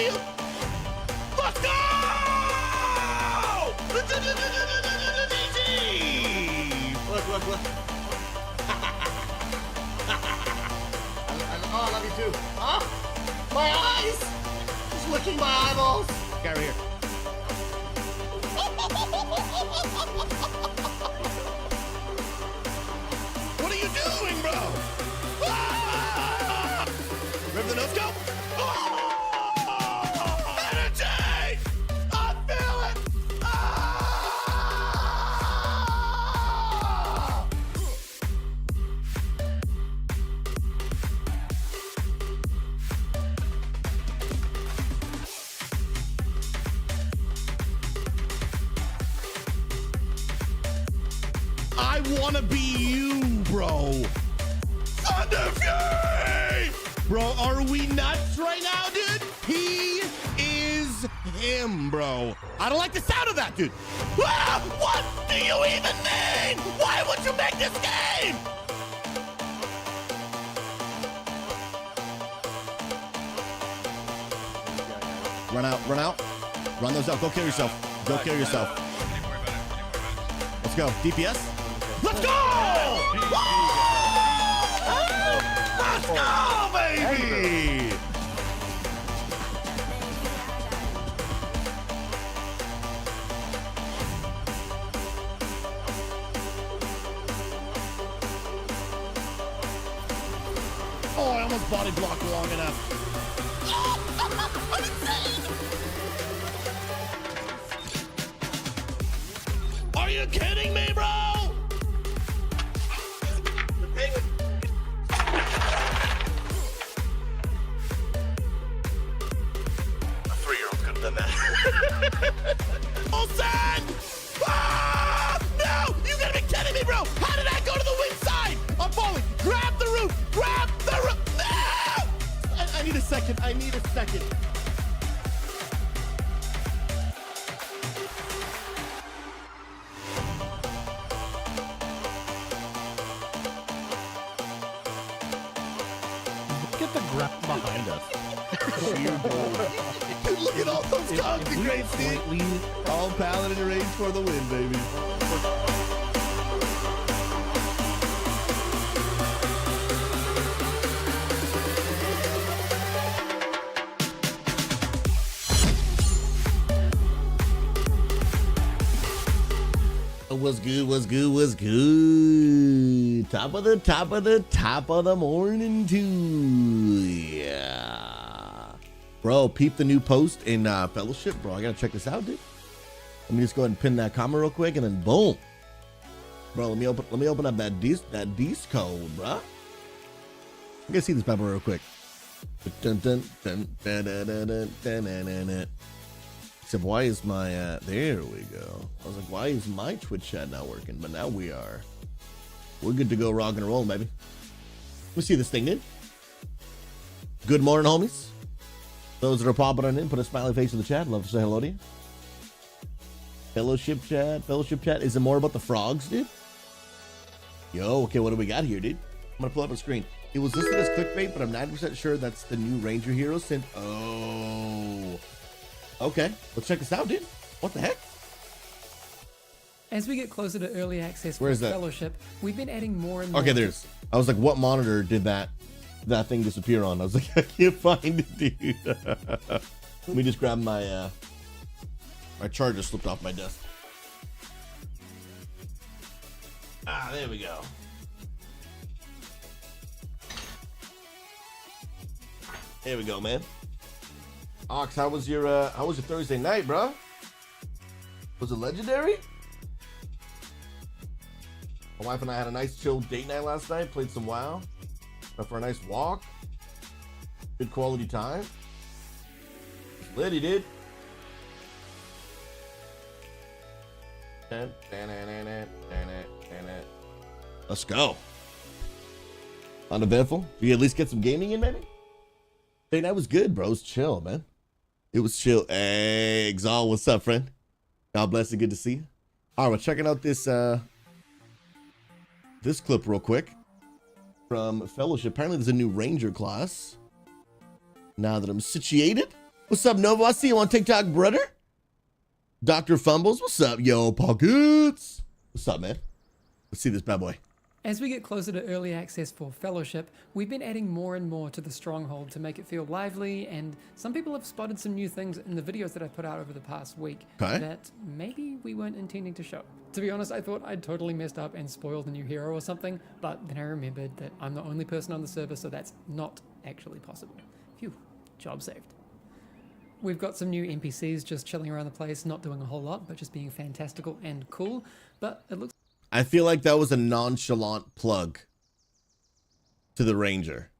you. Let's go! Look. Oh, I love you too. Huh? My eyes! Just licking my eyeballs. Get over here. What are you doing, bro? Ah! Remember the notes go? Oh! Energy! I feel it! Ah! I wanna be you, bro. Thunder Fury! Bro, are we nuts right now, dude? He is him, bro. I don't like the sound of that, dude. Ah, what do you even mean? Why would you make this game? Run out. Run those out. Go kill yourself. Let's go. DPS. Let's go! Let's go, baby! Oh, I almost body blocked long enough. I'm insane! Are you kidding me, bro? Mon-Sat! Ah! No! You gotta be kidding me, bro! How did I go to the wing side? I'm falling. Grab the roof! No! I need a second. Get the grab behind us. Dude, look at all those concentrates, dude. All paladin range for the win, baby. What's good? Top of the morning too. Yeah. Bro, peep the new post in Fellowship, bro. I gotta check this out, dude. Let me just go ahead and pin that comment real quick and then boom. Bro, let me open up that D's code, bro. I'm gonna see this pepper real quick. Except why is my there we go. I was like, why is my Twitch chat not working? But now we're good to go, rock and roll, baby. Let me see this thing, dude. Good morning, homies. Those that are popping on in, put a smiley face in the chat. Love to say hello to you. Fellowship chat. Is it more about the frogs, dude? Yo, okay, what do we got here, dude? I'm gonna pull up a screen. It was listed as clickbait, but I'm 90% sure that's the new Ranger Hero synth. Oh. Okay, let's check this out, dude. What the heck? As we get closer to early access Where for is that? Fellowship, we've been adding more and more. Okay, there's. I was like, what monitor did that thing disappear on? I was like, I can't find it, dude. Let me just grab my my charger slipped off my desk. Ah, there we go. There we go, man. Ox, how was your Thursday night, bro? Was it legendary? My wife and I had a nice chill date night last night. Played some WoW. Went for a nice walk. Good quality time. Lit, he did. Let's go. Uneventful. Did you at least get some gaming in, maybe? Date night was good, bro. It was chill, man. It was chill. Hey, Exal, what's up, friend? God bless you. Good to see you. All right, we're checking out this this clip real quick from Fellowship. Apparently, there's a new Ranger class. Now that I'm situated, What's up, Novo? I see you on TikTok, brother. Dr. Fumbles, what's up, yo, Pockets? What's up, man? Let's see this bad boy. As we get closer to early access for Fellowship, we've been adding more and more to the Stronghold to make it feel lively, and some people have spotted some new things in the videos that I put out over the past week that maybe we weren't intending to show. To be honest, I thought I'd totally messed up and spoiled a new hero or something, but then I remembered that I'm the only person on the server, so that's not actually possible. Phew, job saved. We've got some new NPCs just chilling around the place, not doing a whole lot, but just being fantastical and cool, but it looks I feel like that was a nonchalant plug to the Ranger.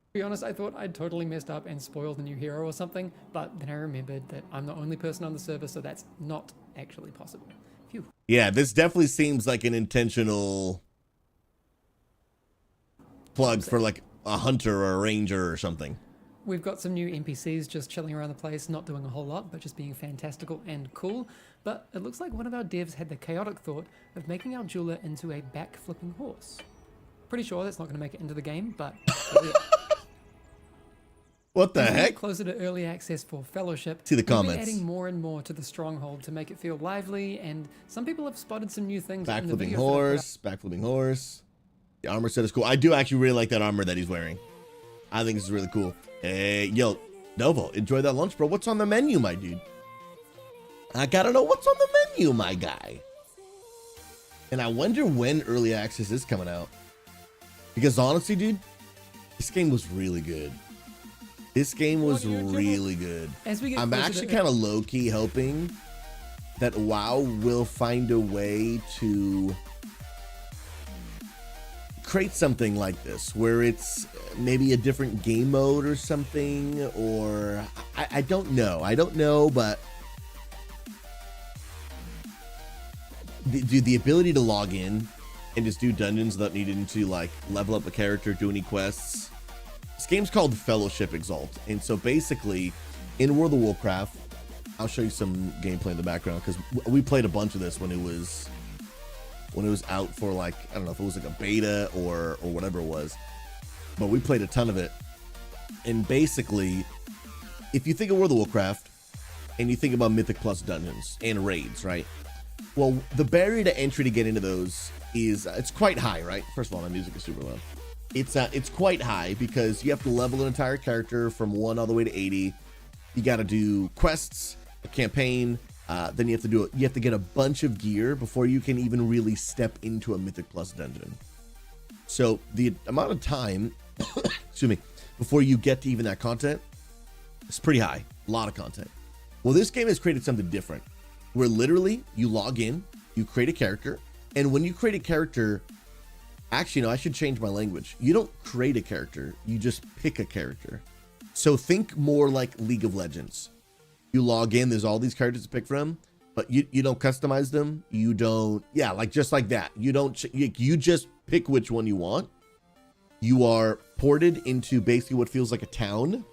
To be honest, I thought I'd totally messed up and spoiled a new hero or something, but then I remembered that I'm the only person on the server, so that's not actually possible. Phew. Yeah, this definitely seems like an intentional plug for like a hunter or a ranger or something. We've got some new NPCs just chilling around the place, not doing a whole lot, but just being fantastical and cool. But it looks like one of our devs had the chaotic thought of making our jeweler into a back-flipping horse. Pretty sure that's not going to make it into the game, but yeah. What the As we get heck? closer to early access for Fellowship, See the we've been comments. adding more and more to the Stronghold to make it feel lively, and some people have spotted some new things in the Backflipping videos horse, backflipping horse. The armor set is cool. I do actually really like that armor that he's wearing. I think it's really cool. Hey, yo, Novo, enjoy that lunch, bro. What's on the menu, my dude? I gotta know what's on the menu, my guy. And I wonder when early access is coming out. Because honestly, dude, this game was really good. This game was really good. I'm actually kind of low-key hoping that WoW will find a way to create something like this where it's maybe a different game mode or something, or I don't know, but the ability to log in and just do dungeons without needing to like level up a character, do any quests. This game's called Fellowship Exalt, and so basically in World of Warcraft, I'll show you some gameplay in the background because we played a bunch of this when it was out for like, I don't know if it was like a beta or whatever it was, but we played a ton of it. And basically, if you think of World of Warcraft and you think about Mythic Plus dungeons and raids, right? Well, the barrier to entry to get into those is it's quite high, right? First of all, my music is super loud. It's quite high because you have to level an entire character from 1 all the way to 80. You got to do quests, a campaign. Then you have to get a bunch of gear before you can even really step into a Mythic Plus dungeon. So the amount of time, excuse me, before you get to even that content is pretty high. A lot of content. Well, this game has created something different, where literally you log in, you create a character, and when you create a character, actually, no, I should change my language. You don't create a character, you just pick a character. So think more like League of Legends. You log in, there's all these characters to pick from, but you don't customize them. You don't, yeah, like just like that. You don't, you just pick which one you want. You are ported into basically what feels like a town,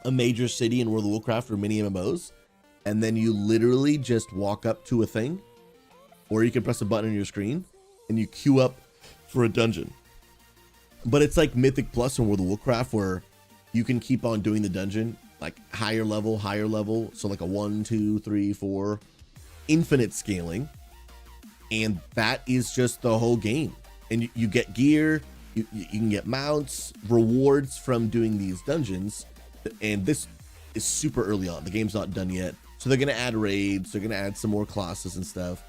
a major city in World of Warcraft or mini MMOs. And then you literally just walk up to a thing, or you can press a button on your screen and you queue up for a dungeon. But it's like Mythic Plus in World of Warcraft where you can keep on doing the dungeon, like higher level. So like a 1, 2, 3, 4, infinite scaling. And that is just the whole game. And you get gear, you can get mounts, rewards from doing these dungeons. And this is super early on. The game's not done yet. So they're going to add raids. They're going to add some more classes and stuff.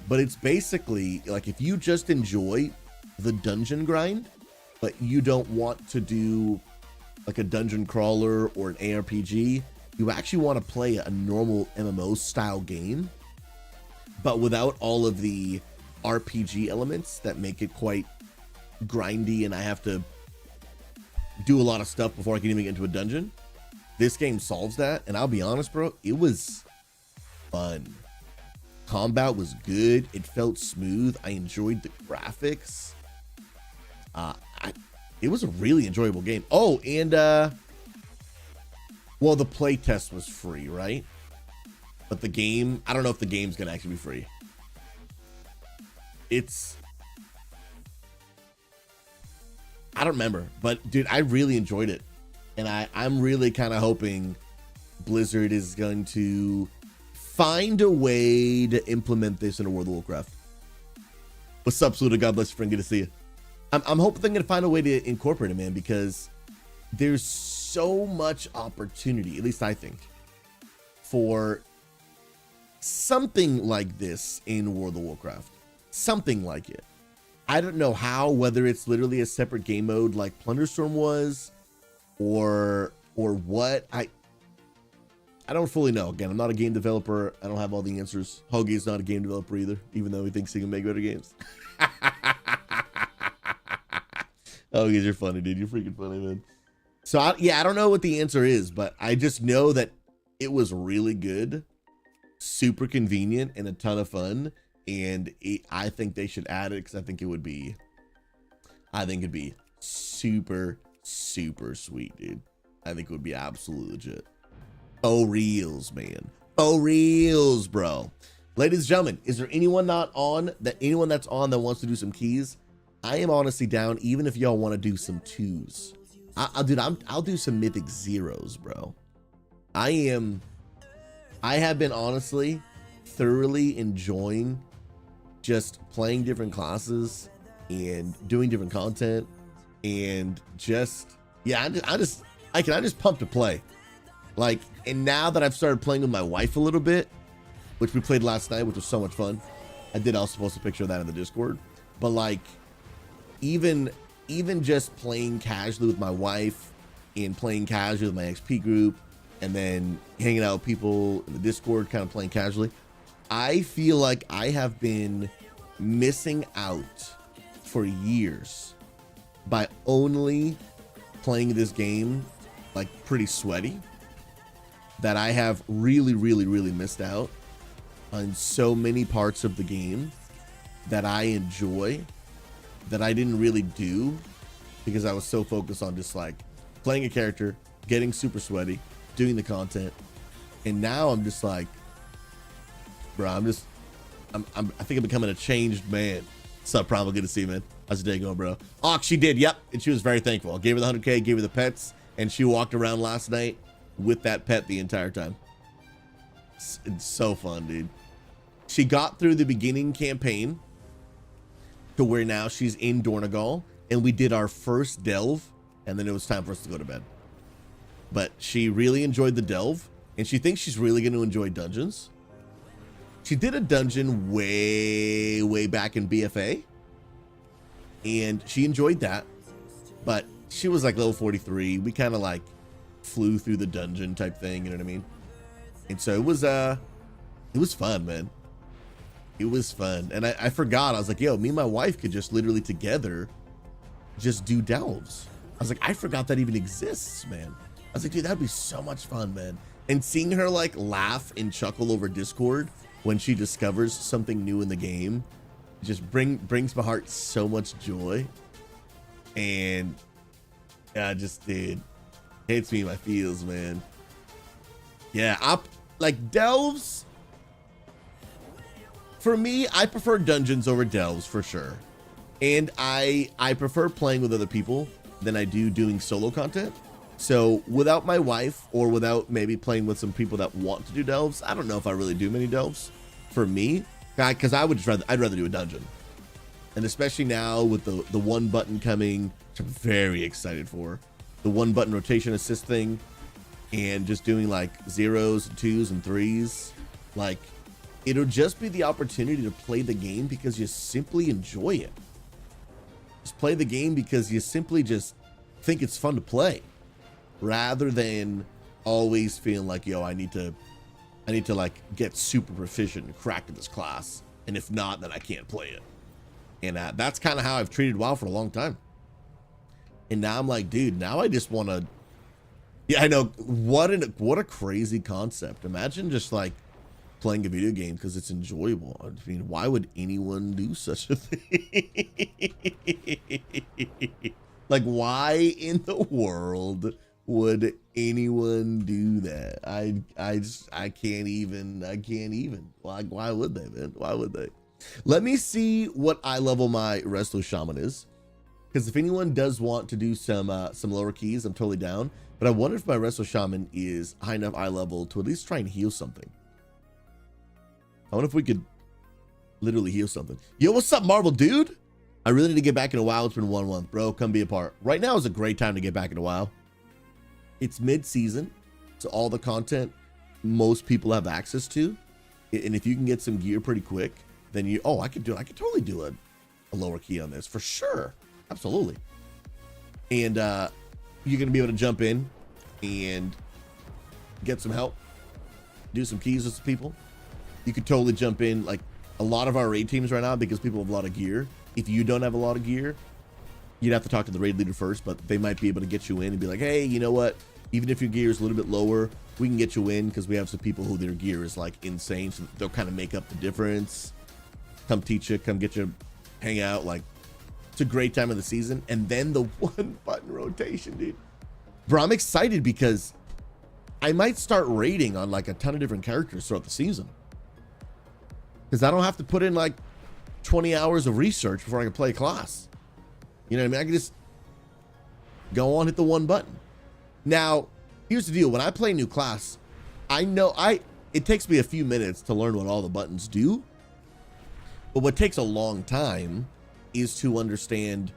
But it's basically like if you just enjoy the dungeon grind, but you don't want to do like a dungeon crawler or an ARPG, you actually want to play a normal MMO style game, but without all of the RPG elements that make it quite grindy and I have to do a lot of stuff before I can even get into a dungeon. This game solves that, and I'll be honest, bro, it was fun. Combat was good. It felt smooth. I enjoyed the graphics. It was a really enjoyable game. Oh, and well, the play test was free, right? But the game, I don't know if the game's gonna actually be free. I don't remember, but dude, I really enjoyed it. And I'm really kind of hoping Blizzard is going to find a way to implement this in a World of Warcraft. What's up, Sluda? God bless you, friend. Good to see you. I'm hoping they're going to find a way to incorporate it, man, because there's so much opportunity, at least I think, for something like this in World of Warcraft. Something like it. I don't know how, whether it's literally a separate game mode like Plunderstorm was, or what. I don't fully know. Again, I'm not a game developer. I don't have all the answers. Hoagie's not a game developer either, even though he thinks he can make better games. Hoagies, you're funny, dude. You're freaking funny, man. So, I don't know what the answer is, but I just know that it was really good, super convenient, and a ton of fun. And I think they should add it because I think it'd be super, super sweet, dude. I think it would be absolutely legit. Oh, reals, man. Oh, reals, bro. Ladies and gentlemen, is there anyone that's on that wants to do some keys? I am honestly down, even if y'all want to do some twos. I'll do some mythic zeros, bro. I have been honestly thoroughly enjoying just playing different classes and doing different content, and just, yeah, I'm just pumped to play. Like, and now that I've started playing with my wife a little bit, which we played last night, which was so much fun. I did also post a picture of that in the Discord, but like, even just playing casually with my wife and playing casually with my XP group, and then hanging out with people in the Discord, kind of playing casually, I feel like I have been missing out for years by only playing this game like pretty sweaty, that I have really, really, really missed out on so many parts of the game that I enjoy, that I didn't really do because I was so focused on just like playing a character, getting super sweaty, doing the content. And now I'm just like, bro, I think I'm becoming a changed man. What's up, Primal? Good to see you, man. How's the day going, bro? Oh, she did. Yep. And she was very thankful. I gave her the 100K, gave her the pets, and she walked around last night with that pet the entire time. It's so fun, dude. She got through the beginning campaign to where now she's in Dornegal, and we did our first delve, and then it was time for us to go to bed. But she really enjoyed the delve, and she thinks she's really going to enjoy dungeons. She did a dungeon way back in BFA, and she enjoyed that, but she was like level 43. We kind of like flew through the dungeon type thing, you know what I mean? And so it was fun, man. It was fun. And I forgot, I was like, yo, me and my wife could just literally together just do delves. I was like, I forgot that even exists, man. I was like, dude, that'd be so much fun, man. And seeing her like laugh and chuckle over Discord when she discovers something new in the game just brings my heart so much joy. And yeah, just, dude, hits me in my feels, man. Yeah, like delves, for me, I prefer dungeons over delves for sure. And I prefer playing with other people than I do doing solo content. So without my wife, or without maybe playing with some people that want to do delves, I don't know if I really do many delves for me, because I'd rather do a dungeon. And especially now with the one button coming, which I'm very excited for, the one button rotation assist thing, and just doing like zeros and twos and threes, like it'll just be the opportunity to play the game because you simply enjoy it. Just play the game because you simply just think it's fun to play, rather than always feeling like, yo, I need to like get super proficient and crack in this class, and if not, then I can't play it. And that's kind of how I've treated WoW for a long time. And now I'm like, dude, now I just want to, yeah, I know, what a crazy concept. Imagine just like playing a video game because it's enjoyable. I mean, why would anyone do such a thing? Like, why in the world would anyone do that? I can't even. Like, why would they, man? Why would they? Let me see what eye level my Resto Shaman is. Because if anyone does want to do some lower keys, I'm totally down. But I wonder if my Resto Shaman is high enough eye level to at least try and heal something. I wonder if we could literally heal something. Yo, what's up, Marvel dude? I really need to get back in a WoW. It's been 1 month, bro. Come be a part. Right now is a great time to get back into WoW. It's mid-season, so all the content most people have access to. And if you can get some gear pretty quick, then you, I could totally do a lower key on this for sure. Absolutely. And you're going to be able to jump in and get some help, do some keys with some people. You could totally jump in, like a lot of our raid teams right now, because people have a lot of gear. If you don't have a lot of gear, you'd have to talk to the raid leader first, but they might be able to get you in and be like, hey, you know what? Even if your gear is a little bit lower, we can get you in because we have some people who their gear is like insane. So they'll kind of make up the difference. Come teach you, come get you, hang out. Like, it's a great time of the season. And then the 1 button rotation, dude. Bro, I'm excited because I might start raiding on like a ton of different characters throughout the season. Because I don't have to put in like 20 hours of research before I can play a class. You know what I mean? I can just go on, hit the 1 button. Now, here's the deal. When I play a new class, I know it takes me a few minutes to learn what all the buttons do. But what takes a long time is to understand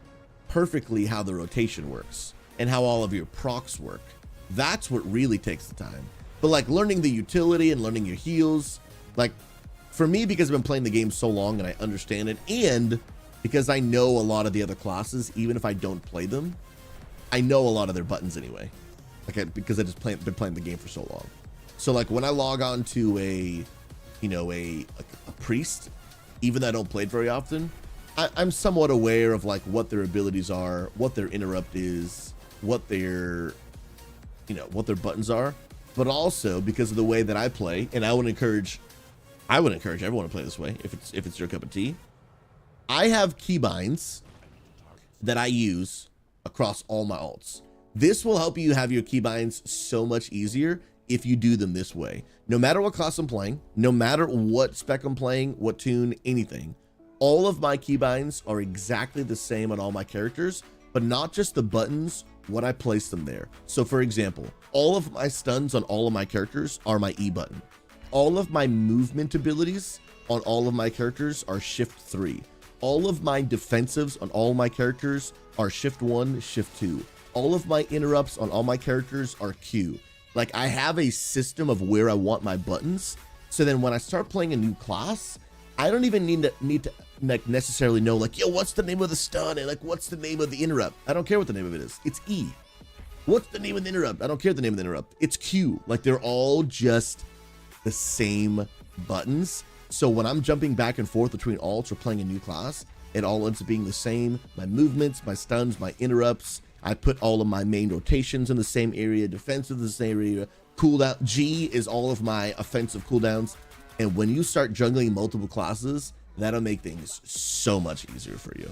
perfectly how the rotation works and how all of your procs work. That's what really takes the time. But like learning the utility and learning your heals, like for me, because I've been playing the game so long and I understand it, and because I know a lot of the other classes, even if I don't play them, I know a lot of their buttons anyway. Like because I just been playing the game for so long. So like when I log on to a priest, even though I don't play it very often, I'm somewhat aware of like what their abilities are, what their interrupt is, what their buttons are. But also because of the way that I play, and I would encourage everyone to play this way if it's your cup of tea. I have keybinds that I use across all my alts. This will help you have your keybinds so much easier if you do them this way. No matter what class I'm playing, no matter what spec I'm playing, what tune, anything, all of my keybinds are exactly the same on all my characters, but not just the buttons, what I place them there. So for example, all of my stuns on all of my characters are my E button. All of my movement abilities on all of my characters are shift 3. All of my defensives on all my characters are shift 1, shift 2. All of my interrupts on all my characters are Q. Like I have a system of where I want my buttons. So then when I start playing a new class, I don't even need to like necessarily know like, yo, what's the name of the stun? And like, what's the name of the interrupt? I don't care what the name of it is. It's E. What's the name of the interrupt? I don't care the name of the interrupt. It's Q. Like they're all just the same buttons. So when I'm jumping back and forth between alts or playing a new class, it all ends up being the same. My movements, my stuns, my interrupts. I put all of my main rotations in the same area, defensive in the same area, cooldown. G is all of my offensive cooldowns. And when you start juggling multiple classes, that'll make things so much easier for you.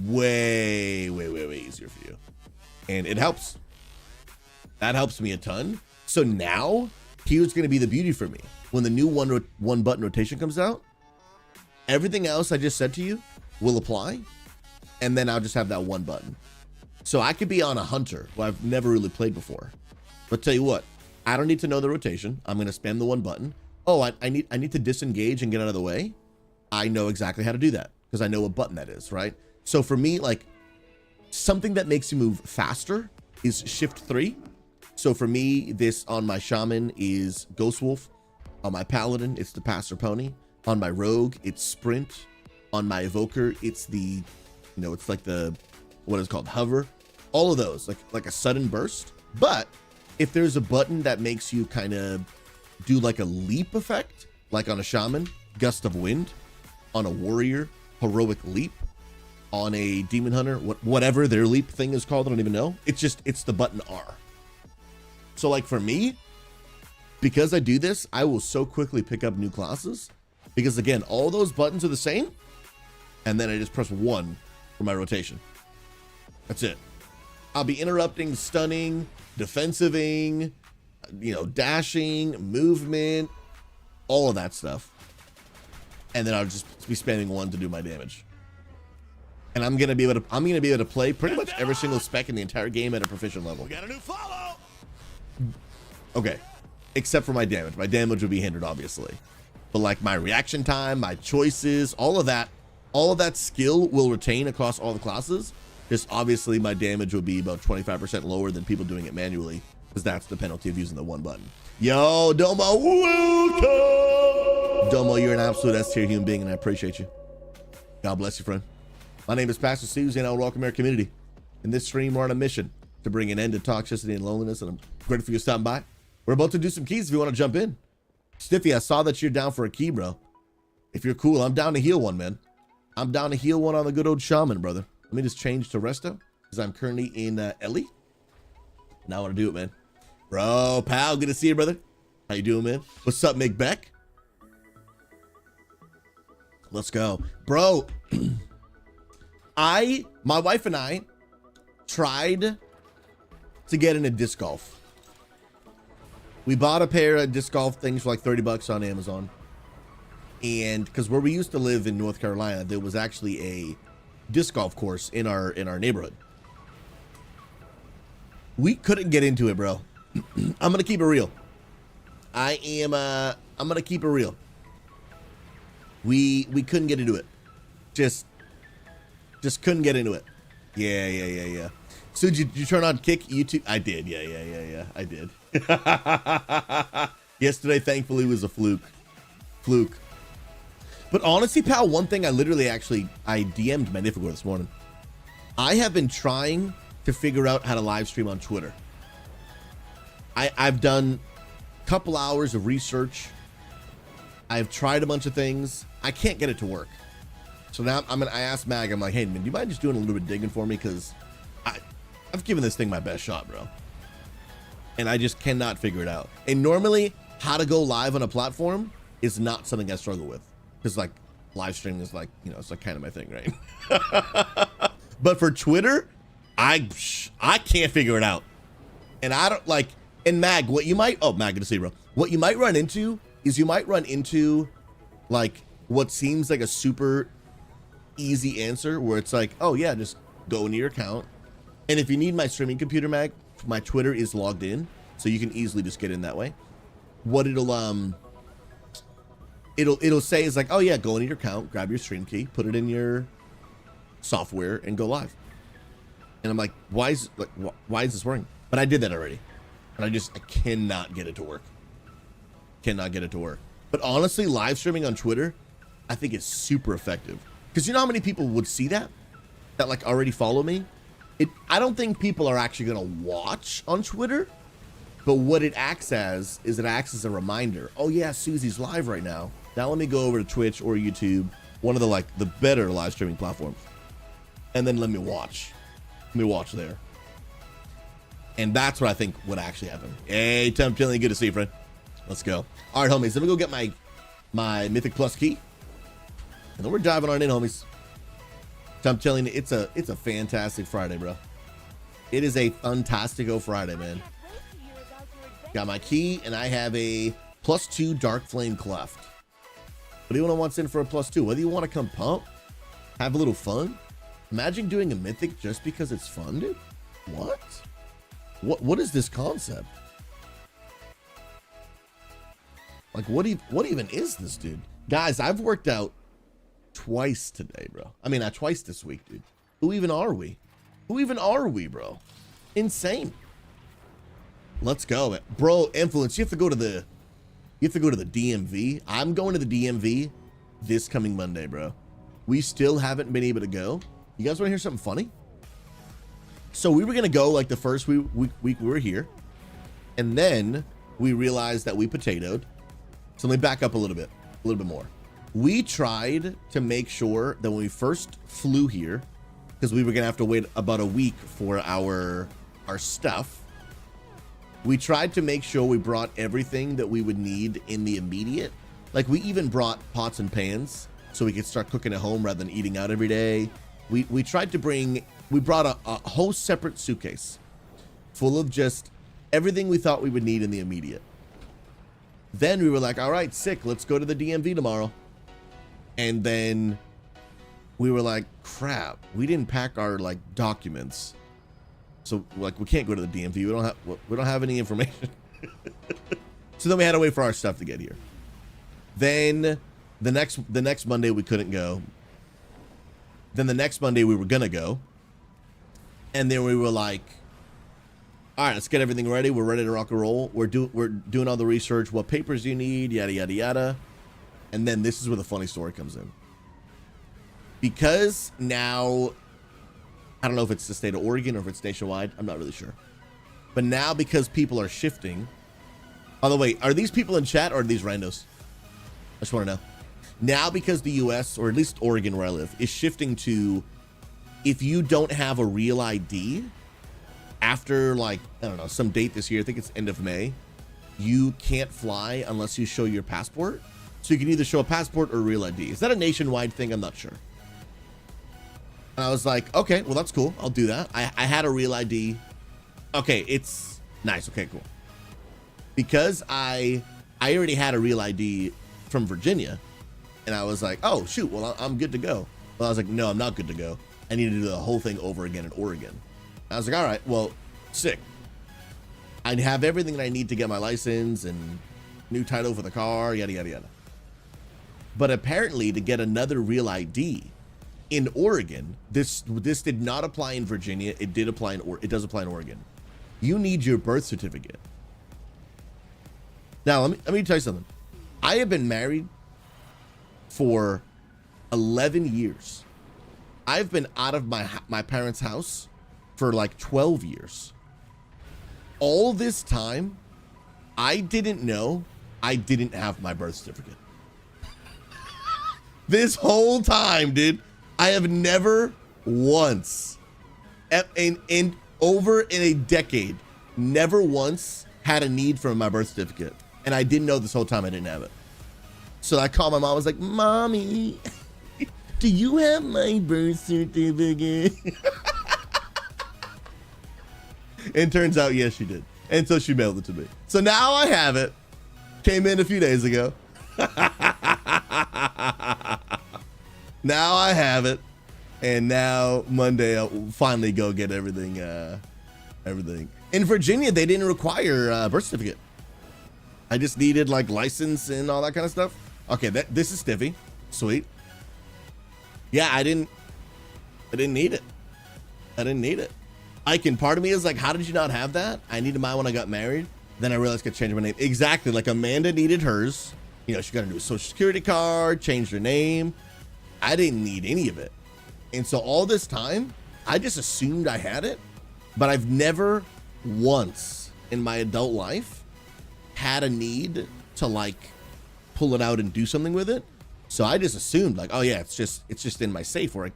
Way easier for you. And it helps. That helps me a ton. So now, here's going to be the beauty for me. When the new one button rotation comes out, everything else I just said to you will apply. And then I'll just have that 1 button. So I could be on a hunter who I've never really played before. But tell you what, I don't need to know the rotation. I'm going to spam the 1 button. Oh, I need to disengage and get out of the way. I know exactly how to do that because I know what button that is, right? So for me, like something that makes you move faster is shift 3. So for me, this on my shaman is Ghost Wolf. On my paladin, it's the Pastor Pony. On my rogue, it's sprint. On my evoker, it's the, it's like the, what is called hover. All of those, like a sudden burst. But if there's a button that makes you kind of do like a leap effect, like on a shaman, gust of wind. On a warrior, heroic leap. On a demon hunter, whatever their leap thing is called, I don't even know. It's the button R. So like for me, because I do this, I will so quickly pick up new classes because again, all those buttons are the same. And then I just press 1 for my rotation. That's it. I'll be interrupting, stunning, defensiving, dashing, movement, all of that stuff. And then I'll just be spamming 1 to do my damage. and I'm gonna be able to play pretty much every single spec in the entire game at a proficient level. We got a new follow. Okay, except for my damage. My damage would be hindered, obviously, but like my reaction time, my choices, all of that skill will retain across all the classes. Just obviously my damage would be about 25% lower than people doing it manually, because that's the penalty of using the one button. Yo, Domo, welcome. Domo, you're an absolute S-tier human being, and I appreciate you. God bless you, friend. My name is Pastor SouZy, and I welcome our community. In this stream, we're on a mission to bring an end to toxicity and loneliness, and I'm grateful for you stopping by. We're about to do some keys if you want to jump in. Stiffy, I saw that you're down for a key, bro. If you're cool, I'm down to heal one, man. I'm down to heal one on the good old shaman, brother. Let me just change to resto, because I'm currently in Ellie. Now I want to do it, man. Bro, pal, good to see you, brother. How you doing, man? What's up, Mick Beck? Let's go. Bro, my wife and I tried to get into disc golf. We bought a pair of disc golf things for like 30 bucks on Amazon. And because where we used to live in North Carolina, there was actually a disc golf course in our neighborhood. We couldn't get into it, bro. I'm gonna keep it real. I'm gonna keep it real. We couldn't get into it. Just couldn't get into it. Yeah. So did you turn on Kick YouTube? I did. Yeah. I did. Yesterday, thankfully, was a fluke. But honestly, pal, one thing I DM'd my Mythic this morning. I have been trying to figure out how to live stream on Twitter. I've done a couple hours of research. I've tried a bunch of things. I can't get it to work. So now I asked Mag, I'm like, hey, man, do you mind just doing a little bit of digging for me? Because I've given this thing my best shot, bro. And I just cannot figure it out. And normally, how to go live on a platform is not something I struggle with. Because, like, live streaming is like, you know, it's like kind of my thing, right? But for Twitter, I can't figure it out. And I don't, like, and Mag, Mag, good to see you, bro. What you might run into is like, what seems like a super easy answer where it's like, oh, yeah, just go into your account. And if you need my streaming computer, Mag, my Twitter is logged in, so you can easily just get in that way. What it'll say is like, oh yeah, go into your account, grab your stream key, put it in your software, and go live. And I'm like, why is this working? But I did that already, and I cannot get it to work. But honestly, live streaming on Twitter, I think is super effective, because you know how many people would see that like already follow me. I don't think people are actually gonna watch on Twitter, but what it acts as is a reminder. Oh yeah, SouZy's live right now. Now let me go over to Twitch or YouTube, one of the better live streaming platforms, and then let me watch there. And that's what I think would actually happen. Hey, Tom Chilling, good to see you, friend. Let's go. All right, homies, let me go get my Mythic Plus key, and then we're diving on in, homies. I'm telling you, it's a fantastic Friday, bro. It is a fantastico Friday, man. Got my key, and I have a +2 Dark Flame Cleft. What do you wants in for a +2? Whether you want to come pump, have a little fun. Imagine doing a Mythic just because it's fun, dude. What is this concept? Like, what even is this, dude? Guys, I've worked out twice today, bro. I mean, not twice this week, dude. Who even are we, bro? Insane. Let's go, man. Bro, Influence, you have to go to the DMV. I'm going to the DMV this coming Monday, bro. We still haven't been able to go. You guys want to hear something funny? So we were gonna go like the first week we were here, and then we realized that we potatoed. So let me back up a little bit more. We tried to make sure that when we first flew here, because we were gonna have to wait about a week for our stuff, we tried to make sure we brought everything that we would need in the immediate. Like, we even brought pots and pans so we could start cooking at home rather than eating out every day. We brought a whole separate suitcase full of just everything we thought we would need in the immediate. Then we were like, all right, sick, let's go to the DMV tomorrow. And then we were like, crap, we didn't pack our like documents. So like we can't go to the DMV. We don't have any information. So then we had to wait for our stuff to get here. Then the next Monday we couldn't go. Then the next Monday we were gonna go. And then we were like, all right, let's get everything ready. We're ready to rock and roll. We're doing all the research. What papers do you need? Yada, yada, yada. And then this is where the funny story comes in. Because now, I don't know if it's the state of Oregon or if it's nationwide. I'm not really sure. But now because people are shifting. By the way, are these people in chat or are these randos? I just want to know. Now because the US, or at least Oregon where I live, is shifting to if you don't have a real ID after like, I don't know, some date this year, I think it's end of May, you can't fly unless you show your passport. So you can either show a passport or a real ID. Is that a nationwide thing? I'm not sure. And I was like, okay, well, that's cool. I'll do that. I had a real ID. Okay, it's nice. Okay, cool. Because I already had a real ID from Virginia. And I was like, oh, shoot, well, I'm good to go. Well, I was like, no, I'm not good to go. I need to do the whole thing over again in Oregon. I was like, all right, well, sick. I have everything that I need to get my license and new title for the car, yada, yada, yada. But apparently to get another real ID in Oregon, this did not apply in Virginia. It did apply it does apply in Oregon. You need your birth certificate. Now, let me tell you something. I have been married for 11 years. I've been out of my parents' house for like 12 years. All this time, I didn't know I didn't have my birth certificate. This whole time, dude, I have never once, in over a decade, never once had a need for my birth certificate. And I didn't know this whole time I didn't have it. So I called my mom, I was like, Mommy, do you have my birth certificate? And turns out, yes, she did. And so she mailed it to me. So now I have it. Came in a few days ago. Now I have it. And now Monday I'll finally go get everything. In Virginia, they didn't require a birth certificate. I just needed like license and all that kind of stuff. Okay, this is stiffy. Sweet. Yeah, I didn't need it. I didn't need it. Part of me is like, how did you not have that? I needed mine when I got married. Then I realized I could change my name. Exactly, like Amanda needed hers. You know, she got a new social security card, changed her name. I didn't need any of it. And so all this time, I just assumed I had it. But I've never once in my adult life had a need to like pull it out and do something with it. So I just assumed like, oh yeah, it's just in my safe where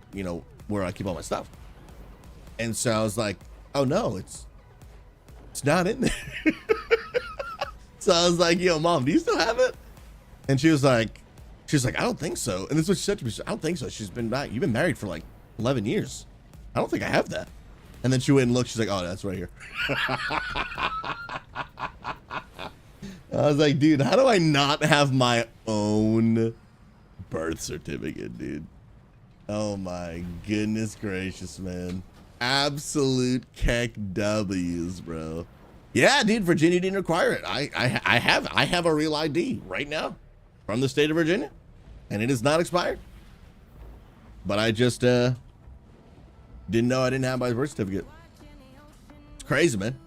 where I keep all my stuff. And so I was like, oh no, it's not in there. So I was like, yo, Mom, do you still have it? And she was like, I don't think so. And this is what she said to me. She said, I don't think so. You've been married for like 11 years. I don't think I have that. And then she went and looked. She's like, oh, that's right here. I was like, dude, how do I not have my own birth certificate, dude? Oh my goodness gracious, man. Absolute keck W's, bro. Yeah, dude, Virginia didn't require it. I have a real ID right now from the state of Virginia, and it is not expired. But I just didn't know I didn't have my birth certificate. It's crazy, man.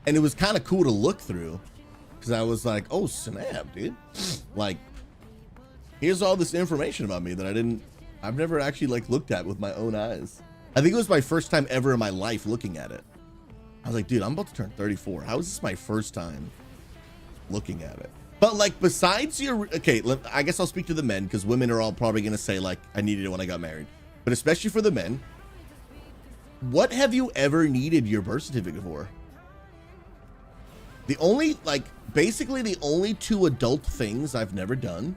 And it was kind of cool to look through because I was like, oh snap, dude. Like, here's all this information about me that I've never actually like looked at with my own eyes. I think it was my first time ever in my life looking at it. I was like, dude, I'm about to turn 34. How is this my first time looking at it? But like, besides your, okay, I guess I'll speak to the men because women are all probably going to say like, I needed it when I got married. But especially for the men, what have you ever needed your birth certificate for? The only, like, basically the only two adult things I've never done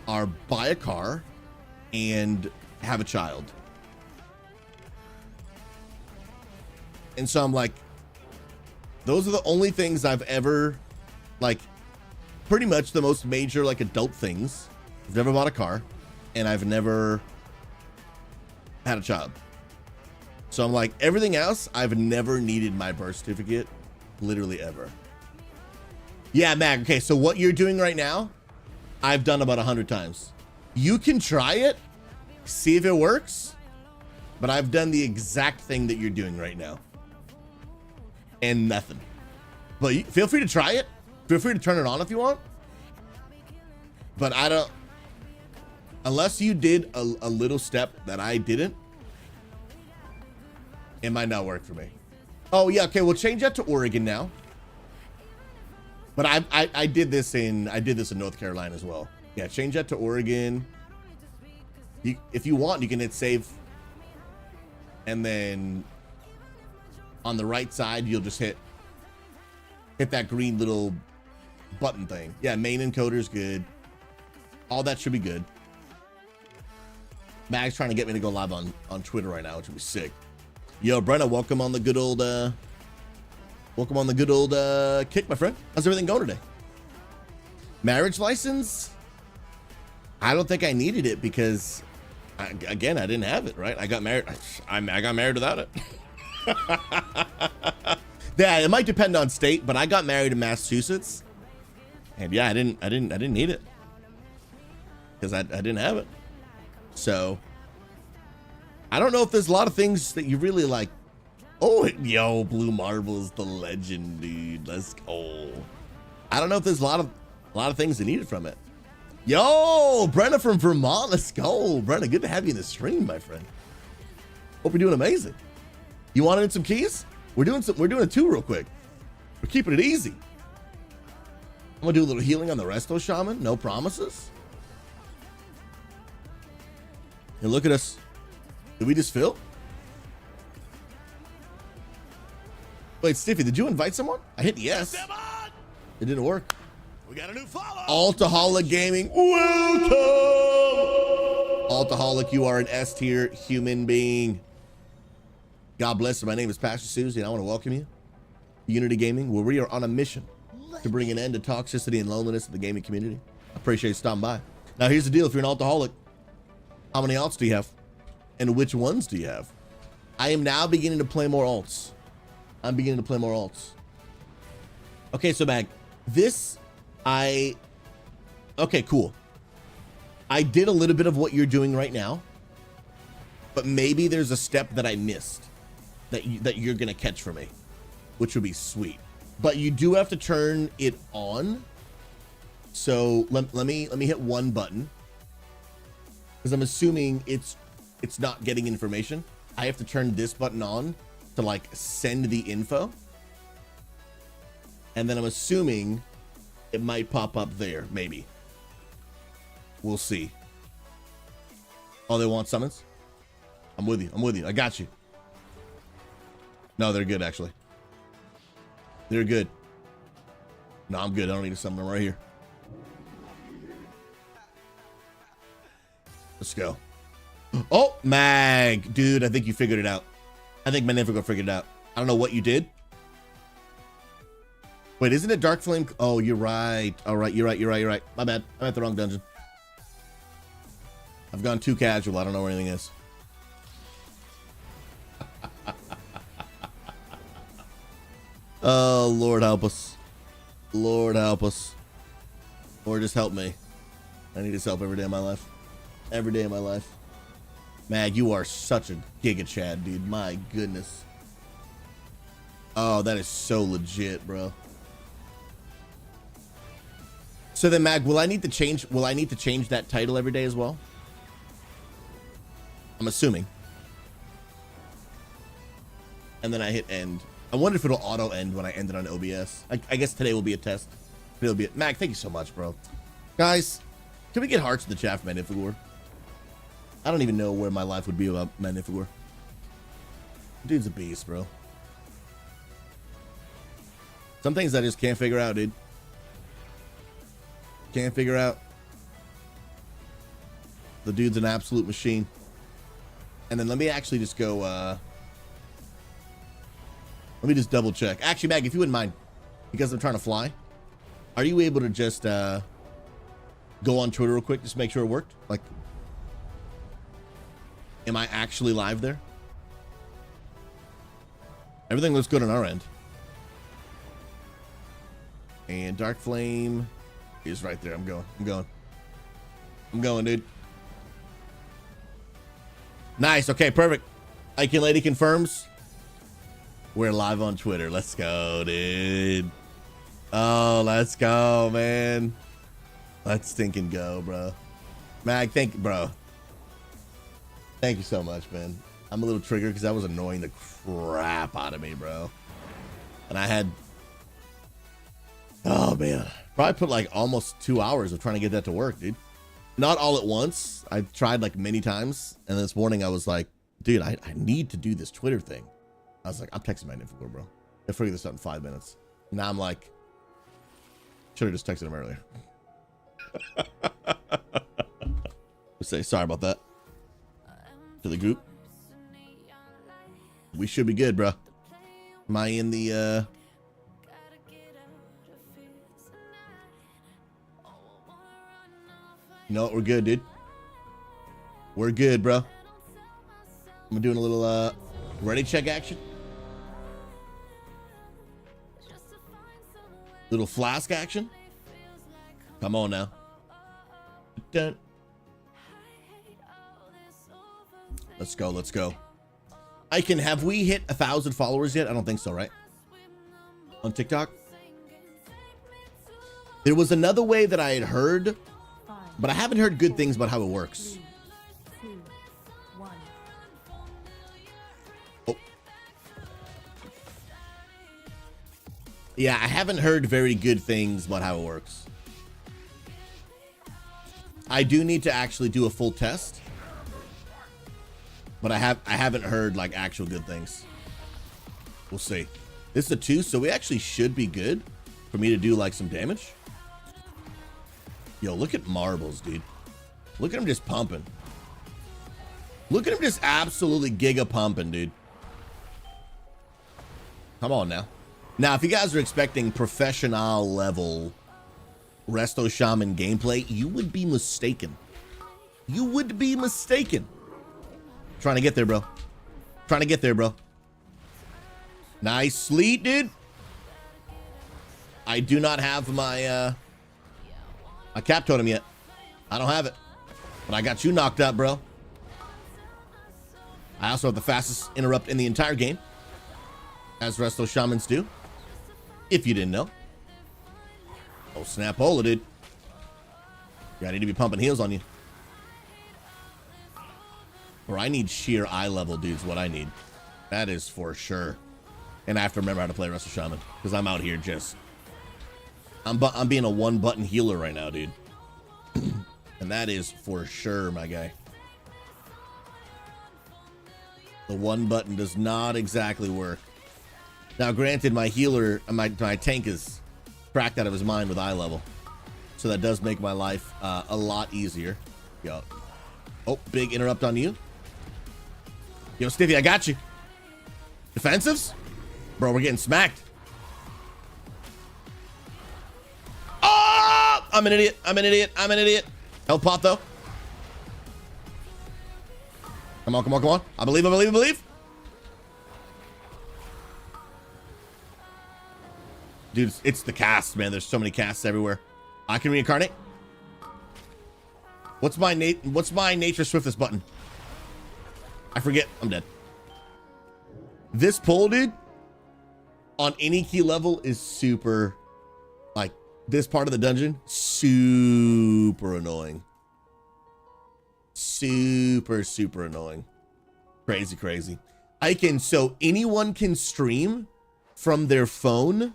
are buy a car and have a child. And so I'm like, those are the only things I've ever, like, pretty much the most major, like, adult things. I've never bought a car, and I've never had a child. So I'm like, everything else, I've never needed my birth certificate, literally ever. Yeah, Mag, okay, so what you're doing right now, I've done about 100 times. You can try it, see if it works, but I've done the exact thing that you're doing right now. And nothing. But feel free to try it. Feel free to turn it on if you want. But I don't, unless you did a little step that I didn't, it might not work for me. Oh yeah, okay, we'll change that to Oregon now. But I did this in North Carolina as well. Yeah, change that to Oregon. If you want, you can hit save. And then on the right side, you'll just hit that green little button thing. Yeah, main encoder's good. All that should be good. Mag's trying to get me to go live on Twitter right now, which would be sick. Yo, Brenna, welcome on the good old kick, my friend. How's everything going today? Marriage license? I don't think I needed it because, again, I didn't have it, right? I got married. I got married without it. Yeah, it might depend on state, but I got married in Massachusetts, and yeah, I didn't need it because I didn't have it. So I don't know if there's a lot of things that you really like. Oh, yo, Blue Marble's the legend, dude. Let's go. I don't know if there's a lot of things that needed from it. Yo, Brenna from Vermont. Let's go, Brenna. Good to have you in the stream, my friend. Hope you're doing amazing. You wanted some keys? We're doing a 2 real quick. We're keeping it easy. I'm gonna do a little healing on the resto shaman. No promises. And look at us. Did we just fill? Wait, Stiffy, did you invite someone? I hit yes. It didn't work. We got a new follow. Altaholic Gaming, welcome. Altaholic, you are an S tier human being. God bless you. My name is Pastor SouZy, and I want to welcome you to Unity Gaming, where we are on a mission to bring an end to toxicity and loneliness in the gaming community. I appreciate you stopping by. Now, here's the deal. If you're an alcoholic, how many alts do you have? And which ones do you have? I am now beginning to play more alts. I'm beginning to play more alts. Okay, so Mag, okay, cool. I did a little bit of what you're doing right now, but maybe there's a step that I missed that you're gonna catch for me, which would be sweet. But you do have to turn it on. So let me hit one button, because I'm assuming it's not getting information. I have to turn this button on to like send the info, and then I'm assuming it might pop up there. Maybe we'll see. Oh, they want summons? I'm with you. I got you. No, they're good, actually. They're good. No, I'm good. I don't need a summon. I'm right here. Let's go. Oh, Mag. Dude, I think you figured it out. I think Magnifico figured it out. I don't know what you did. Wait, isn't it Dark Flame? Oh, you're right. All right, you're right. My bad. I'm at the wrong dungeon. I've gone too casual. I don't know where anything is. Oh, Lord help us. Lord help us. Or just help me. I need his help every day of my life. Every day of my life. Mag, you are such a giga Chad, dude. My goodness. Oh, that is so legit, bro. So then, Mag, will I need to change that title every day as well? I'm assuming. And then I hit end. I wonder if it'll auto end when I end it on OBS. I guess today will be a test. It'll be Mag, thank you so much, bro. Guys, can we get hearts in the chat for Magnificor? I don't even know where my life would be without Magnificor. Dude's a beast, bro. Some things I just can't figure out, dude. Can't figure out. The dude's an absolute machine. And then let me actually just go, let me just double check. Actually, Mag, if you wouldn't mind, because I'm trying to fly, are you able to just go on Twitter real quick, just make sure it worked? Like, Am I actually live there? Everything looks good on our end. And Dark Flame is right there. I'm going, dude. Nice. Okay, perfect. Icon Lady confirms. We're live on Twitter. Let's go, dude. Oh, let's go, man. Let's stinking go, bro. Mag, thank you so much, man. I'm a little triggered because that was annoying the crap out of me, bro. And I had, oh man, probably put like almost 2 hours of trying to get that to work, dude. Not all at once. I tried like many times. And this morning I was like, dude, I need to do this Twitter thing. I was like, I'm texting my info, bro. I'll figure this out in 5 minutes. Now I'm like, should have just texted him earlier. Say sorry about that to the group. We should be good, bro. Am I in the no, we're good, dude. We're good, bro. I'm doing a little ready check action. Little flask action. Come on now. Dun. Let's go, let's go. Have we hit 1,000 followers yet? I don't think so, right? On TikTok? There was another way that I had heard, but I haven't heard good things about how it works. 3, 2, 1. Oh. Yeah, I haven't heard very good things about how it works. I do need to actually do a full test, but I haven't heard like actual good things. We'll see. This is a 2, so we actually should be good for me to do like some damage. Yo, look at Marbles, dude. Look at him just pumping. Look at him just absolutely giga pumping, dude. Come on now. Now, if you guys are expecting professional level Resto Shaman gameplay, you would be mistaken. You would be mistaken. Trying to get there, bro. Trying to get there, bro. Nice sleet, dude. I do not have my my cap totem yet. I don't have it. But I got you knocked up, bro. I also have the fastest interrupt in the entire game, as Resto Shamans do, if you didn't know. Oh, snap-ola, dude. Yeah, I need to be pumping heals on you. Or I need sheer eye level, dudes, what I need. That is for sure. And I have to remember how to play Resto Shaman, because I'm out here just... I'm being a one-button healer right now, dude. And that is for sure, my guy. The one button does not exactly work. Now, granted, my healer, my tank is cracked out of his mind with eye level. So that does make my life a lot easier. Yo. Oh, big interrupt on you. Yo, Stiffy, I got you. Defensives? Bro, we're getting smacked. Oh! I'm an idiot. I'm an idiot. I'm an idiot. Health pot, though. Come on, come on, come on. I believe, I believe, I believe. Dude, it's the casts, man. There's so many casts everywhere. I can reincarnate. What's my nature swiftest button? I forget. I'm dead. This pull, dude, on any key level is super, like, this part of the dungeon, super annoying. Super, super annoying. Crazy, crazy. So anyone can stream from their phone,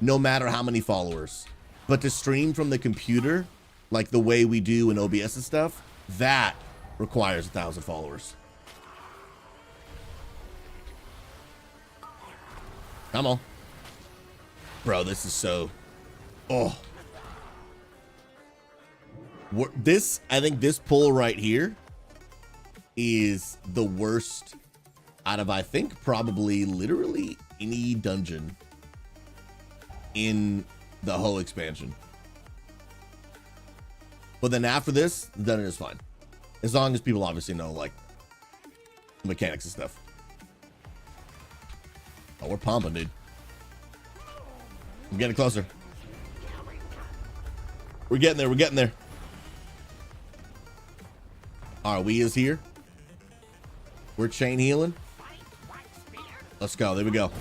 no matter how many followers. But to stream from the computer, like the way we do in OBS and stuff, that requires 1,000 followers. Come on. Bro, this is so... Oh. I think this pull right here is the worst out of, I think, probably literally any dungeon in the whole expansion. But then after this, the dungeon is fine. As long as people obviously know, like, mechanics and stuff. Oh, we're pumping, dude. I'm getting closer. We're getting there. We're getting there. All right, we is here. We're chain healing. Let's go. There we go.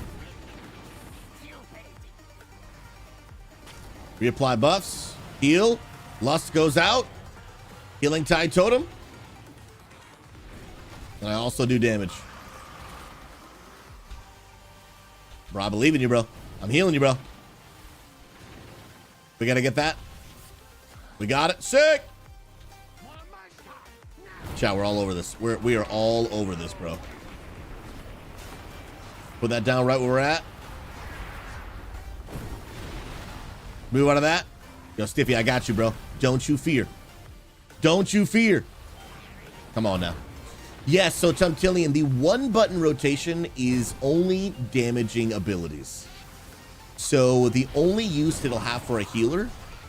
Reapply buffs. Heal. Lust goes out. Healing Tide Totem. And I also do damage. Bro, I believe in you, bro. I'm healing you, bro. We gotta get that. We got it. Sick. Chat, we're all over this. We are all over this, bro. Put that down right where we're at. Move out of that. Yo, Stiffy, I got you, bro. Don't you fear. Don't you fear. Come on now. Yes, so Tumtillion, the 1-button rotation is only damaging abilities. So the only use it'll have for a healer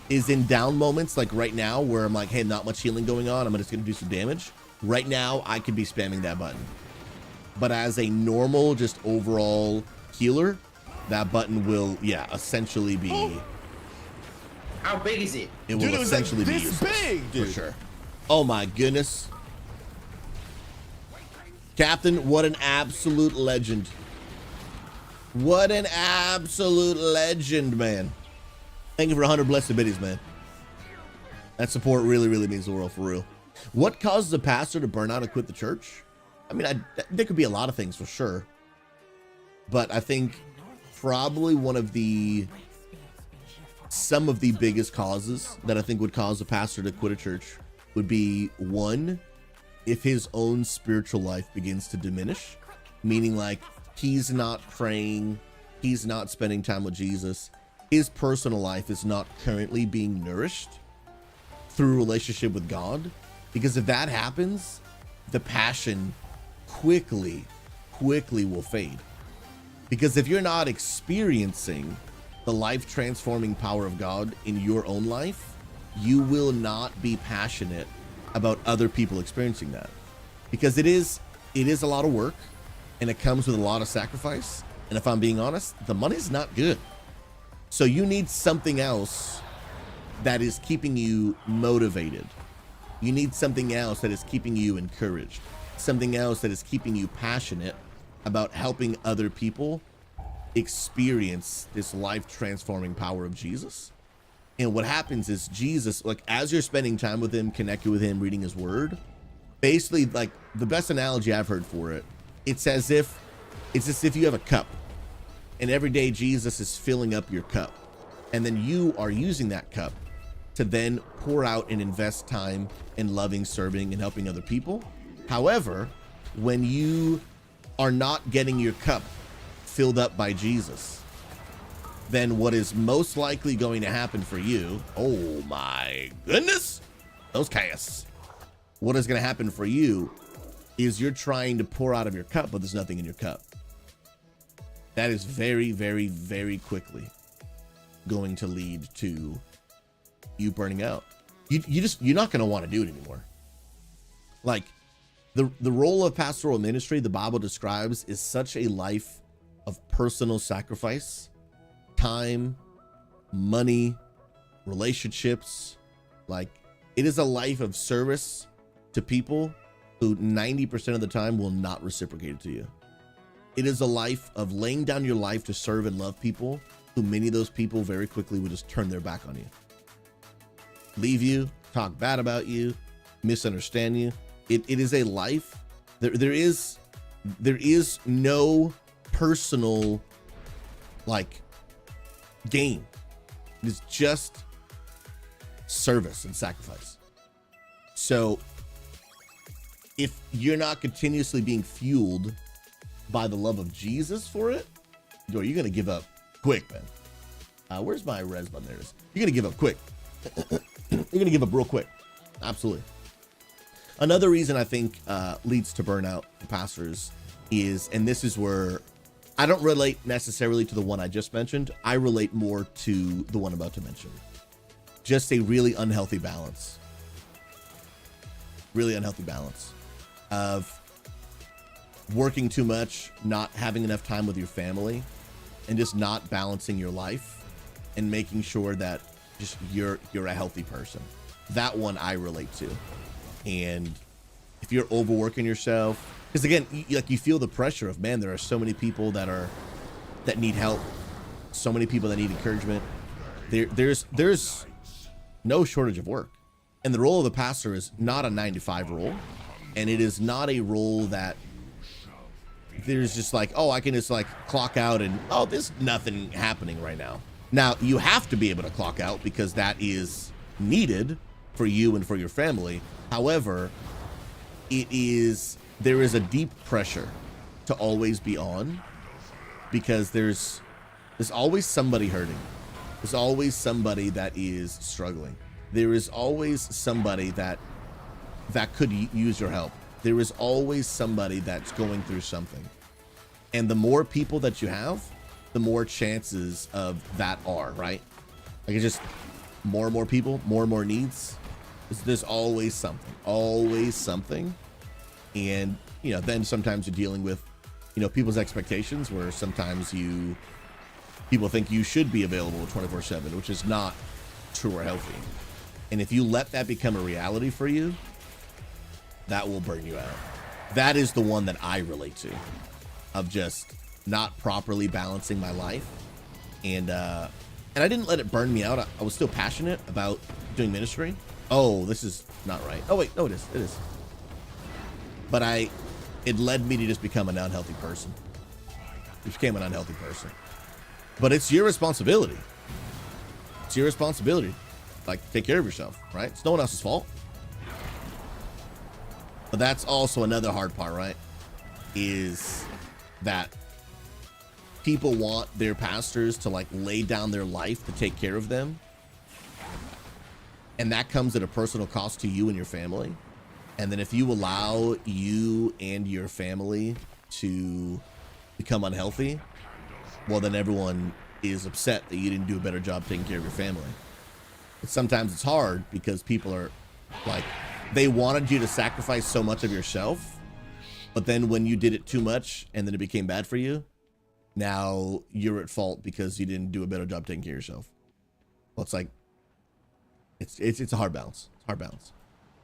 is in down moments like right now where I'm like, hey, not much healing going on. I'm just going to do some damage. Right now, I could be spamming that button. But as a normal, just overall healer, that button will, yeah, essentially be... How big is it? It will essentially be useless, big, dude. for sure. Oh my goodness. Captain, what an absolute legend. What an absolute legend, man. Thank you for 100 blessed biddies, man. That support really, really means the world, for real. What causes a pastor to burn out and quit the church? I mean, there could be a lot of things for sure. But I think probably some of the biggest causes that I think would cause a pastor to quit a church would be, one, if his own spiritual life begins to diminish, meaning like he's not praying, he's not spending time with Jesus, his personal life is not currently being nourished through relationship with God. Because if that happens, the passion quickly will fade. Because if you're not experiencing the life transforming power of God in your own life, you will not be passionate about other people experiencing that. Because it is a lot of work and it comes with a lot of sacrifice. And if I'm being honest, the money's not good. So you need something else that is keeping you motivated. You need something else that is keeping you encouraged. Something else that is keeping you passionate about helping other people experience this life transforming power of Jesus. And what happens is Jesus, like as you're spending time with him, connected with him, reading his word, basically, like the best analogy I've heard for it, it's as if you have a cup and every day Jesus is filling up your cup, and then you are using that cup to then pour out and invest time in loving, serving, and helping other people. However, when you are not getting your cup filled up by Jesus, then what is most likely going to happen for you, oh my goodness, those chaos. What is going to happen for you is you're trying to pour out of your cup, but there's nothing in your cup. That is very, very, very quickly going to lead to you burning out. You're not going to want to do it anymore. Like the role of pastoral ministry, the Bible describes, is such a life of personal sacrifice, time, money, relationships. Like it is a life of service to people who 90% of the time will not reciprocate it to you. It is a life of laying down your life to serve and love people who many of those people very quickly would just turn their back on you, leave you, talk bad about you, misunderstand you. It is a life. There is no personal like gain. It is just service and sacrifice. So if you're not continuously being fueled by the love of Jesus for it, you're going to give up quick, man. Where's my res button? There it is. You're going to give up quick. You're going to give up real quick. Absolutely. Another reason I think leads to burnout for pastors is, and this is where I don't relate necessarily to the one I just mentioned. I relate more to the one I'm about to mention. Just a really unhealthy balance. Really unhealthy balance of working too much, not having enough time with your family, and just not balancing your life and making sure that just you're a healthy person. That one I relate to. And if you're overworking yourself, because again, you feel the pressure of, man, there are so many people that need help, so many people that need encouragement. There's no shortage of work, and the role of the pastor is not a 9-to-5 role, and it is not a role that there's just like, oh, I can just like clock out and, oh, there's nothing happening right now. Now you have to be able to clock out because that is needed for you and for your family. However, there is a deep pressure to always be on, because there's always somebody hurting. There's always somebody that is struggling. There is always somebody that could use your help. There is always somebody that's going through something. And the more people that you have, the more chances of that are, right? Like, it's just more and more people, more and more needs. There's always something. And, you know, then sometimes you're dealing with, you know, people's expectations, where sometimes people think you should be available 24/7, which is not true or healthy. And if you let that become a reality for you, that will burn you out. That is the one that I relate to, of just not properly balancing my life. And I didn't let it burn me out. I was still passionate about doing ministry. Oh, this is not right. Oh wait, no, it is. But it led me to just become an unhealthy person. I became an unhealthy person. But it's your responsibility. It's your responsibility. Like, take care of yourself, right? It's no one else's fault. But that's also another hard part, right? Is that people want their pastors to like lay down their life to take care of them. And that comes at a personal cost to you and your family. And then if you allow you and your family to become unhealthy, well, then everyone is upset that you didn't do a better job taking care of your family. But sometimes it's hard because people are like, they wanted you to sacrifice so much of yourself, but then when you did it too much and then it became bad for you, now you're at fault because you didn't do a better job taking care of yourself. Well, it's like, it's a hard balance. It's a hard balance.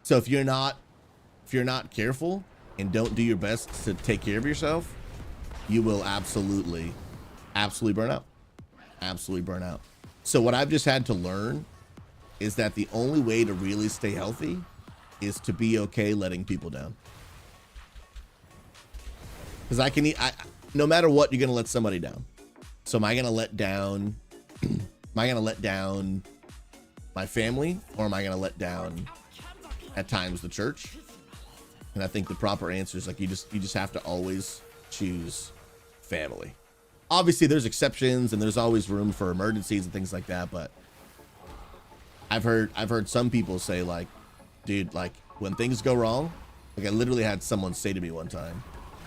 So if you're not careful and don't do your best to take care of yourself, you will absolutely burn out. Absolutely burn out. So what I've just had to learn is that the only way to really stay healthy is to be okay letting people down. Because no matter what, you're gonna let somebody down. So am I gonna let down my family, or am I gonna let down at times the church? And I think the proper answer is like, you just have to always choose family. Obviously there's exceptions and there's always room for emergencies and things like that, but I've heard some people say like, dude, like when things go wrong, like I literally had someone say to me one time,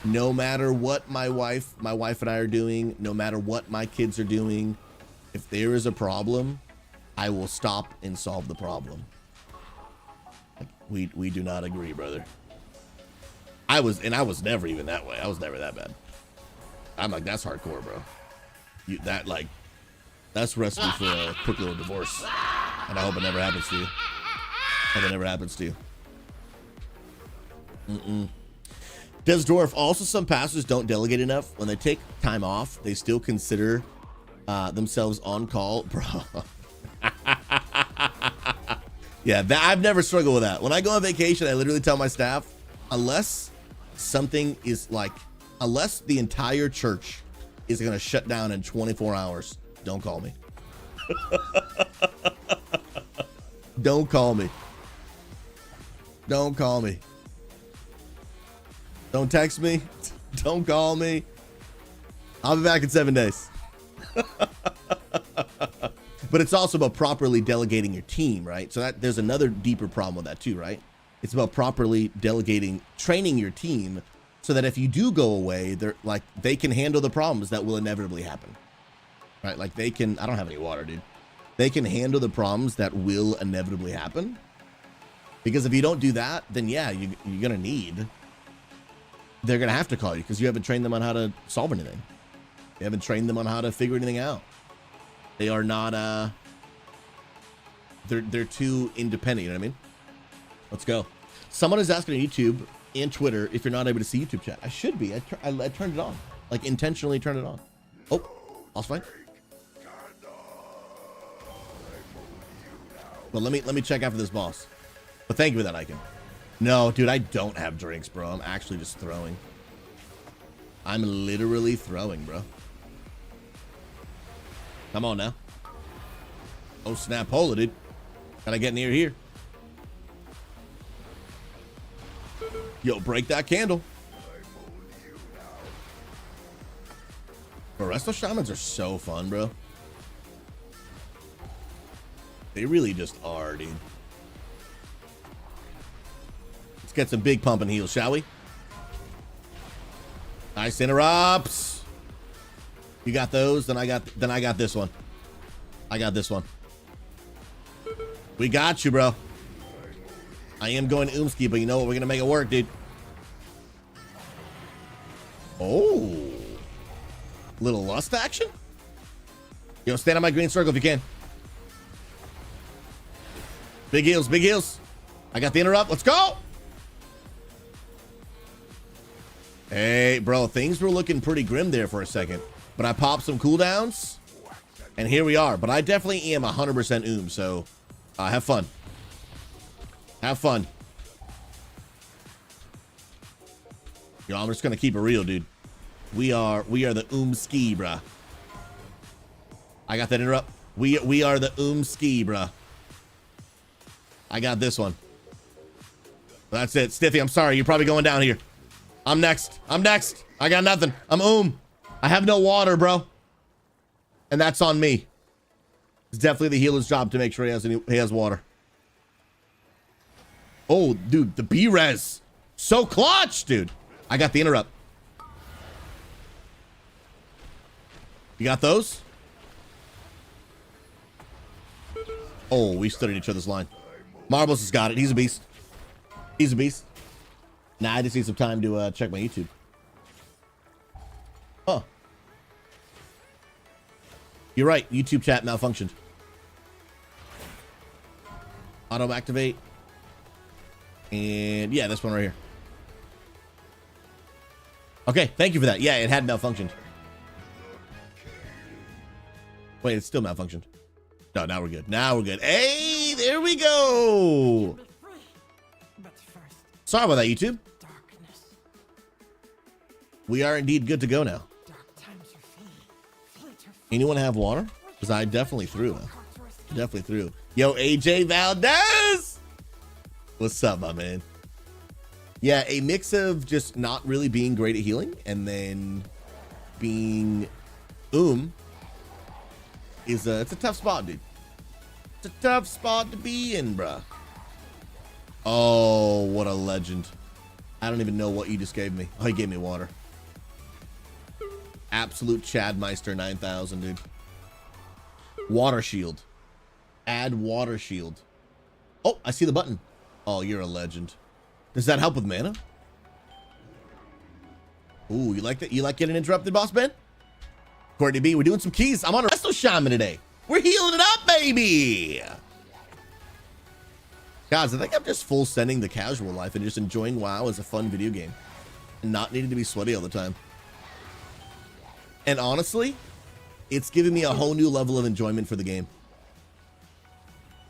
no matter what my wife and I are doing, no matter what my kids are doing, if there is a problem, I will stop and solve the problem. Like, we do not agree, brother. I was never even that way. I was never that bad. I'm like, that's hardcore, bro. That's recipe for a quick little divorce. And I hope it never happens to you. Hope it never happens to you. Des Dwarf, also some pastors don't delegate enough. When they take time off, they still consider themselves on call. Bro. Yeah, I've never struggled with that. When I go on vacation, I literally tell my staff, unless something is like, unless the entire church is going to shut down in 24 hours, don't call me. Don't call me. Don't call me. Don't text me. Don't call me. I'll be back in 7 days. But it's also about properly delegating your team, right? So there's another deeper problem with that too, right? It's about properly delegating, training your team so that if you do go away, they can handle the problems that will inevitably happen, right? Like they can, I don't have any water, dude. They can handle the problems that will inevitably happen. Because if you don't do that, then yeah, you're going to need they're going to have to call you because you haven't trained them on how to solve anything. You haven't trained them on how to figure anything out. They are not, they're too independent, you know what I mean? Let's go. Someone is asking on YouTube and Twitter if you're not able to see YouTube chat. I should be. I turned it on. Like, intentionally turned it on. Oh, boss fight. Well, let me check after this boss. But thank you for that, Icon. No, dude, I don't have drinks, bro. I'm actually just throwing. I'm literally throwing, bro. Come on now. Oh, snap. Hold it, dude. Gotta get near here. Yo, break that candle. Bro, Resto Shamans are so fun, bro. They really just are, dude. Let's get some big pump and heals, shall we? Nice interrupts. You got those, then I got this one. I got this one. We got you, bro. I am going to Umski, but you know what? We're gonna make it work, dude. Oh. Little lust action? Yo, stand on my green circle if you can. Big heals, big heals. I got the interrupt. Let's go. Hey, bro, things were looking pretty grim there for a second, but I popped some cooldowns, and here we are. But I definitely am 100% so have fun. Have fun. Yo, I'm just gonna keep it real, dude. We are the ski, bruh. I got that interrupt. We are the ski, bruh. I got this one. That's it. Stiffy, I'm sorry. You're probably going down here. I'm next. I'm next. I got nothing. I'm I have no water, bro. And that's on me. It's definitely the healer's job to make sure he has water. Oh, dude, the B-res. So clutch, dude. I got the interrupt. You got those? Oh, we stood in each other's line. Marbles has got it. He's a beast. He's a beast. Nah, I just need some time to check my YouTube. Huh. You're right. YouTube chat malfunctioned. Auto activate. And yeah, this one right here. Okay, thank you for that. Yeah, it had malfunctioned. Wait, it's still malfunctioned. No, now we're good. Now we're good. Hey, there we go. Sorry about that, YouTube. We are indeed good to go now. Anyone have water? Because I definitely threw. Definitely threw. Yo, AJ Valdez. What's up, my man? Yeah, a mix of just not really being great at healing and then being is it's a tough spot, dude. It's a tough spot to be in, bruh. Oh, what a legend. I don't even know what you just gave me. Oh, he gave me water. Absolute Chadmeister 9000, dude. Water shield. Add water shield. Oh, I see the button. Oh, you're a legend. Does that help with mana? Ooh, you like that? You like getting interrupted, boss man? Courtney B, we're doing some keys. I'm on a Resto Shaman today. We're healing it up, baby. Guys, I think I'm just full sending the casual life and just enjoying WoW as a fun video game and not needing to be sweaty all the time. And honestly, it's giving me a whole new level of enjoyment for the game.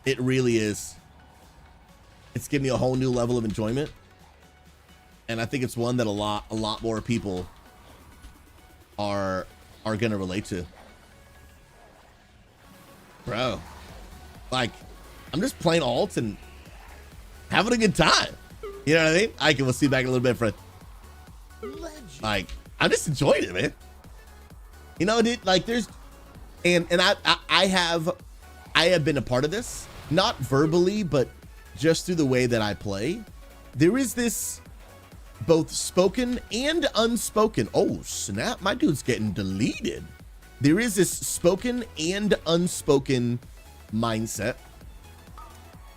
It really is. It's giving me a whole new level of enjoyment. And I think it's one that a lot more people are going to relate to. Bro, like, I'm just playing alts and having a good time. You know what I mean? We'll see you back in a little bit, Fred. Like, I'm just enjoying it, man. You know, dude, like there's, and I have been a part of this, not verbally, but just through the way that I play. There is this both spoken and unspoken. Oh, snap. My dude's getting deleted. There is this spoken and unspoken mindset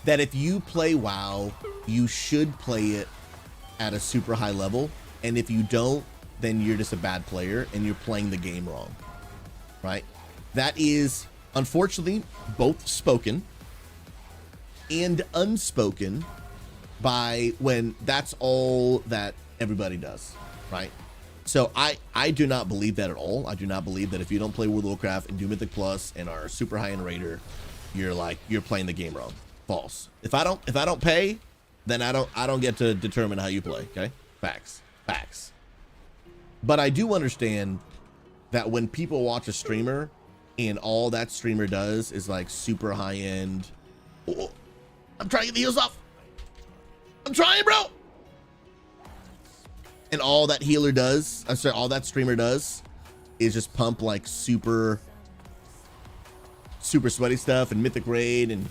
that if you play WoW, you should play it at a super high level And if you don't, then you're just a bad player and you're playing the game wrong, right? That is, unfortunately, both spoken and unspoken by when that's all that everybody does, right? So I do not believe that at all. I do not believe that if you don't play World of Warcraft and do Mythic Plus and are super high in Raider, you're playing the game wrong. False. If I don't pay, then I don't get to determine how you play. Okay, facts. But I do understand that when people watch a streamer and all that streamer does is like super high end. Oh, I'm trying to get the heals off. I'm trying, bro. And all that healer does, I'm sorry, all that streamer does is just pump like super sweaty stuff and Mythic Raid and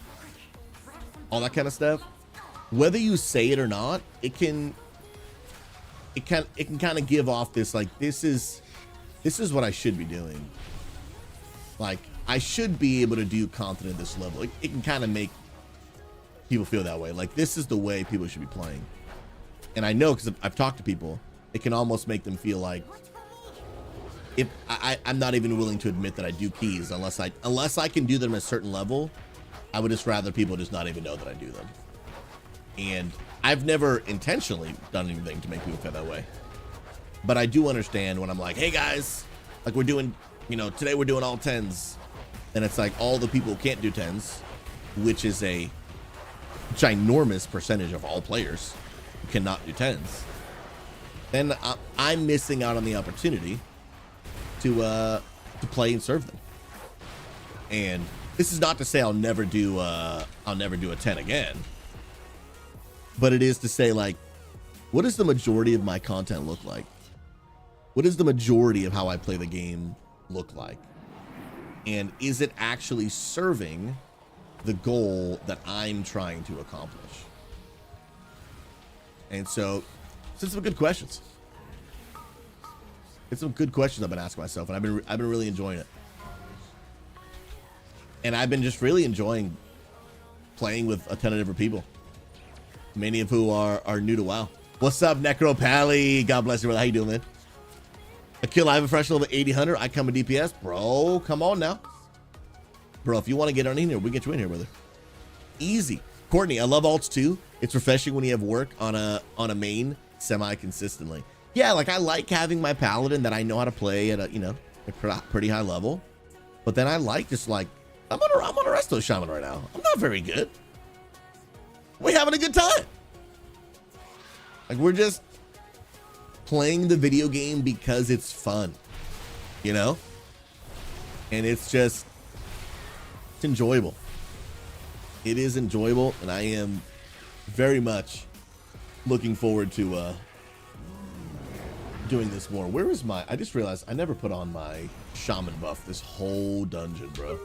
all that kind of stuff. Whether you say it or not, it can kind of give off this like, this is what I should be doing. Like, I should be able to do content at this level. It can kind of make people feel that way. Like, this is the way people should be playing. And I know, because I've talked to people, it can almost make them feel like, if I'm not even willing to admit that I do keys unless I can do them at a certain level. I would just rather people just not even know that I do them. And I've never intentionally done anything to make people feel that way. But I do understand when I'm like, hey guys, like we're doing, today we're doing all 10s. And it's like all the people who can't do 10s, which is a ginormous percentage of all players who cannot do 10s. Then I'm missing out on the opportunity to play and serve them. And this is not to say I'll never do a 10 again. But it is to say, like, what does the majority of my content look like? What does the majority of how I play the game look like? And is it actually serving the goal that I'm trying to accomplish? And so, it's some good questions. It's some good questions I've been asking myself, and I've been really enjoying it. And I've been just really enjoying playing with a ton of different people, many of who are new to WoW. What's up, Necro Pally? God bless you, brother. How you doing, man? Akil, I have a fresh level 80-100. I come with DPS. Bro, come on now. Bro, if you want to get on in here, we get you in here, brother. Easy. Courtney, I love alts too. It's refreshing when you have work on a main semi-consistently. Yeah, like I like having my paladin that I know how to play at a pretty high level. But then I like just like, I'm on a resto shaman right now. I'm not very good. We're having a good time. Like we're just playing the video game because it's fun, And it's enjoyable. It is enjoyable, and I am very much looking forward to doing this more. Where is I just realized I never put on my shaman buff this whole dungeon, bro.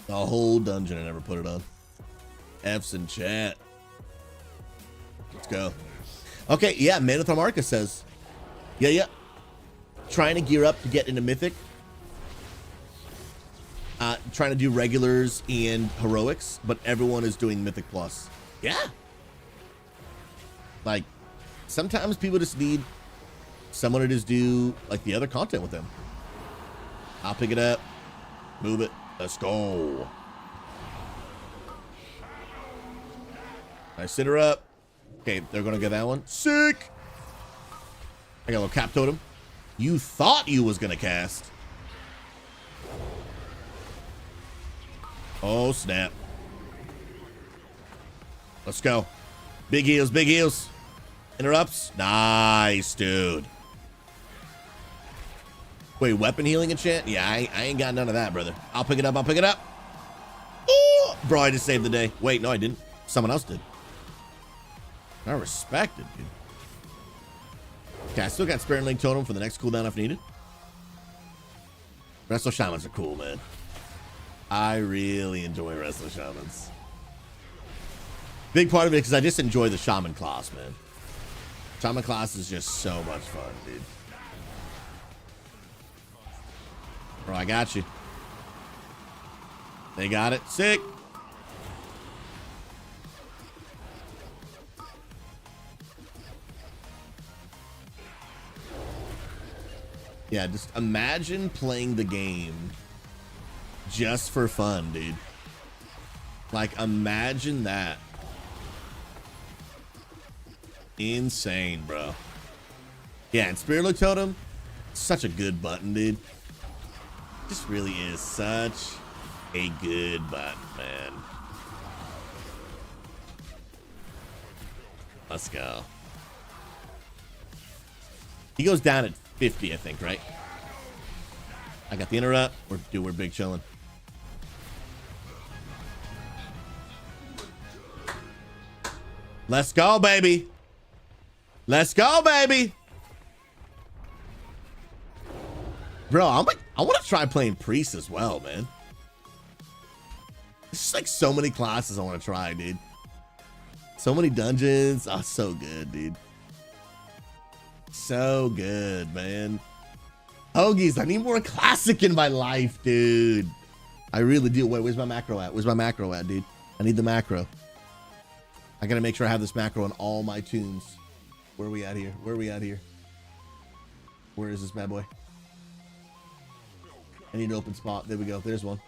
The whole dungeon, I never put it on. F's in chat. Let's go. Okay, yeah, Manithar Marcus says, yeah. Trying to gear up to get into Mythic. Trying to do regulars and heroics, but everyone is doing Mythic Plus. Yeah. Like, sometimes people just need someone to just do, like, the other content with them. I'll pick it up. Move it. Let's go. I sit her up. Okay, they're going to get that one. Sick. I got a little cap totem. You thought you was going to cast. Oh, snap. Let's go. Big heals, big heals. Interrupts. Nice, dude. Wait, weapon healing enchant? Yeah, I ain't got none of that, brother. I'll pick it up. Ooh, bro, I just saved the day. Wait, no, I didn't. Someone else did. I respect it, dude. Okay, I still got Spirit Link Totem for the next cooldown if needed. Resto Shamans are cool, man. I really enjoy Resto Shamans. Big part of it because I just enjoy the Shaman class, man. Shaman class is just so much fun, dude. Bro, I got you. They got it. Sick. Yeah, just imagine playing the game just for fun, dude. Like, imagine that. Insane, bro. Yeah, and Spirit Look Totem, such a good button, dude. Just really is such a good button, man. Let's go. He goes down at 50, I think, right? I got the interrupt. We're big chilling. Let's go, baby. Let's go, baby. Bro, I want to try playing Priest as well, man. There's just like so many classes I want to try, dude. So many dungeons. Oh, so good, dude. So good, man. Hoagies, I need more classic in my life, dude. I really do. Wait, where's my macro at? Where's my macro at, dude? I need the macro. I gotta make sure I have this macro on all my tunes. Where are we at here? Where are we at here? Where is this bad boy? I need an open spot. There we go. There's one.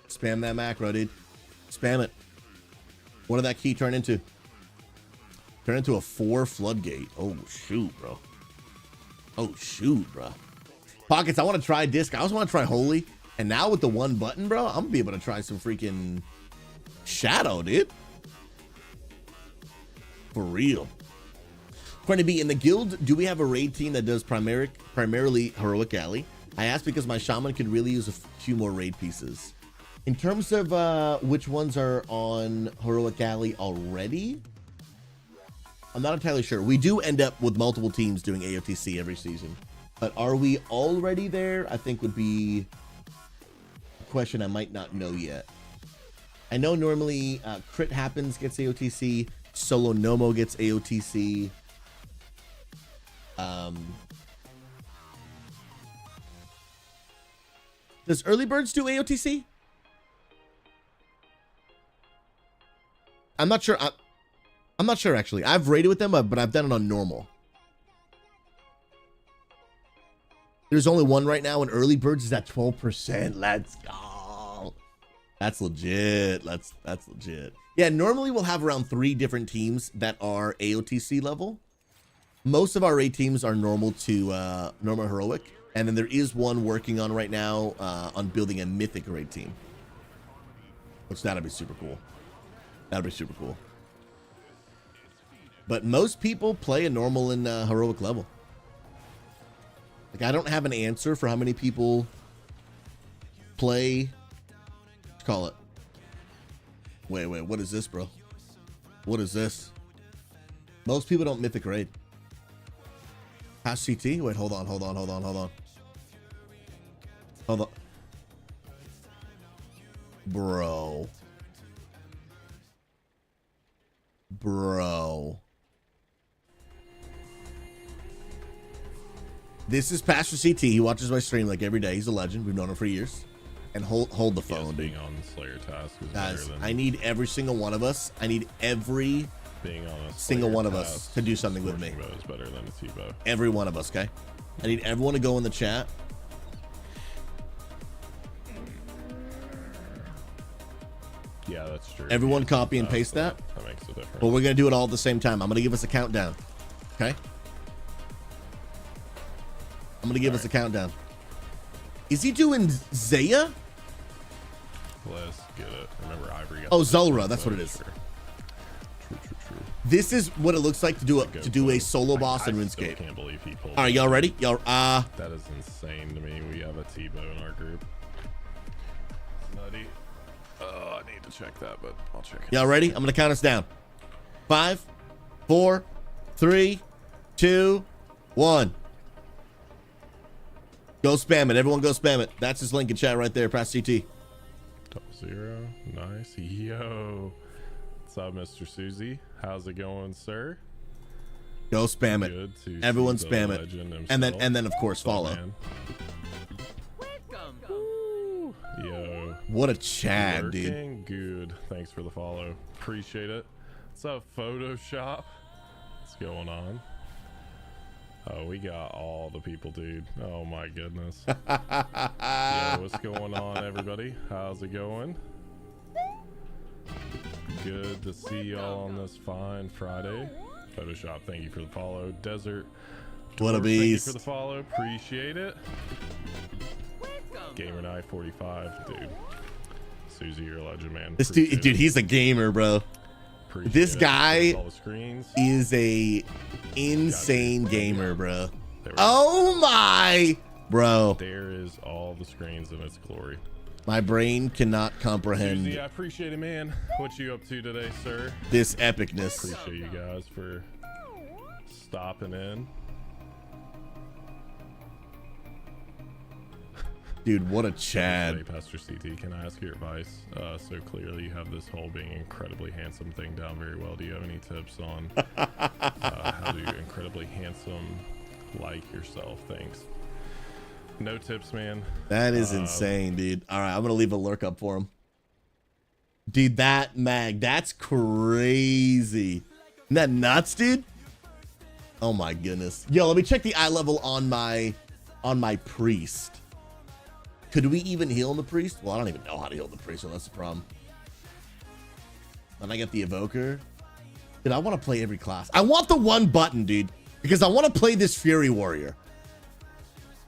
Spam that macro, dude. Spam it. What did that key turn into? Turn into a 4 floodgate. Oh, shoot, bro. Oh, shoot, bro. Pockets, I want to try disc. I also want to try holy. And now with the one button, bro, I'm going to be able to try some freaking shadow, dude. For real. Going to be in the guild, do we have a raid team that does primarily Heroic Alley? I asked because my shaman could really use a few more raid pieces. In terms of which ones are on Heroic Alley already, I'm not entirely sure. We do end up with multiple teams doing AOTC every season. But are we already there? I think would be a question I might not know yet. I know normally Crit Happens gets AOTC. Solo Nomo gets AOTC. Does Early Birds do AOTC? I'm not sure. I'm not sure, actually. I've raided with them, but I've done it on normal. There's only one right now, and Early Birds is at 12%. Let's go. That's legit. That's legit. Yeah, normally we'll have around 3 different teams that are AOTC level. Most of our raid teams are normal to normal heroic, and then there is one working on right now on building a mythic raid team, which that'd be super cool. That'd be super cool. But most people play a normal and heroic level. Like, I don't have an answer for how many people play. Let's call it. Wait, what is this, bro? What is this? Most people don't mythic raid. Past CT? Wait, hold on. Hold on. Bro. This is Pastor CT. He watches my stream like every day. He's a legend. We've known him for years. And hold the phone, dude. Being on Slayer task is guys, better than I need every single one of us. I need every being on a single Slayer one of task. us to do something with me. Scorching Bow is better than a T-bow. Every one of us, okay? I need everyone to go in the chat. Yeah, that's true. Everyone Yeah, copy and paste that. That makes a difference. But we're going to do it all at the same time. I'm going to give us a countdown. Okay? I'm going to give us a countdown. Is he doing Zaya? Let's get it. Remember, Ivory got Oh, the Zulrah. first That's what it one, is. sure. True. This is what it looks like to do a solo boss in I still RuneScape. can't believe he pulled All right, y'all ready? Y'all, that is insane to me. We have a T-bow in our group. Nutty. I need to check that, but I'll check it. y'all ready? I'm going to count us down. 5, 4, 3, 2, 1. Go spam it. Everyone go spam it. That's his link in chat right there. Press CT. 0. Nice. Yo. What's up, Mr. SouZy? How's it going, sir? Go spam it. Good to Everyone see the spam it. legend And himself. then of course What's up, follow. man? Yo. What a Chad, dude. Working good. Thanks for the follow. Appreciate it. What's up, Photoshop? What's going on? Oh, we got all the people, dude. Oh my goodness. Yeah, what's going on, everybody? How's it going? Good to see y'all on this fine Friday. Photoshop, thank you for the follow. Desert, What a Thank you beast. for the follow. Appreciate it. Gamer Night 45, dude. SouZy, you're a legend, man. This dude, Appreciate it. he's a gamer, bro. Appreciate This it. guy There's all the screens. is a insane gamer, bro. There we go. Oh my, bro. There is all the screens in its glory. My brain cannot comprehend SouZy, I appreciate it, man. What you up to today, sir? this epicness. Appreciate you guys for stopping in. Dude, what a Hey, Chad. Pastor CT, can I ask your advice? So clearly you have this whole being incredibly handsome thing down very well. Do you have any tips on how to incredibly handsome like yourself? Thanks. No tips, man. That is insane, dude. All right, I'm gonna leave a lurk up for him. Dude, that mag, that's crazy. Isn't that nuts, dude? Oh my goodness. Yo, let me check the eye level on my priest. Could we even heal the priest? Well, I don't even know how to heal the priest, so that's the problem. Then I get the evoker. Dude, I want to play every class. I want the one button, dude, because I want to play this Fury Warrior.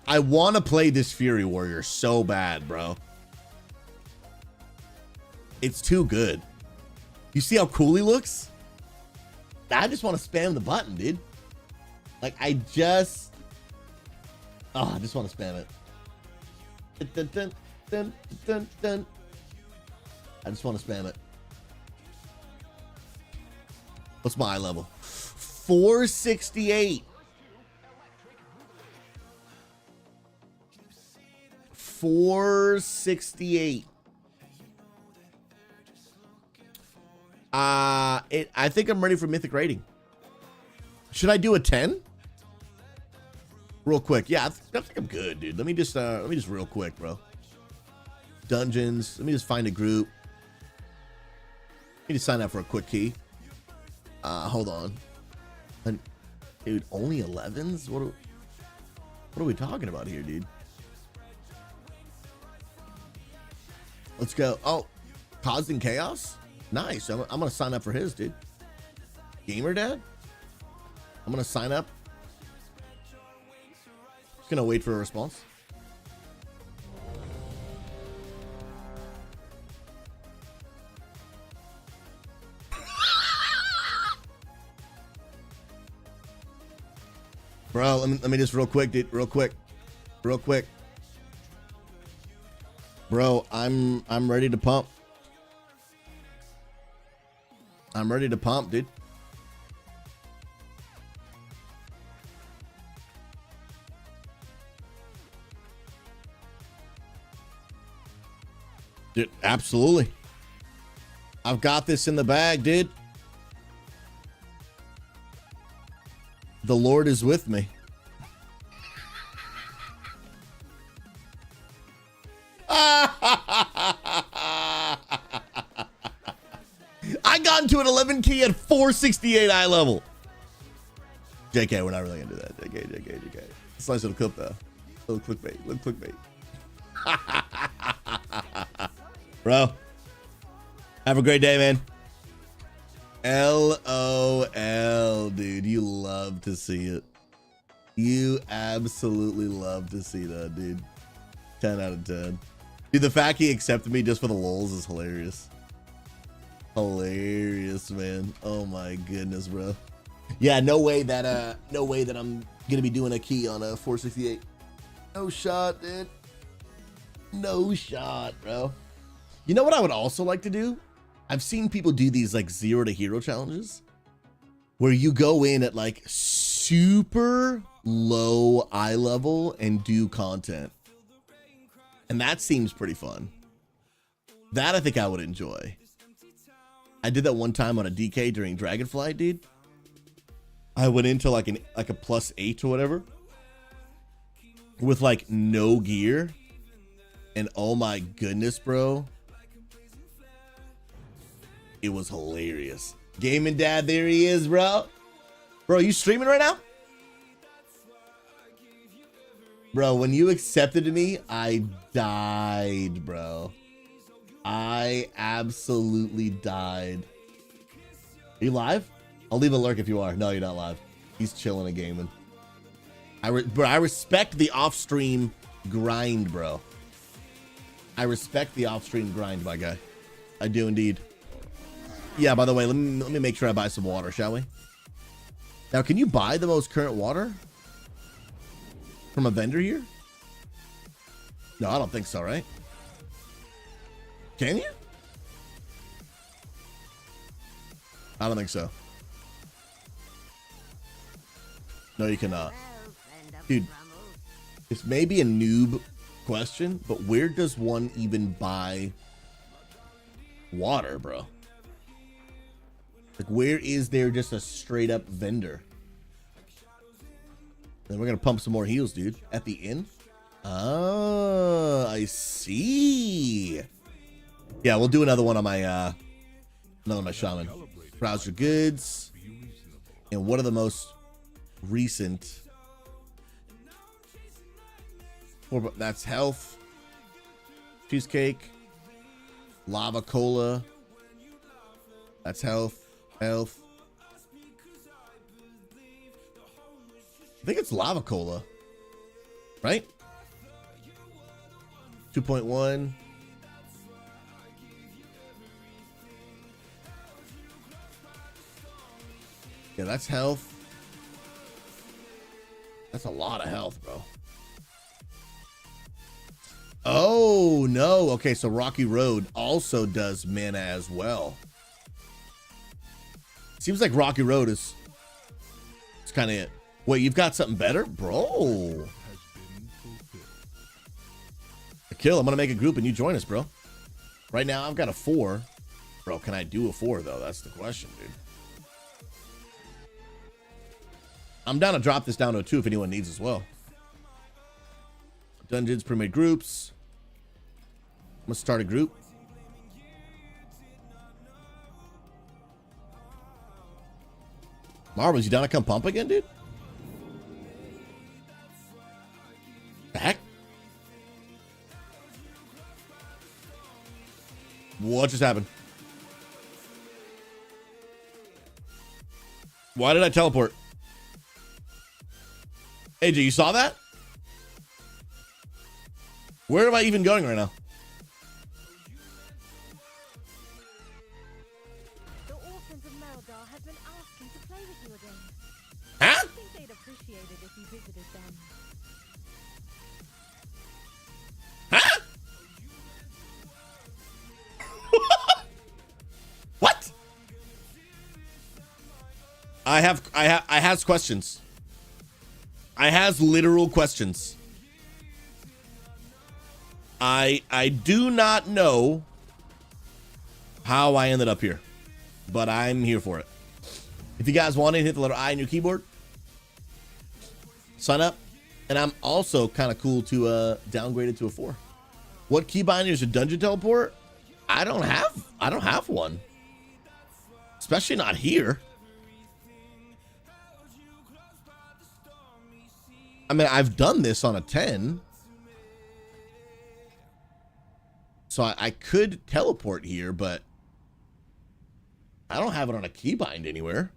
I want to play this Fury Warrior so bad, bro. It's too good. You see how cool he looks? I just want to spam the button, dude. Like, I just want to spam it. Dun, dun, dun, dun, dun. I just want to spam it. What's my eye level? 468. 468. I think I'm ready for Mythic rating. Should I do a 10? Real quick. Yeah, I think I'm good, dude. Let me just real quick, bro. Dungeons. Let me just find a group. Let me just sign up for a quick key. Hold on. Dude, only 11s? What are we talking about here, dude? Let's go. Oh, Causing Chaos? Nice. I'm gonna sign up for his, dude. Gamer Dad? I'm gonna sign up. Just gonna wait for a response. Bro, let me just real quick, dude. Real quick. Bro, I'm ready to pump. I'm ready to pump, dude. Dude, absolutely. I've got this in the bag, dude. The Lord is with me. I got into an 11 key at 468 eye level. JK, we're not really gonna do that. JK. It's a nice little clip though. Little clickbait. Bro, have a great day, man. LOL, dude. You love to see it. You absolutely love to see that, dude. 10 out of 10. Dude, the fact he accepted me just for the lulz is hilarious. Hilarious, man. Oh my goodness, bro. Yeah, no way that I'm gonna be doing a key on a 468. No shot, dude. No shot, bro. You know what I would also like to do? I've seen people do these like 0 to hero challenges where you go in at like super low eye level and do content. And that seems pretty fun. That I think I would enjoy. I did that one time on a DK during Dragonflight, dude. I went into like a +8 or whatever with like no gear. And oh my goodness, bro. It was hilarious. Gaming Dad, there he is, bro. Bro, you streaming right now? Bro, when you accepted me, I died, bro. I absolutely died. Are you live? I'll leave a lurk if you are. No, you're not live. He's chilling and gaming. Bro, I respect the off-stream grind, bro. I respect the off-stream grind, my guy. I do indeed. Yeah, by the way, let me make sure I buy some water, shall we? Now, can you buy the most current water from a vendor here? No, I don't think so, right? Can you? I don't think so. No, you cannot. Dude, this may be a noob question, but where does one even buy water, bro? Like, where is there just a straight up vendor? Then we're gonna pump some more heals, dude. At the inn? Oh, I see. Yeah, we'll do another one on my shaman. Browse your goods. And what are the most recent? That's health. Cheesecake. Lava cola. That's health. Health. I think it's lava cola. Right? 2.1. Yeah, that's health. That's a lot of health, bro. Oh, no. Okay, so Rocky Road also does mana as well. Seems like Rocky Road is... It's kind of it. Wait, you've got something better? Bro. Kill, I'm going to make a group and you join us, bro. Right now, I've got a 4. Bro, can I do a 4, though? That's the question, dude. I'm down to drop this down to a 2 if anyone needs as well. Dungeons, pre-made groups. I'm going to start a group. Marbles, you down to come pump again, dude? The heck? What just happened? Why did I teleport? AJ, you saw that? Where am I even going right now? The orphans of Meldar have been asking to play with you again. Huh? I think they'd appreciate it if you visited them. Huh? What? I has questions. I has literal questions. I do not know how I ended up here, but I'm here for it. If you guys want it, hit the letter I on your keyboard. Sign up. And I'm also kind of cool to downgrade it to a 4. What keybinder is a dungeon teleport? I don't have one. Especially not here. I mean, I've done this on a 10. So I could teleport here, but I don't have it on a keybind anywhere.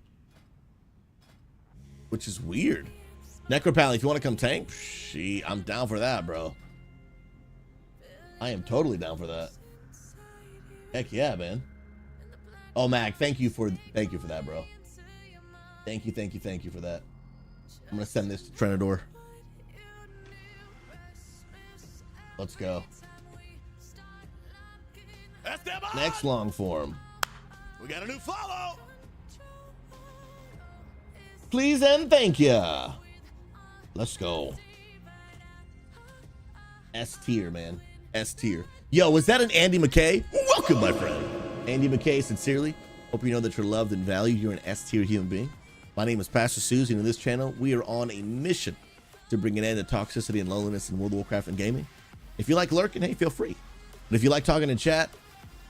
Which is weird. Necropally, if you want to come tank, I'm down for that, bro. I am totally down for that. Heck yeah, man. Oh, Mac, thank you for that, bro. Thank you for that. I'm gonna send this to Trenador. Let's go. Next long form. We got a new follow. Please and thank ya. Let's go. S tier, man. S tier. Yo, was that an Andy McKay? Welcome, my friend. Andy McKay, sincerely. Hope you know that you're loved and valued. You're an S tier human being. My name is Pastor SouZy, and in this channel, we are on a mission to bring an end to toxicity and loneliness in World of Warcraft and gaming. If you like lurking, hey, feel free. But if you like talking in chat,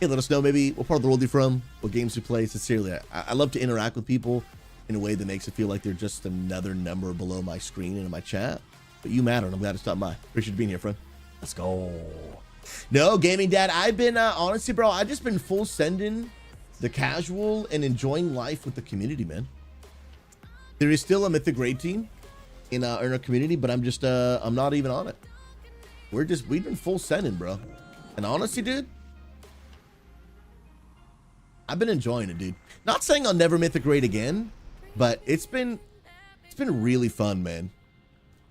hey, let us know maybe what part of the world you're from, what games you play. Sincerely, I love to interact with people in a way that makes it feel like they're just another number below my screen and in my chat. But you matter, and I'm glad to stop by. Appreciate you being here, friend. Let's go. No, gaming dad, I've been, honestly, bro, I've just been full sending the casual and enjoying life with the community, man. There is still a Mythic grade team in our community, but I'm just, I'm not even on it. We've been full sending, bro. And honestly, dude, I've been enjoying it, dude. Not saying I'll never Mythic grade again, but it's been really fun, man.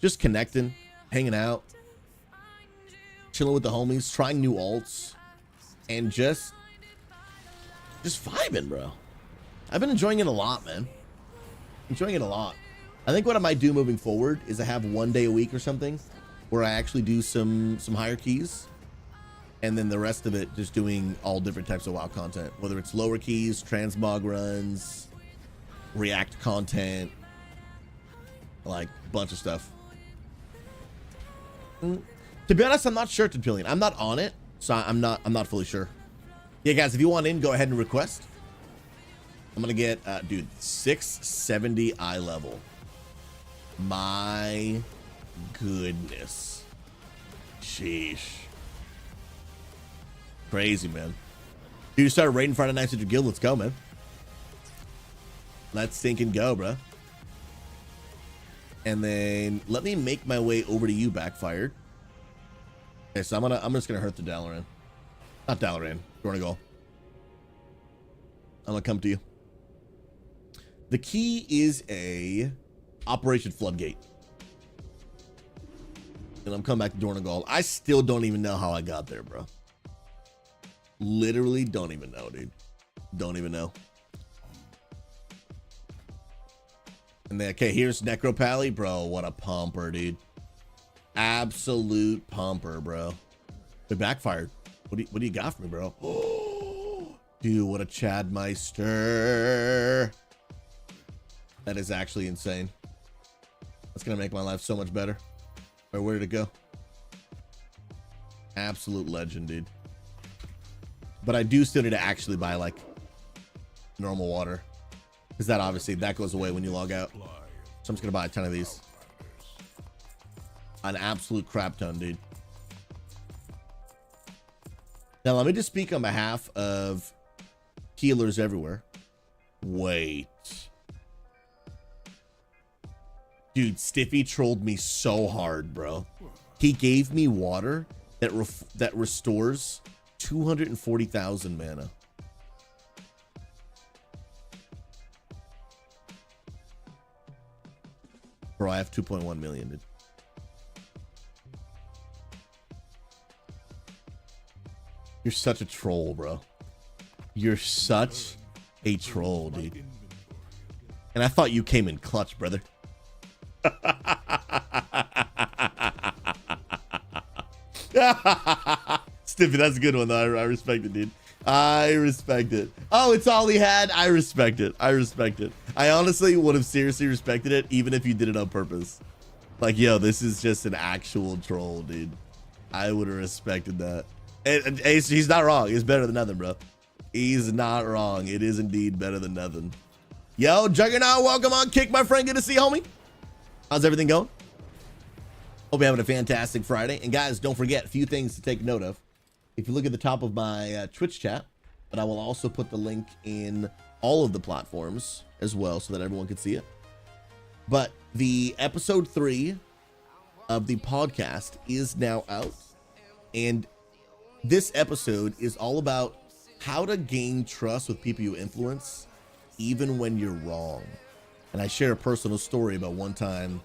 Just connecting, hanging out, chilling with the homies, trying new alts, and just vibing, bro. I've been enjoying it a lot, man. Enjoying it a lot. I think what I might do moving forward is I have 1 day a week or something where I actually do some higher keys, and then the rest of it just doing all different types of WoW content, whether it's lower keys, transmog runs, react content, like a bunch of stuff. To be honest, I'm not sure, Topillion. I'm not on it, so I'm not fully sure. Yeah, guys, if you want in, go ahead and request. I'm gonna get, dude, 670 eye level. My goodness. Sheesh. Crazy, man. Dude, you started raiding Friday nights at your guild. Let's go, man. Let's sink and go, bro. And then let me make my way over to you, Backfired. Okay, so I'm just gonna hurt the Dalaran. Not Dalaran, Dornagal. I'm gonna come to you. The key is a Operation Floodgate. And I'm coming back to Dornagal. I still don't even know how I got there, bro. Literally don't even know, dude. Don't even know. And then, okay, here's Necropally. Bro, what a pumper, dude. Absolute pumper, bro. It backfired. What do you got for me, bro? Oh, dude, what a Chadmeister. That is actually insane. That's gonna make my life so much better. All right, where did it go? Absolute legend, dude. But I do still need to actually buy like normal water, because that obviously that goes away when you log out. So I'm just gonna buy a ton of these. An absolute crap ton, dude. Now let me just speak on behalf of healers everywhere. Wait. Dude, Stiffy trolled me so hard, bro. He gave me water that restores 240,000 mana. Bro, I have 2.1 million, dude. You're such a troll, bro. You're such a troll, dude. And I thought you came in clutch, brother. Stiffy, that's a good one, though. I respect it, dude. I respect it. Oh, it's all he had. I respect it. I respect it. I honestly would have seriously respected it, even if you did it on purpose. Like, yo, this is just an actual troll, dude. I would have respected that. And he's not wrong. It's better than nothing, bro. He's not wrong. It is indeed better than nothing. Yo, Juggernaut, welcome on Kick, my friend. Good to see you, homie. How's everything going? Hope you're having a fantastic Friday. And guys, don't forget a few things to take note of. If you look at the top of my Twitch chat, but I will also put the link in all of the platforms as well so that everyone can see it. But the episode 3 of the podcast is now out. And this episode is all about how to gain trust with people you influence, even when you're wrong. And I share a personal story about one time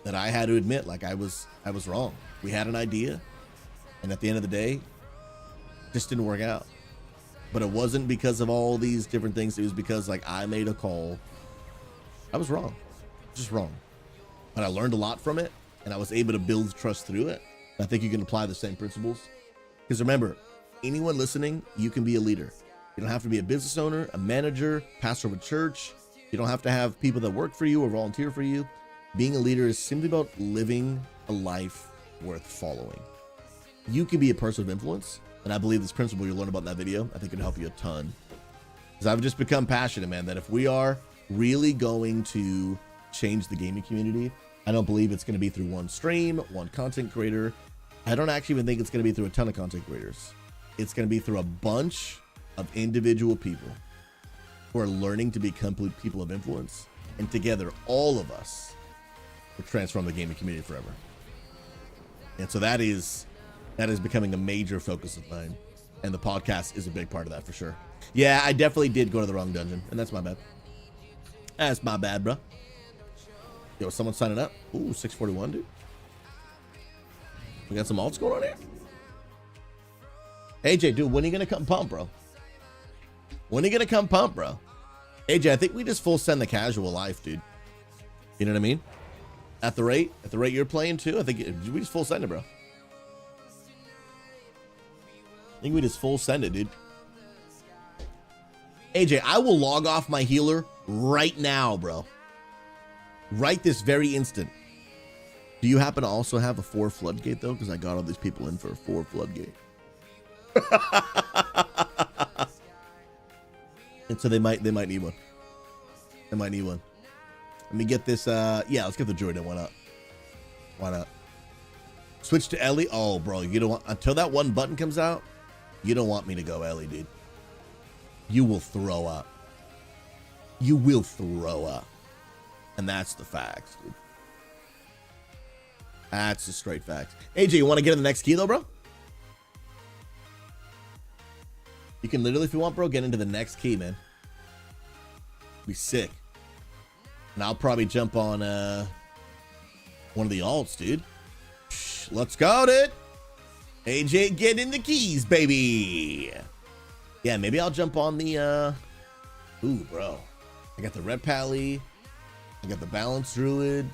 that I had to admit, like, I was wrong. We had an idea, and at the end of the day, it just didn't work out. But it wasn't because of all these different things. It was because, like, I made a call. I was wrong, just wrong. But I learned a lot from it, and I was able to build trust through it. I think you can apply the same principles. Because remember, anyone listening, you can be a leader. You don't have to be a business owner, a manager, pastor of a church. You don't have to have people that work for you or volunteer for you. Being a leader is simply about living a life worth following. You can be a person of influence, and I believe this principle you'll learn about in that video, I think it'll help you a ton. Because I've just become passionate, man, that if we are really going to change the gaming community, I don't believe it's going to be through one stream, one content creator. I don't actually even think it's going to be through a ton of content creators. It's going to be through a bunch of individual people who are learning to become people of influence. And together, all of us will transform the gaming community forever. And so that is becoming a major focus of mine. And the podcast is a big part of that for sure. Yeah, I definitely did go to the wrong dungeon. And that's my bad. That's my bad, bro. Yo, someone signing up? Ooh, 641, dude. We got some alts going on here. AJ, dude, when are you going to come pump, bro? When are you going to come pump, bro? AJ, I think we just full send the casual life, dude. You know what I mean? At the rate you're playing too, I think we just full send it, bro. I think we just full send it, dude. AJ, I will log off my healer right now, bro. Right this very instant. Do you happen to also have a 4 floodgate though? Because I got all these people in for a 4 floodgate. And so they might need one. They might need one. Let me get this. Yeah, let's get the Jordan. Why not? Why not? Switch to Ellie. Oh, bro, you don't want until that one button comes out. You don't want me to go Ellie, dude. You will throw up. You will throw up. And that's the facts, dude. That's the straight facts. AJ, you want to get in the next key though, bro? You can literally, if you want, bro, get into the next key, man. Be sick. And I'll probably jump on one of the alts, dude. Let's go, dude. AJ, get in the keys, baby. Yeah, maybe I'll jump on the ooh, bro. I got the Red Pally. I got the Balance Druid.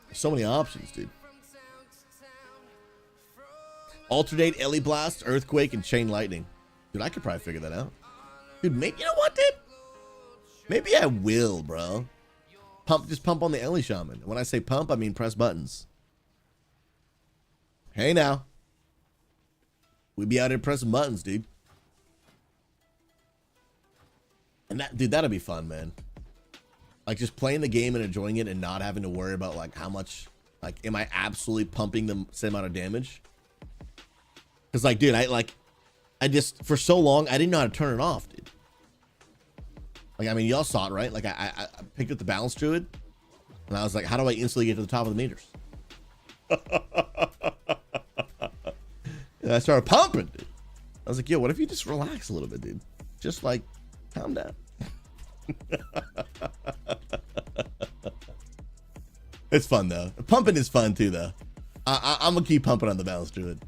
There's so many options, dude. Alternate Ellie Blast, Earthquake, and Chain Lightning. Dude, I could probably figure that out. Dude, maybe, you know what, dude? Maybe I will, bro. Just pump on the Ellie Shaman. When I say pump, I mean press buttons. Hey, now. We be out here pressing buttons, dude. And that, dude, that'll be fun, man. Like, just playing the game and enjoying it and not having to worry about, like, how much, like, am I absolutely pumping the same amount of damage? Because, like, dude, I just, for so long, I didn't know how to turn it off, dude. Like, I mean, y'all saw it, right? Like, I picked up the Balance Druid, and I was like, how do I instantly get to the top of the meters? And I started pumping, dude. I was like, yo, what if you just relax a little bit, dude? Just, like, calm down. It's fun, though. Pumping is fun, too, though. I'm going to keep pumping on the Balance Druid.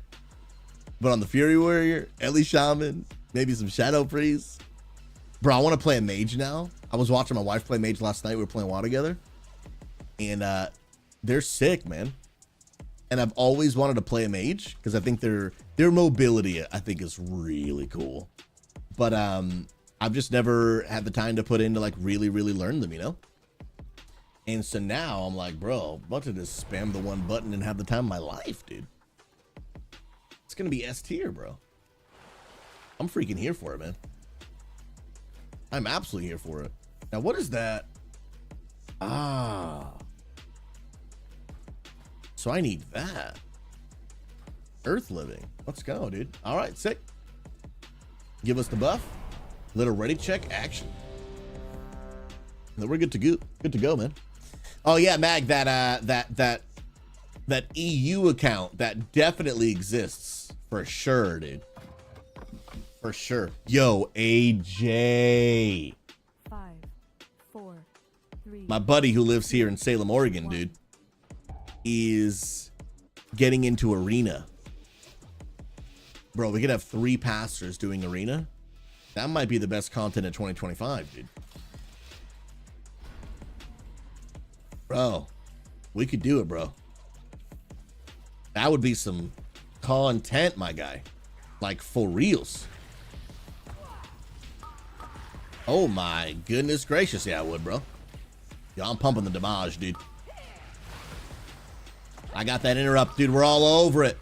But on the Fury Warrior, Ellie Shaman, maybe some Shadow Freeze. Bro, I want to play a mage now. I was watching my wife play mage last night. We were playing WoW together. And they're sick, man. And I've always wanted to play a mage because I think their mobility, I think, is really cool. But I've just never had the time to put in to, like, really, really learn them, you know? And so now I'm like, bro, I'm about to just spam the one button and have the time of my life, dude. It's going to be S tier, bro. I'm freaking here for it, man. I'm absolutely here for it. Now, what is that? Ah. So I need that. Earth Living. Let's go, dude. All right, sick. Give us the buff. Little ready check action. And then we're good to go. Good to go, man. Oh yeah, Mag, that EU account, that definitely exists for sure, dude. For sure. Yo, AJ. 5, 4, 3. My buddy who lives here in Salem, Oregon, dude, is getting into arena. Bro, we could have 3 pastors doing arena. That might be the best content in 2025, dude. Bro, we could do it, bro. That would be some content, my guy. Like, for reals. Oh my goodness gracious. Yeah, I would, bro. Yo, I'm pumping the damage, dude. I got that interrupt, dude. We're all over it.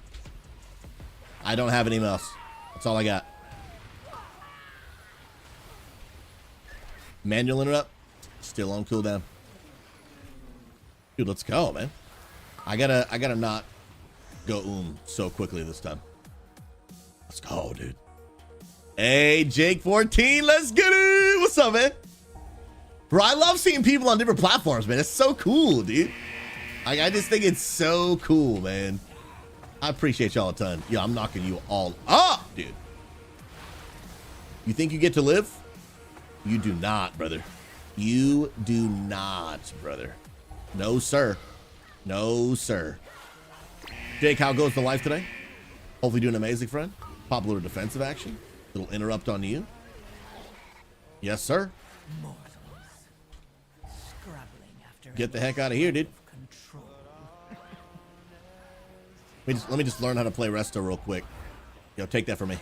I don't have anything else. That's all I got. Manual interrupt. Still on cooldown. Dude, let's go, man. I gotta not go so quickly this time. Let's go, dude. Hey, Jake 14, let's get it. What's up, man? Bro, I love seeing people on different platforms, man. It's so cool, dude. I just think it's so cool, man. I appreciate y'all a ton. Yeah, I'm knocking you all up, dude. You think you get to live? You do not, brother. You do not, brother. No, sir. No, sir. Jake, how goes the life today? Hopefully doing amazing, friend. Pop a little defensive action. Little interrupt on you. Yes, sir. Get the heck out of here, dude. Let me just learn how to play Resto real quick. Yo, take that from me.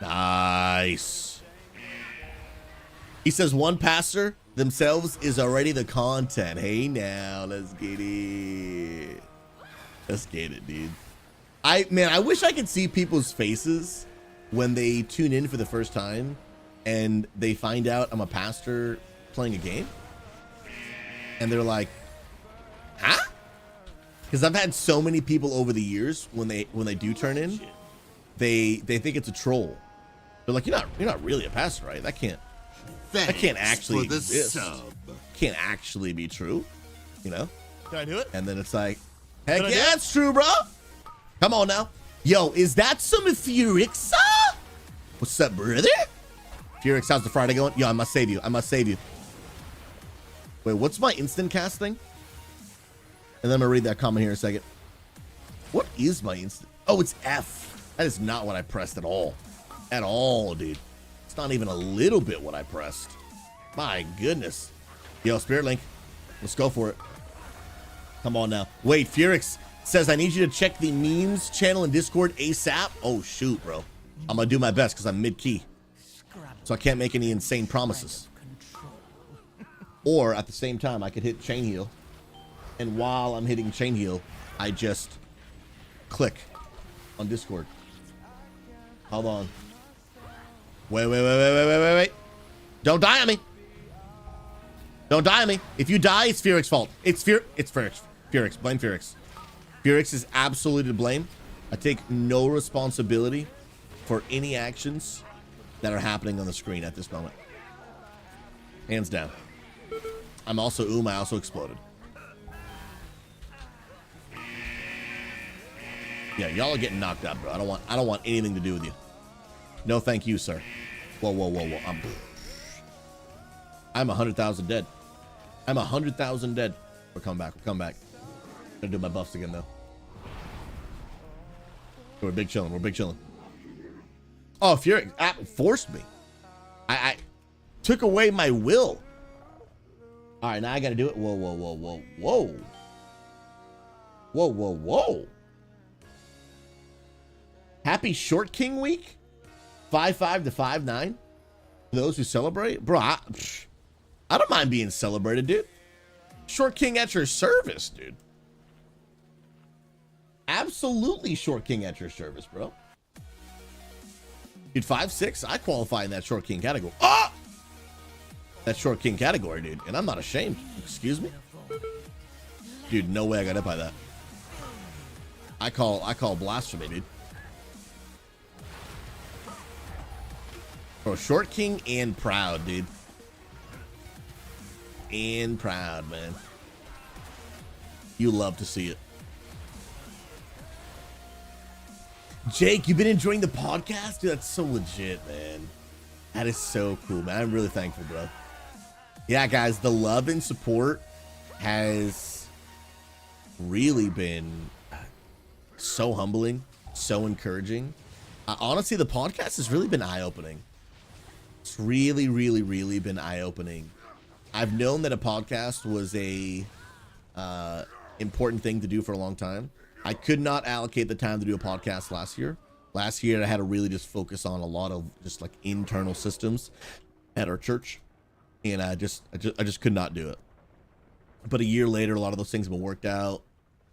Nice. He says one pastor themselves is already the content. Hey, now let's get it. Let's get it, dude. I wish I could see people's faces when they tune in for the first time and they find out I'm a pastor playing a game. And they're like, huh? Because I've had so many people over the years when they do turn in, they think it's a troll. They're like, you're not really a pastor, right? That can't actually exist. Can't actually be true, you know? Can I do it? And then it's like, heck yeah, it's true, bro. Come on now. Yo, is that some Furix? What's up, brother? Furix, how's the Friday going? Yo, I must save you. I must save you. Wait, what's my instant cast thing? And then I'm gonna read that comment here in a second. What is my instant? Oh, it's F. That is not what I pressed at all. At all, dude. It's not even a little bit what I pressed. My goodness. Yo, Spirit Link, let's go for it. Come on now. Wait, Furix says I need you to check the memes channel in Discord ASAP. Oh, shoot, bro. I'm gonna do my best because I'm mid-key. So I can't make any insane promises. Or at the same time, I could hit chain heal. And while I'm hitting chain heal, I just click on Discord. Hold on. Wait. Don't die on me. Don't die on me. If you die, it's Furix's fault. It's Furix. Blame Furix. Furix is absolutely to blame. I take no responsibility for any actions that are happening on the screen at this moment. Hands down. I'm also I also exploded. Yeah, y'all are getting knocked out, bro. I don't want anything to do with you. No, thank you, sir. Whoa. I'm 100,000 dead. I'm 100,000 dead. We're coming back. Gonna do my buffs again though. We're big chilling. Oh, Fury forced me. I took away my will. All right, now I gotta do it. Whoa. Happy Short King Week, 5/5 to 5/9. Those who celebrate, bro. I don't mind being celebrated, dude. Short King at your service, dude. Absolutely, Short King at your service, bro. Dude, 5/6. I qualify in that Short King category. Ah, that Short King category, dude, and I'm not ashamed. Excuse me, dude. No way I got hit by that. I call blasphemy, dude. Bro, Short King and proud, dude. And proud, man. You love to see it. Jake, you've been enjoying the podcast? Dude, that's so legit, man. That is so cool, man. I'm really thankful, bro. Yeah, guys, the love and support has really been so humbling, so encouraging. Honestly, the podcast has really been eye-opening. It's really been eye-opening. I've known that a podcast was a important thing to do for a long time. I could not allocate the time to do a podcast last year. Last year, I had to really just focus on a lot of just like internal systems at our church, and I just could not do it. But a year later, a lot of those things have been worked out.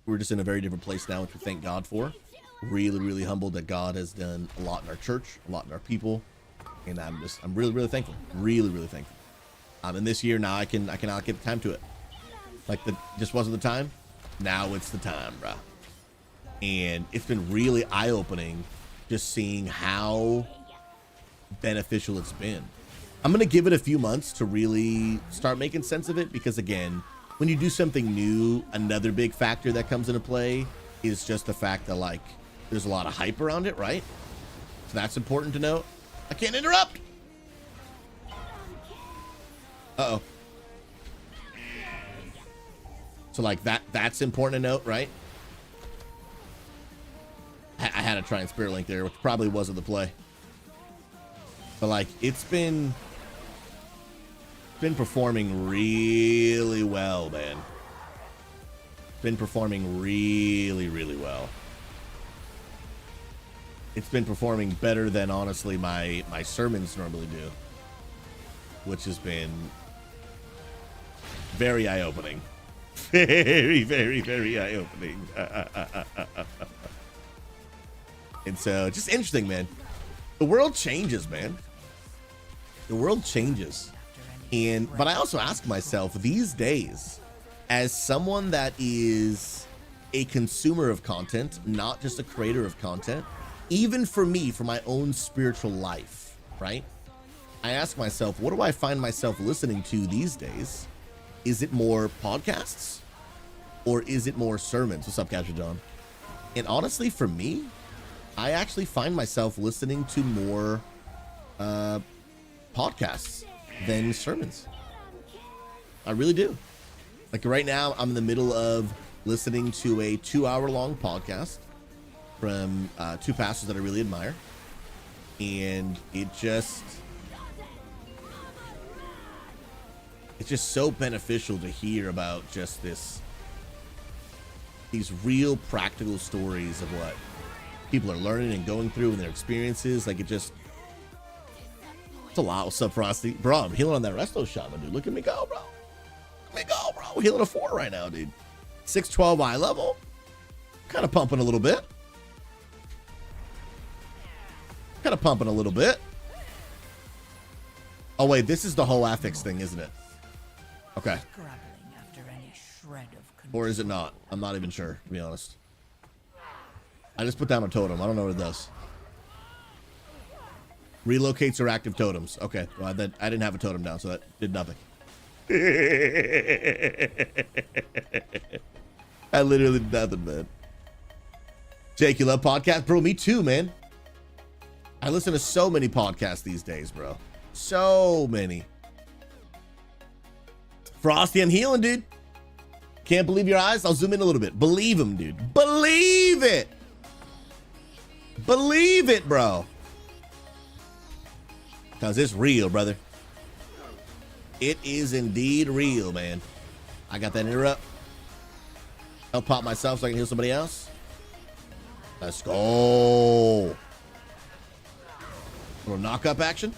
We're just in a very different place now, which we thank God for. Really humbled that God has done a lot in our church, a lot in our people. And I'm really thankful. Really thankful. And this year now I can allocate the time to it. Like, just wasn't the time. Now it's the time, bro. And it's been really eye-opening just seeing how beneficial it's been. I'm going to give it a few months to really start making sense of it, because again, when you do something new, another big factor that comes into play is just the fact that, like, there's a lot of hype around it, right? So that's important to note. I can't interrupt. Uh-oh. So like that's important to note, right? I had to try and Spirit Link there, which probably wasn't the play. But like, it's been performing really well, man. Been performing really, really well. It's been performing better than, honestly, my sermons normally do, which has been very eye-opening. Very, very, very eye-opening. And so, just interesting, man. The world changes, man. The world changes. But I also ask myself these days, as someone that is a consumer of content, not just a creator of content, even for me, for my own spiritual life, right? I ask myself, what do I find myself listening to these days? Is it more podcasts or is it more sermons? What's up, Capture John? And honestly, for me, I actually find myself listening to more podcasts than sermons. I really do. Like right now, I'm in the middle of listening to a 2-hour-long podcast from two pastors that I really admire. And it's just so beneficial to hear about just these real practical stories of what people are learning and going through and their experiences. Like it's a lot. What's up, Frosty? Bro, I'm healing on that resto shaman, dude. Look at me go, bro. Look at me go, bro. We're healing a 4 right now, dude. 612 eye level. Kind of pumping a little bit. Oh, wait, this is the whole affix thing, isn't it? Okay. Or is it not? I'm not even sure, to be honest. I just put down a totem. I don't know what it does. Relocates or active totems. Okay. Well, I didn't have a totem down, so that did nothing. I literally did nothing, man. Jake, you love podcasts? Bro, me too, man. I listen to so many podcasts these days, bro. So many. Frosty, I'm healing, dude. Can't believe your eyes? I'll zoom in a little bit. Believe him, dude. Believe it. Believe it, bro. Because it's real, brother. It is indeed real, man. I got that interrupt. I'll pop myself so I can heal somebody else. Let's go. Little knock-up action.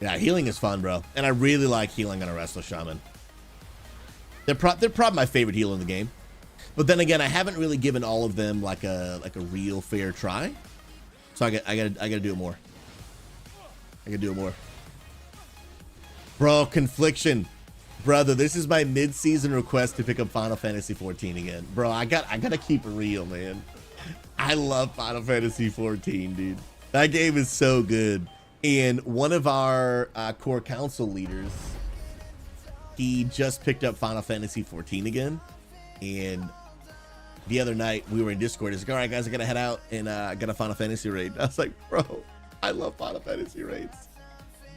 Yeah, healing is fun, bro. And I really like healing on a Restless Shaman. They're probably my favorite healer in the game. But then again, I haven't really given all of them like a real fair try. So I gotta do it more. Bro, Confliction. Brother, this is my mid-season request to pick up Final Fantasy 14 again. Bro, I gotta keep it real, man. I love Final Fantasy 14, dude. That game is so good. And one of our core council leaders, he just picked up Final Fantasy 14 again. And the other night we were in Discord. He's like, all right, guys, I gotta head out and I got a Final Fantasy raid. I was like, bro, I love Final Fantasy raids.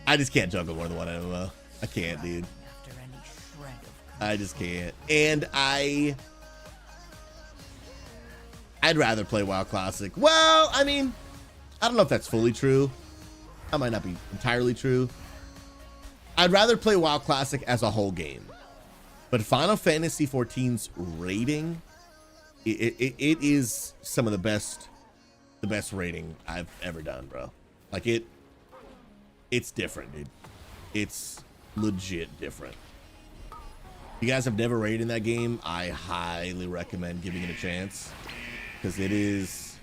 I just can't juggle more than one MMO. I can't, dude. I just can't. And I'd rather play WoW Classic. Well, I mean, I don't know if that's fully true. That might not be entirely true. I'd rather play WoW Classic as a whole game. But Final Fantasy 14's rating, it is some of the best rating I've ever done, bro. Like it's different, dude. It's legit different. If you guys have never raided in that game, I highly recommend giving it a chance, because it is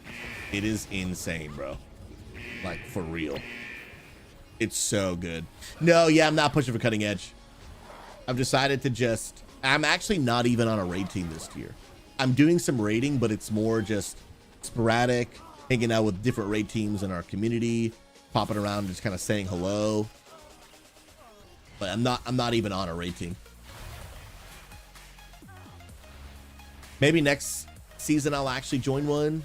insane, bro. Like, for real. It's so good. No, yeah, I'm not pushing for cutting edge. I've decided to just, I'm actually not even on a raid team this year. I'm doing some raiding, but it's more just sporadic, hanging out with different raid teams in our community, popping around, just kind of saying hello. But I'm not even on a raid team. Maybe next season I'll actually join one.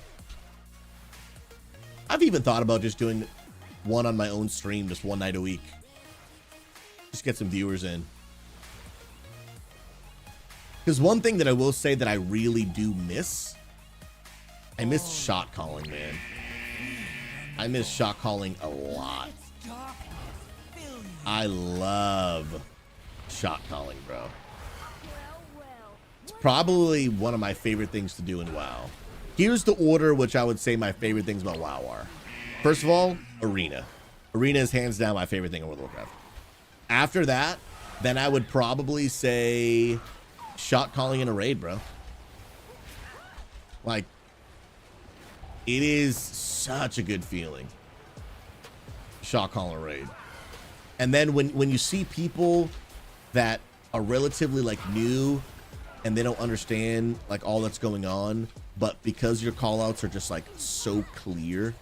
I've even thought about just doing one on my own stream, just one night a week. Just get some viewers in. Because one thing that I will say that I really do miss, I miss shot calling, man. I miss shot calling a lot. I love shot calling, bro. It's probably one of my favorite things to do in WoW. Here's the order which I would say my favorite things about WoW are. First of all, Arena. Arena is hands down my favorite thing in World of Warcraft. After that, then I would probably say shot calling in a raid, bro. Like, it is such a good feeling. Shot calling a raid. And then when you see people that are relatively like new and they don't understand like all that's going on, but because your call outs are just like so clear,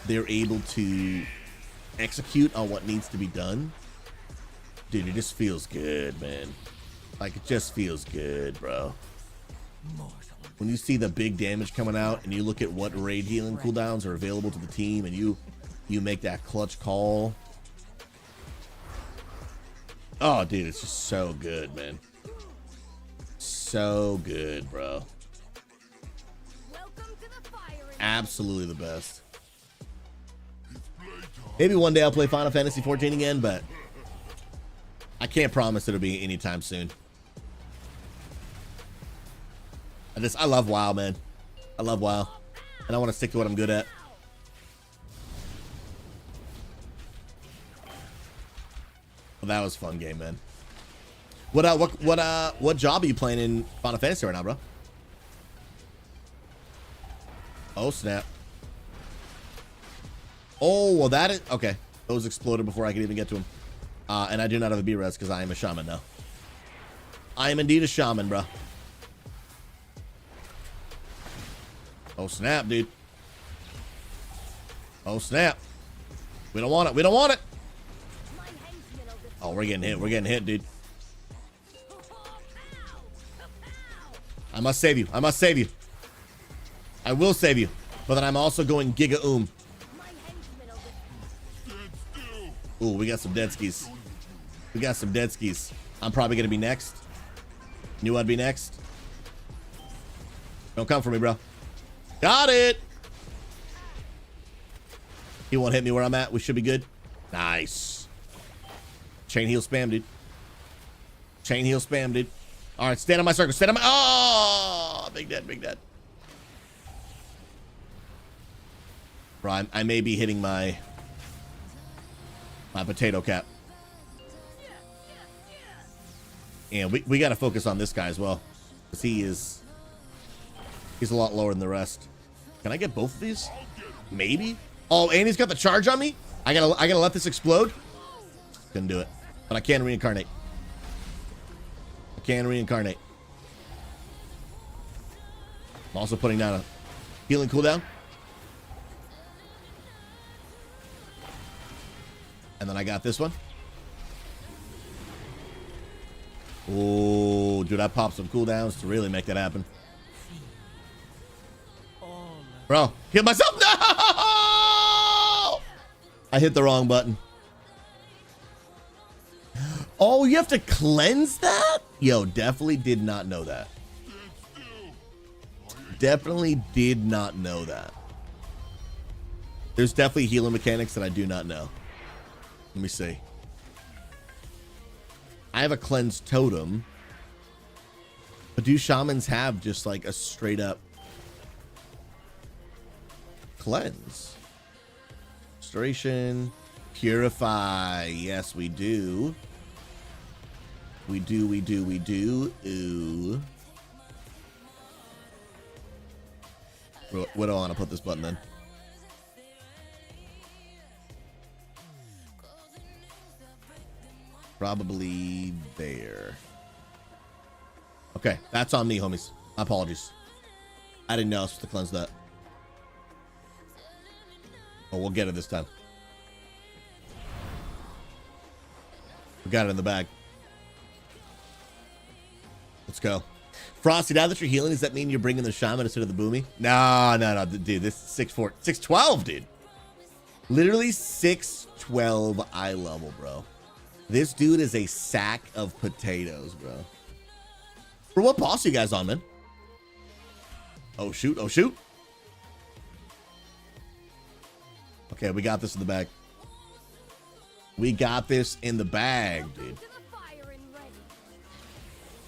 they're able to execute on what needs to be done. Dude, it just feels good, man. Like, it just feels good, bro. When you see the big damage coming out and you look at what raid healing cooldowns are available to the team and you make that clutch call. Oh, dude, it's just so good, man. So good, bro. Absolutely the best. Maybe one day I'll play Final Fantasy 14 again, but I can't promise it'll be anytime soon. I love WoW, man. I love WoW. And I want to stick to what I'm good at. Well, that was a fun game, man. What job are you playing in Final Fantasy right now, bro? Oh, snap. Oh, well, that is... Okay. Those exploded before I could even get to them. And I do not have a B-res because I am a shaman now. I am indeed a shaman, bro. Oh, snap, dude. Oh, snap. We don't want it. We don't want it. Oh, we're getting hit. We're getting hit, dude. I must save you. I must save you. I will save you. But then I'm also going Giga Ooh, we got some dead skis. We got some dead skis. I'm probably going to be next. Knew I'd be next. Don't come for me, bro. Got it. He won't hit me where I'm at. We should be good. Nice. Chain heal spam, dude. Chain heal spam, dude. All right, stand on my circle. Stand on my... Oh, big dead, big dead. Bro, I may be hitting my potato cap. And we got to focus on this guy as well. Because he's a lot lower than the rest. Can I get both of these? Maybe. Oh, and he's got the charge on me? I gotta let this explode? Couldn't do it. But I can reincarnate. I can reincarnate. I'm also putting down a healing cooldown. And then I got this one. Oh, dude, I popped some cooldowns to really make that happen. Bro, hit myself. No! I hit the wrong button. Oh, you have to cleanse that? Yo, definitely did not know that. Definitely did not know that. There's definitely healing mechanics that I do not know. Let me see. I have a cleansed totem. But do shamans have just like a straight up cleanse? Restoration. Purify. Yes, we do. We do. Ooh. Where do I want to put this button then? Probably there. Okay, that's on me, homies. Apologies. I didn't know I was supposed to cleanse that. Oh, we'll get it this time. We got it in the bag. Let's go. Frosty, now that you're healing, does that mean you're bringing the shaman instead of the boomy? No, dude. This is 6'4", 6'12", dude. Literally 6'12" eye level, bro. This dude is a sack of potatoes, bro. For what boss are you guys on, man? Oh, shoot. Oh, shoot. Okay, we got this in the bag. We got this in the bag, dude.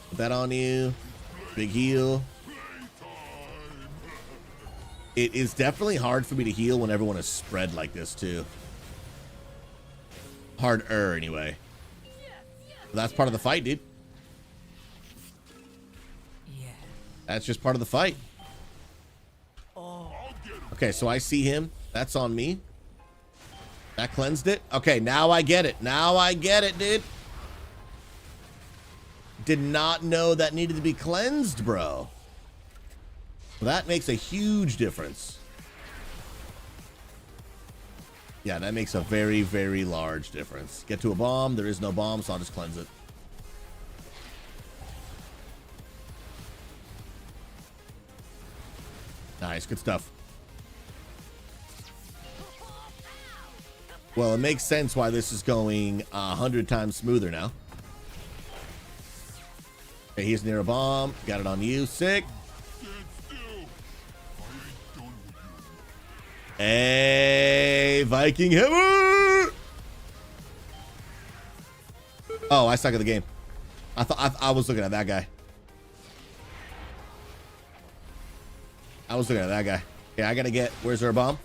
Put that on you. Big heal. It is definitely hard for me to heal when everyone is spread like this, too. Harder, anyway. But that's part of the fight, dude. That's just part of the fight. Okay, so I see him. That's on me. That cleansed it. Okay, now I get it. Now I get it, dude. Did not know that needed to be cleansed, bro. That makes a huge difference. Yeah, that makes a very, very large difference. Get to a bomb. There is no bomb, so I'll just cleanse it. Nice, good stuff. Well, it makes sense why this is going 100 times smoother now. Okay, he's near a bomb. Got it on you. Sick. Hey, Viking hammer! Oh, I suck at the game. I was looking at that guy. I was looking at that guy. Okay, I gotta get. Where's our bomb?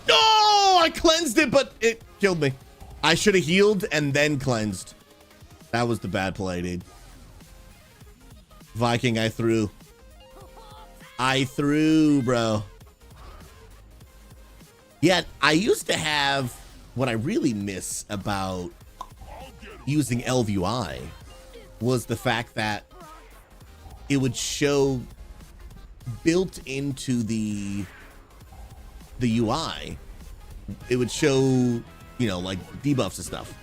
No, I cleansed it, but it killed me. I should have healed and then cleansed. That was the bad play, dude. Viking, I threw. I threw, bro. Yeah, I used to have what I really miss about using LVI was the fact that it would show built into the UI. It would show, you know, like debuffs and stuff.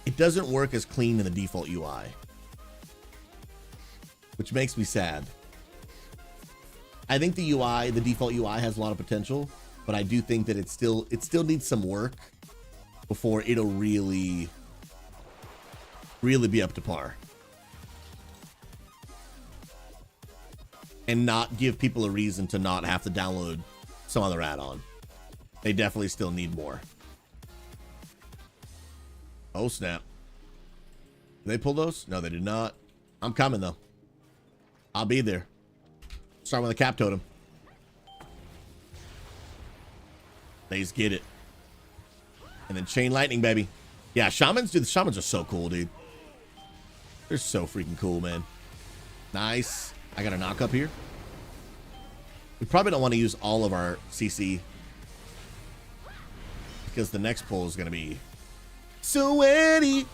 It doesn't work as clean in the default UI, which makes me sad. I think the UI, the default UI has a lot of potential, but I do think that it still needs some work before it'll really be up to par. And not give people a reason to not have to download some other add-on. They definitely still need more. Oh, snap. Did they pull those? No, they did not. I'm coming, though. I'll be there. Start with a cap totem. Let's get it. And then chain lightning, baby. Yeah, shamans, dude. The shamans are so cool, dude. They're so freaking cool, man. Nice. I got a knock up here. We probably don't want to use all of our CC because the next pull is going to be sweaty.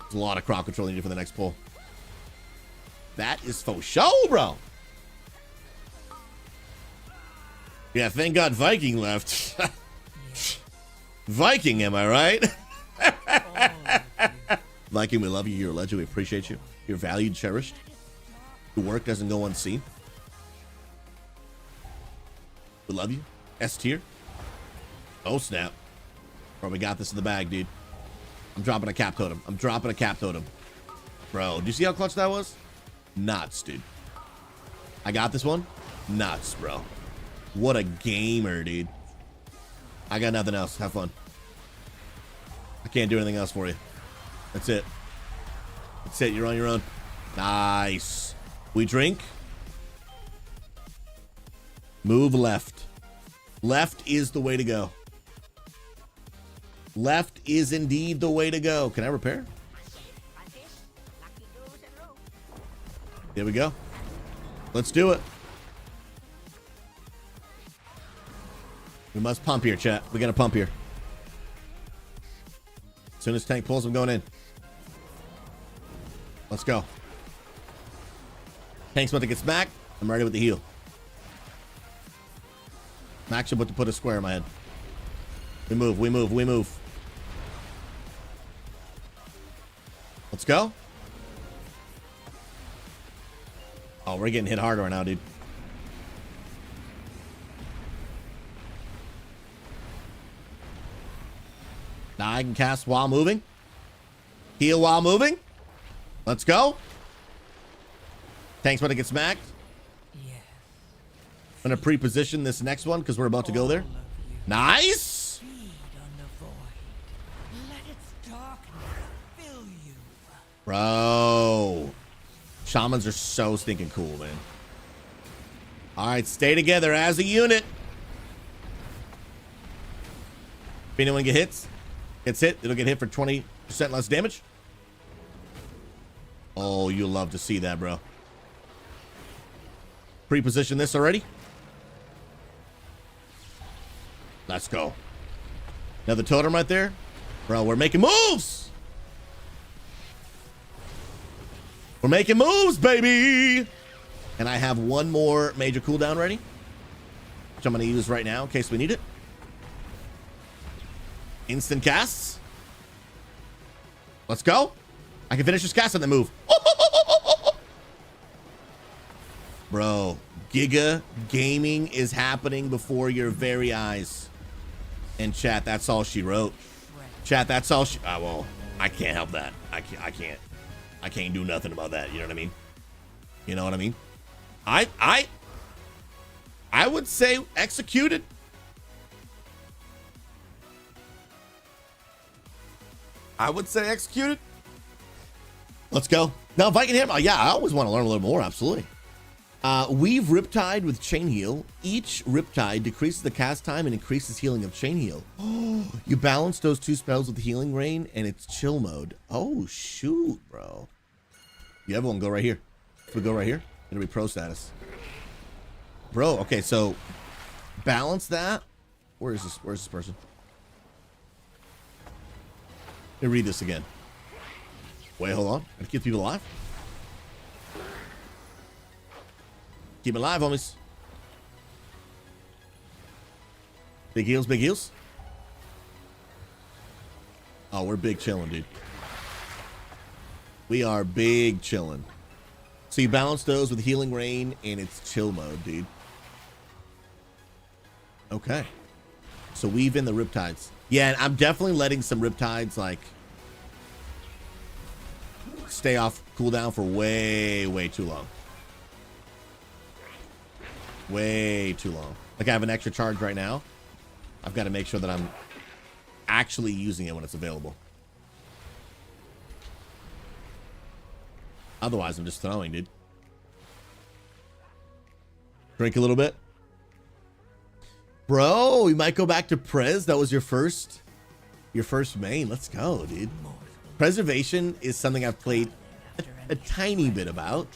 There's a lot of crowd control needed for the next pull. That is faux show, bro. Yeah, thank God Viking left. Viking, am I right? Viking, we love you. You're a legend. We appreciate you. You're valued, cherished. Your work doesn't go unseen. We love you. S tier. Oh, snap. Bro, we got this in the bag, dude. I'm dropping a cap totem. I'm dropping a cap totem. Bro, do you see how clutch that was? Nuts, dude. I got this one. Nuts, bro. What a gamer, dude. I got nothing else. Have fun. I can't do anything else for you. That's it. That's it. You're on your own. Nice. We drink. Move left. Left is the way to go. Left is indeed the way to go. Can I repair? There we go. Let's do it. We must pump here, chat. We gotta pump here. As soon as tank pulls, I'm going in. Let's go. Tank's about to get smacked. I'm ready with the heal. I'm actually about to put a square in my head. We move, we move, we move. Let's go. Oh, we're getting hit harder right now, dude. Now I can cast while moving. Heal while moving. Let's go. Tank's about to get smacked. I'm going to pre-position this next one because we're about to go there. Nice. Bro. Shamans are so stinking cool, man. All right, stay together as a unit. If anyone gets hit, it'll get hit for 20% less damage. Oh, you'll love to see that, bro. Pre-position this already. Let's go. Another totem right there. Bro, we're making moves. We're making moves, baby. And I have one more major cooldown ready, which I'm going to use right now in case we need it. Instant casts. Let's go. I can finish this cast and then move. Bro, Giga Gaming is happening before your very eyes. And chat, that's all she wrote. Chat, that's all she... well, I can't help that. I can't do nothing about that. You know what I mean? You know what I mean? I would say executed. I would say executed. Let's go. Now, if I can hit him, yeah, I always want to learn a little more. Absolutely. Weave Riptide with Chain Heal. Each Riptide decreases the cast time and increases healing of Chain Heal. Oh, you balance those two spells with Healing Rain and it's chill mode. Oh, shoot, bro. You have one go right here. If we go right here, it'll be pro status. Bro, okay, so balance that. Where is this? Where's this person? Let me read this again. Wait, hold on. Gotta keep people alive. Keep it alive, homies. Big heals, big heals. Oh, we're big chilling, dude. We are big chilling. So you balance those with Healing Rain and it's chill mode, dude. Okay. So weave in the Riptides. Yeah, and I'm definitely letting some Riptides, like, stay off cooldown for way, way too long. Way too long. Like, I have an extra charge right now. I've got to make sure that I'm actually using it when it's available. Otherwise, I'm just throwing, dude. Drink a little bit. Bro, you might go back to Prez. That was your first main. Let's go, dude. Preservation is something I've played a tiny bit about.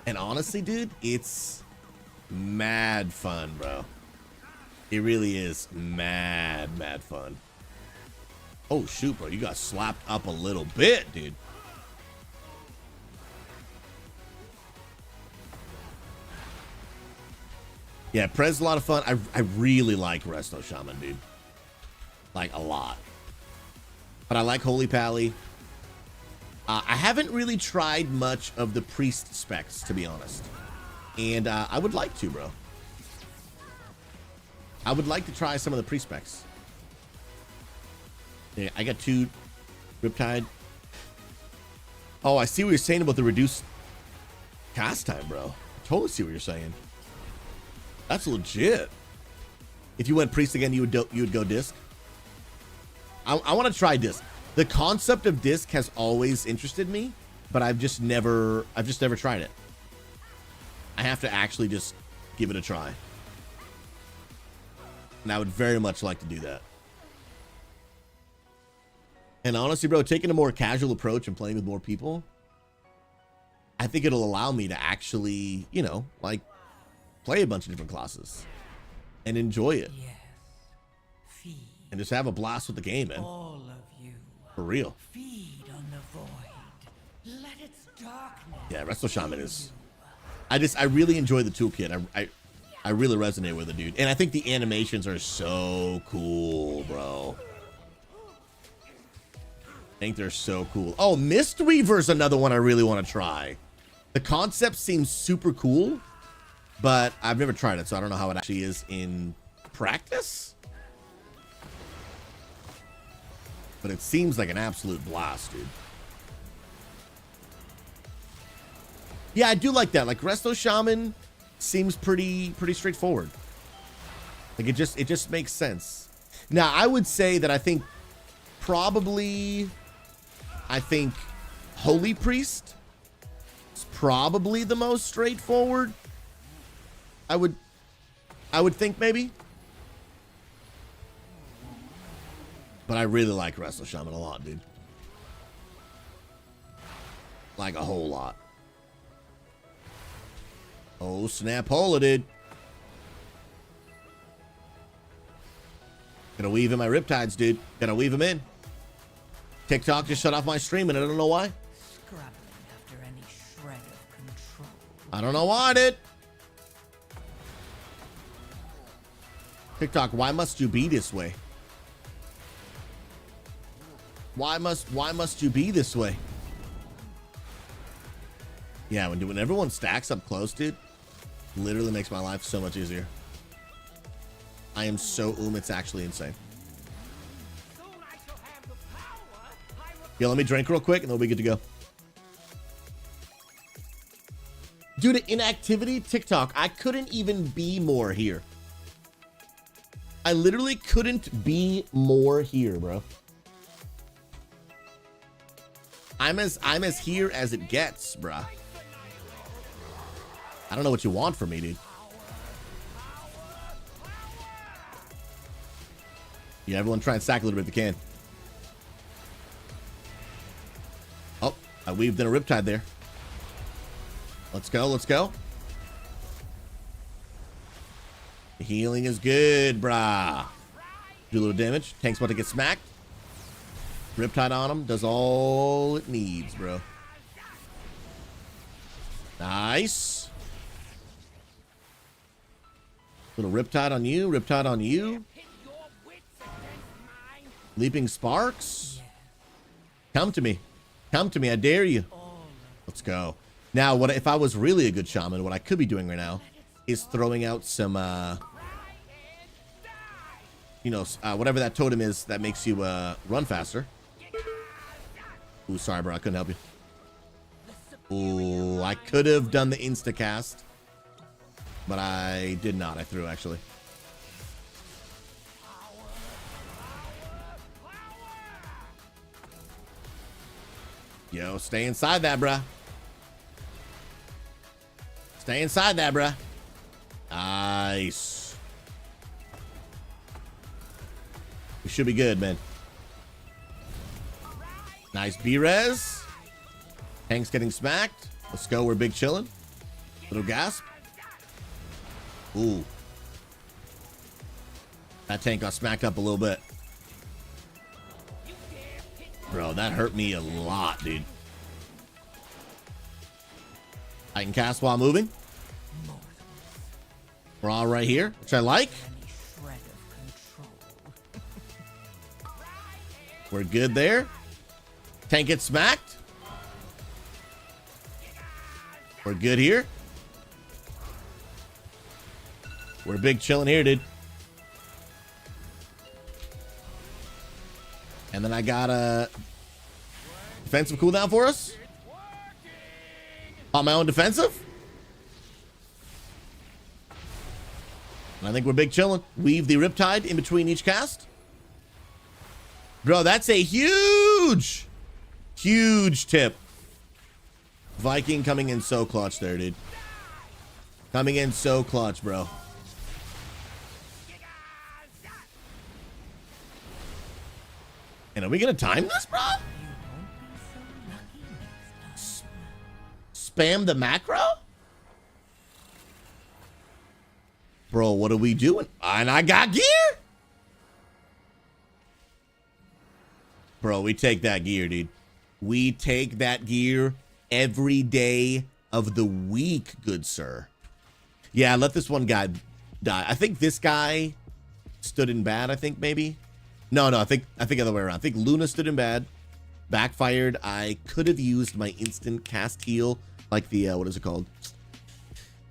And honestly, dude, it's mad fun, bro. It really is mad fun. Oh, shoot, bro. You got slapped up a little bit, dude. Yeah, Prez is a lot of fun. I really like Resto Shaman, dude. Like, a lot. But I like Holy Pally. I haven't really tried much of the Priest specs, to be honest. And I would like to, bro. I would like to try some of the Priest specs. Yeah, I got 2 Riptide. Oh, I see what you're saying about the reduced cast time, bro. I totally see what you're saying. That's legit. If you went Priest again, you would go Disc. I want to try Disc. The concept of Disc has always interested me, but I've just never tried it. I have to actually just give it a try. And I would very much like to do that. And honestly, bro, taking a more casual approach and playing with more people, I think it'll allow me to actually, you know, like, play a bunch of different classes and enjoy it. and just have a blast with the game, man. All of you. For real. Feed on the void. Let its darkness. Yeah, Resto Shaman is... I really enjoy the toolkit. I really resonate with it, dude. And I think the animations are so cool, bro. I think they're so cool. Oh, Mistweaver's another one I really want to try. The concept seems super cool, but I've never tried it, so I don't know how it actually is in practice. But it seems like an absolute blast, dude. Yeah, I do like that. Like, Resto Shaman seems pretty straightforward. Like, it just makes sense. Now, I would say that I think Holy Priest is probably the most straightforward. I would think maybe. But I really like Resto Shaman a lot, dude. Like a whole lot. Oh, snap hola, dude. Gonna weave in my Riptides, dude. Gotta weave them in. TikTok just shut off my stream and I don't know why. Scrabbling after any shred of control. I don't know why, dude. TikTok, why must you be this way? Why must you be this way? Yeah, when everyone stacks up close, dude, literally makes my life so much easier. I am so it's actually insane. Yo, let me drink real quick and then we'll be good to go. Due to inactivity, TikTok, I couldn't even be more here. I literally couldn't be more here, bro. I'm as here as it gets, bruh. I don't know what you want from me, dude. Yeah, everyone try and stack a little bit if you can. Oh, I weaved in a Riptide there. Let's go, let's go. The healing is good, brah. Do a little damage. Tank's about to get smacked. Riptide on him. Does all it needs, bro. Nice. Little Riptide on you. Riptide on you. Leaping Sparks. Come to me. Come to me. I dare you. Let's go. Now, what if I was really a good shaman, what I could be doing right now is throwing out some, you know, whatever that totem is that makes you run faster. Ooh, sorry, bro. I couldn't help you. Ooh, I could have done the insta-cast, but I did not. I threw, actually. Yo, stay inside that, bruh. Stay inside that, bruh. Nice. We should be good, man. Nice B-res. Tank's getting smacked. Let's go. We're big chilling. Little gasp. Ooh. That tank got smacked up a little bit. Bro, that hurt me a lot, dude. I can cast while moving. We're all right here, which I like. We're good there. Tank gets smacked. We're good here. We're big chilling here, dude. And then I got a defensive cooldown for us. On my own defensive. And I think we're big chilling. Weave the Riptide in between each cast. Bro, that's a huge tip. Viking coming in so clutch there, dude. Coming in so clutch, bro. And are we gonna time this, bro? Spam the macro? Bro, what are we doing? And I got gear? Bro, we take that gear, dude. We take that gear every day of the week, good sir. Yeah, let this one guy die. I think this guy stood in bad, I think, maybe. No, I think the other way around. I think Luna stood in bad, backfired. I could have used my instant cast heal, like the, what is it called?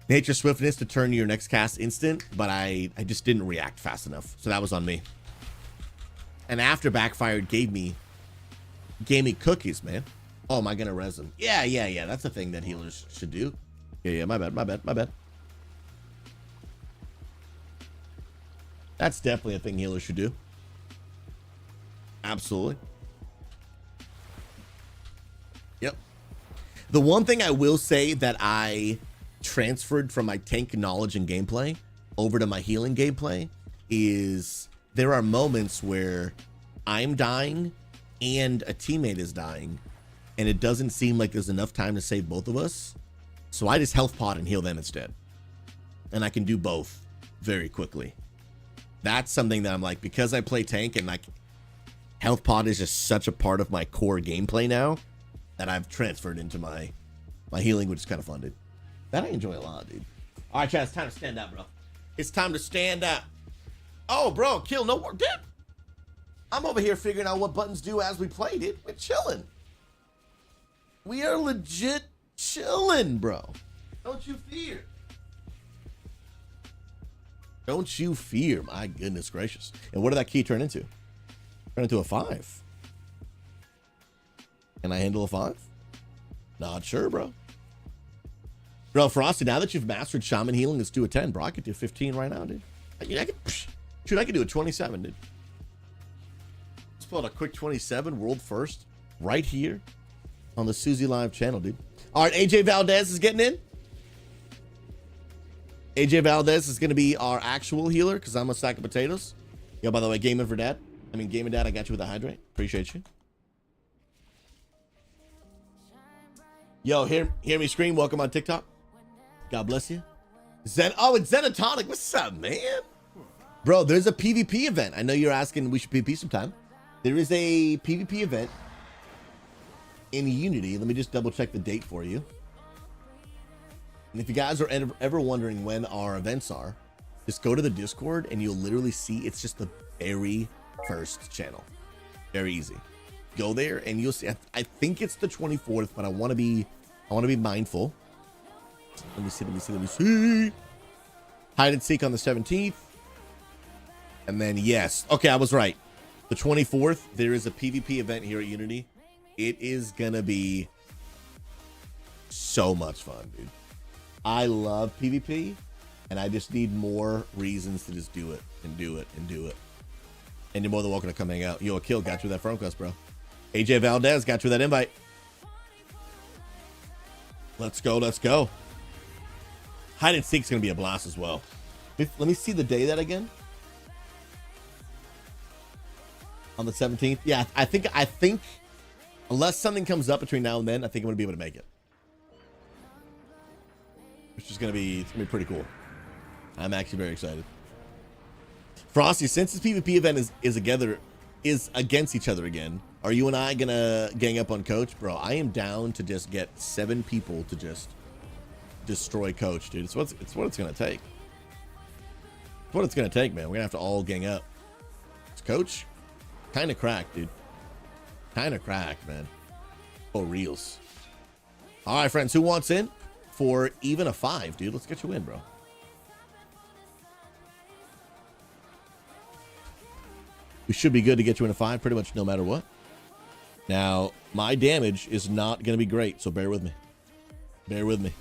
Nature Swiftness to turn your next cast instant, but I just didn't react fast enough. So that was on me. And after backfired gave me cookies, man. Oh, am I gonna res him? Yeah. That's a thing that healers should do. Yeah, my bad. That's definitely a thing healers should do. Absolutely. Yep. The one thing I will say that I transferred from my tank knowledge and gameplay over to my healing gameplay is there are moments where I'm dying and a teammate is dying, and it doesn't seem like there's enough time to save both of us. So I just health pod and heal them instead. And I can do both very quickly. That's something that I'm like, because I play tank and like health pod is just such a part of my core gameplay now that I've transferred into my healing, which is kind of fun, dude. That I enjoy a lot, dude. All right, chat, it's time to stand up, bro. It's time to stand up. Oh, bro, kill no more, dude. I'm over here figuring out what buttons do as we play, dude. We're chilling. We are legit chilling, bro. Don't you fear. Don't you fear, my goodness gracious. And what did that key turn into? Turn into a 5. Can I handle a 5? Not sure, bro. Bro, Frosty, now that you've mastered Shaman Healing, let's do a 10, bro. I could do 15 right now, dude. I could do a 27, dude. Let's pull out a quick 27, world first, right here on the SouZy Live channel, dude. All right, AJ Valdez is getting in. AJ Valdez is going to be our actual healer because I'm a sack of potatoes. Yo, by the way, Gaming for Dad. Gaming Dad, I got you with a hydrate. Appreciate you. Yo, hear me scream. Welcome on TikTok. God bless you. Oh, it's Zenatonic. What's up, man? Bro, there's a PvP event. I know you're asking we should PvP sometime. There is a PvP event in Unity. Let me just double check the date for you. And if you guys are ever wondering when our events are, just go to the Discord and you'll literally see it's just the very first channel. Very easy. Go there and you'll see. I think it's the 24th, but I want to be mindful. Let me see. Hide and seek on the 17th. And then yes. Okay, I was right. The 24th, there is a PvP event here at Unity. It is gonna be so much fun, dude. I love PvP, and I just need more reasons to just do it and do it and do it. And you're more than welcome to come hang out. Yo, Akil got you that phone quest, bro. AJ Valdez got you that invite. Let's go. Hide and seek's gonna be a blast as well. Let me see the day that again. On the 17th. Yeah, I think unless something comes up between now and then, I think I'm gonna be able to make it. Which is gonna be pretty cool. I'm actually very excited. Frosty, since this PvP event is against each other again, are you and I gonna gang up on Coach? Bro, I am down to just get 7 people to just destroy Coach, dude. It's what it's gonna take. It's what it's gonna take, man. We're gonna have to all gang up. It's Coach kind of cracked, dude. Kind of cracked, man. Oh, reels. All right, friends, who wants in for even a 5, dude? Let's get you in, bro. We should be good to get you in a 5 pretty much no matter what. Now, my damage is not going to be great, so bear with me. Bear with me.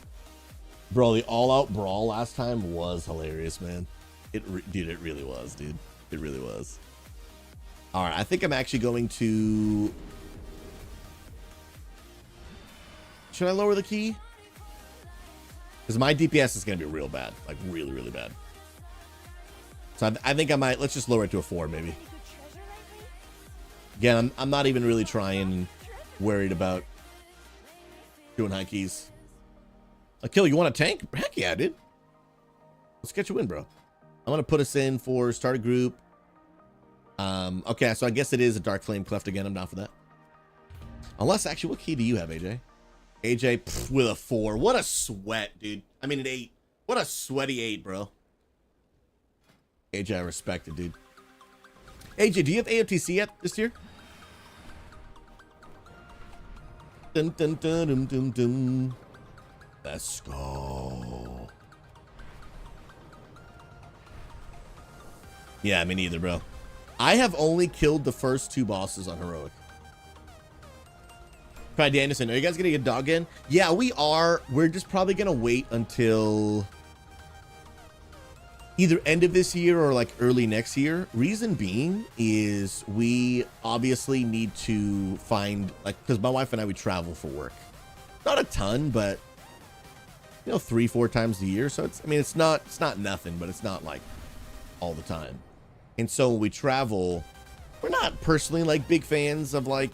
Bro, the all-out brawl last time was hilarious, man. Dude, it really was, dude. It really was. All right, I think I'm actually going to... Should I lower the key? Because my DPS is going to be real bad. Like, really, really bad. So I think I might... Let's just lower it to a 4, maybe. Again, I'm not even really worried about doing high keys. Akil, you want a tank? Heck yeah, dude. Let's get you in, bro. I'm going to put us in for start a group. Okay, so I guess it is a Dark Flame Cleft again. I'm down for that. Unless, actually, what key do you have, AJ? AJ with a 4. What a sweat, dude. I mean, an 8. What a sweaty 8, bro. AJ, I respect it, dude. AJ, do you have AOTC yet this year? Dun, dun, dun, dun, dun, dun. Let's go. Yeah, me neither, bro. I have only killed the first 2 bosses on Heroic. Pride Anderson, are you guys gonna get dog in? Yeah, we are. We're just probably gonna wait until either end of this year or like early next year. Reason being is we obviously need to find, like, because my wife and I, we travel for work. Not a ton, but you know, 3-4 times a year. So it's, I mean, it's not nothing, but it's not like all the time. And so when we travel, we're not personally like big fans of like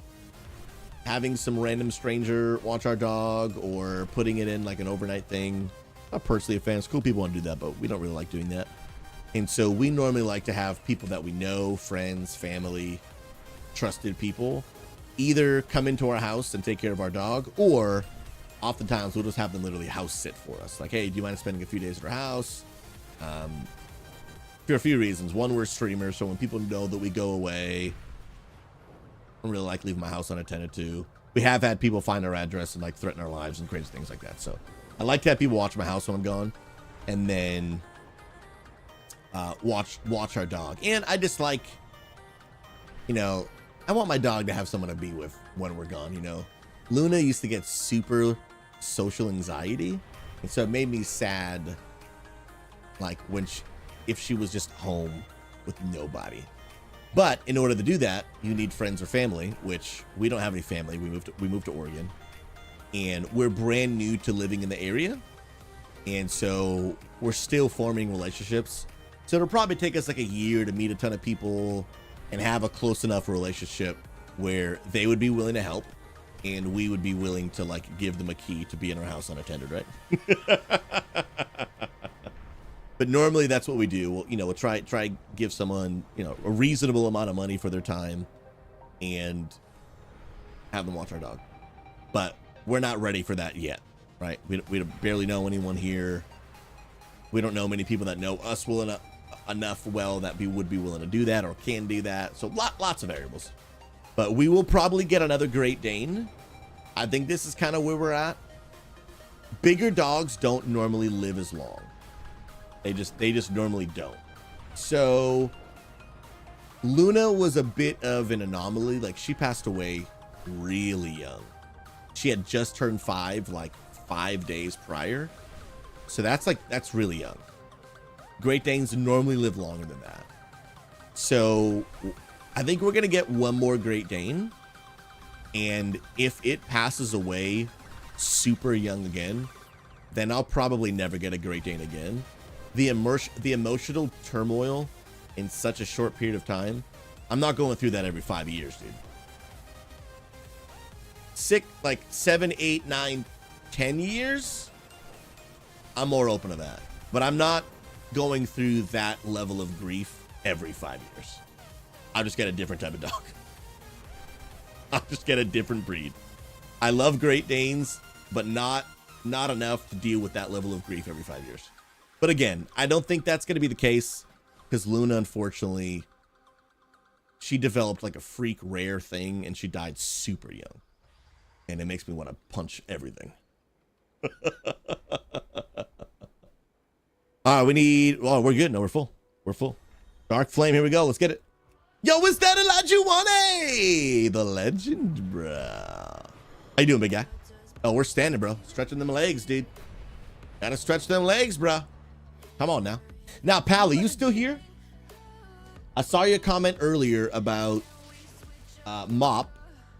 having some random stranger watch our dog or putting it in like an overnight thing. Not personally a fan. Cool people want to do that, but we don't really like doing that. And so we normally like to have people that we know, friends, family, trusted people, either come into our house and take care of our dog, or oftentimes we'll just have them literally house sit for us. Like, hey, do you mind spending a few days at our house? For a few reasons. One, we're streamers, so when people know that we go away, I don't really like leaving my house unattended to. We have had people find our address and like threaten our lives and crazy things like that. So I like to have people watch my house when I'm gone, and then watch our dog. And I just like, you know, I want my dog to have someone to be with when we're gone. You know, Luna used to get super social anxiety, and so it made me sad, like when if she was just home with nobody. But in order to do that, you need friends or family, which we don't have any family. We moved to Oregon, and we're brand new to living in the area, and so we're still forming relationships. So it'll probably take us like a year to meet a ton of people and have a close enough relationship where they would be willing to help and we would be willing to like give them a key to be in our house unattended, right? But normally that's what we do. We'll, you know, we'll try give someone, you know, a reasonable amount of money for their time and have them watch our dog. But we're not ready for that yet, right? We barely know anyone here. We don't know many people that know us well enough well that we would be willing to do that or can do that. So lots of variables. But we will probably get another Great Dane. I think this is kind of where we're at. Bigger dogs don't normally live as long. They just normally don't. So Luna was a bit of an anomaly. Like, she passed away really young. She had just turned 5 like 5 days prior. So that's really young. Great Danes normally live longer than that. So I think we're going to get one more Great Dane. And if it passes away super young again, then I'll probably never get a Great Dane again. The emotional turmoil in such a short period of time, I'm not going through that every 5 years, dude. Like 7, 8, 9, 10 years, I'm more open to that. But I'm not going through that level of grief every 5 years. I'll just get a different type of dog. I'll just get a different breed. I love Great Danes, but not enough to deal with that level of grief every 5 years. But again, I don't think that's going to be the case because Luna, unfortunately, she developed like a freak rare thing and she died super young. And it makes me want to punch everything. All right, we're good. No, we're full. We're full. Dark Flame, here we go. Let's get it. Yo, is that Elijah the legend, bruh? How you doing, big guy? Oh, we're standing, bro. Stretching them legs, dude. Gotta stretch them legs, bruh. Come on now. Now, Pally, you still here? I saw your comment earlier about Mop,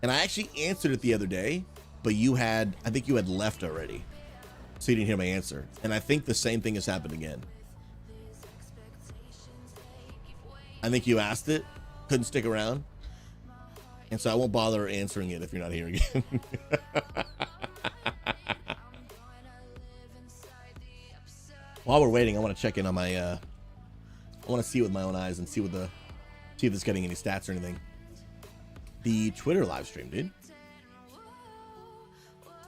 and I actually answered it the other day, but I think you had left already. So you didn't hear my answer. And I think the same thing has happened again. I think you asked it, couldn't stick around. And so I won't bother answering it if you're not here again. While we're waiting, I want to check in on my, I want to see with my own eyes and see what the See if it's getting any stats or anything. The Twitter live stream, dude.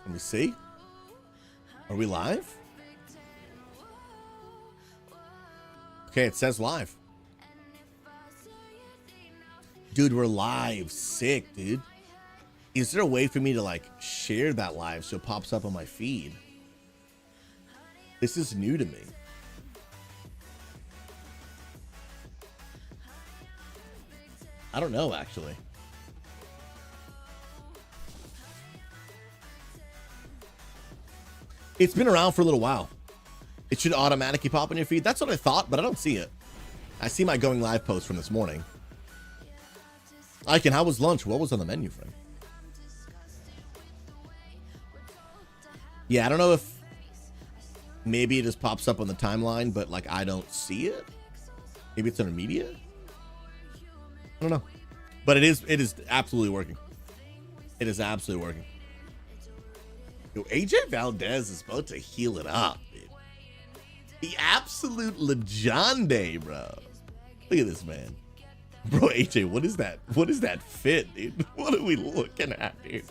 Let me see. Are we live? Okay, it says live. Dude, we're live. Sick, dude. Is there a way for me to like share that live so it pops up on my feed? This is new to me. I don't know, actually. It's been around for a little while. It should automatically pop in your feed. That's what I thought, but I don't see it. I see my going live post from this morning. Icon, how was lunch? What was on the menu, friend? Yeah, I don't know if maybe it just pops up on the timeline, but like I don't see it. Maybe it's under media. I don't know, but it is absolutely working. It is absolutely working. Yo, AJ Valdez is about to heal it up, dude. The absolute legende, bro. Look at this man. Bro, AJ, what is that? What is that fit, dude? What are we looking at, dude?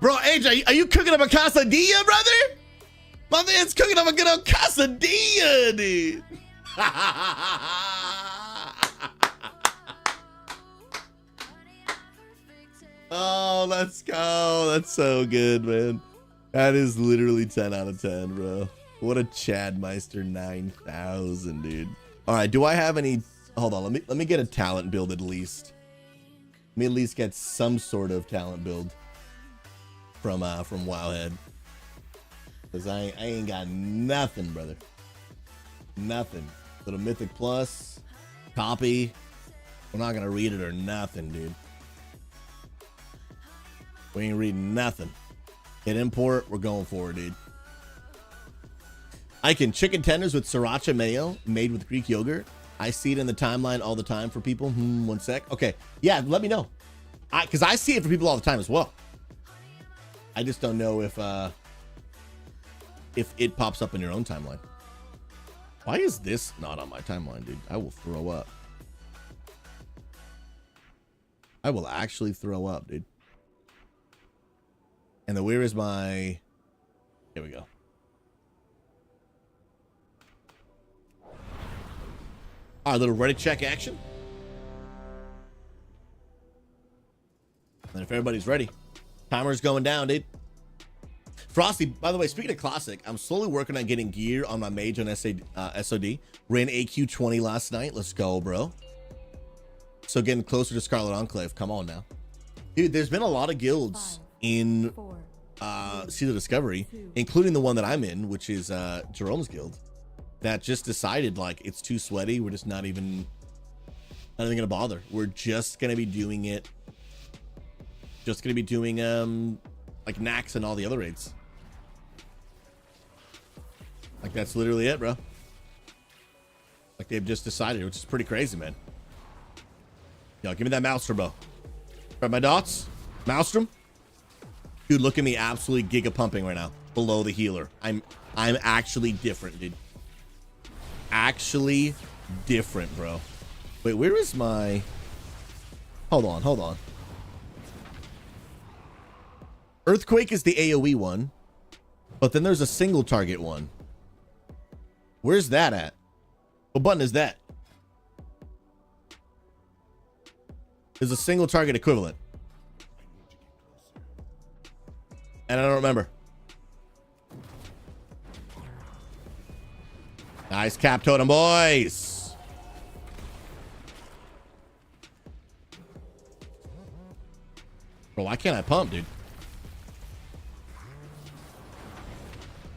Bro, AJ, are you cooking up a quesadilla, brother? My man's cooking up a good old quesadilla, dude. Oh, let's go. That's so good, man. That is literally 10 out of 10, bro. What a Chadmeister 9000, dude. All right, do I have any? Hold on, let me get a talent build at least. Let me at least get some sort of talent build from Wowhead, because I ain't got nothing, brother. Nothing. Little Mythic Plus copy. We're not gonna read it or nothing, dude. We ain't reading nothing. Hit import. We're going for it, dude. I can chicken tenders with sriracha mayo made with Greek yogurt. I see it in the timeline all the time for people. One sec. Okay. Yeah, let me know. Because I see it for people all the time as well. I just don't know if it pops up in your own timeline. Why is this not on my timeline, dude? I will throw up. I will actually throw up, dude. And then where is my... Here we go. Our little ready check action. And if everybody's ready, timer's going down, dude. Frosty, by the way, speaking of classic, I'm slowly working on getting gear on my mage on SOD. Ran AQ20 last night. Let's go, bro. So getting closer to Scarlet Enclave. Come on now. Dude, there's been a lot of guilds in Sea of Discovery, including the one that I'm in, which is Jerome's guild, that just decided like it's too sweaty. We're just not even gonna bother. We're just gonna be doing it. Just gonna be doing like Nax and all the other raids. Like that's literally it, bro. Like they've just decided, which is pretty crazy, man. Yo, give me that Maelstrom, bro. Grab my dots. Maelstrom. Dude, look at me absolutely giga pumping right now. Below the healer. I'm actually different, dude. Actually different, bro. Wait, where is my... Hold on. Earthquake is the AoE one. But then there's a single target one. Where's that at? What button is that? There's a single target equivalent. And I don't remember. Nice cap totem, boys. Bro, why can't I pump, dude?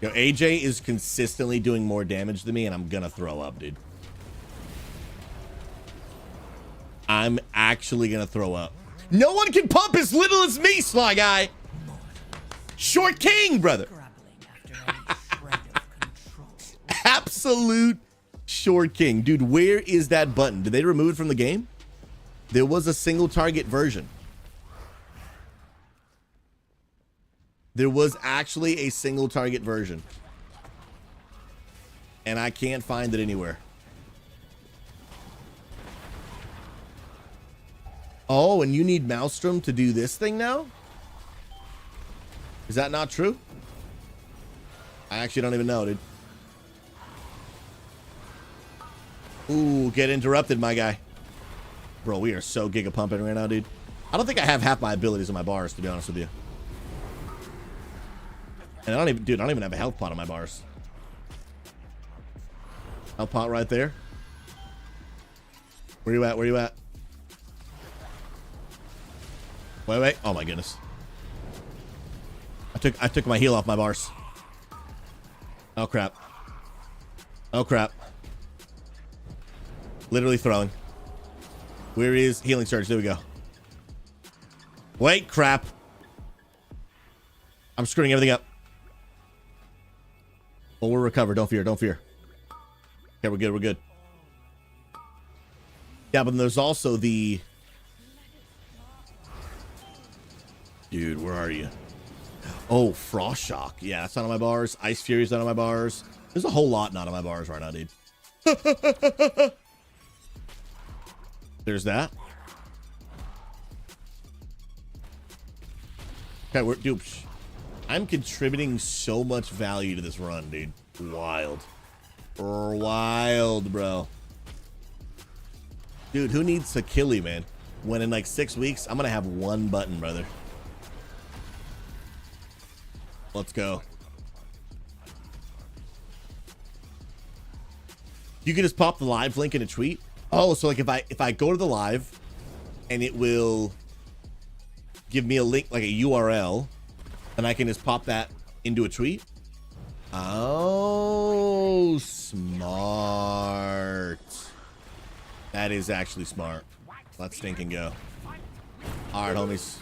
Yo, AJ is consistently doing more damage than me, and I'm gonna throw up, dude. I'm actually gonna throw up. No one can pump as little as me, Sly Guy. Short King, brother. Absolute Short King. Dude, where is that button? Did they remove it from the game? There was a single target version. There was actually a single target version. And I can't find it anywhere. Oh, and you need Maelstrom to do this thing now? Is that not true? I actually don't even know, dude. Ooh, get interrupted, my guy. Bro, we are so giga pumping right now, dude. I don't think I have half my abilities on my bars, to be honest with you. And I don't even have a health pot on my bars. Health pot right there. Where you at? Where you at? Wait. Oh my goodness. I took my heal off my bars. Oh crap. Oh crap. Literally throwing. Where is healing surge? There we go. Wait, crap. I'm screwing everything up. Well, we're recovered. Don't fear. Don't fear. Okay, we're good. We're good. Yeah, but there's also the... Dude, where are you? Oh, Frost Shock. Yeah, that's not on my bars. Ice Fury's not on my bars. There's a whole lot not on my bars right now, dude. There's that. Okay, dude, I'm contributing so much value to this run, dude. Wild. Wild, bro. Dude, who needs to kill you, man? When in like 6 weeks, I'm gonna have one button, brother. Let's go. You can just pop the live link in a tweet. Oh, so like if I go to the live and it will give me a link, like a URL, and I can just pop that into a tweet. Oh, smart. That is actually smart. Let's think and go. All right, homies.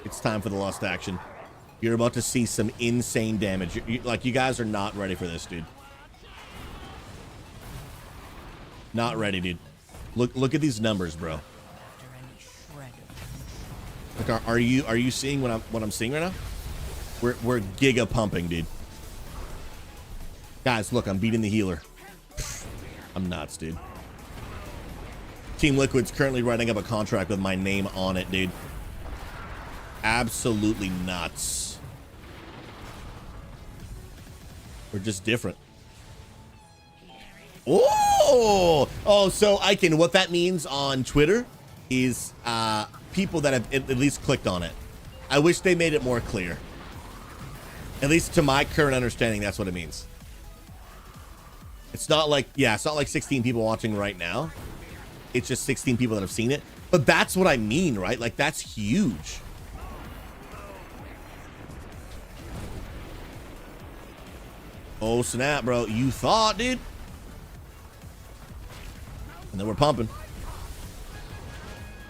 It's time for the Lost Action. You're about to see some insane damage. Like, you guys are not ready for this, dude. Not ready, dude. Look at these numbers, bro. Like, are you seeing what I'm seeing right now? We're giga pumping, dude. Guys, look, I'm beating the healer. I'm nuts, dude. Team Liquid's currently writing up a contract with my name on it, dude. Absolutely nuts. We're just different. Oh, so I can, what that means on Twitter is people that have at least clicked on it. I wish they made it more clear. At least to my current understanding, that's what it means. It's not like, yeah, it's not like 16 people watching right now. It's just 16 people that have seen it. But that's what I mean, right? Like, that's huge. Oh, snap, bro. You thought, dude. And then we're pumping.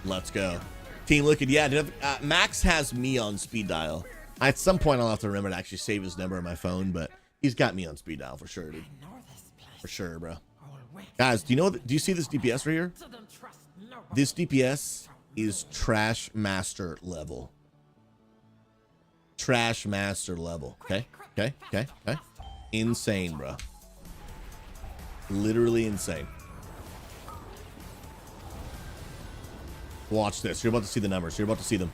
Let's go. Team Liquid, yeah. Max has me on speed dial. At some point, I'll have to remember to actually save his number on my phone, but he's got me on speed dial for sure, dude. For sure, bro. Guys, do you see this DPS right here? This DPS is Trash Master level. Trash Master level. Okay. Insane, bro. Literally insane. Watch this. You're about to see the numbers. You're about to see them.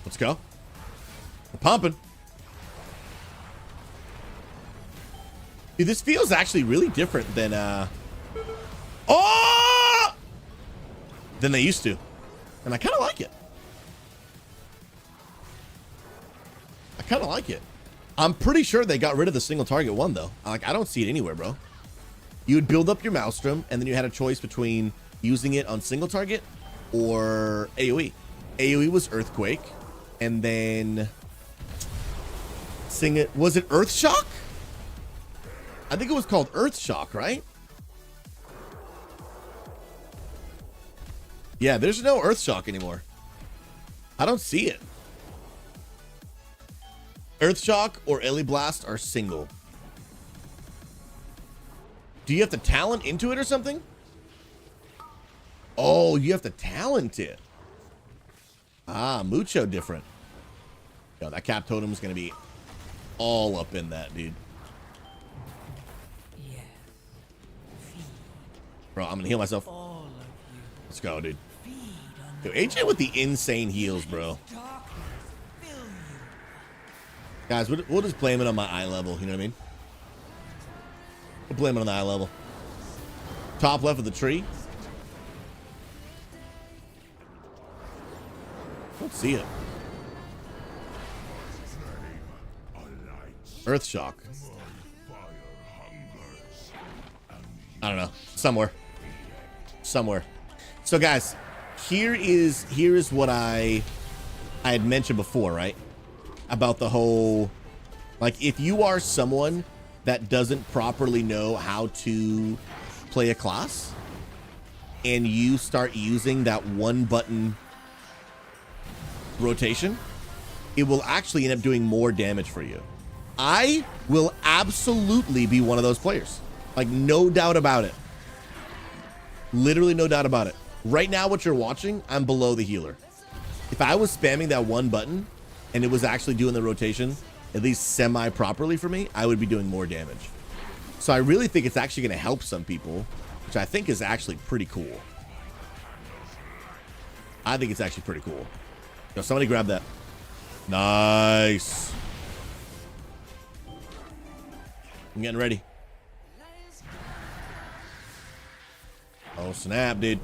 Let's go. We're pumping. Dude, this feels actually really different than than they used to. And I kind of like it. I'm pretty sure they got rid of the single target one, though. Like, I don't see it anywhere, bro. You would build up your Maelstrom, and then you had a choice between using it on single target or AoE. AoE was Earthquake, and then was it Earth Shock? I think it was called Earth Shock, right? Yeah, there's no Earth Shock anymore. I don't see it. Earth Shock or Ellie Blast are single. Do you have to talent into it or something? Oh, you have to talent it. Ah, mucho different. Yo, that cap totem is going to be all up in that, dude. Bro, I'm going to heal myself. Let's go, dude. Yo, AJ with the insane heals, bro. Guys, we'll just blame it on my eye level. You know what I mean? We'll blame it on the eye level. Top left of the tree. Don't see it. Earth shock. I don't know. Somewhere. So guys, here is what I had mentioned before, right? About the whole, like, if you are someone that doesn't properly know how to play a class and you start using that one button rotation, it will actually end up doing more damage for you. I will absolutely be one of those players. Like, no doubt about it. Literally no doubt about it. Right now, what you're watching, I'm below the healer. If I was spamming that one button and it was actually doing the rotation, at least semi-properly for me, I would be doing more damage. So I really think it's actually going to help some people, which I think is actually pretty cool. I think it's actually pretty cool. Yo, somebody grab that. Nice. I'm getting ready. Oh, snap, dude.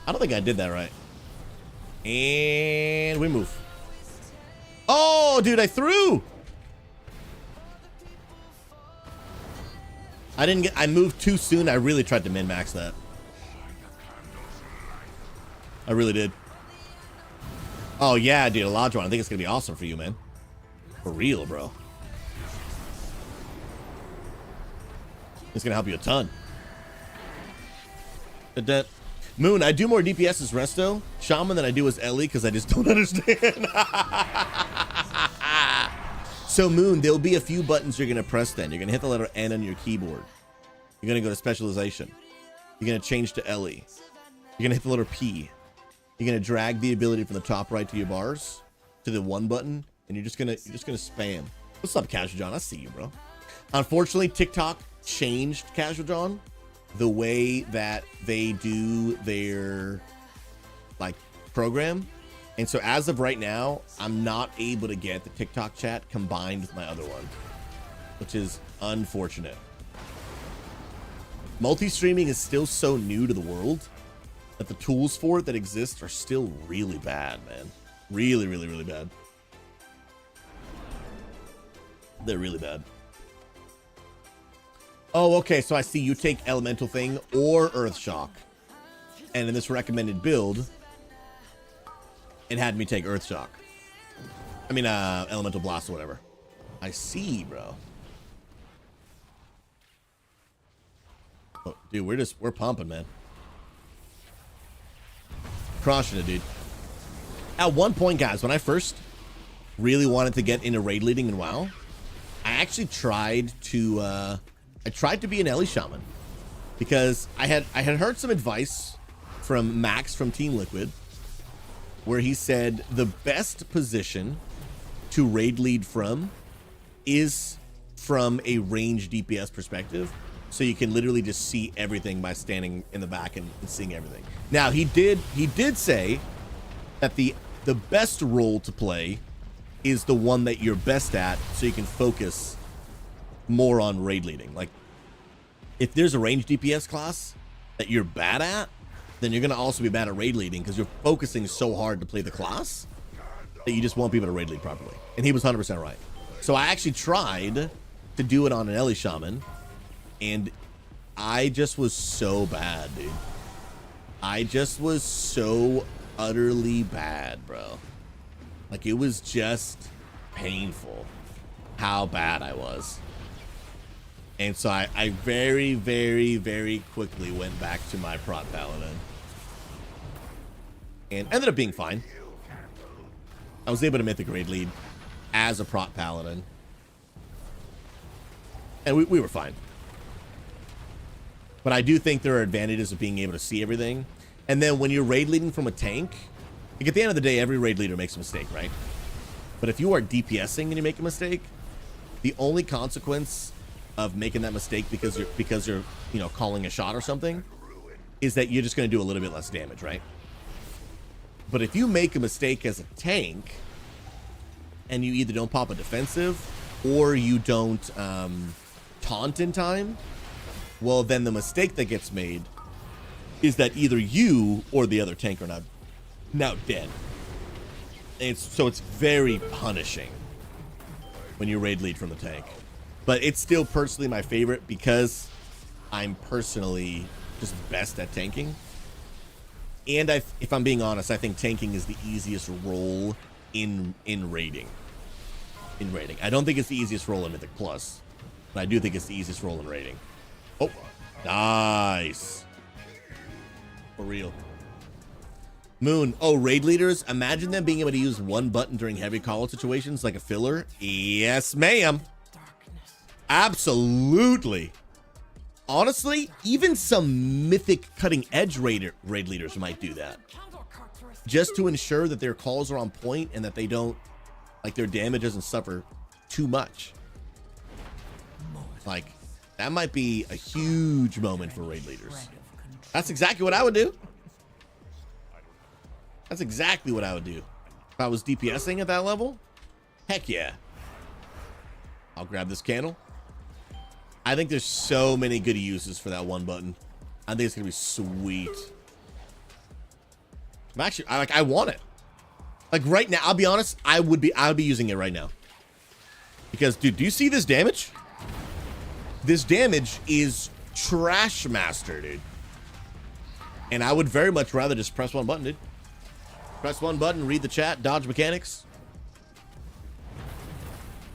I don't think I did that right. And we move. Oh, dude, I threw. I moved too soon. I really tried to min-max that. I really did. Oh, yeah, dude, Illidan. I think it's going to be awesome for you, man. For real, bro. It's going to help you a ton. Moon, I do more DPS as Resto Shaman than I do as Ellie because I just don't understand. So, Moon, there'll be a few buttons you're going to press then. You're going to hit the letter N on your keyboard. You're going to go to Specialization. You're going to change to Ellie. You're going to hit the letter P. You're going to drag the ability from the top right to your bars to the one button, and you're just going to spam. What's up, Casual John? I see you, bro. Unfortunately, TikTok changed, Casual John, the way that they do their, like, program. And so as of right now, I'm not able to get the TikTok chat combined with my other one, which is unfortunate. Multi-streaming is still so new to the world that the tools for it that exist are still really bad, man. Really, really, really bad. They're really bad. Oh, okay, so I see you take Elemental Thing or Earth Shock. And in this recommended build, it had me take Earth Shock. I mean, Elemental Blast or whatever. I see, bro. Oh, dude, we're pumping, man. Crushing it, dude. At one point, guys, when I first really wanted to get into raid leading in WoW, I actually tried to be an Ellie Shaman because I had heard some advice from Max from Team Liquid where he said the best position to raid lead from is from a range DPS perspective, so you can literally just see everything by standing in the back and seeing everything. Now he did say that the best role to play is the one that you're best at, so you can focus more on raid leading. Like, if there's a range DPS class that you're bad at, then you're going to also be bad at raid leading because you're focusing so hard to play the class that you just won't be able to raid lead properly. And he was 100% right. So I actually tried to do it on an Ellie Shaman, and I just was so bad, dude. I just was so utterly bad, bro. Like, it was just painful how bad I was. And so I very, very, very quickly went back to my prot paladin. And ended up being fine. I was able to mythic raid lead as a prot paladin. And we were fine. But I do think there are advantages of being able to see everything. And then when you're raid leading from a tank, like, at the end of the day, every raid leader makes a mistake, right? But if you are DPSing and you make a mistake, the only consequence of making that mistake because you're calling a shot or something is that you're just going to do a little bit less damage, right? But if you make a mistake as a tank, and you either don't pop a defensive, or you don't taunt in time, well, then the mistake that gets made is that either you or the other tank are now dead. So it's very punishing when you raid lead from the tank. But it's still personally my favorite because I'm personally just best at tanking. And if I'm being honest, I think tanking is the easiest role in raiding. I don't think it's the easiest role in Mythic Plus, but I do think it's the easiest role in raiding. Oh, nice. For real. Moon, oh, raid leaders, imagine them being able to use one button during heavy call situations like a filler. Yes, ma'am. Absolutely. Honestly, even some Mythic cutting edge raid leaders might do that, just to ensure that their calls are on point and that they don't, like, their damage doesn't suffer too much. Like, that might be a huge moment for raid leaders. That's exactly what I would do. That's exactly what I would do. If I was DPSing at that level, heck yeah. I'll grab this candle. I think there's so many good uses for that one button. I think it's gonna be sweet. I'm actually, I want it. Like right now, I'll be honest, I would be using it right now. Because, dude, do you see this damage? This damage is trash master, dude. And I would very much rather just press one button, dude. Press one button, read the chat, dodge mechanics.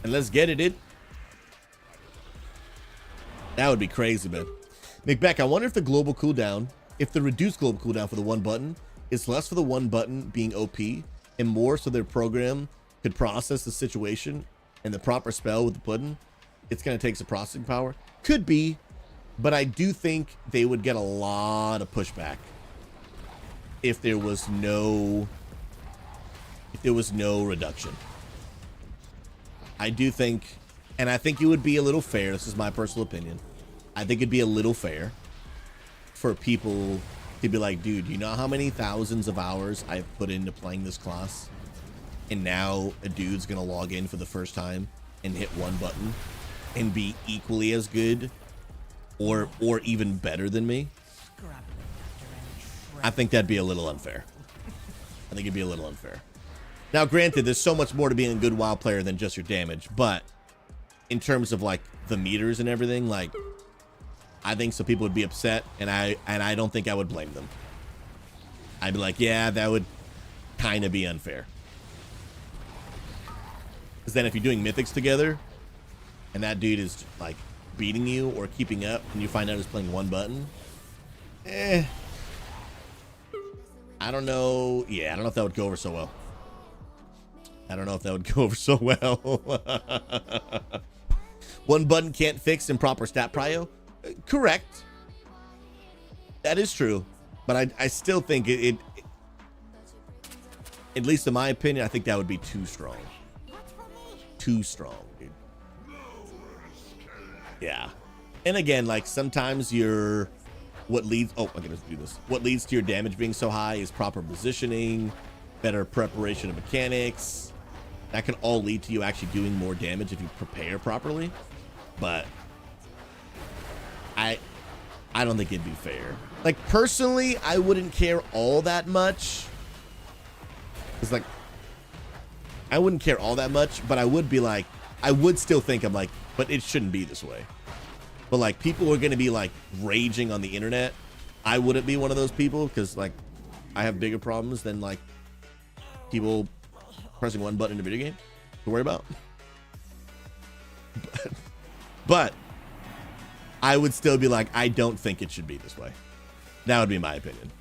And let's get it, dude. That would be crazy, man. McBeck, I wonder if the global cooldown, if the reduced global cooldown for the one button is less for the one button being OP and more so their program could process the situation and the proper spell with the pudding. It's going to take some processing power. Could be, but I do think they would get a lot of pushback if there was no reduction. I do think, and I think it would be a little fair. This is my personal opinion. I think it'd be a little fair for people to be like, dude, you know how many thousands of hours I've put into playing this class? And now a dude's going to log in for the first time and hit one button and be equally as good or even better than me. I think that'd be a little unfair. I think it'd be a little unfair. Now, granted, there's so much more to being a good WoW player than just your damage, but in terms of like the meters and everything, like I think some people would be upset, and I don't think I would blame them. I'd be like, yeah, that would kind of be unfair. Because then if you're doing mythics together and that dude is like beating you or keeping up and you find out he's playing one button, I don't know. Yeah, I don't know if that would go over so well. One button can't fix improper stat prio. Correct. That is true. But I still think it, at least in my opinion, I think that would be too strong. Too strong, dude. Yeah. And again, like sometimes what leads to your damage being so high is proper positioning, better preparation of mechanics. That can all lead to you actually doing more damage if you prepare properly. But I don't think it'd be fair. Like personally, I wouldn't care all that much. It's like I wouldn't care all that much, but I would be like, I would still think, I'm like, but it shouldn't be this way. But like people are gonna be like raging on the internet. I wouldn't be one of those people because like I have bigger problems than like people pressing one button in a video game to worry about. But I would still be like, I don't think it should be this way. That would be my opinion.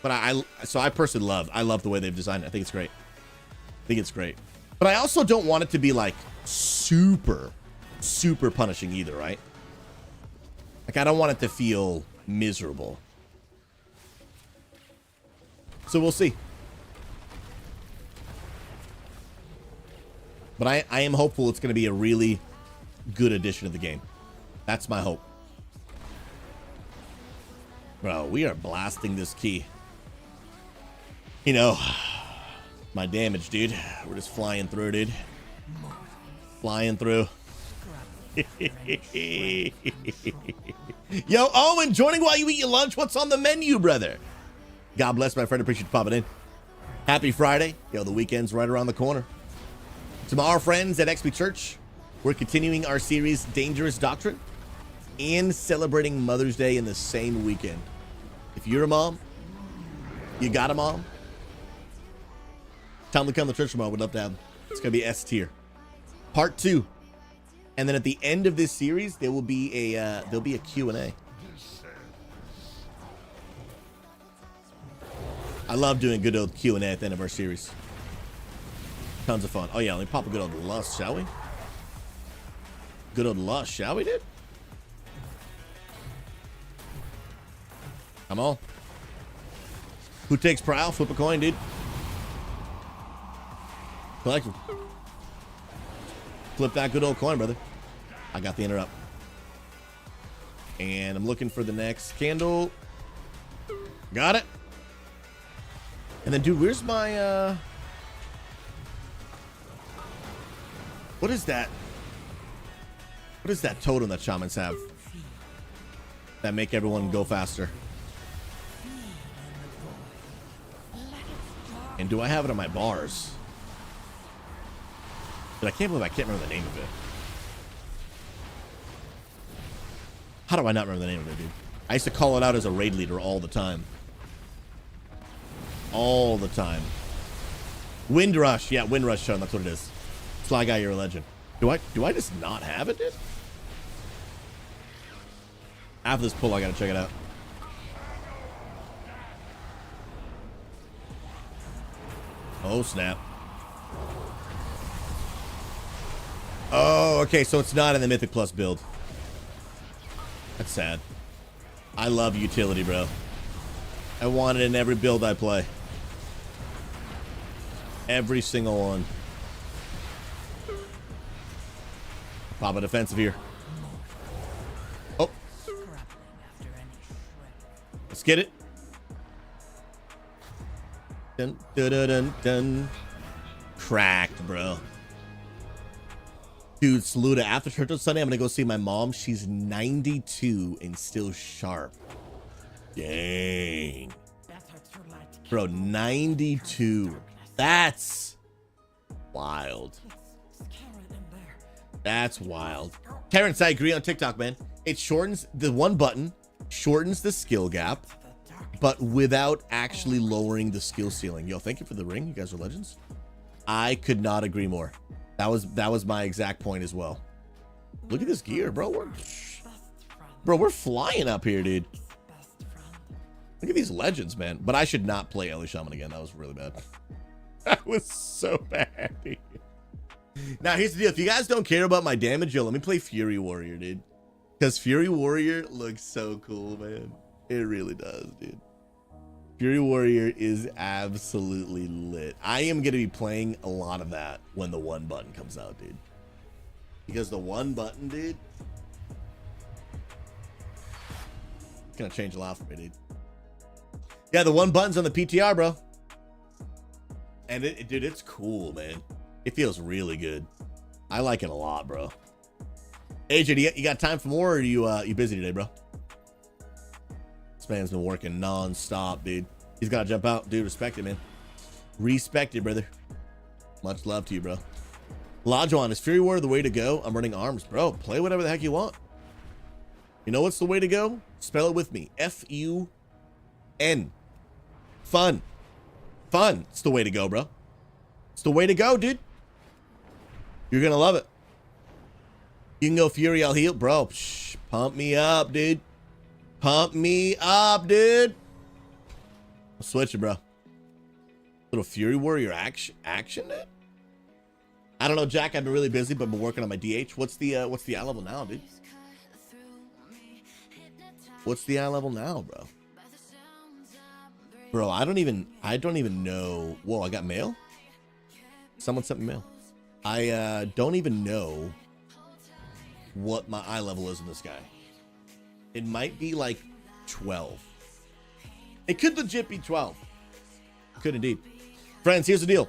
But I personally love the way they've designed it. I think it's great. But I also don't want it to be like super punishing either, right? Like I don't want it to feel miserable. So we'll see. But I am hopeful it's going to be a really good addition to the game. That's my hope. Bro, we are blasting this key. You know, my damage, dude. We're just flying through, dude. Flying through. Yo, Owen, joining while you eat your lunch. What's on the menu, brother? God bless, my friend. Appreciate you popping in. Happy Friday. Yo, the weekend's right around the corner. To our friends at XP Church, we're continuing our series, Dangerous Doctrine, and celebrating Mother's Day in the same weekend. If you're a mom, you got a mom, tell them to come to church tomorrow. We'd love to have them. It's going to be S tier. Part 2. And then at the end of this series, there will be a Q&A. I love doing good old Q&A at the end of our series. Tons of fun. Oh yeah, let me pop a good old lust, shall we? Good old lust, shall we, dude? Come on. Who takes prowl? Flip a coin, dude. Collect him. Flip that good old coin, brother. I got the interrupt. And I'm looking for the next candle. Got it. And then, dude, where's my, what is that? What is that totem that shamans have? That make everyone go faster? And do I have it on my bars? But I can't believe I can't remember the name of it. How do I not remember the name of it, dude? I used to call it out as a raid leader all the time. All the time. Wind Rush. Yeah, Wind Rush Sean. That's what it is. Sly Guy, you're a legend. Do I just not have it, dude? After this pull, I gotta check it out. Oh, snap. Oh, okay, so it's not in the Mythic Plus build. That's sad. I love utility, bro. I want it in every build I play. Every single one. Pop a defensive here. Oh. Let's get it. Dun, dun, dun, dun, dun. Cracked, bro. Dude, Saluda, after church on Sunday, I'm gonna go see my mom. She's 92 and still sharp. Dang. Bro, 92. That's wild. That's wild. Terrence, I agree on TikTok, man. It shortens the one button, shortens the skill gap, but without actually lowering the skill ceiling. Yo, thank you for the ring. You guys are legends. I could not agree more. That was my exact point as well. Look at this gear, bro. We're flying up here, dude. Look at these legends, man. But I should not play Ellie Shaman again. That was really bad. That was so bad, dude. Now, here's the deal. If you guys don't care about my damage, yo, let me play Fury Warrior, dude. Because Fury Warrior looks so cool, man. It really does, dude. Fury Warrior is absolutely lit. I am going to be playing a lot of that when the one button comes out, dude. Because the one button, dude, it's going to change a lot for me, dude. Yeah, the one button's on the PTR, bro. And, dude, it's cool, man. It feels really good. I like it a lot, bro. AJ, you got time for more, or are you busy today, bro? This man's been working non-stop, dude. He's got to jump out. Dude, respect it, man. Respect it, brother. Much love to you, bro. Lajuan, is Fury Warrior the way to go? I'm running arms. Bro, play whatever the heck you want. You know what's the way to go? Spell it with me. F-U-N. Fun. Fun. It's the way to go, bro. It's the way to go, dude. You're going to love it. You can go Fury, I'll heal. Bro, psh, pump me up, dude. Pump me up, dude. I'll switch it, bro. Little Fury Warrior action, dude. I don't know, Jack. I've been really busy, but I've been working on my DH. What's the eye level now, dude? What's the eye level now, bro? Bro, I don't even know. Whoa, I got mail? Someone sent me mail. I don't even know what my eye level is in this guy. It might be like 12. It could legit be 12. Could indeed. Friends, here's the deal.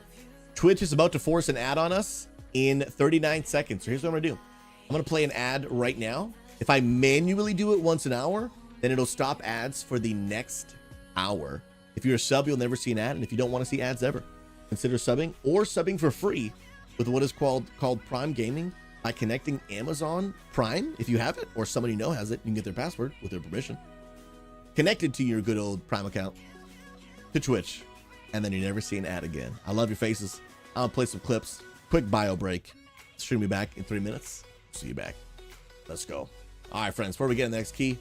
Twitch is about to force an ad on us in 39 seconds. So here's what I'm gonna do. I'm gonna play an ad right now. If I manually do it once an hour, then it'll stop ads for the next hour. If you're a sub, you'll never see an ad. And if you don't want to see ads ever, consider subbing or subbing for free with what is called Prime Gaming by connecting Amazon Prime. If you have it or somebody you know has it, you can get their password with their permission. Connected to your good old Prime account to Twitch. And then you never see an ad again. I love your faces. I'll play some clips. Quick bio break. Stream me back in 3 minutes. See you back. Let's go. All right, friends. Before we get in the next key,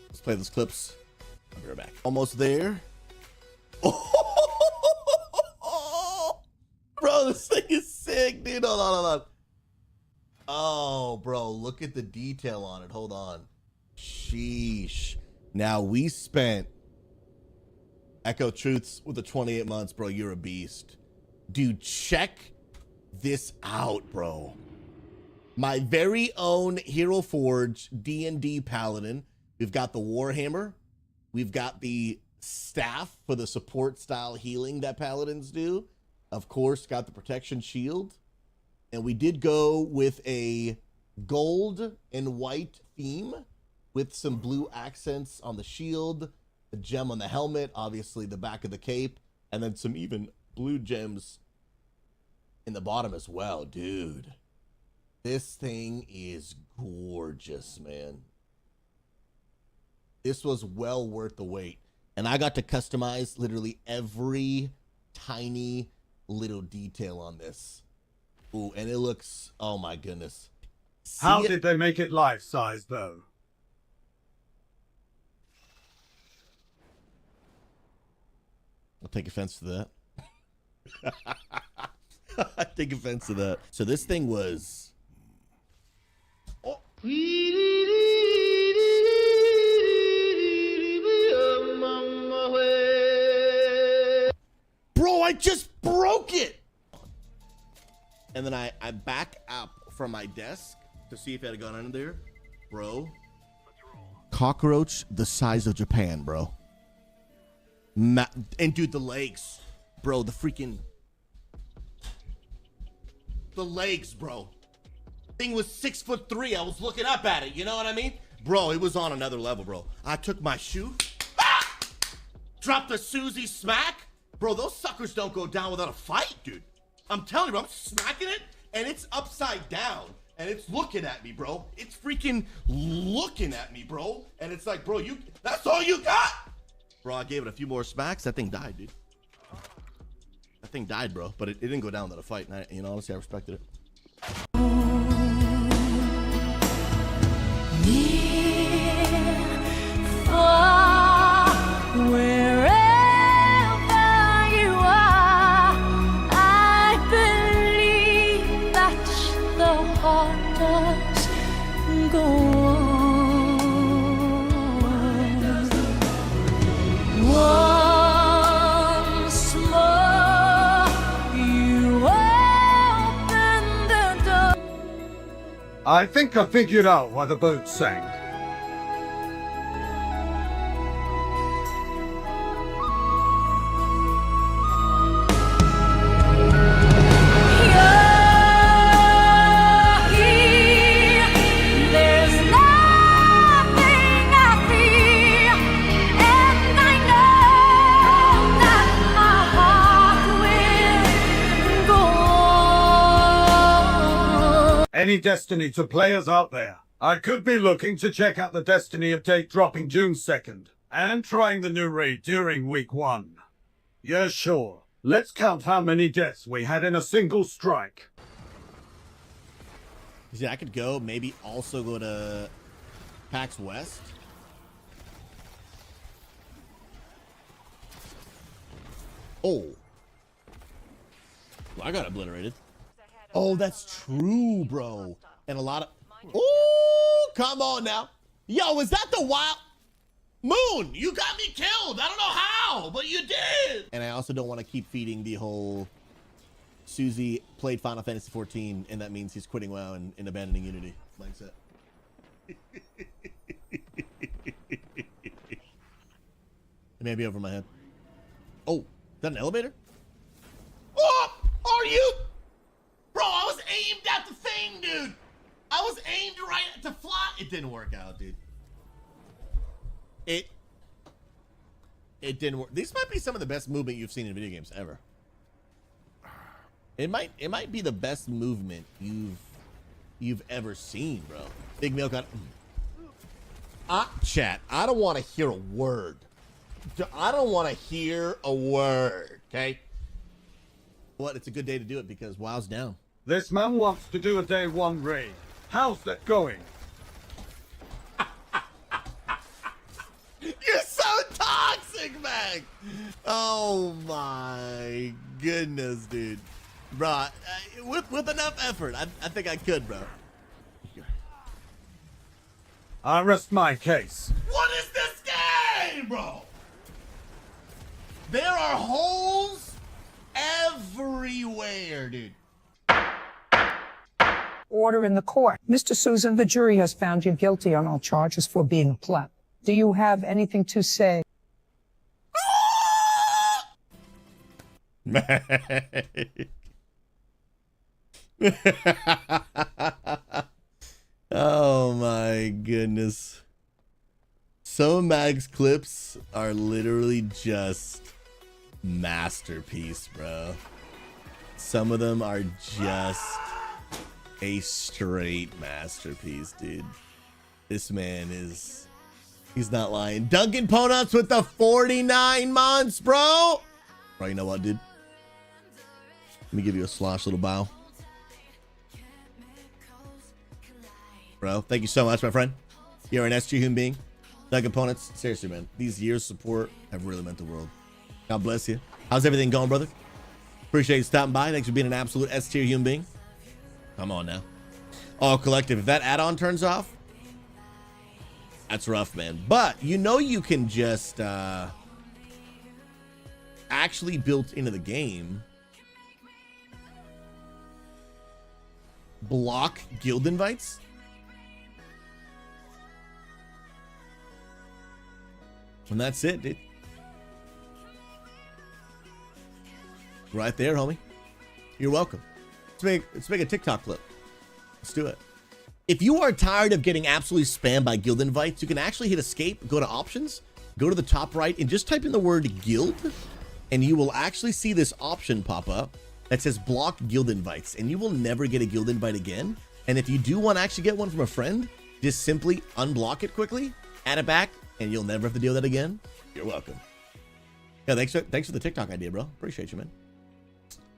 let's play those clips. I'll be right back. Almost there. Oh, bro, this thing is sick, dude. Hold on, hold on. Oh, bro, look at the detail on it. Hold on. Sheesh. Now, we spent Echo Truths with the 28 months, bro. You're a beast. Dude, check this out, bro. My very own Hero Forge D&D Paladin. We've got the Warhammer. We've got the staff for the support style healing that Paladins do. Of course, got the protection shield. And we did go with a gold and white theme with some blue accents on the shield, the gem on the helmet, obviously the back of the cape, and then some even blue gems in the bottom as well. Dude, this thing is gorgeous, man. This was well worth the wait. And I got to customize literally every tiny little detail on this. Ooh, and it looks, oh my goodness. How did they make it life-size, though? I'll take offense to that. I take offense to that. So this thing was... Oh. Bro, I just broke it! And then I back up from my desk to see if it had gone under there. Bro. Cockroach the size of Japan, bro. And dude, the legs. Bro, the freaking... The legs, bro. Thing was 6'3". I was looking up at it, you know what I mean? Bro, it was on another level, bro. I took my shoe. Ah! Dropped a SouZy smack. Bro, those suckers don't go down without a fight, dude. I'm telling you, bro, I'm smacking it, and it's upside down, and it's looking at me, bro. It's freaking looking at me, bro. And it's like, bro, that's all you got? Bro, I gave it a few more smacks. That thing died, dude. That thing died, bro. But it didn't go down without a fight, and honestly, I respected it. I think I figured out why the boat sank. Any Destiny 2 players out there? I could be looking to check out the Destiny update dropping June 2nd, and trying the new raid during week 1. Yeah, sure. Let's count how many deaths we had in a single strike. See, I could go, maybe also go to PAX West. Oh. Well, I got obliterated. Oh, that's true, bro. And a lot of... Oh, come on now. Yo, is that the wild... Moon, you got me killed. I don't know how, but you did. And I also don't want to keep feeding the whole SouZy played Final Fantasy 14, and that means he's quitting WoW and abandoning Unity mindset. It may be over my head. Oh, is that an elevator? Oh, are you? Bro, I was aimed at the thing, dude. I was aimed right at the fly. It didn't work out, dude. It didn't work. These might be some of the best movement you've seen in video games ever. It might be the best movement you've ever seen, bro. Big milk on. Chat, I don't want to hear a word. I don't want to hear a word, okay? What? It's a good day to do it because WoW's down. This man wants to do a day 1 raid. How's that going? You're so toxic, man. Oh my goodness, dude. Bro, with enough effort, I think I could, bro. I rest my case. What is this game, bro? There are holes everywhere, dude. Order in the court. Mr. Susan, the jury has found you guilty on all charges for being a pleb. Do you have anything to say? Oh my goodness. Some of Mag's clips are literally just masterpiece, bro. Some of them are just a straight masterpiece, dude. This man is, he's not lying. Duncan Ponuts with the 49 months, bro. Bro, you know what, dude? Let me give you a slosh little bow. Bro, thank you so much, my friend. You're an SG human being. Duncan Ponuts, seriously, man. These years of support have really meant the world. God bless you. How's everything going, brother? Appreciate you stopping by. Thanks for being an absolute S-tier human being. Come on now. All collective. If that add-on turns off, that's rough, man. But you know you can just actually built into the game block guild invites. And that's it, dude. Right there, homie. You're welcome. Let's make a TikTok clip. Let's do it. If you are tired of getting absolutely spammed by guild invites, you can actually hit escape, go to options, go to the top right, and just type in the word guild, and you will actually see this option pop up that says block guild invites, and you will never get a guild invite again. And if you do want to actually get one from a friend, just simply unblock it quickly, add it back, and you'll never have to deal with that again. You're welcome. Yeah, thanks for the TikTok idea, bro. Appreciate you, man.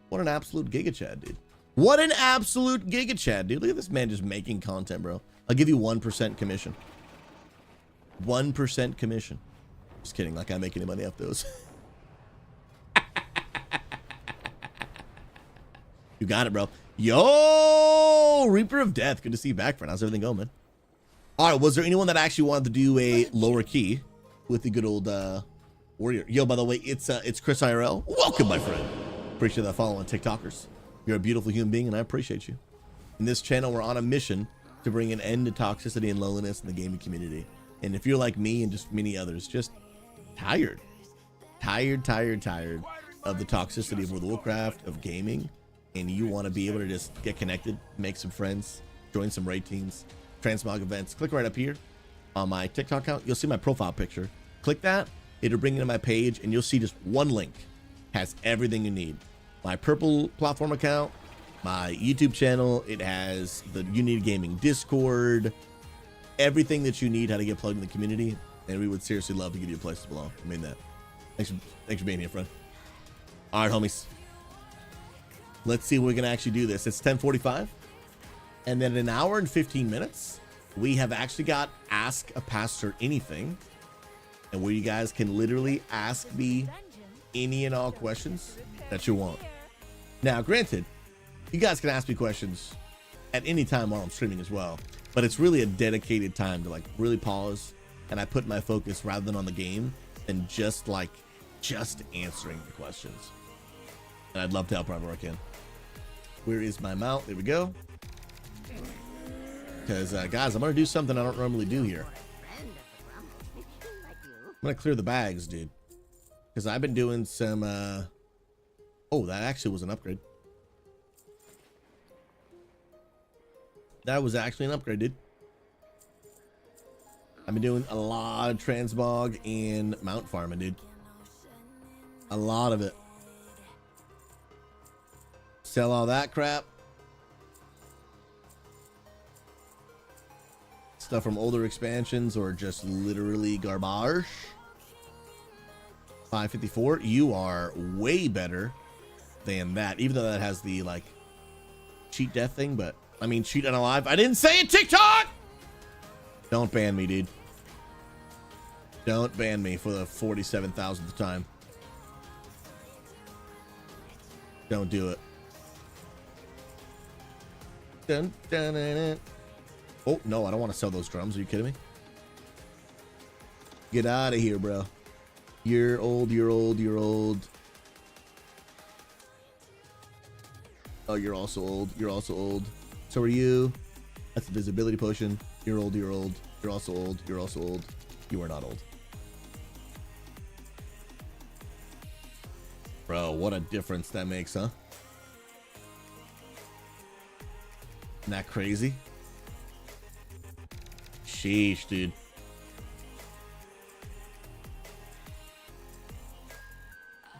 What an absolute Giga Chad, dude. What an absolute Giga Chad, dude. Look at this man just making content, bro. I'll give you 1% commission. 1% commission. Just kidding, like I make any money off those. You got it, bro. Yo, Reaper of Death. Good to see you back, friend. How's everything going, man? All right, was there anyone that actually wanted to do a lower key with the good old warrior? Yo, by the way, it's Chris IRL. Welcome, my friend. Appreciate that follow on TikTokers. You're a beautiful human being, and I appreciate you. In this channel, we're on a mission to bring an end to toxicity and loneliness in the gaming community. And if you're like me and just many others, just tired of the toxicity of World of Warcraft, of gaming, and you want to be able to just get connected, make some friends, join some raid teams, transmog events, click right up here on my TikTok account. You'll see my profile picture. Click that. It'll bring you to my page, and you'll see just one link. Has everything you need. My purple platform account, my YouTube channel. It has the Unity Gaming Discord, everything that you need, how to get plugged in the community. And we would seriously love to give you a place to belong. I mean that. Thanks for being here, friend. All right, homies. Let's see if we can actually do this. It's 10:45. And then in an hour and 15 minutes, we have actually got Ask a Pastor Anything. And where you guys can literally ask me any and all questions that you want. Now, granted, you guys can ask me questions at any time while I'm streaming as well, but it's really a dedicated time to like really pause, and I put my focus rather than on the game than just answering the questions. And I'd love to help wherever I can. Where is my mount? There we go. Because guys, I'm gonna do something I don't normally do here. I'm gonna clear the bags, dude. Because I've been doing some, oh, that actually was an upgrade. That was actually an upgrade, dude. I've been doing a lot of transmog and mount farming, dude. A lot of it. Sell all that crap. Stuff from older expansions or just literally garbage. 554. You are way better than that. Even though that has the like cheat death thing, but I mean cheat unalive. I didn't say it, TikTok! Don't ban me, dude. Don't ban me for the 47,000th time. Don't do it. Dun, dun, dun, dun. Oh, no, I don't want to sell those drums. Are you kidding me? Get out of here, bro. You're old, you're old, you're old. Oh, you're also old. You're also old. So are you. That's a visibility potion. You're old, you're old. You're also old. You're also old. You are not old. Bro, what a difference that makes, huh? Isn't that crazy? Sheesh, dude.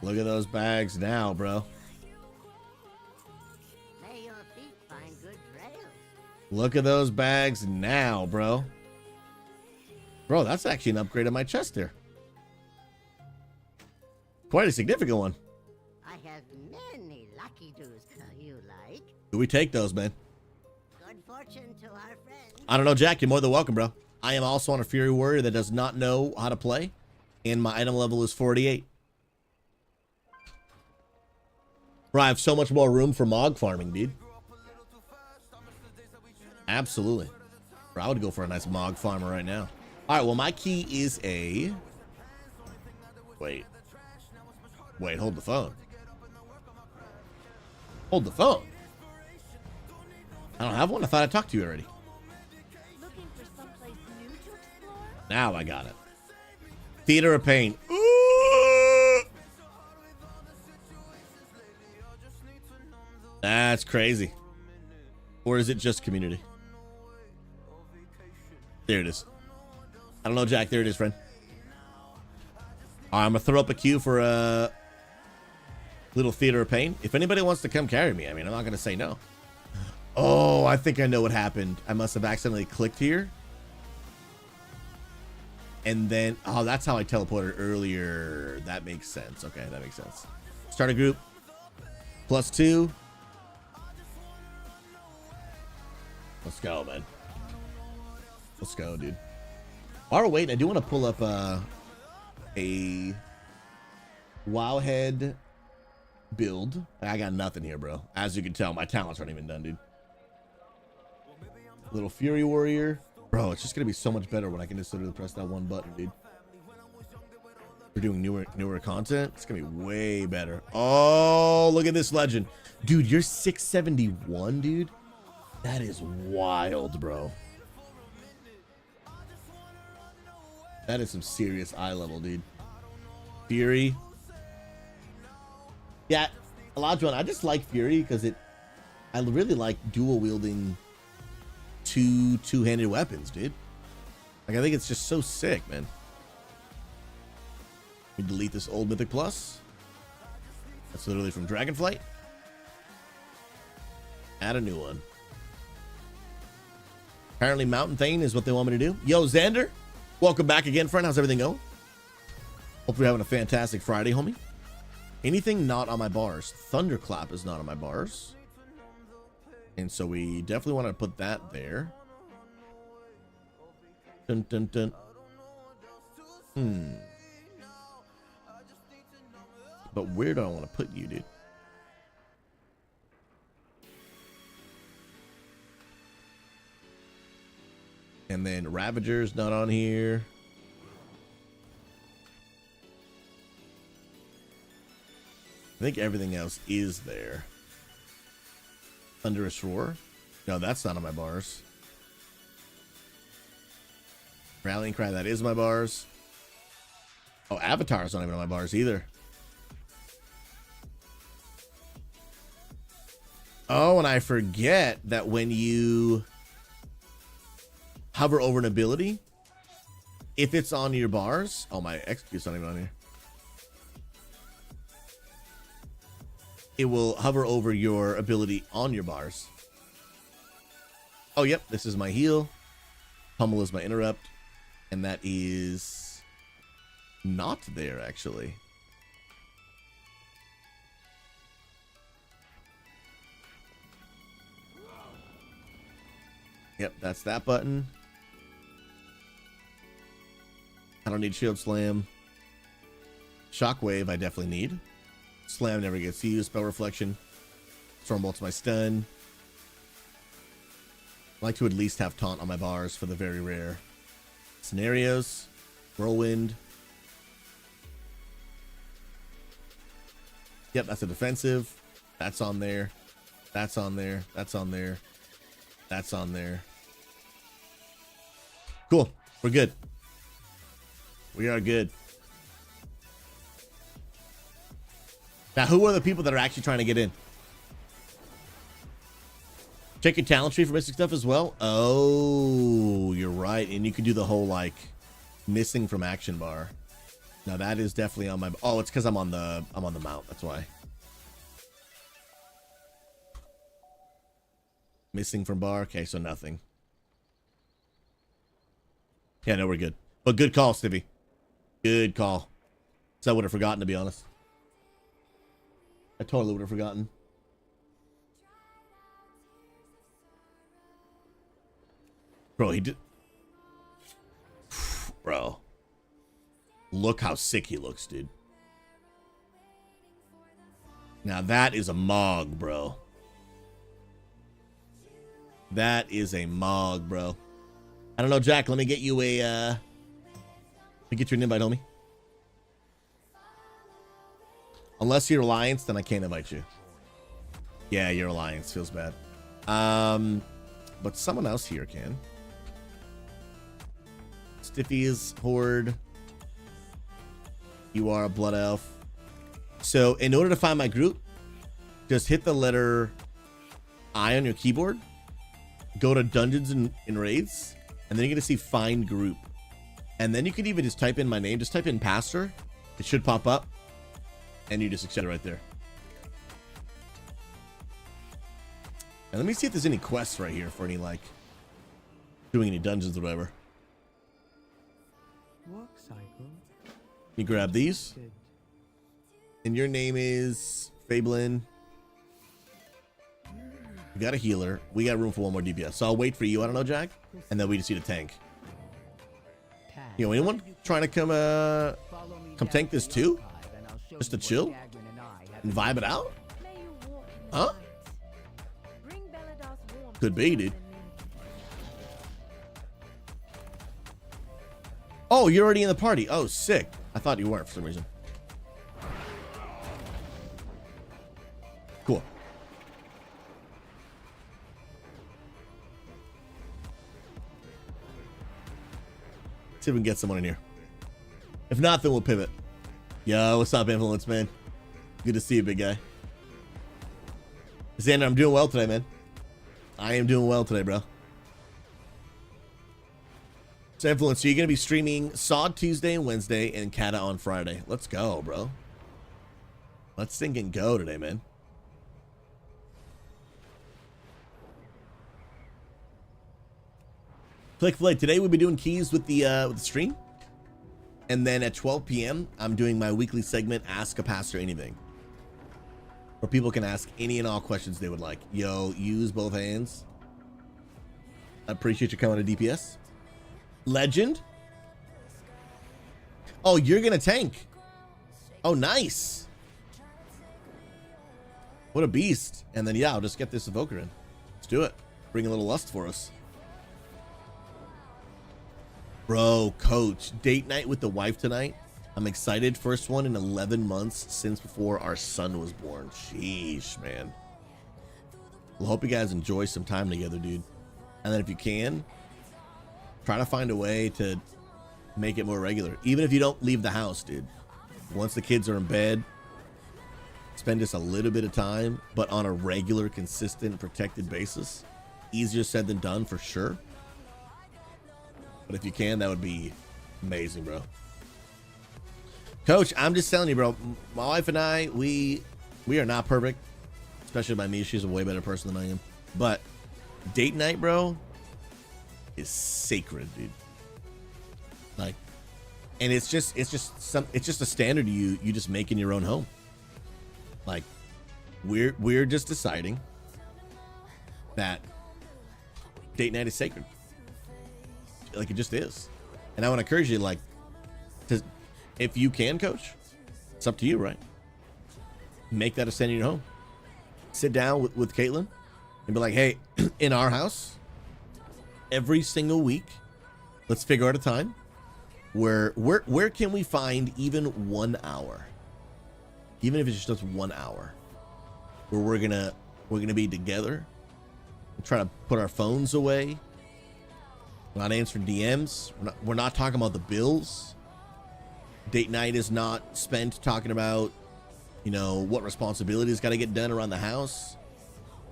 Look at those bags now, bro. May your feet find good trails. Look at those bags now, bro. Bro, that's actually an upgrade on my chest there. Quite a significant one. I have many lucky doos you like. Do we take those, man? Good fortune to our friends. I don't know, Jack. You're more than welcome, bro. I am also on a Fury Warrior that does not know how to play, and my item level is 48. Bro, I have so much more room for mog farming, dude. Absolutely. Bro, I would go for a nice mog farmer right now. All right, well, my key is a... Wait, hold the phone. Hold the phone. I don't have one. I thought I talked to you already. Looking for someplace new to explore? Now I got it. Theater of Pain. Ooh! That's crazy. Or is it just community? There it is. I don't know, Jack. There it is, friend. All right, I'm going to throw up a queue for a little Theater of Pain. If anybody wants to come carry me, I mean, I'm not going to say no. Oh, I think I know what happened. I must have accidentally clicked here. And then, oh, that's how I teleported earlier. That makes sense. Okay, that makes sense. Start a group. +2. Let's go, man. Let's go, dude. While we're waiting, I do want to pull up a Wowhead build. I got nothing here, bro. As you can tell, my talents aren't even done, dude. Little Fury Warrior. Bro, it's just going to be so much better when I can just literally press that one button, dude. We're doing newer content. It's going to be way better. Oh, look at this legend. Dude, you're 671, dude. That is wild, bro. That is some serious eye level, dude. Fury. Yeah, Elijah, I just like Fury because I really like dual wielding two-handed weapons, dude. Like, I think it's just so sick, man. We delete this old Mythic Plus. That's literally from Dragonflight. Add a new one. Apparently Mountain Thane is what they want me to do. Yo, Xander, welcome back again, friend. How's everything going? Hope you're having a fantastic Friday, homie. Anything not on my bars? Thunderclap is not on my bars. And so we definitely want to put that there. Dun, dun, dun. But where do I want to put you, dude? And then Ravager's not on here. I think everything else is there. Thunderous Roar. No, that's not on my bars. Rallying Cry, that is my bars. Oh, avatars not even on my bars either. Oh, and I forget that when you hover over an ability, if it's on your bars, oh, my execute's not even on here. It will hover over your ability on your bars. Oh, yep, this is my heal. Pummel is my interrupt. And that is not there, actually. Yep, that's that button. I don't need Shield Slam. Shockwave, I definitely need. Slam never gets used. Spell Reflection. Stormbolt's my stun. I like to at least have Taunt on my bars for the very rare scenarios. Whirlwind. Yep, that's a defensive. That's on there. That's on there. That's on there. That's on there. Cool. We're good. We are good. Now, who are the people that are actually trying to get in? Check your talent tree for Mystic stuff as well. Oh, you're right. And you can do the whole, like, missing from action bar. Now, that is definitely on my... Oh, it's because I'm on the mount. That's why. Missing from bar. Okay, so nothing. Yeah, no, we're good. But good call, Stevie. Good call. So I would have forgotten, to be honest. I totally would have forgotten. Bro, he did... Bro. Look how sick he looks, dude. Now that is a Mog, bro. That is a Mog, bro. I don't know, Jack. Let me get you a... Let me get you an invite, homie. Unless you're Alliance, then I can't invite you. Yeah, your Alliance. Feels bad. But someone else here can. Stiffy is Horde. You are a Blood Elf. So, in order to find my group, just hit the letter I on your keyboard. Go to Dungeons and Raids. And then you're going to see Find Group. And then you can even just type in my name. Just type in Pastor. It should pop up. And you just accept it right there. And let me see if there's any quests right here for any, like, doing any dungeons or whatever. Work cycle. You grab these. And your name is Fablin. We got a healer. We got room for one more DPS. So I'll wait for you. I don't know, Jack. And then we just need a tank. You know, anyone trying to come tank this too? Just to chill? And vibe it out? Huh? Could be, dude. Oh, you're already in the party. Oh, sick. I thought you weren't for some reason. Cool. See if we can get someone in here. If not, then we'll pivot. Yo, what's up, Influence, man? Good to see you, big guy. Xander, I'm doing well today, man. I am doing well today, bro. So, Influence, so you're going to be streaming Sod Tuesday and Wednesday and Kata on Friday. Let's go, bro. Let's think and go today, man. Click Flay. Today we'll be doing keys with the stream. And then at 12 p.m., I'm doing my weekly segment, Ask a Pastor Anything. Where people can ask any and all questions they would like. Yo, use both hands. I appreciate you coming to DPS. Legend. Oh, you're going to tank. Oh, nice. What a beast. And then, yeah, I'll just get this Evoker in. Let's do it. Bring a little lust for us. Bro, coach, date night with the wife tonight. I'm excited. First one in 11 months since before our son was born. Sheesh, man. Well, hope you guys enjoy some time together, dude. And then if you can, try to find a way to make it more regular. Even if you don't leave the house, dude. Once the kids are in bed, spend just a little bit of time, but on a regular, consistent, protected basis. Easier said than done for sure. But if you can, that would be amazing, bro. Coach, I'm just telling you, bro. My wife and I, we are not perfect. Especially by me, she's a way better person than I am. But date night, bro, is sacred, dude. Like, and it's just a standard you just make in your own home. Like, we're just deciding that date night is sacred. Like, it just is. And I want to encourage you, like, to, if you can, coach, it's up to you, right? Make that a standard in your home. Sit down with Caitlin and be like, hey, in our house, every single week, let's figure out a time where can we find even 1 hour, even if it's just 1 hour, where we're gonna be together, try to put our phones away. We're not answering DMs. We're not talking about the bills. Date night is not spent talking about, you know, what responsibilities got to get done around the house.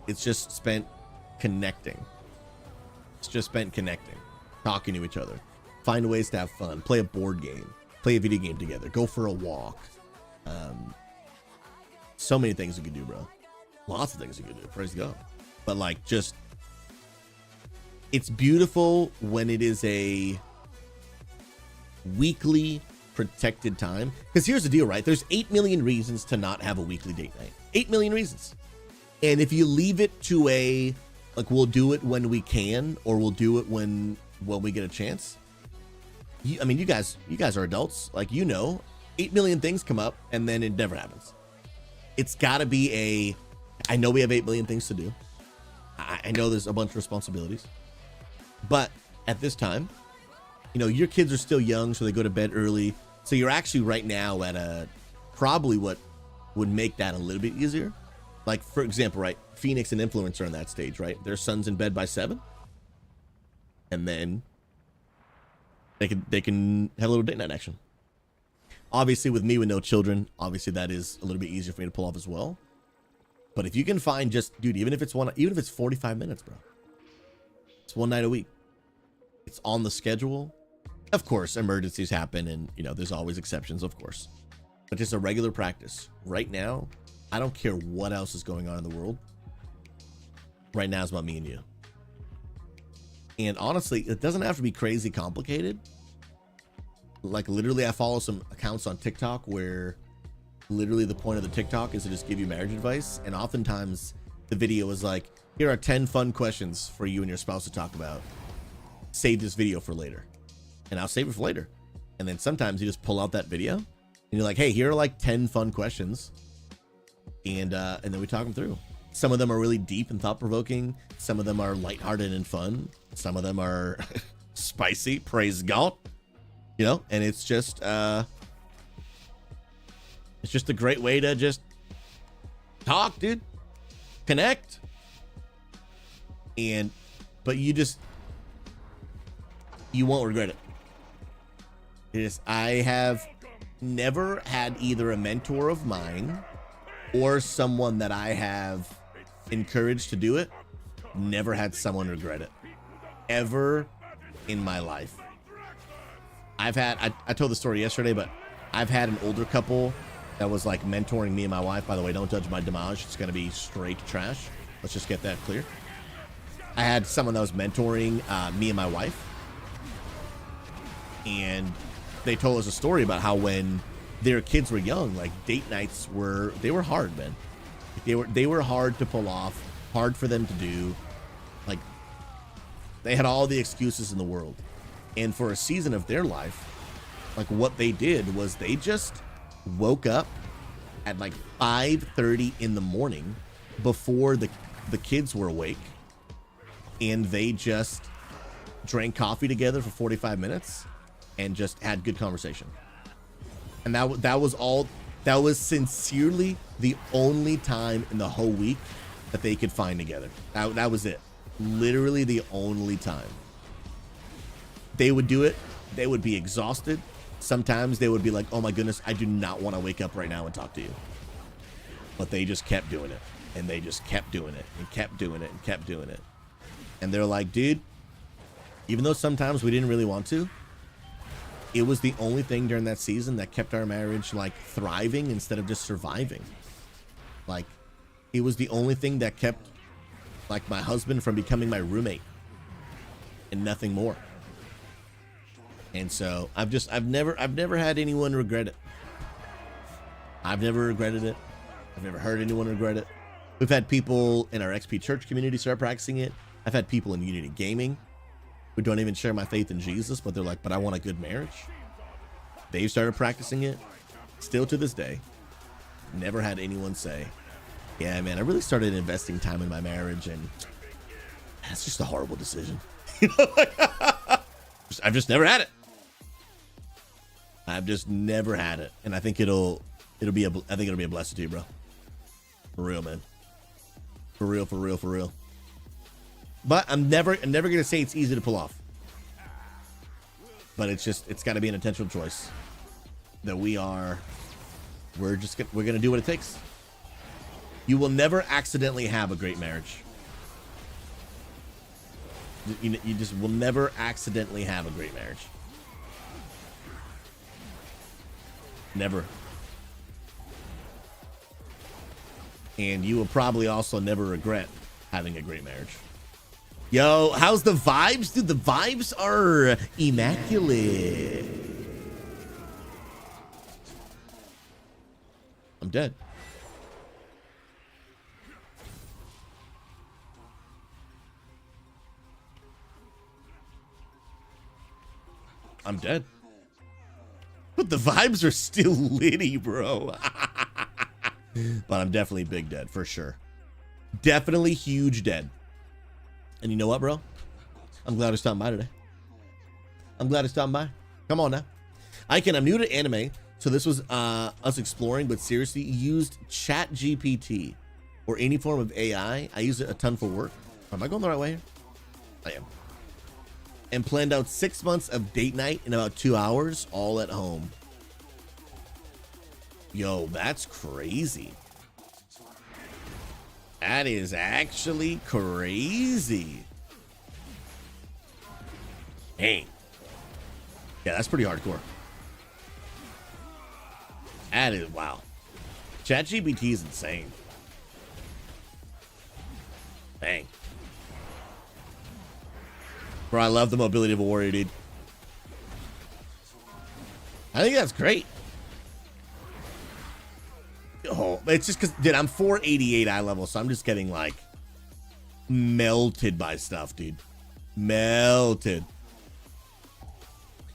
It's just spent connecting. It's just spent connecting, talking to each other, find ways to have fun, play a board game, play a video game together, go for a walk. So many things you can do, bro. Lots of things you can do. Praise God. But like, just, it's beautiful when it is a weekly protected time. Because here's the deal, right? There's 8 million reasons to not have a weekly date night. 8 million reasons. And if you leave it to a, like, we'll do it when we can, or we'll do it when we get a chance. I mean, you guys are adults. Like, you know, 8 million things come up and then it never happens. It's got to be I know we have 8 million things to do. I know there's a bunch of responsibilities. But at this time, you know, your kids are still young, so they go to bed early. So you're actually right now at probably what would make that a little bit easier. Like, for example, right, Phoenix and Influencer are in that stage, right? Their son's in bed by 7. And then they can have a little date night action. Obviously, with me with no children, obviously that is a little bit easier for me to pull off as well. But if you can find just, dude, even if it's 45 minutes, bro. It's one night a week. It's on the schedule. Of course, emergencies happen, and, you know, there's always exceptions, of course. But just a regular practice. Right now, I don't care what else is going on in the world. Right now, it's about me and you. And honestly, it doesn't have to be crazy complicated. Like, literally, I follow some accounts on TikTok where literally the point of the TikTok is to just give you marriage advice. And oftentimes, the video is like, here are 10 fun questions for you and your spouse to talk about. Save this video for later. And I'll save it for later. And then sometimes you just pull out that video and you're like, hey, here are like 10 fun questions. And then we talk them through. Some of them are really deep and thought-provoking. Some of them are lighthearted and fun. Some of them are spicy. Praise God. You know, and it's just a great way to just talk, dude. Connect. But you won't regret it. I have never had either a mentor of mine or someone that I have encouraged to do it. Never had someone regret it. Ever in my life. I told the story yesterday, but I've had an older couple that was like mentoring me and my wife. By the way, don't judge my damage. It's going to be straight trash. Let's just get that clear. I had someone that was mentoring me and my wife. And they told us a story about how when their kids were young, like, date nights were hard, man. They were hard to pull off, hard for them to do. Like, they had all the excuses in the world. And for a season of their life, like, what they did was they just woke up at like 5:30 in the morning before the kids were awake, and they just drank coffee together for 45 minutes and just had good conversation. And that was sincerely the only time in the whole week that they could find together. That was it. Literally the only time. They would do it they would be exhausted. Sometimes they would be like, oh my goodness, I do not want to wake up right now and talk to you. But they just kept doing it. And they just kept doing it and kept doing it and kept doing it. And they're like, dude, even though sometimes we didn't really want to, it was the only thing during that season that kept our marriage like thriving instead of just surviving. Like, it was the only thing that kept like my husband from becoming my roommate and nothing more. And so I've never had anyone regret it. I've never regretted it. I've never heard anyone regret it. We've had people in our XP church community start practicing it. I've had people in Unity Gaming who don't even share my faith in Jesus, but they're like, but I want a good marriage. They've started practicing it. Still to this day, never had anyone say, yeah, man, I really started investing time in my marriage, and that's just a horrible decision. You know, like, I've just never had it. I've just never had it, and I think it'll be a blessing to you, bro. For real, man. For real, for real, for real. But I'm never gonna say it's easy to pull off. But it's got to be an intentional choice that we're gonna do what it takes. You will never accidentally have a great marriage. You just will never accidentally have a great marriage. Never. And you will probably also never regret having a great marriage. Yo, how's the vibes? Dude, the vibes are immaculate. I'm dead. I'm dead. But the vibes are still litty, bro. But I'm definitely big dead, for sure. Definitely huge dead. And you know what, bro? I'm glad I stopped by today. I'm glad I stopped by. Come on now. I'm new to anime, so this was us exploring, but seriously, used ChatGPT or any form of AI. I use it a ton for work. Am I going the right way here? I am. And planned out 6 months of date night in about 2 hours, all at home. Yo, that's crazy. That is actually crazy. Dang. Yeah, that's pretty hardcore. That is, wow. ChatGPT is insane. Dang. Bro, I love the mobility of a warrior, dude. I think that's great. Oh, it's just because, dude, I'm 488 eye level, so I'm just getting, like, melted by stuff, dude. Melted.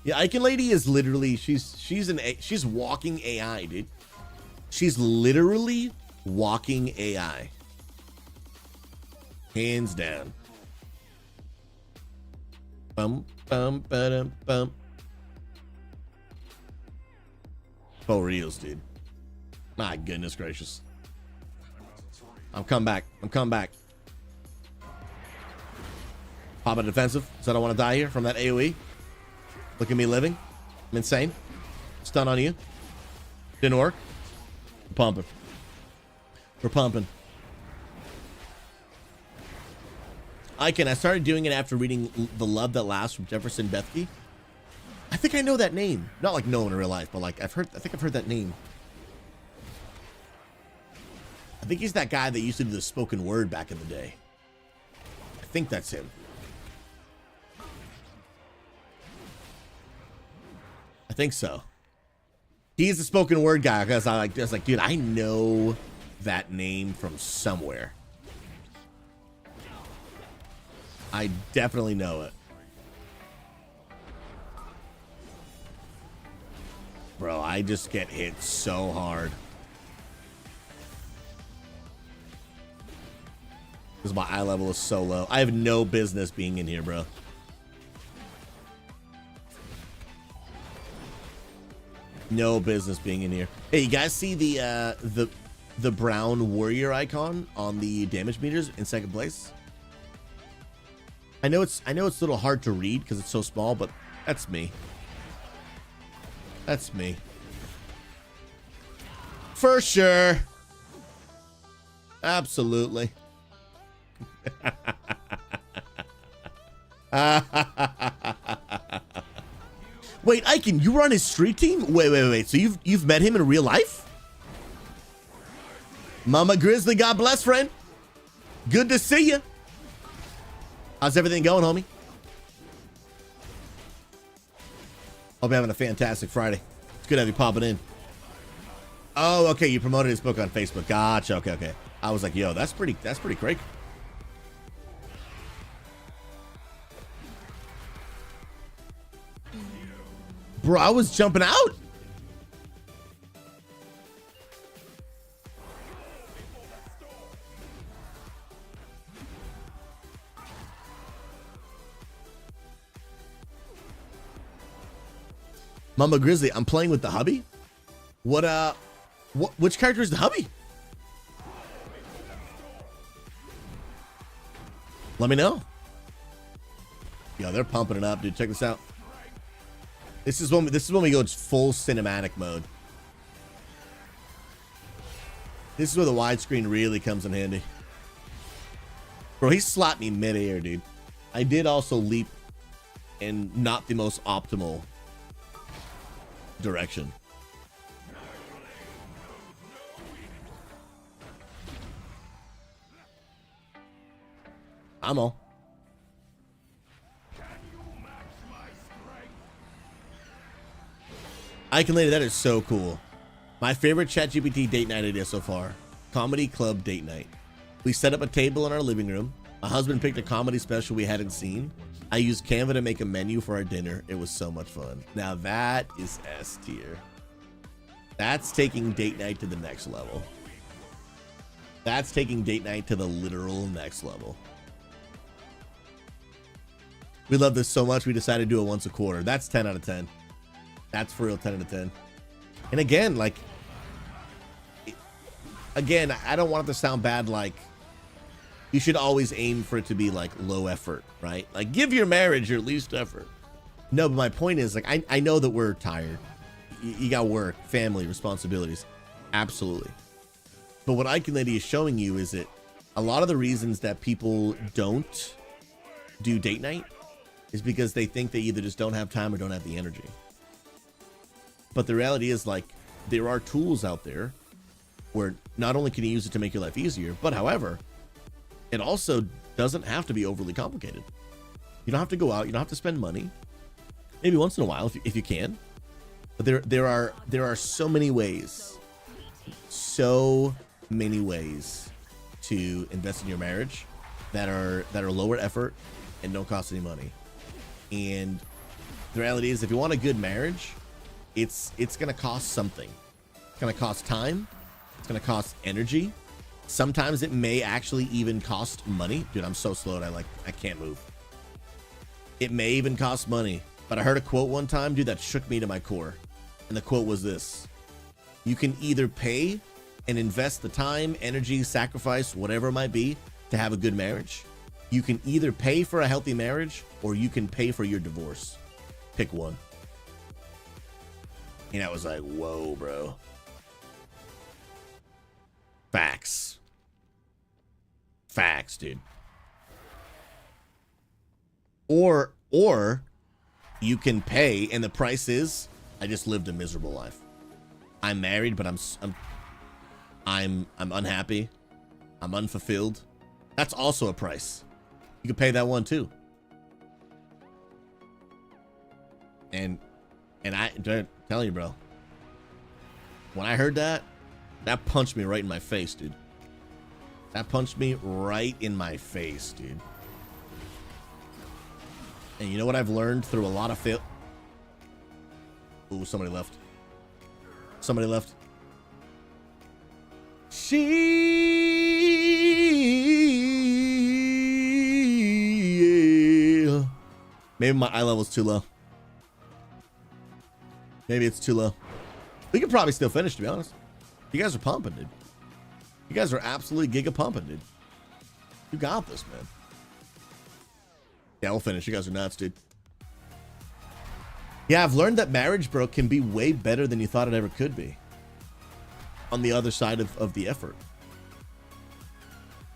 Yeah, Icon Lady is literally, she's walking AI, dude. She's literally walking AI. Hands down. Bum, bum, ba-dum, bum. For reals, dude. My goodness gracious. I'm coming back. I'm coming back. Pop a defensive. So I don't want to die here from that AoE. Look at me living. I'm insane. Stun on you. Didn't work. We're pumping. We're pumping. I started doing it after reading The Love That Lasts from Jefferson Bethke. I think I know that name. Not like no one in real life, but like I think I've heard that name. I think he's that guy that used to do the spoken word back in the day. I think that's him. I think so. He's the spoken word guy because I was like, dude, I know that name from somewhere. I definitely know it. Bro, I just get hit so hard. Because my eye level is so low. I have no business being in here, bro. No business being in here. Hey, you guys see the brown warrior icon on the damage meters in second place? I know it's a little hard to read because it's so small, but that's me. That's me. For sure. Absolutely. Wait, Icon, you were on his street team? Wait. So you've met him in real life? Mama Grizzly, God bless, friend. Good to see you. How's everything going, homie? Hope you're having a fantastic Friday. It's good to have you popping in. Oh, okay. You promoted his book on Facebook. Gotcha. Okay. I was like, yo, that's pretty great. Bro, I was jumping out. Mama Grizzly, I'm playing with the hubby. Which character is the hubby? Let me know. Yo, they're pumping it up, dude. Check this out. This is when we go full cinematic mode. This is where the widescreen really comes in handy. Bro, he slapped me mid-air, dude. I did also leap in not the most optimal direction. I'm all. Icon Lady, that is so cool. My favorite ChatGPT date night idea so far. Comedy club date night. We set up a table in our living room. My husband picked a comedy special we hadn't seen. I used Canva to make a menu for our dinner. It was so much fun. Now that is S tier. That's taking date night to the next level. That's taking date night to the literal next level. We love this so much we decided to do it once a quarter. That's 10 out of 10. That's for real 10 out of 10. And again, like, I don't want it to sound bad. Like, you should always aim for it to be like low effort, right? Like, give your marriage your least effort. No, but my point is, like, I know that we're tired. You got work, family, responsibilities. Absolutely. But what Icon Lady is showing you is that a lot of the reasons that people don't do date night is because they think they either just don't have time or don't have the energy. But the reality is, like, there are tools out there where not only can you use it to make your life easier, but however, it also doesn't have to be overly complicated. You don't have to go out. You don't have to spend money. Maybe once in a while if you can. But there are so many ways to invest in your marriage that are lower effort and don't cost any money. And the reality is, if you want a good marriage, it's going to cost something. It's going to cost time. It's going to cost energy. Sometimes it may actually even cost money. Dude, I'm so slow I can't move. It may even cost money. But I heard a quote one time, dude, that shook me to my core. And the quote was this: you can either pay and invest the time, energy, sacrifice, whatever it might be, to have a good marriage. You can either pay for a healthy marriage or you can pay for your divorce. Pick one. And I was like, whoa, bro. Facts. Facts, dude. Or you can pay, and the price is, I just lived a miserable life. I'm married, but I'm unhappy. I'm unfulfilled. That's also a price. You can pay that one too. And I'm telling you, bro, when I heard that punched me right in my face, dude. That punched me right in my face, dude. And you know what I've learned through a lot of fail? Ooh, somebody left. Somebody left. Maybe my eye level's too low. Maybe it's too low. We could probably still finish, to be honest. You guys are pumping, dude. You guys are absolutely giga pumping, dude. You got this, man. Yeah, we'll finish. You guys are nuts, dude. Yeah, I've learned that marriage, bro, can be way better than you thought it ever could be. On the other side of the effort.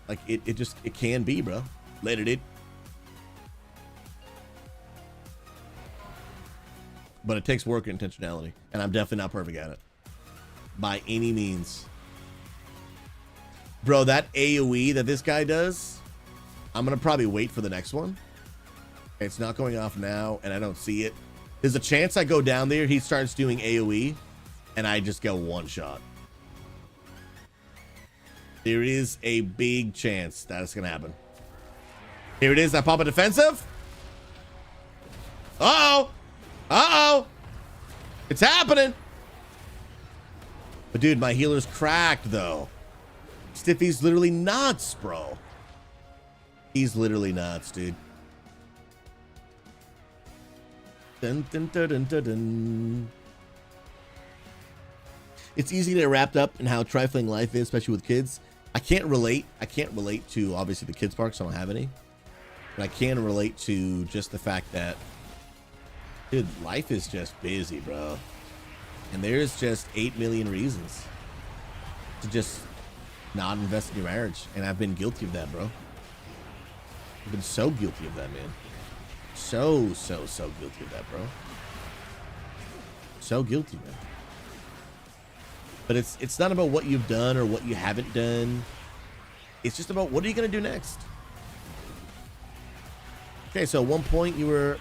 Like, it can be, bro. Later, dude. But it takes work and intentionality. And I'm definitely not perfect at it. By any means. Bro, that AoE that this guy does, I'm going to probably wait for the next one. It's not going off now, and I don't see it. There's a chance I go down there, he starts doing AoE, and I just go one shot. There is a big chance that it's going to happen. Here it is. I pop a defensive. Uh-oh. Uh-oh. It's happening. But, dude, my healer's cracked, though. Stiffy's literally nuts, bro. He's literally nuts, dude. Dun, dun, dun, dun, dun, dun. It's easy to get wrapped up in how trifling life is, especially with kids. I can't relate to, obviously, the kids parks. I don't have any. But I can relate to just the fact that, dude, life is just busy, bro. And there's just 8 million reasons to just not invest in your marriage. And I've been guilty of that, bro. I've been so guilty of that, man. So guilty of that, bro. So guilty, man. But it's not about what you've done or what you haven't done. It's just about what are you going to do next? Okay, so at one point you were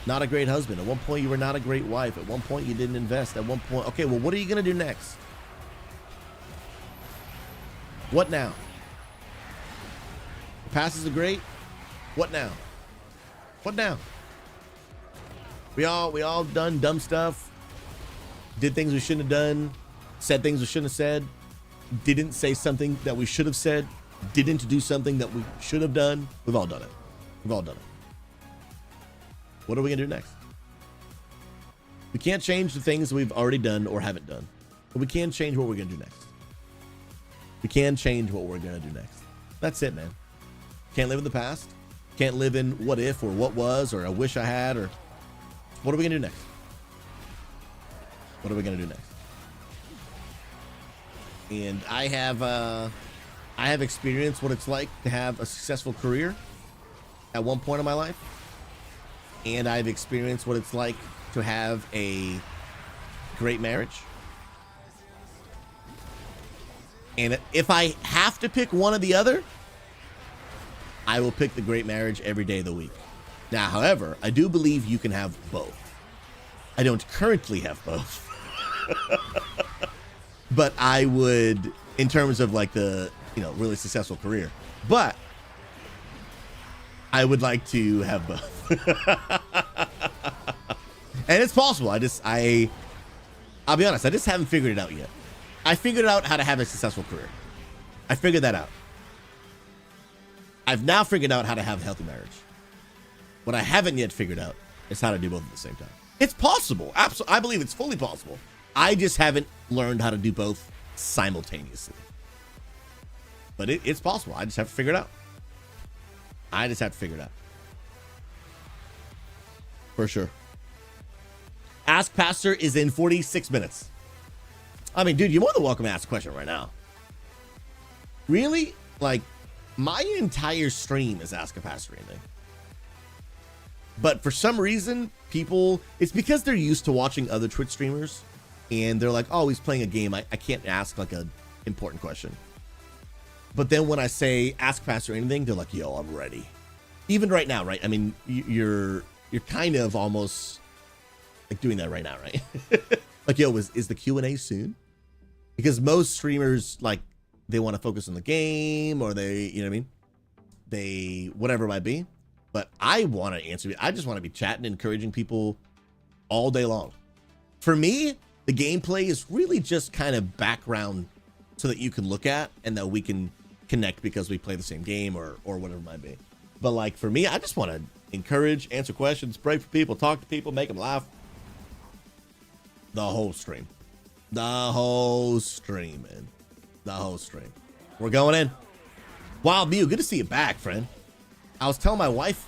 not a great husband. At one point you were not a great wife. At one point you didn't invest. At one point, okay, well, what are you going to do next? What now? The past is great. What now? What now? We all done dumb stuff. Did things we shouldn't have done. Said things we shouldn't have said. Didn't say something that we should have said. Didn't do something that we should have done. We've all done it. We've all done it. What are we going to do next? We can't change the things we've already done or haven't done. But we can change what we're going to do next. We can change what we're going to do next. That's it, man. Can't live in the past. Can't live in what if or what was or I wish I had or what are we going to do next? What are we going to do next? And I have experienced what it's like to have a successful career at one point in my life. And I've experienced what it's like to have a great marriage. And if I have to pick one or the other, I will pick the great marriage every day of the week. Now, however, I do believe you can have both. I don't currently have both. But I would, in terms of like the, really successful career. But I would like to have both. And it's possible. I'll be honest, I just haven't figured it out yet. I figured out how to have a successful career. I figured that out. I've now figured out how to have a healthy marriage. What I haven't yet figured out is how to do both at the same time. It's possible. Absolutely. I believe it's fully possible. I just haven't learned how to do both simultaneously. But it's possible. I just have to figure it out. For sure. Ask Pastor is in 46 minutes. I mean, dude, you're more than welcome to ask a question right now. Really? Like, my entire stream is Ask a Pastor anything. But for some reason, it's because they're used to watching other Twitch streamers. And they're like, oh, he's playing a game. I can't ask like an important question. But then when I say ask Pastor anything, they're like, yo, I'm ready. Even right now, right? I mean, you're kind of almost like doing that right now, right? Like, yo, is the Q&A soon? Because most streamers, like, they want to focus on the game or they, you know what I mean? They, whatever it might be. But I want to answer. I just want to be chatting, encouraging people all day long. For me, the gameplay is really just kind of background so that you can look at and that we can connect because we play the same game or whatever it might be. But like for me, I just want to encourage, answer questions, pray for people, talk to people, make them laugh. The whole stream. The whole stream, man. The whole stream. We're going in. Wild Mew, good to see you back, friend. I was telling my wife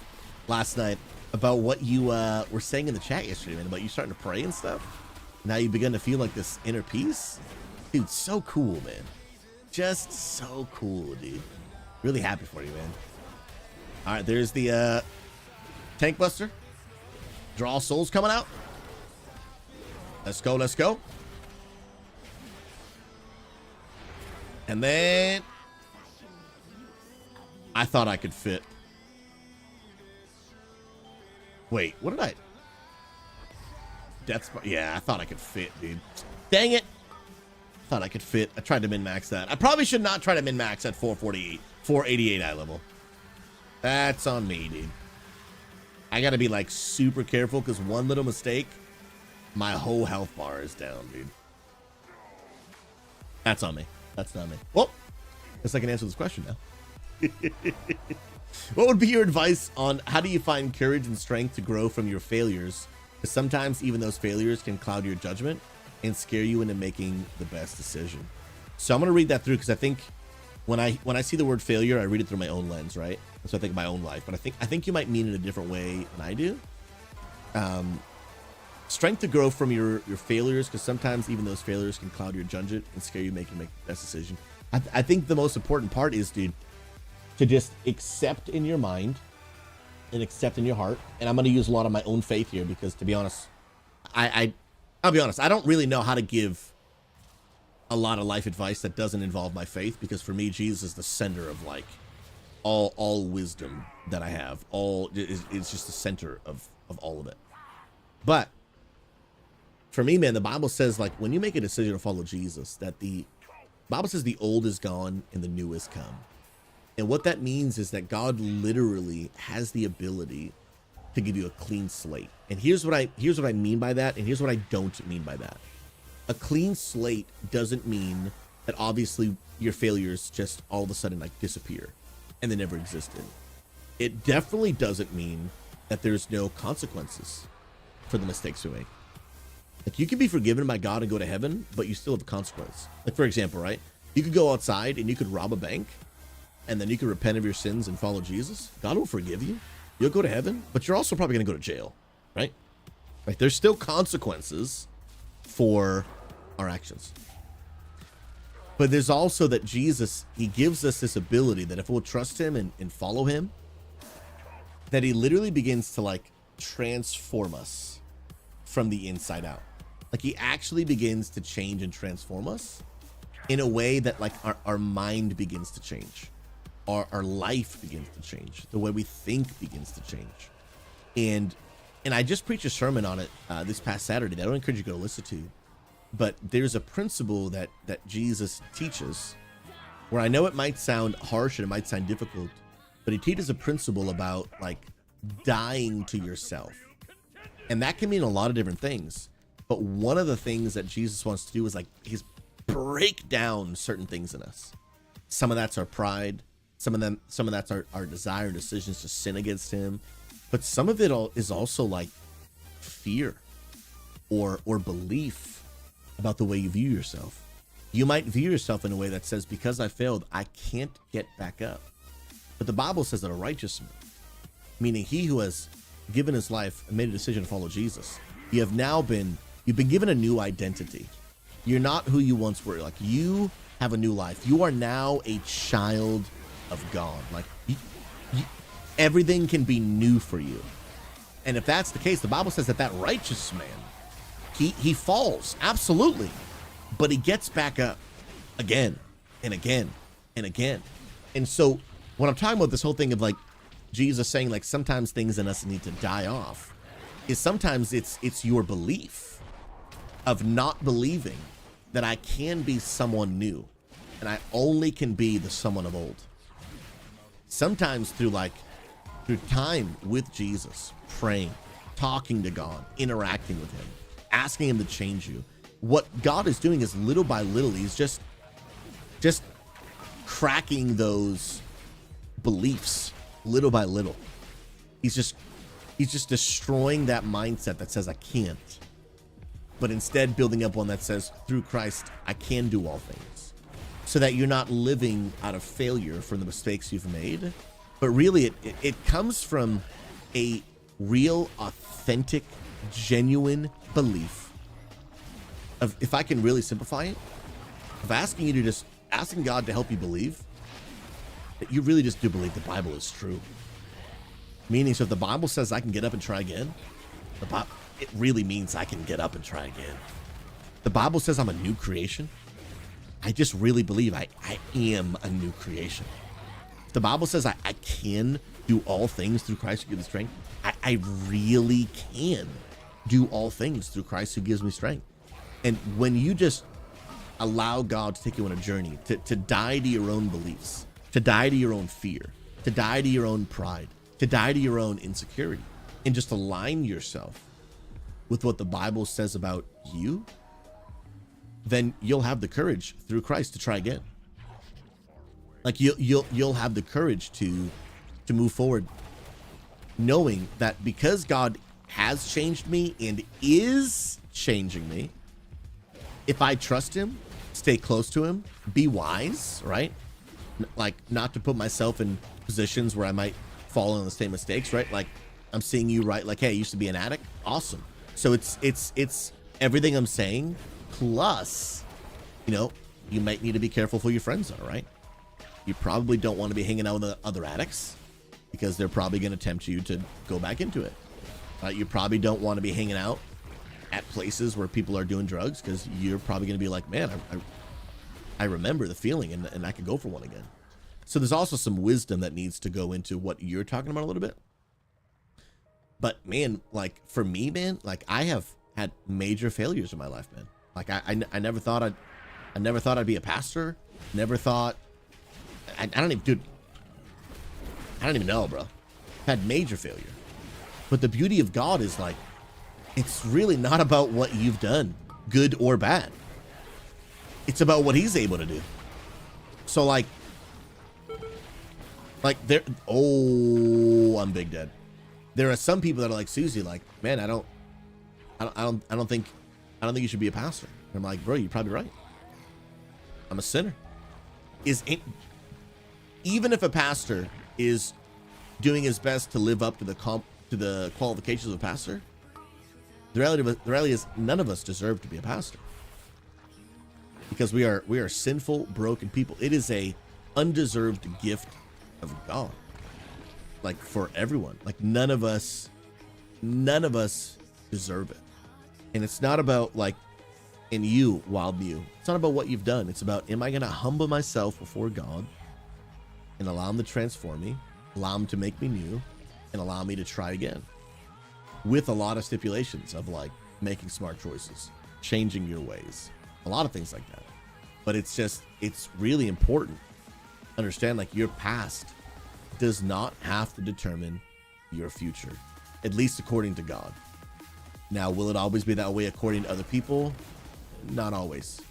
last night about what you were saying in the chat yesterday, man, about you starting to pray and stuff. Now you begin to feel like this inner peace. Dude, so cool, man. Just so cool, dude. Really happy for you, man. All right, there's the tank buster. Draw souls coming out. Let's go, let's go. And then I thought I could fit. Wait, what did I? Death Spot. Yeah, I thought I could fit, dude. Dang it. Thought I could fit. I tried to min-max that. I probably should not try to min-max at 448, 488 eye level. That's on me, dude. I gotta be like super careful because one little mistake, my whole health bar is down, dude. That's on me. That's not me. Well, guess I can answer this question now. What would be your advice on how do you find courage and strength to grow from your failures? Because sometimes even those failures can cloud your judgment and scare you into making the best decision. So I'm gonna read that through because I think when I see the word failure, I read it through my own lens, right? So I think of my own life, but I think you might mean it a different way than I do. Strength to grow from your failures, because sometimes even those failures can cloud your judgment and scare you make the best decision. I think the most important part is, dude, to just accept in your mind and accept in your heart. And I'm going to use a lot of my own faith here because, to be honest, I'll be honest, I don't really know how to give a lot of life advice that doesn't involve my faith, because for me, Jesus is the center of like all wisdom that I have. It's just the center of all of it. But for me, man, the Bible says, like, when you make a decision to follow Jesus, that the Bible says the old is gone and the new is come. And what that means is that God literally has the ability to give you a clean slate. And here's what I mean by that, and here's what I don't mean by that. A clean slate doesn't mean that obviously your failures just all of a sudden like disappear and they never existed. It definitely doesn't mean that there's no consequences for the mistakes we make. Like, you can be forgiven by God and go to heaven, but you still have a consequence. Like, for example, right? You could go outside and you could rob a bank, and then you could repent of your sins and follow Jesus. God will forgive you. You'll go to heaven, but you're also probably going to go to jail, right? Like, there's still consequences for our actions. But there's also that Jesus, he gives us this ability that if we'll trust him and follow him, that he literally begins to like transform us from the inside out. Like, he actually begins to change and transform us in a way that like our mind begins to change. Our life begins to change. The way we think begins to change. And I just preached a sermon on it this past Saturday that I would encourage you to go listen to. But there's a principle that Jesus teaches where I know it might sound harsh and it might sound difficult, but he teaches a principle about like dying to yourself. And that can mean a lot of different things. But one of the things that Jesus wants to do is like he's break down certain things in us. Some of that's our pride. Some of that's our desire and decisions to sin against him. But some of it is also like fear or belief about the way you view yourself. You might view yourself in a way that says, because I failed, I can't get back up. But the Bible says that a righteous man, meaning he who has given his life and made a decision to follow Jesus, you've been given a new identity. You're not who you once were. Like, you have a new life. You are now a child of God. Like, everything can be new for you. And if that's the case, the Bible says that righteous man, he falls, absolutely, but he gets back up again and again and again. And so when I'm talking about this whole thing of like Jesus saying like sometimes things in us need to die off, is sometimes it's your belief of not believing that I can be someone new and I only can be the someone of old. Sometimes through time with Jesus, praying, talking to God, interacting with him, asking him to change you. What God is doing is little by little, he's just cracking those beliefs little by little. He's just destroying that mindset that says I can't, but instead building up one that says through Christ I can do all things, so that you're not living out of failure from the mistakes you've made, but really it comes from a real, authentic, genuine belief of, if I can really simplify it, of asking God to help you believe that you really just do believe the Bible is true. Meaning, so if the Bible says I can get up and try again, it really means I can get up and try again. The Bible says I'm a new creation. I just really believe I am a new creation. The Bible says I can do all things through Christ who gives me strength. I really can do all things through Christ who gives me strength. And when you just allow God to take you on a journey, to die to your own beliefs, to die to your own fear, to die to your own pride, to die to your own insecurity, and just align yourself with what the Bible says about you, then you'll have the courage through Christ to try again. Like you'll have the courage to move forward, knowing that because God has changed me and is changing me, if I trust him, stay close to him, be wise, right? Like not to put myself in positions where I might fall in the same mistakes, right? Like I'm seeing you, right? Like, hey, I used to be an addict. Awesome. So it's everything I'm saying, plus, you know, you might need to be careful who your friends are, right? You probably don't want to be hanging out with other addicts because they're probably going to tempt you to go back into it. You probably don't want to be hanging out at places where people are doing drugs because you're probably going to be like, man, I remember the feeling and I could go for one again. So there's also some wisdom that needs to go into what you're talking about a little bit. But man, like for me, man, like I have had major failures in my life, man. Like I never thought I'd be a pastor. Never thought, I don't even, dude, I don't even know, bro. Had major failure. But the beauty of God is like, it's really not about what you've done, good or bad. It's about what he's able to do. So like there, oh, I'm big dead. There are some people that are like SouZy, like, man, I don't think you should be a pastor. And I'm like, bro, you're probably right. I'm a sinner. Even if a pastor is doing his best to live up to the qualifications of a pastor, the reality is none of us deserve to be a pastor, because we are sinful, broken people. It is a undeserved gift of God, like for everyone. Like none of us deserve it. And it's not about like, in you, Wild Mew, it's not about what you've done. It's about, am I going to humble myself before God and allow him to transform me, allow him to make me new, and allow me to try again, with a lot of stipulations of like making smart choices, changing your ways, a lot of things like that. But it's really important to understand, like, your past does not have to determine your future, at least according to God. Now, will it always be that way according to other people? Not always.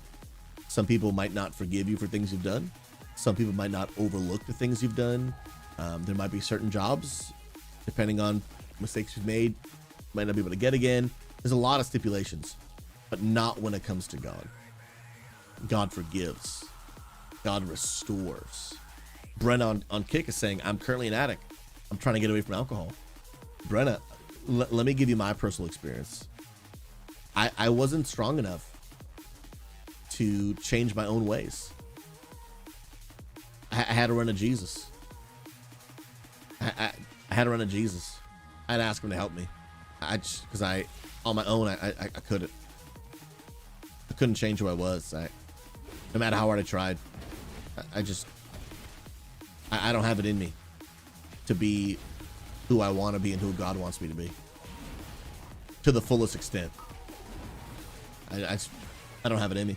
Some people might not forgive you for things you've done. Some people might not overlook the things you've done. There might be certain jobs, depending on mistakes you've made, might not be able to get again. There's a lot of stipulations, but not when it comes to God. God forgives. God restores. Brenna on Kick is saying, I'm currently an addict. I'm trying to get away from alcohol. Brenna, let me give you my personal experience. I wasn't strong enough to change my own ways. I had to run to Jesus. I had to run to Jesus. I'd ask him to help me. Because on my own, I couldn't. I couldn't change who I was. No matter how hard I tried, I don't have it in me to be who I want to be and who God wants me to be to the fullest extent. I don't have it in me.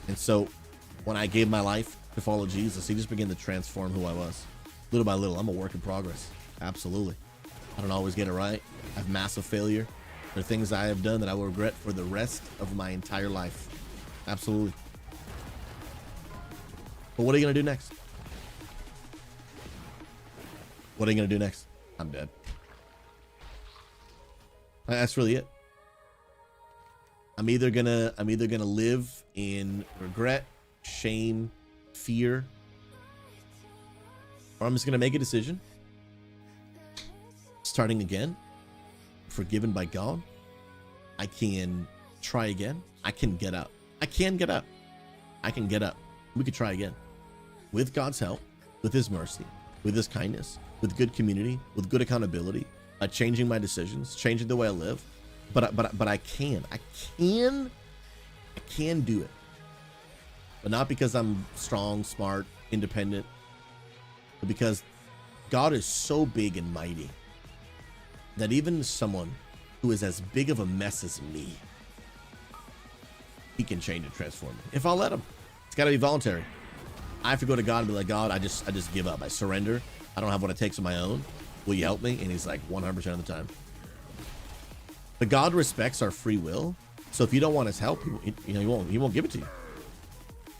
And so when I gave my life to follow Jesus, he just began to transform who I was. Little by little. I'm a work in progress. Absolutely. I don't always get it right. I have massive failure. There are things I have done that I will regret for the rest of my entire life. Absolutely. But what are you going to do next? What are you going to do next? I'm dead. That's really it. I'm either gonna live in regret, shame, fear, or I'm just gonna make a decision, starting again, forgiven by God. I can try again. I can get up. I can get up. I can get up. We could try again. With God's help, with his mercy, with his kindness, with good community, with good accountability, changing my decisions, changing the way I live. But I can do it. But not because I'm strong, smart, independent, but because God is so big and mighty that even someone who is as big of a mess as me, he can change and transform me if I'll let him. It's got to be voluntary. I have to go to God and be like, God, I just give up. I surrender. I don't have what it takes on my own. Will you help me? And he's like 100% of the time. But God respects our free will. So if you don't want his help, he won't give it to you.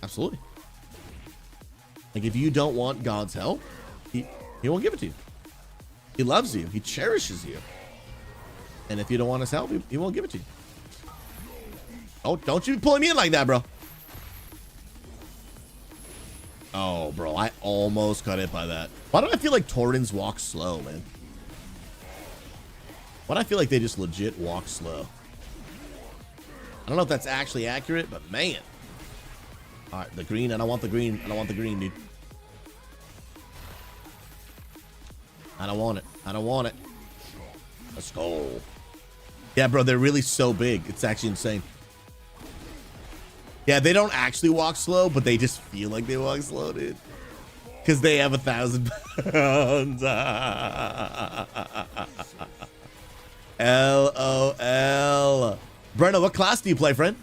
Absolutely. Like if you don't want God's help, he won't give it to you. He loves you. He cherishes you. And if you don't want his help, he won't give it to you. Oh, don't you be pulling me in like that, bro. Oh, bro, I almost got hit by that. Why do I feel like Taurens walk slow, man? Why do I feel like they just legit walk slow? I don't know if that's actually accurate, but man. All right, the green. I don't want the green. I don't want the green, dude. I don't want it. I don't want it. Let's go. Yeah, bro, they're really so big. It's actually insane. Yeah, they don't actually walk slow, but they just feel like they walk slow, dude. Because they have 1,000 pounds. LOL. Brenda, what class do you play, friend?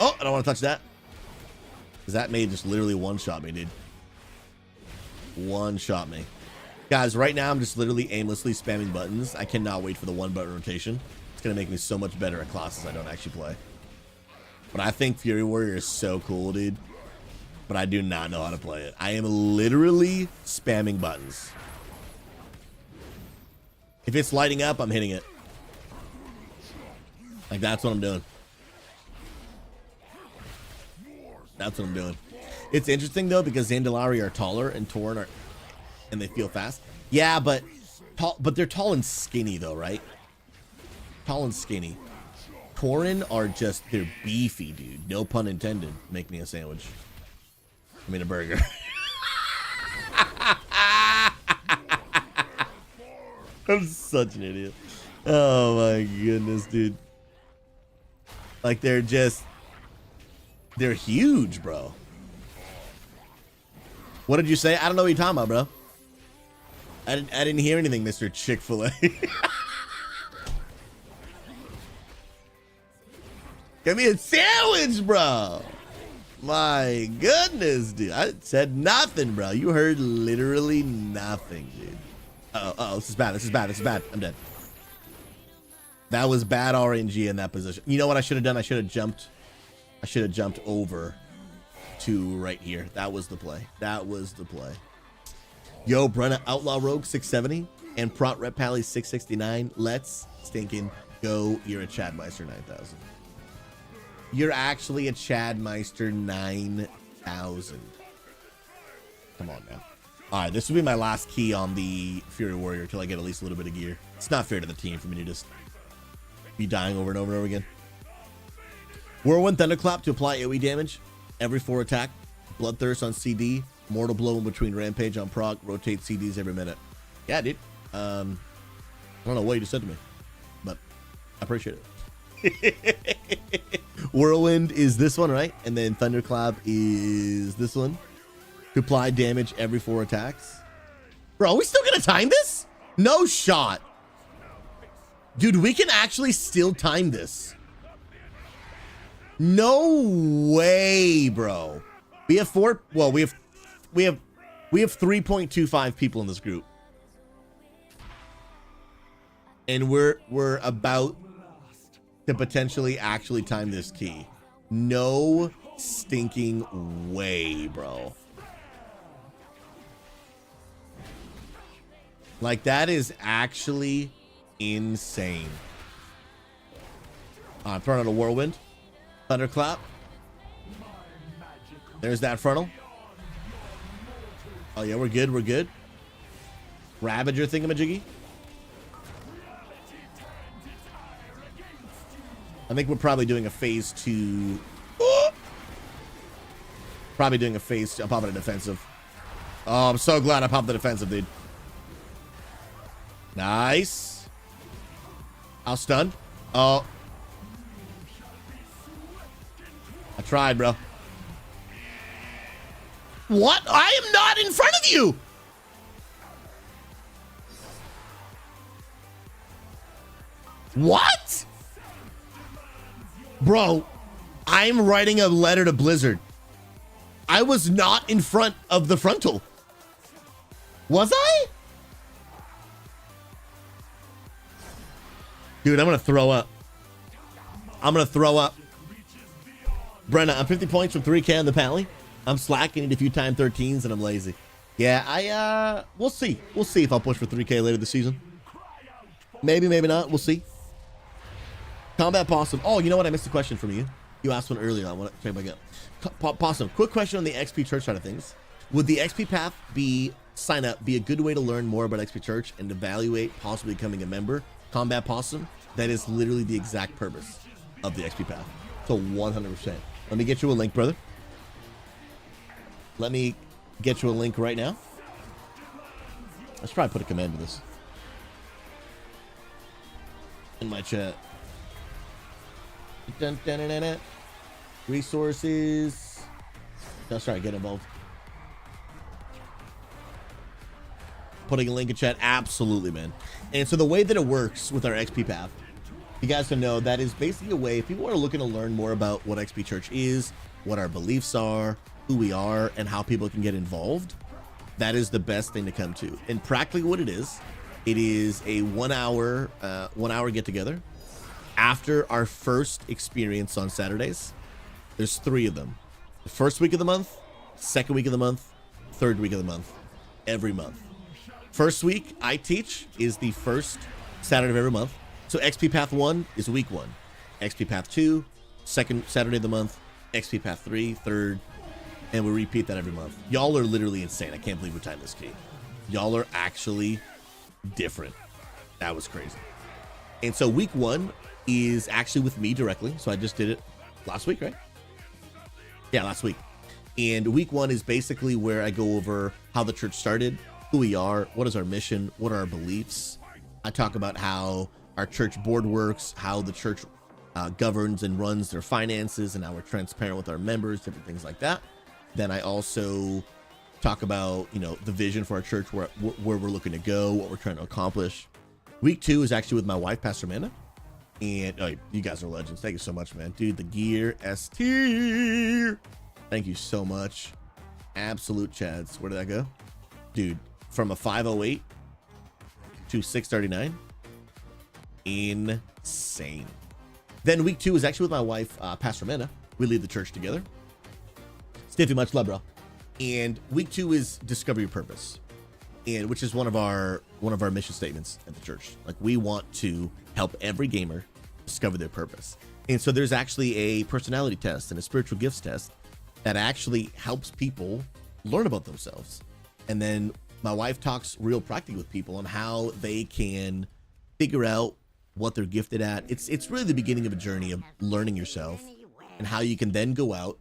Oh, I don't want to touch that. Because that may just literally one-shot me, dude. One-shot me. Guys, right now I'm just literally aimlessly spamming buttons. I cannot wait for the one-button rotation. It's going to make me so much better at classes I don't actually play. But I think Fury Warrior is so cool, dude. But I do not know how to play it. I am literally spamming buttons. If it's lighting up, I'm hitting it. Like, that's what I'm doing. That's what I'm doing. It's interesting, though, because Zandalari are taller and Tauren are... and they feel fast. Yeah, but they're tall and skinny, though, right? Tall and skinny. Tauren are just... they're beefy, dude. No pun intended. Make me a sandwich. I mean, a burger. I'm such an idiot. Oh, my goodness, dude. Like, they're just... they're huge, bro. What did you say? I don't know what you're talking about, bro. I didn't hear anything, Mr. Chick-fil-A. Give me a sandwich, bro. My goodness, dude. I said nothing, bro. You heard literally nothing, dude. Uh-oh, this is bad. This is bad. This is bad. I'm dead. That was bad RNG in that position. You know what I should have done? I should have jumped. I should have jumped over to right here. That was the play. That was the play. Yo, Brenna, Outlaw Rogue 670 and Prot Rep Pally 669. Let's stinking go. You're a Chadmeister 9000. You're actually a Chadmeister 9000. Come on now. All right, this will be my last key on the Fury Warrior until I get at least a little bit of gear. It's not fair to the team for me to just be dying over and over and over again. Whirlwind Thunderclap to apply AoE damage every 4 attack. Bloodthirst on CD. Mortal Blow in between Rampage on proc. Rotate CDs every minute. Yeah, dude. I don't know what you just said to me, but I appreciate it. Whirlwind is this one, right? And then Thunderclap is this one. To apply damage every 4 attacks. Bro, are we still gonna time this? No shot. Dude, we can actually still time this. No way, bro. We have 4. Well, we have 3.25 people in this group. And we're about to potentially actually time this key. No stinking way, bro. Like, that is actually insane. I'm throwing out a Whirlwind. Thunderclap. There's that frontal. Oh, yeah, we're good. We're good. Ravager thingamajiggy. I think we're probably doing a phase 2. Probably doing a phase 2. I'm popping a defensive. Oh, I'm so glad I popped the defensive, dude. Nice. I'll stun. Oh. I tried, bro. What? I am not in front of you. What? Bro, I'm writing a letter to Blizzard. I was not in front of the frontal. Was I? Dude, I'm going to throw up. I'm going to throw up. Brenna, I'm 50 points from 3K on the pally. I'm slacking it a few time 13s and I'm lazy. Yeah, we'll see. We'll see if I'll push for 3K later this season. Maybe, maybe not. We'll see. Combat Possum. Oh, you know what? I missed a question from you. You asked one earlier. I want to check back up. Possum, quick question on the XP Church side of things. Would the XP path be a good way to learn more about XP Church and evaluate possibly becoming a member? Combat Possum, that is literally the exact purpose of the XP path. So 100%. Let me get you a link, brother. Let me get you a link right now. Let's probably put a command to this in my chat. Dun, dun, dun, dun, dun. Resources. No, sorry, get involved. Putting a link in chat. Absolutely, man. And so the way that it works with our XP path, you guys can know that is basically a way if people are looking to learn more about what XP Church is, what our beliefs are, who we are, and how people can get involved. That is the best thing to come to. And practically what it is a 1 hour get together. After our first experience on Saturdays, there's 3 of them. The first week of the month, second week of the month, third week of the month, every month. First week I teach is the first Saturday of every month. So XP Path 1 is week 1. XP Path 2, second Saturday of the month. XP Path 3, third. And we repeat that every month. Y'all are literally insane. I can't believe we timed this key. Y'all are actually different. That was crazy. And so week 1 is actually with me directly. So I just did it last week, right? Yeah, last week. And week 1 is basically where I go over how the church started, who we are, what is our mission, what are our beliefs. I talk about how our church board works, how the church governs and runs their finances, and how we're transparent with our members, different things like that. Then I also talk about, you know, the vision for our church, where we're looking to go, what we're trying to accomplish. Week 2 is actually with my wife, Pastor Amanda. And oh, you guys are legends. Thank you so much, man. Dude, the gear S tier. Thank you so much. Absolute Chads. Where did that go? Dude, from a 508 to 639. Insane. Then week 2 is actually with my wife, Pastor Amanda. We lead the church together. Stiffy, much love, bro. And week 2 is discover your purpose, and which is one of our mission statements at the church. Like, we want to help every gamer discover their purpose. And so there's actually a personality test and a spiritual gifts test that actually helps people learn about themselves. And then my wife talks real practically with people on how they can figure out what they're gifted at. It's really the beginning of a journey of learning yourself and how you can then go out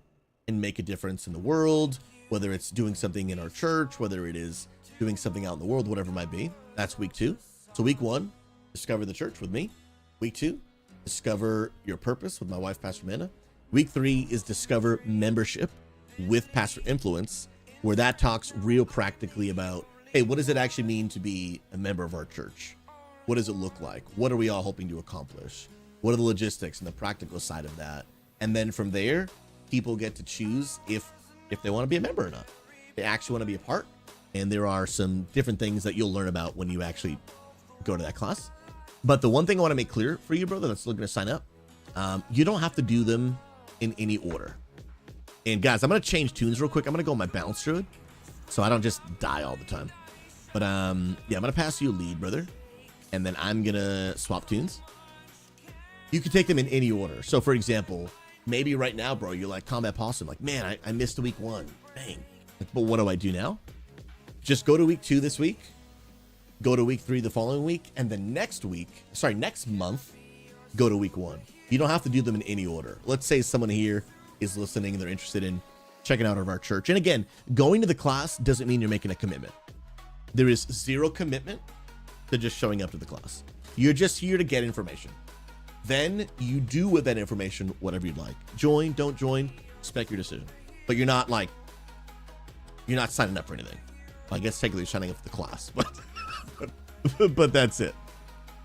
and make a difference in the world, whether it's doing something in our church, whether it is doing something out in the world, whatever it might be. That's week 2. So week 1, discover the church with me. Week 2, discover your purpose with my wife, Pastor Amanda. Week 3 is discover membership with Pastor Influence, where that talks real practically about, hey, what does it actually mean to be a member of our church? What does it look like? What are we all hoping to accomplish? What are the logistics and the practical side of that? And then from there, people get to choose if they want to be a member or not. They actually want to be a part. And there are some different things that you'll learn about when you actually go to that class. But the one thing I want to make clear for you, brother, that's looking to sign up, you don't have to do them in any order. And guys, I'm going to change tunes real quick. I'm going to go on my balance druid so I don't just die all the time. But yeah, I'm going to pass you a lead, brother. And then I'm going to swap tunes. You can take them in any order. So for example, maybe right now, bro, you're like Combat Possum. Like, man, I missed week 1. Dang. Like, but what do I do now? Just go to week 2 this week. go to week 3 the following week, and then next month, go to week 1. You don't have to do them in any order. Let's say someone here is listening and they're interested in checking out of our church. And again, going to the class doesn't mean you're making a commitment. There is zero commitment to just showing up to the class. You're just here to get information. Then you do with that information whatever you'd like. Join, don't join, respect your decision. But you're not signing up for anything. Well, I guess technically you're signing up for the class, but that's it.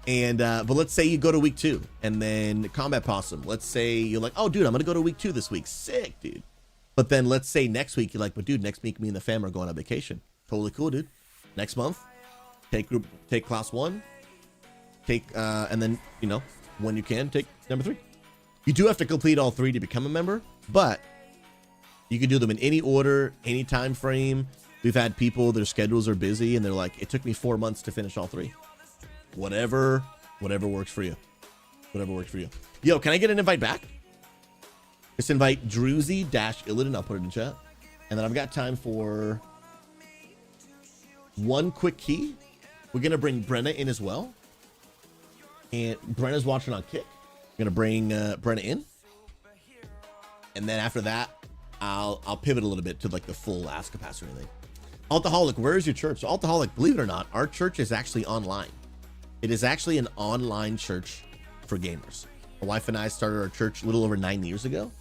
And but let's say you go to week 2 and then Combat Possum. Let's say you're like, oh dude, I'm gonna go to week 2 this week. Sick, dude. But then let's say next week you're like, but dude, next week me and the fam are going on vacation. Totally cool, dude. Next month, take class 1, and then, you know, when you can, take number 3. You do have to complete all 3 to become a member, but you can do them in any order, any time frame. We've had people, their schedules are busy and they're like, it took me 4 months to finish all 3. Whatever works for you. Whatever works for you. Yo, can I get an invite back? Just invite Druzy-Illidan. I'll put it in chat. And then I've got time for one quick key. We're going to bring Brenna in as well. And Brenna's watching on Kick. We're going to bring Brenna in. And then after that, I'll pivot a little bit to like the full Ask a Pastor thing. Altaholic, where is your church? So Altaholic, believe it or not, our church is actually online. It is actually an online church for gamers. My wife and I started our church a little over 9 years ago.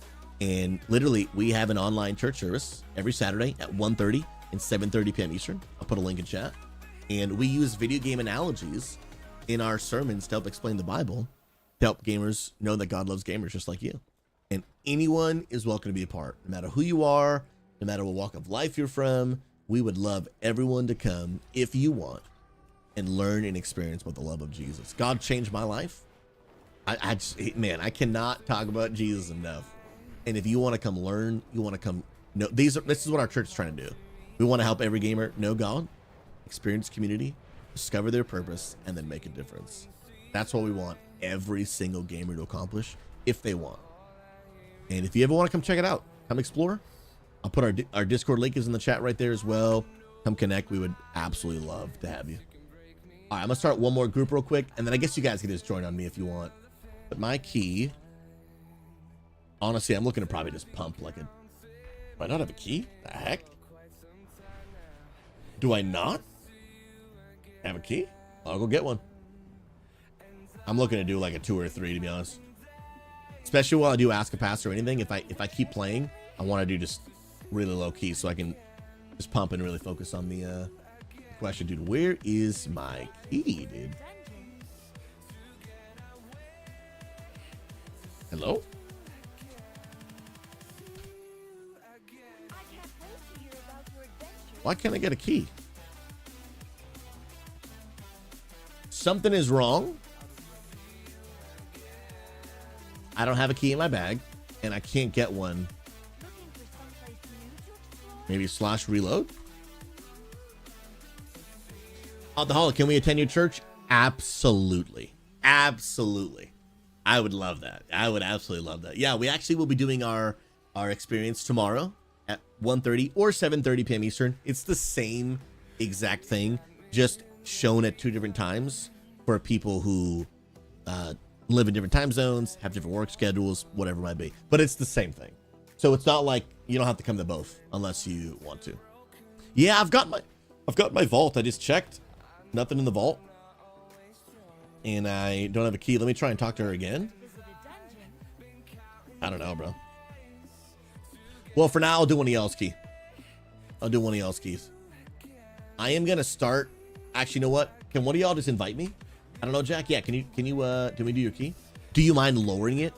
And literally, we have an online church service every Saturday at 1:30 and 7:30 p.m. Eastern. I'll put a link in chat. And we use video game analogies in our sermons to help explain the Bible, to help gamers know that God loves gamers just like you. And anyone is welcome to be a part, no matter who you are, no matter what walk of life you're from. We would love everyone to come, if you want, and learn and experience what the love of Jesus. God changed my life. I cannot talk about Jesus enough. And if you want to come learn, you want to come know, this is what our church is trying to do. We want to help every gamer know God, experience community, discover their purpose, and then make a difference. That's what we want every single gamer to accomplish, if they want. And if you ever want to come check it out, come explore. I'll put our Discord link is in the chat right there as well. Come connect. We would absolutely love to have you. All right, I'm gonna start one more group real quick, and then I guess you guys can just join on me if you want. But my key, honestly, I'm looking to probably just pump like a. Do I not have a key? The heck? Do I not have a key? I'll go get one. I'm looking to do like a 2 or 3, to be honest. Especially while I do Ask a Pastor or anything. If I keep playing, I want to do just really low key so I can just pump and really focus on the question. Dude, where is my key, dude? Hello? Why can't I get a key? Something is wrong. I don't have a key in my bag, and I can't get one. Maybe /reload. Alcoholic, can we attend your church? Absolutely. Absolutely. I would love that. I would absolutely love that. Yeah, we actually will be doing our experience tomorrow at 1:30 or 7:30 p.m. Eastern. It's the same exact thing, just shown at 2 different times for people who live in different time zones, have different work schedules, whatever it might be. But it's the same thing. So it's not like you don't have to come to both unless you want to. Yeah, I've got my vault. I just checked. Nothing in the vault. And I don't have a key. Let me try and talk to her again. I don't know, bro. Well, for now, I'll do one of y'all's key. I'll do one of y'all's keys. I am gonna start. Actually, you know what? Can one of y'all just invite me? I don't know, Jack. Yeah, can we do your key? Do you mind lowering it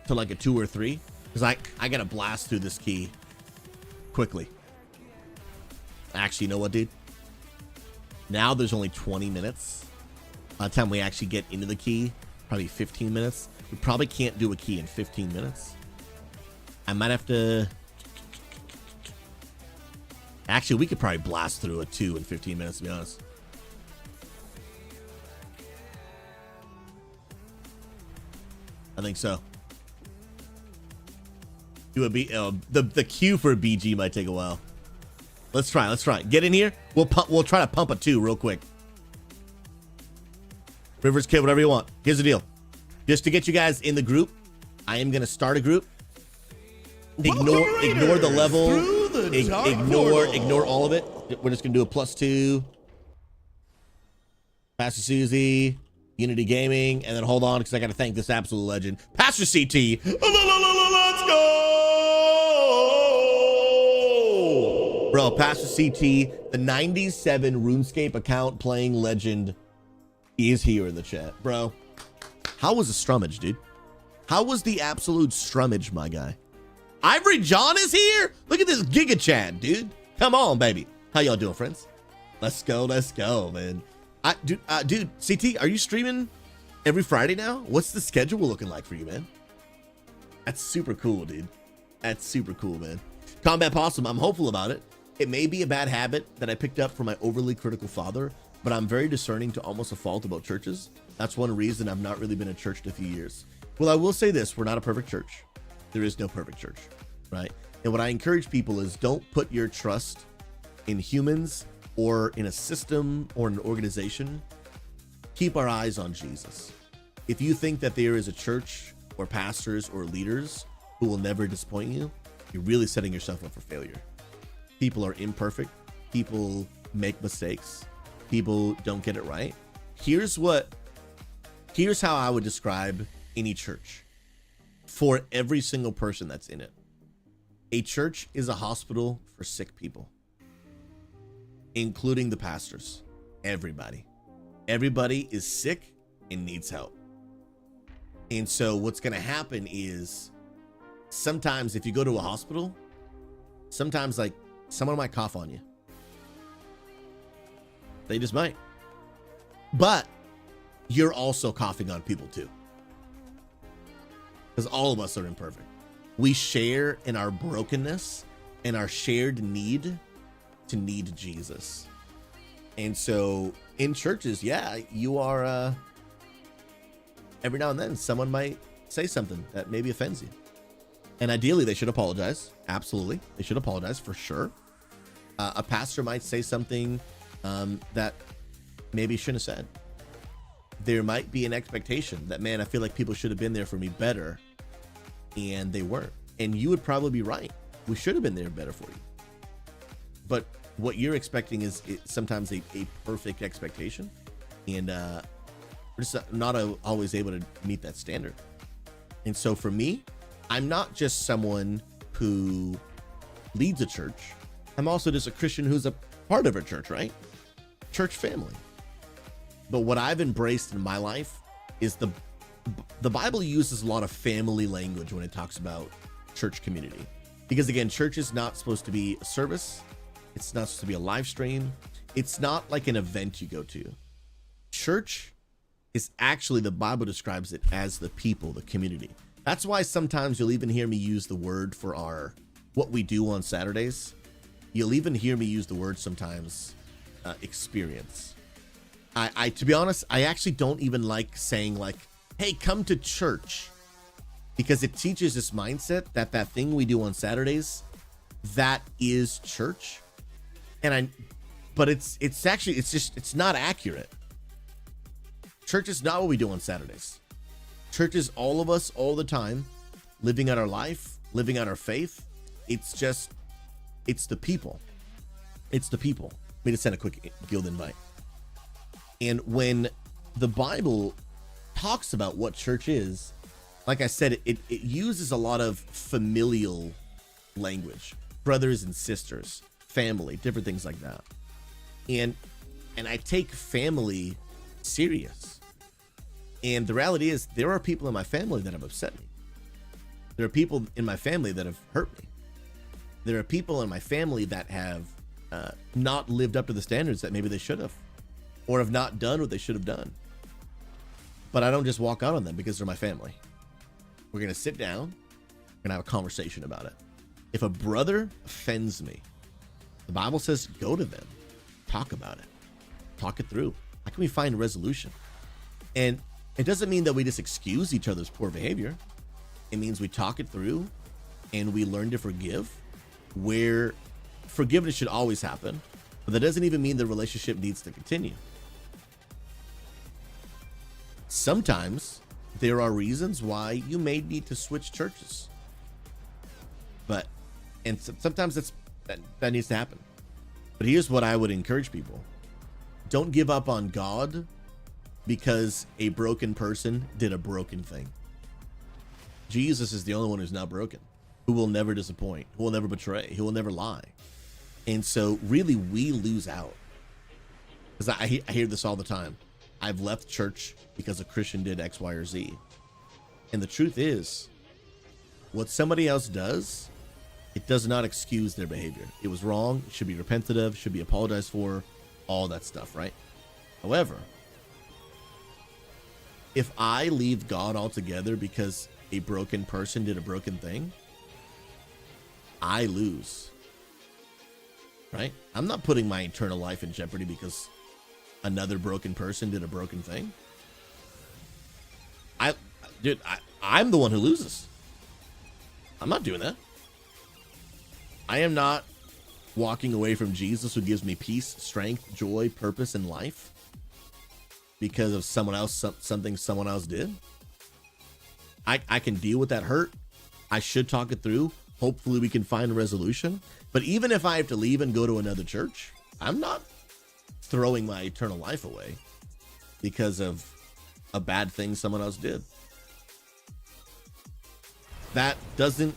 to like a 2 or 3? Because I gotta blast through this key quickly. Actually, you know what, dude? Now there's only 20 minutes. By the time we actually get into the key, probably 15 minutes. We probably can't do a key in 15 minutes. I might have to. Actually, we could probably blast through a 2 in 15 minutes, to be honest. I think so. Do a the queue for a BG might take a while. Let's try. Get in here. We'll try to pump a 2 real quick. Rivers Kid, whatever you want. Here's the deal. Just to get you guys in the group, I am going to start a group. Ignore the level. Ignore all of it. We're just going to do a +2. Pastor SouZy, Unity Gaming, and then hold on because I got to thank this absolute legend, Pastor CT. Let's go! Bro, Pastor CT, the 97 RuneScape account playing legend is here in the chat. Bro, how was the strummage, dude? How was the absolute strummage, my guy? Ivory John is here? Look at this Giga Chad, dude. Come on, baby. How y'all doing, friends? Let's go, man. Dude, CT, are you streaming every Friday now? What's the schedule looking like for you, man? That's super cool, dude. That's super cool, man. Combat Possum, I'm hopeful about it. It may be a bad habit that I picked up from my overly critical father, but I'm very discerning to almost a fault about churches. That's one reason I've not really been in church in a few years. Well, I will say this, we're not a perfect church. There is no perfect church, right? And what I encourage people is don't put your trust in humans or in a system or an organization. Keep our eyes on Jesus. If you think that there is a church or pastors or leaders who will never disappoint you, you're really setting yourself up for failure. People are imperfect. People make mistakes. People don't get it right. Here's how I would describe any church for every single person that's in it. A church is a hospital for sick people, including the pastors. Everybody is sick and needs help. And so what's going to happen is sometimes if you go to a hospital, sometimes like someone might cough on you. They just might. But you're also coughing on people too. Because all of us are imperfect. We share in our brokenness and our shared need to need Jesus. And so in churches, yeah, you are, every now and then someone might say something that maybe offends you. And ideally they should apologize. Absolutely. They should apologize for sure. A pastor might say something that maybe shouldn't have said. There might be an expectation that, man, I feel like people should have been there for me better, and they weren't. And you would probably be right. We should have been there better for you. But what you're expecting is sometimes a perfect expectation, and we're just not always able to meet that standard. And so for me, I'm not just someone who leads a church. I'm also just a Christian who's a part of a church, right? Church family. But what I've embraced in my life is the Bible uses a lot of family language when it talks about church community. Because again, church is not supposed to be a service. It's not supposed to be a live stream. It's not like an event you go to. Church is actually, the Bible describes it as the people, the community. That's why sometimes you'll even hear me use the word for what we do on Saturdays. You'll even hear me use the word sometimes, experience. I to be honest, I actually don't even like saying like, hey, come to church, because it teaches this mindset that thing we do on Saturdays, that is church. But it's not accurate. Church is not what we do on Saturdays. Church is all of us all the time, living out our life, living out our faith. It's the people. It's the people. Let me just send a quick guild invite. And when the Bible talks about what church is, like I said, it uses a lot of familial language, brothers and sisters, family, different things like that. And I take family serious. And the reality is there are people in my family that have upset me. There are people in my family that have hurt me. There are people in my family that have not lived up to the standards that maybe they should have, or have not done what they should have done. But I don't just walk out on them because they're my family. We're going to sit down. We're going to have a conversation about it. If a brother offends me, the Bible says go to them. Talk about it. Talk it through. How can we find a resolution? And it doesn't mean that we just excuse each other's poor behavior. It means we talk it through and we learn to forgive, where forgiveness should always happen. But that doesn't even mean the relationship needs to continue. sometimes there are reasons why you may need to switch churches. And sometimes that needs to happen. But here's what I would encourage people. Don't give up on God because a broken person did a broken thing. Jesus is the only one who's not broken, who will never disappoint, who will never betray, who will never lie. And so really we lose out. Because I hear this all the time. I've left church because a Christian did X, Y, or Z. And the truth is, what somebody else does, it does not excuse their behavior. It was wrong. It should be repented of, should be apologized for, all that stuff, right? However, if I leave God altogether because a broken person did a broken thing, I lose, right? I'm not putting my eternal life in jeopardy because another broken person did a broken thing. I'm the one who loses. I'm not doing that. I am not walking away from Jesus, who gives me peace, strength, joy, purpose in life, because of someone else, something someone else did. I can deal with that hurt. I should talk it through. Hopefully we can find a resolution. But even if I have to leave and go to another church, I'm not throwing my eternal life away because of a bad thing someone else did. That doesn't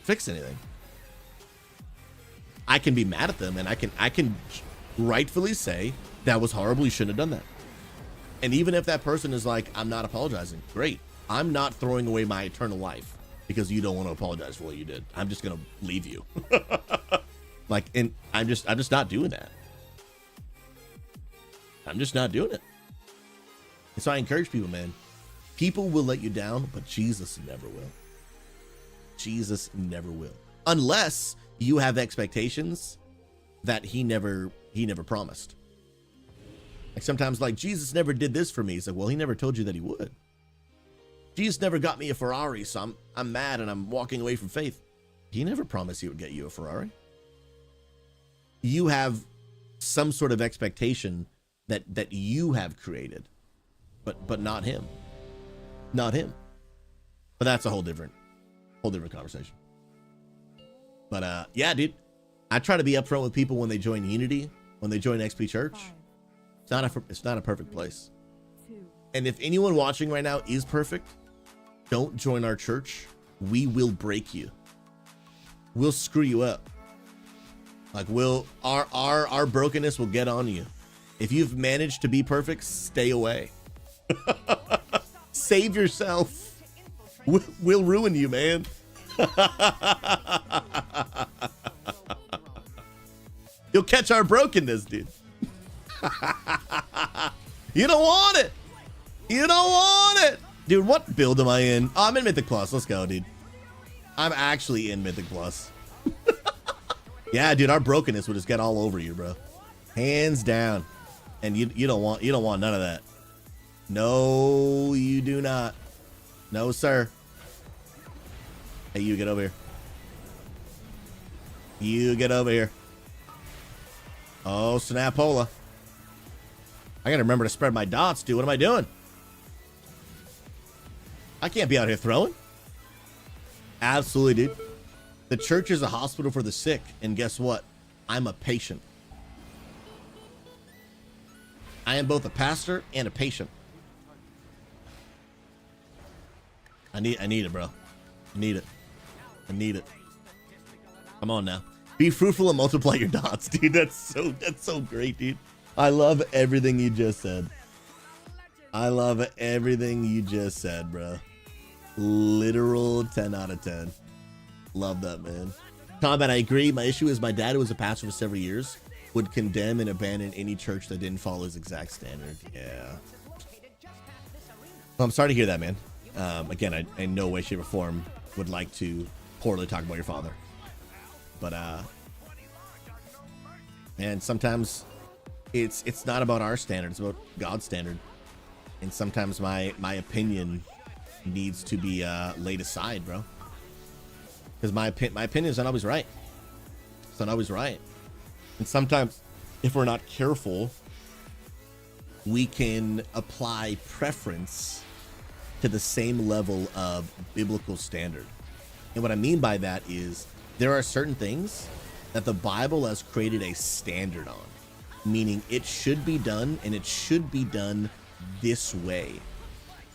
fix anything. I can be mad at them, and I can rightfully say that was horrible, you shouldn't have done that. And even if that person is like, I'm not apologizing, great. I'm not throwing away my eternal life because you don't want to apologize for what you did. I'm just gonna leave you. And I'm just not doing that. I'm just not doing it. And so I encourage people, man. People will let you down, but Jesus never will. Jesus never will. Unless you have expectations that he never promised. Like sometimes, like, Jesus never did this for me. It's like, well, he never told you that he would. Jesus never got me a Ferrari, so I'm mad and I'm walking away from faith. He never promised he would get you a Ferrari. You have some sort of expectation that you have created, but not him. Not him. But that's a whole different conversation. But yeah, dude, I try to be upfront with people when they join Unity, when they join XP Church. It's not a perfect place. And if anyone watching right now is perfect, don't join our church. We will break you. We'll screw you up. Like our brokenness will get on you. If you've managed to be perfect, stay away. Save yourself. We'll ruin you, man. You'll catch our brokenness, dude. You don't want it. You don't want it. Dude, what build am I in? Oh, I'm in Mythic Plus. Let's go, dude. I'm actually in Mythic Plus. Yeah, dude, our brokenness will just get all over you, bro. Hands down. And you don't want none of that. No, you do not. No, sir. Hey, you get over here. You get over here. Oh, snapola. I gotta remember to spread my dots, dude. What am I doing? I can't be out here throwing. Absolutely, dude. The church is a hospital for the sick, and guess what? I'm a patient. I am both a pastor and a patient. I need it, bro. I need it. I need it. Come on now. Be fruitful and multiply your dots, dude. That's so great, dude. I love everything you just said. I love everything you just said, bro. Literal 10 out of 10. Love that, man. Combat, I agree. My issue is my dad, who was a pastor for several years, would condemn and abandon any church that didn't follow his exact standard. Yeah. Well, I'm sorry to hear that, man. Again, I in no way, shape, or form would like to poorly talk about your father. But, man, sometimes it's not about our standard. It's about God's standard. And sometimes my opinion needs to be laid aside, bro. Because my opinion is not always right. It's not always right. And sometimes, if we're not careful, we can apply preference to the same level of biblical standard. And what I mean by that is there are certain things that the Bible has created a standard on, meaning it should be done and it should be done this way.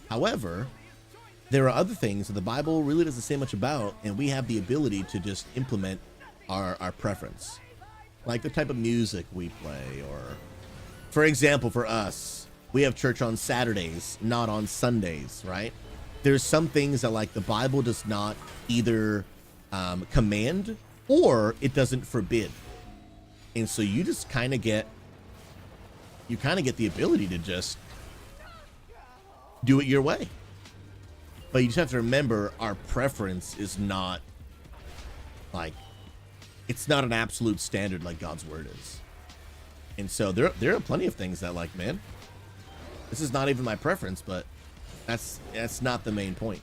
However, there are other things that the Bible really doesn't say much about, and we have the ability to just implement our preference, like the type of music we play. Or for example, for us, we have church on Saturdays, not on Sundays, right? There's some things that like the Bible does not either command or it doesn't forbid. And so you just kind of get the ability to just do it your way. But you just have to remember our preference is not like, it's not an absolute standard like God's word is. And so there are plenty of things that like, man, this is not even my preference, but that's not the main point.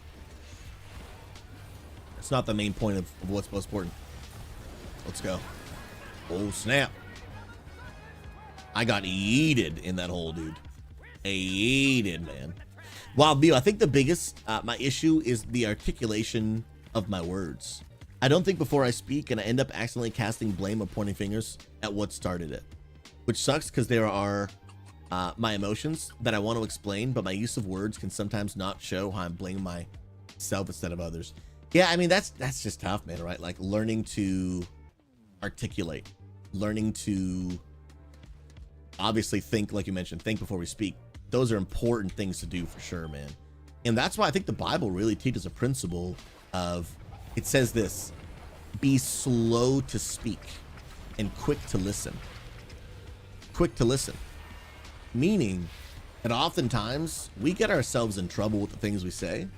It's not the main point of what's most important. Let's go. Oh, snap. I got yeeted in that hole, dude. Yeeted, man. Wild View, I think the biggest, my issue is the articulation of my words. I don't think before I speak, and I end up accidentally casting blame or pointing fingers at what started it. Which sucks because there are my emotions that I want to explain, but my use of words can sometimes not show how I'm blaming myself instead of others. Yeah, I mean, that's just tough, man, right? Like learning to articulate, learning to obviously think, like you mentioned, think before we speak. Those are important things to do for sure, man. And that's why I think the Bible really teaches a principle of, it says this, be slow to speak and quick to listen. Quick to listen. Meaning that oftentimes we get ourselves in trouble with the things we say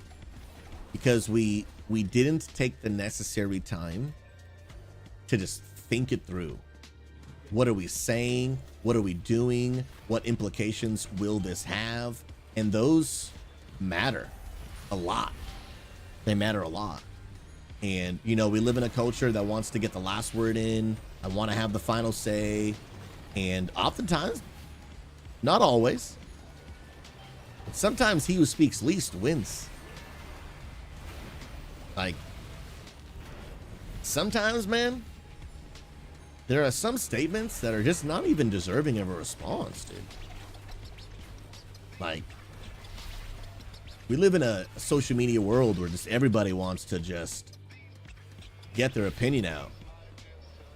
because we didn't take the necessary time to just think it through. What are we saying? What are we doing? What implications will this have? And those matter a lot. They matter a lot. And, you know, we live in a culture that wants to get the last word in. I want to have the final say. And oftentimes, not always, but sometimes he who speaks least wins. Like, sometimes, man, there are some statements that are just not even deserving of a response, dude. Like, we live in a social media world where just everybody wants to just get their opinion out.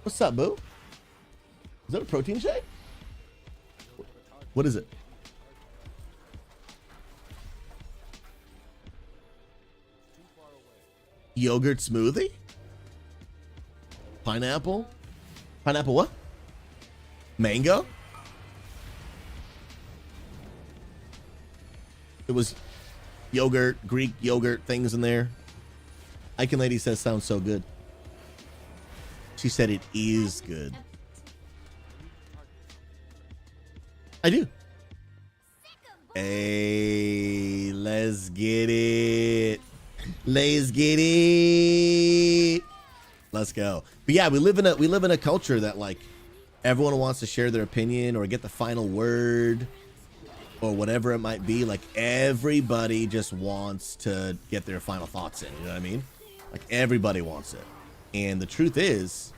What's up, boo? Is that a protein shake? What is it? Yogurt smoothie? Pineapple? Pineapple what? Mango? It was yogurt, Greek yogurt things in there. Icon Lady says sounds so good. She said it is good. I do. Hey, let's get it. Let's get it. Let's go. But yeah, we live in a culture that like everyone wants to share their opinion or get the final word or whatever it might be. Like everybody just wants to get their final thoughts in. You know what I mean? Like everybody wants it. And the truth is,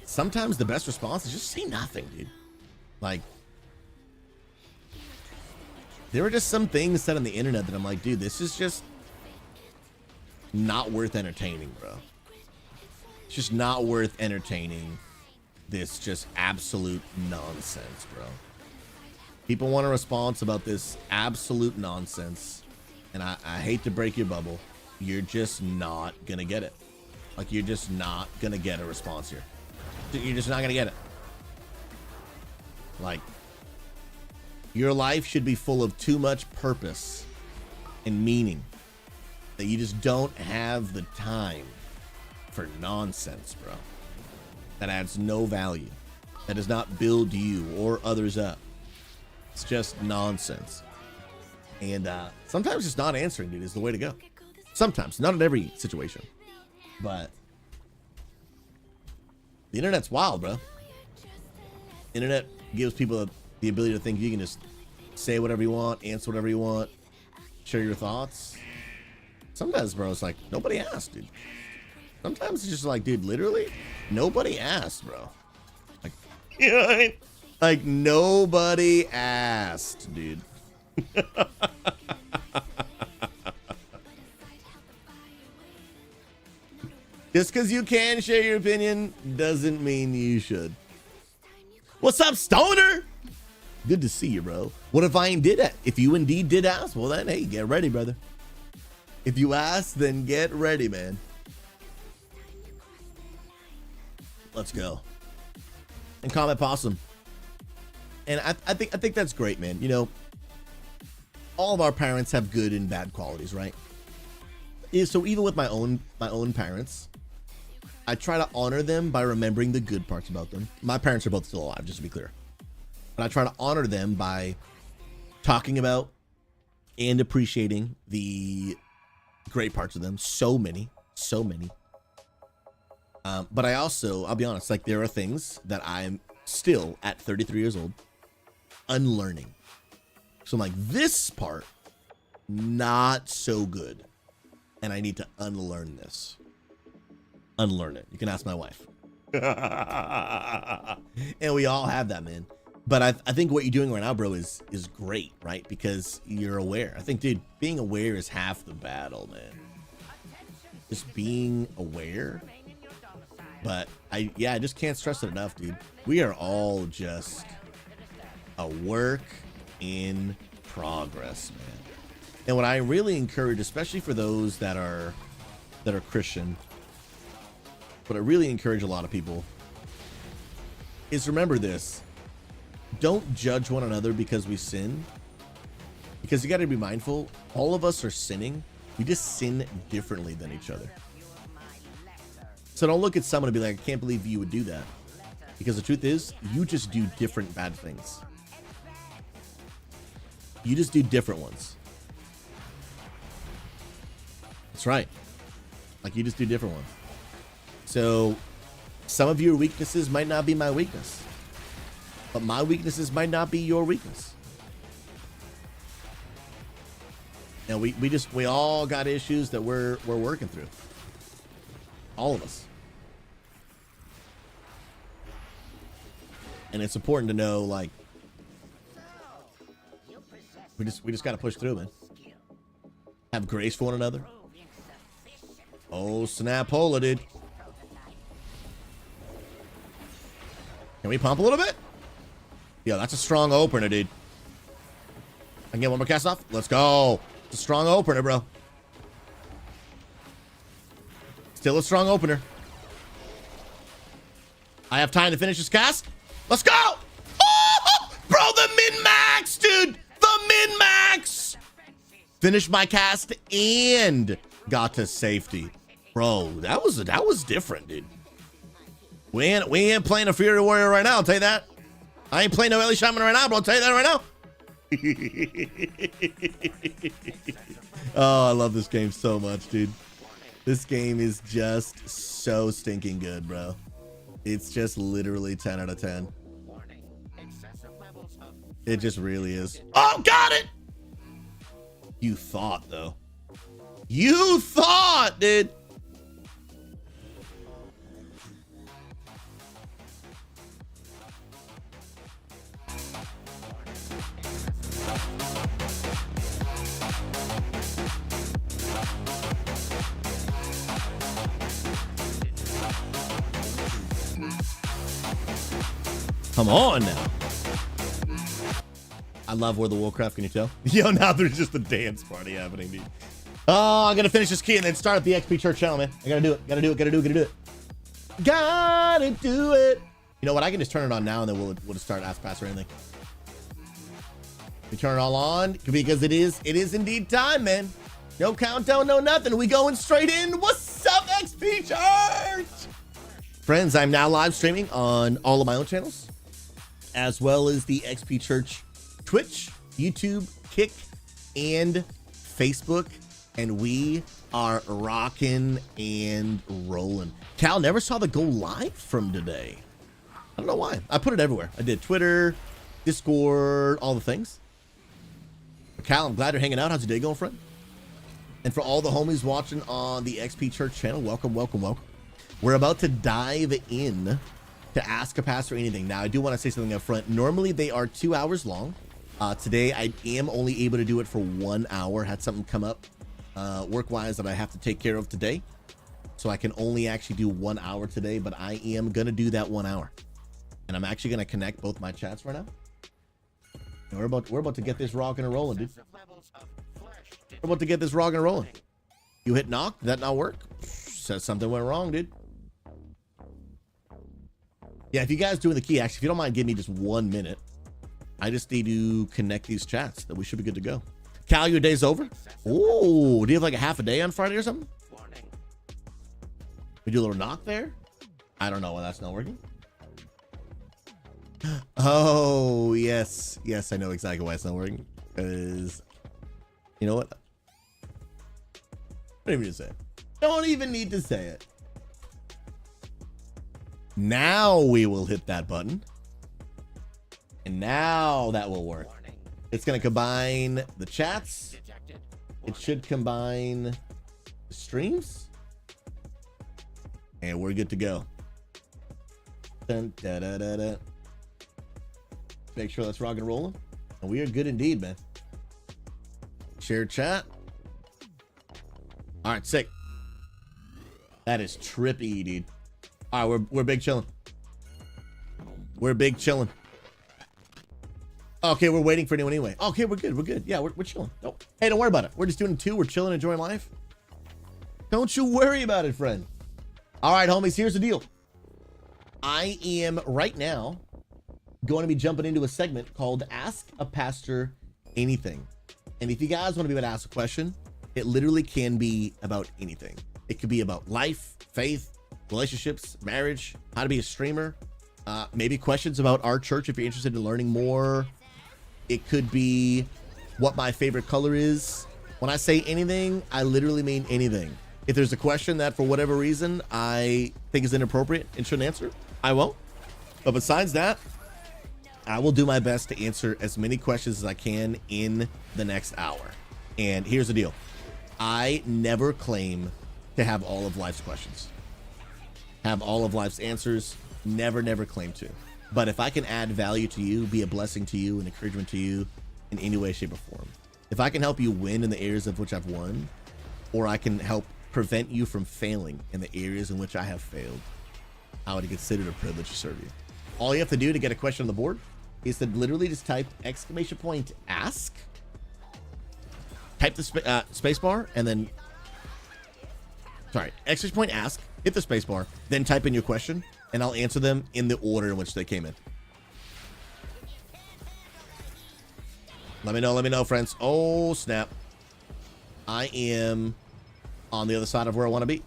sometimes the best response is just say nothing, dude. Like, there are just some things said on the internet that I'm like, dude, this is just not worth entertaining, bro. It's just not worth entertaining this just absolute nonsense, bro. People want a response about this absolute nonsense, and I hate to break your bubble. You're just not gonna get it. Like, you're just not gonna get a response here. You're just not gonna get it. Like, your life should be full of too much purpose and meaning that you just don't have the time for nonsense, bro. That adds no value. That does not build you or others up. It's just nonsense. And sometimes just not answering, dude, is the way to go. Sometimes, not in every situation. But the internet's wild, bro. Internet gives people the ability to think you can just say whatever you want, answer whatever you want, share your thoughts. Sometimes, bro, it's like, nobody asked, dude. Sometimes it's just like, dude, literally, nobody asked, bro. Like, you know what I mean? Like, nobody asked, dude. Just because you can share your opinion doesn't mean you should. What's up, Stoner? Good to see you, bro. What if I did it? If you indeed did ask, well then, hey, get ready, brother. If you ask, then get ready, man. Let's go. And comment possum. And I think that's great, man. You know, all of our parents have good and bad qualities, right? So even with my own parents, I try to honor them by remembering the good parts about them. My parents are both still alive, just to be clear. But I try to honor them by talking about and appreciating the great parts of them. So many. But I also, I'll be honest, like there are things that I'm still at 33 years old unlearning. So I'm like, this part, not so good. And I need to unlearn this. Unlearn it. You can ask my wife. And we all have that, man. But I think what you're doing right now, bro, is great, right? Because you're aware. I think, dude, being aware is half the battle, man. Just being aware. But I just can't stress it enough, dude. We are all just a work in progress, man. And what I really encourage, especially for those that are Christian, but I really encourage a lot of people is remember this. Don't judge one another because we sin. Because you got to be mindful. All of us are sinning. We just sin differently than each other. So don't look at someone and be like, I can't believe you would do that. Because the truth is, you just do different bad things. You just do different ones. That's right. Like you just do different ones. So some of your weaknesses might not be my weakness. But my weaknesses might not be your weakness. And we all got issues that we're working through. All of us. And it's important to know, like, we just got to push through, man. Have grace for one another. Oh, snap, hola, dude. Can we pump a little bit? Yeah, that's a strong opener, dude. I can get one more cast off. Let's go. It's a strong opener, bro. Still a strong opener. I have time to finish this cast. Let's go. Oh, bro, the min-max, dude. The min-max. Finished my cast and got to safety. Bro, that was different, dude. We ain't playing a Fury Warrior right now, I'll tell you that. I ain't playing no Ellie Shaman right now, but I'll tell you that right now. Oh, I love this game so much, dude. This game is just so stinking good, bro. It's just literally 10 out of 10. It just really is. Oh, got it! You thought, though. You thought, dude. Come on now. I love World of Warcraft, can you tell? Yo, now there's just a dance party happening, dude. Oh, I'm gonna finish this key and then start up the XP Church channel, man. I gotta do it. Gotta do it. Gotta do it. You know what? I can just turn it on now and then we'll just start Ask Pass or anything. We turn it all on because it is indeed time, man. No countdown, no nothing. We going straight in. What's up, XP Church? Friends, I'm now live streaming on all of my own channels, as well as the XP Church Twitch, YouTube, Kick, and Facebook. And we are rocking and rolling. Cal never saw the go live from today. I don't know why. I put it everywhere. I did Twitter, Discord, all the things. Cal, I'm glad you're hanging out. How's your day going, friend? And for all the homies watching on the XP Church channel, welcome, welcome, welcome. We're about to dive in to Ask a Pastor Anything. Now, I do want to say something up front. Normally, they are 2 hours long. Today, I am only able to do it for 1 hour. Had something come up work-wise that I have to take care of today. So I can only actually do 1 hour today, but I am going to do that 1 hour. And I'm actually going to connect both my chats right now. And we're about to get this rocking and rolling, dude. We're about to get this rocking and rolling. You hit knock, did that not work? Says something went wrong, dude. Yeah, if you guys doing the key, actually, if you don't mind, give me just 1 minute. I just need to connect these chats. That we should be good to go. Cal, your day's over? Oh, do you have like a half a day on Friday or something? We do a little knock there? I don't know why that's not working. Oh, yes. Yes, I know exactly why it's not working. Because, you know what? Don't even need to say it. Don't even need to say it. Now we will hit that button. And now that will work. It's going to combine the chats. It should combine the streams. And we're good to go. Dun, da, da, da, da. Make sure that's rock and rolling. And we are good indeed, man. Share chat. All right, sick. That is trippy, dude. All right, we're big chilling. We're big chilling. Okay, we're waiting for anyone anyway. Okay, we're good. We're good. Yeah, we're chilling. Nope. Hey, don't worry about it. We're just doing two. We're chilling, enjoying life. Don't you worry about it, friend. All right, homies, here's the deal. I am right now going to be jumping into a segment called Ask a Pastor Anything. And if you guys want to be able to ask a question, it literally can be about anything. It could be about life, faith, relationships, marriage, how to be a streamer, maybe questions about our church if you're interested in learning more. It could be what my favorite color is. When I say anything, I literally mean anything. If there's a question that for whatever reason I think is inappropriate and shouldn't answer, I won't. But besides that, I will do my best to answer as many questions as I can in the next hour. And here's the deal. I never claim to have all of life's questions, have all of life's answers. Never claim to. But if I can add value to you, be a blessing to you, an encouragement to you in any way, shape, or form, if I can help you win in the areas of which I've won, or I can help prevent you from failing in the areas in which I have failed, I would consider it a privilege to serve you. All you have to do to get a question on the board is to literally just type !ask, type the space bar, and then, sorry, !ask, hit the space bar, then type in your question, and I'll answer them in the order in which they came in. Let me know, friends. Oh, snap. I am on the other side of where I want to be.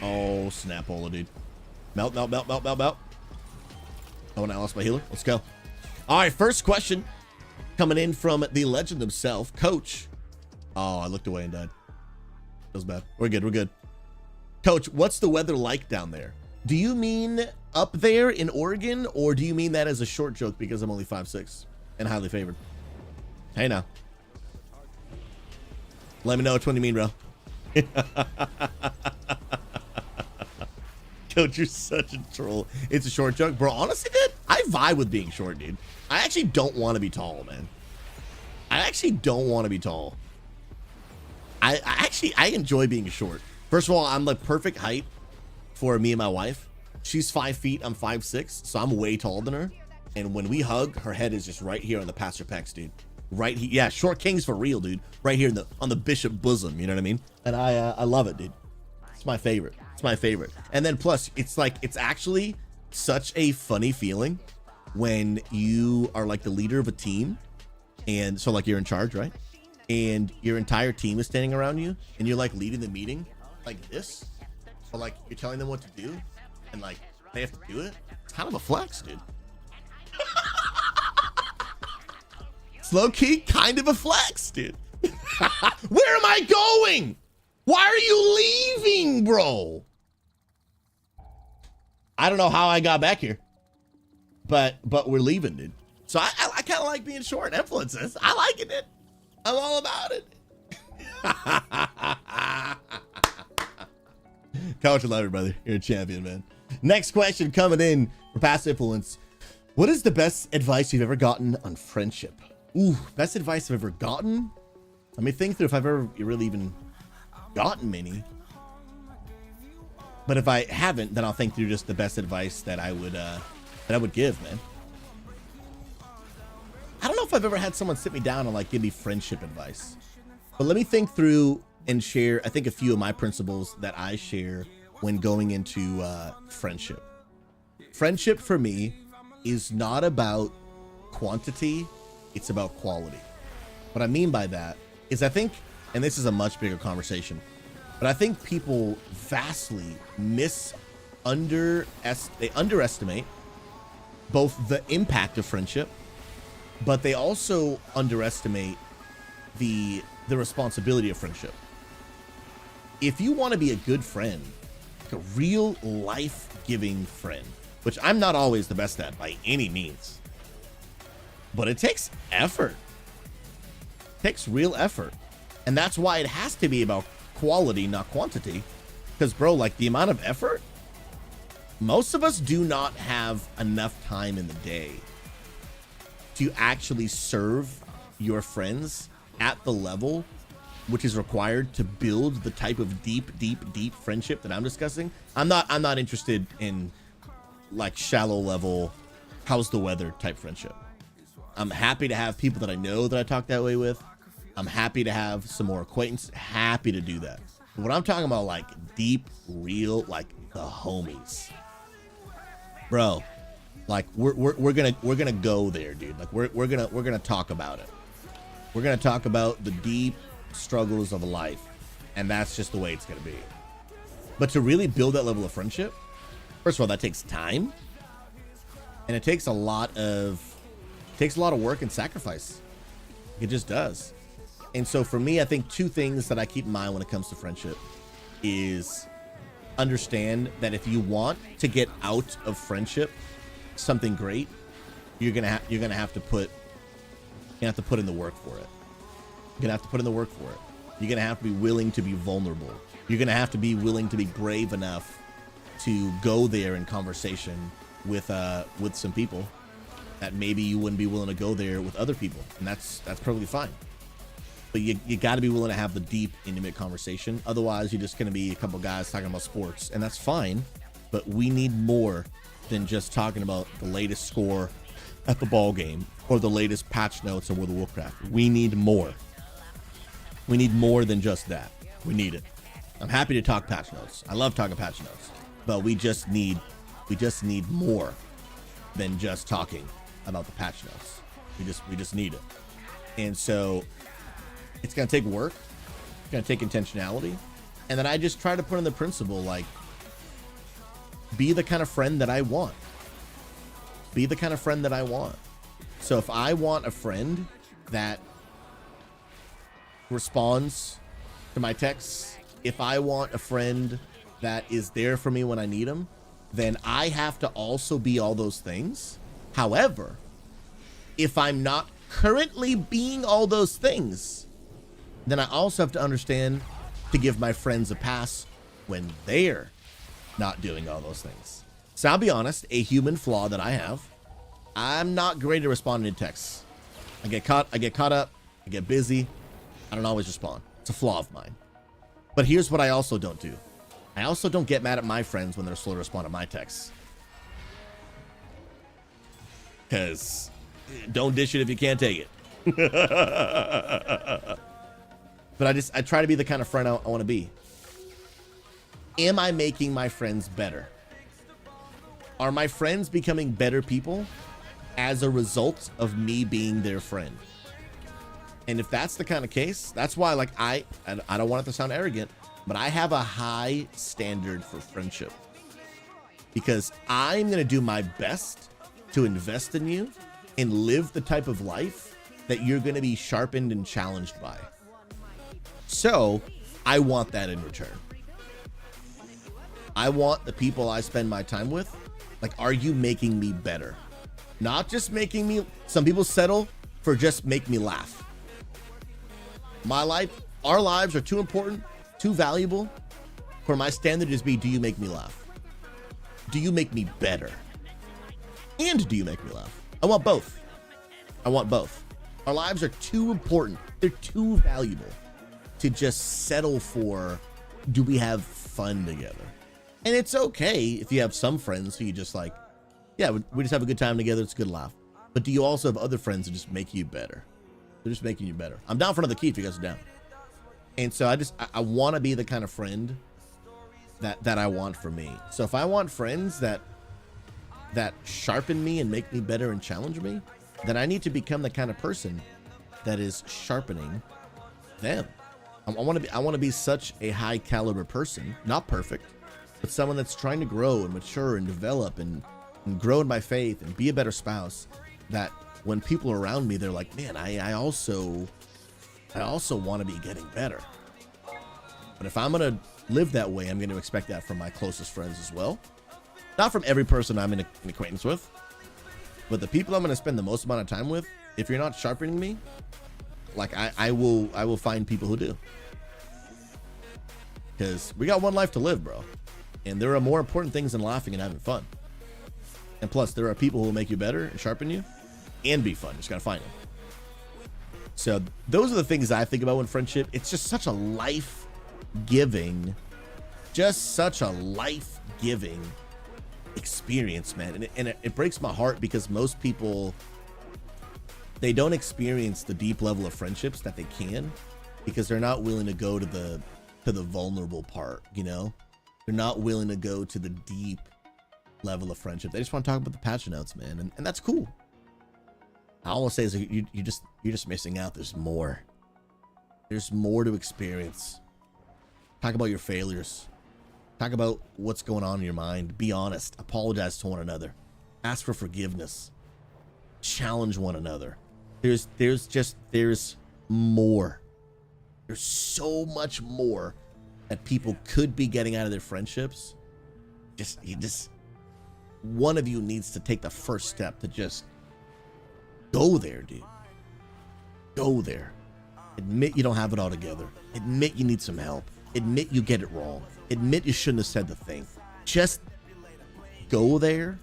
Oh, snap, Ola, dude. Melt. Oh, and I lost my healer. Let's go. All right, first question coming in from the legend himself, Coach. Oh, I looked away and died. Feels bad. We're good. Coach, what's the weather like down there? Do you mean up there in Oregon, or do you mean that as a short joke because I'm only 5'6" and highly favored? Hey, now. Let me know which one you mean, bro. Coach, you're such a troll. It's a short joke. Bro, honestly, dude, I vibe with being short, dude. I actually don't want to be tall, man. I actually don't want to be tall. I enjoy being short. First of all, I'm like perfect height for me and my wife. She's 5 feet, I'm 5'6", so I'm way taller than her. And when we hug, her head is just right here on the pastor pecs, dude. Right here, yeah, short kings for real, dude. Right here on the bishop bosom, you know what I mean? And I love it, dude. It's my favorite. It's my favorite. And then plus, it's like, it's actually such a funny feeling when you are like the leader of a team, and so like you're in charge, right? And your entire team is standing around you, and you're like leading the meeting like this, or like you're telling them what to do, and like they have to do it. It's kind of a flex, dude. It's low key kind of a flex, dude. Where am I going? Why are you leaving, bro? I don't know how I got back here, but we're leaving, dude. So I kind of like being short influences. I liking it. I'm all about it. Coach, I love you, brother. You're a champion, man. Next question coming in for Passive Influence. What is the best advice you've ever gotten on friendship? Ooh, best advice I've ever gotten? Let me think through if I've ever really even gotten many. But if I haven't, then I'll think through just the best advice that I would give, man. I don't know if I've ever had someone sit me down and like give me friendship advice. But let me think through and share, I think, a few of my principles that I share when going into friendship. Friendship for me is not about quantity, it's about quality. What I mean by that is I think, and this is a much bigger conversation, but I think people vastly underestimate both the impact of friendship, but they also underestimate the responsibility of friendship. If you want to be a good friend, like a real life-giving friend, which I'm not always the best at by any means, but it takes effort. It takes real effort. And that's why it has to be about quality, not quantity. Because, bro, like the amount of effort, most of us do not have enough time in the day to actually serve your friends at the level which is required to build the type of deep friendship that I'm discussing. I'm not interested in like shallow level, how's the weather type friendship. I'm happy to have people that I know that I talk that way with. I'm happy to have some more acquaintance, happy to do that. But what I'm talking about, like deep, real, like the homies, bro, like we're gonna go there, dude. Like we're gonna talk about it. We're gonna talk about the deep struggles of life, and that's just the way it's gonna be. But to really build that level of friendship, first of all, that takes time, and it takes a lot of work and sacrifice. It just does. And so for me, I think two things that I keep in mind when it comes to friendship is understand that if you want to get out of friendship something great, you're gonna have to put in the work for it. You're gonna have to put in the work for it. You're gonna have to be willing to be vulnerable. You're gonna have to be willing to be brave enough to go there in conversation with some people that maybe you wouldn't be willing to go there with other people, and that's perfectly fine. But you got to be willing to have the deep, intimate conversation. Otherwise, you're just going to be a couple guys talking about sports, and that's fine. But we need more than just talking about the latest score at the ball game or the latest patch notes in World of Warcraft. We need more. We need more than just that. We need it. I'm happy to talk patch notes. I love talking patch notes, but we just need more than just talking about the patch notes. We just need it. And so it's going to take work. It's going to take intentionality. And then I just try to put in the principle, like, be the kind of friend that I want. Be the kind of friend that I want. So if I want a friend that responds to my texts, if I want a friend that is there for me when I need them, then I have to also be all those things. However, if I'm not currently being all those things, then I also have to understand to give my friends a pass when they're not doing all those things. So I'll be honest, a human flaw that I have, I'm not great at responding to texts. I get caught up, I get busy, I don't always respond. It's a flaw of mine. But here's what I also don't do. I also don't get mad at my friends when they're slow to respond to my texts. Because don't dish it if you can't take it. But I try to be the kind of friend I want to be. Am I making my friends better? Are my friends becoming better people as a result of me being their friend? And if that's the kind of case, that's why, like, I don't want it to sound arrogant, but I have a high standard for friendship. Because I'm going to do my best to invest in you and live the type of life that you're going to be sharpened and challenged by. So I want that in return. I want the people I spend my time with, like, are you making me better? Not just making me, some people settle for just make me laugh. My life, our lives are too important, too valuable for my standard to just be, do you make me laugh? Do you make me better? And do you make me laugh? I want both. I want both. Our lives are too important. They're too valuable to just settle for, do we have fun together? And it's okay if you have some friends who you just like, yeah, we just have a good time together. It's a good laugh. But do you also have other friends that just make you better? They're just making you better. I'm down for another key if you guys are down. And so I want to be the kind of friend that I want for me. So if I want friends that sharpen me and make me better and challenge me, then I need to become the kind of person that is sharpening them. I want to be such a high caliber person, not perfect, but someone that's trying to grow and mature and develop and grow in my faith and be a better spouse, that when people are around me, they're like, man, I also want to be getting better. But if I'm going to live that way, I'm going to expect that from my closest friends as well. Not from every person I'm in an acquaintance with, but the people I'm going to spend the most amount of time with, if you're not sharpening me, like I will find people who do. Because we got one life to live, bro. And there are more important things than laughing and having fun. And plus, there are people who will make you better and sharpen you and be fun. Just got to find them. So those are the things I think about when friendship. It's just such a life-giving, experience, man. And it breaks my heart because most people, they don't experience the deep level of friendships that they can because they're not willing to go to the vulnerable part, you know? They're not willing to go to the deep level of friendship. They just want to talk about the patch notes, man. And that's cool. All I'll say is you're just missing out. There's more. There's more to experience. Talk about your failures. Talk about what's going on in your mind. Be honest. Apologize to one another. Ask for forgiveness. Challenge one another. There's more. There's so much more that people could be getting out of their friendships. One of you needs to take the first step to just go there, dude. Go there. Admit you don't have it all together. Admit you need some help. Admit you get it wrong. Admit you shouldn't have said the thing. Just go there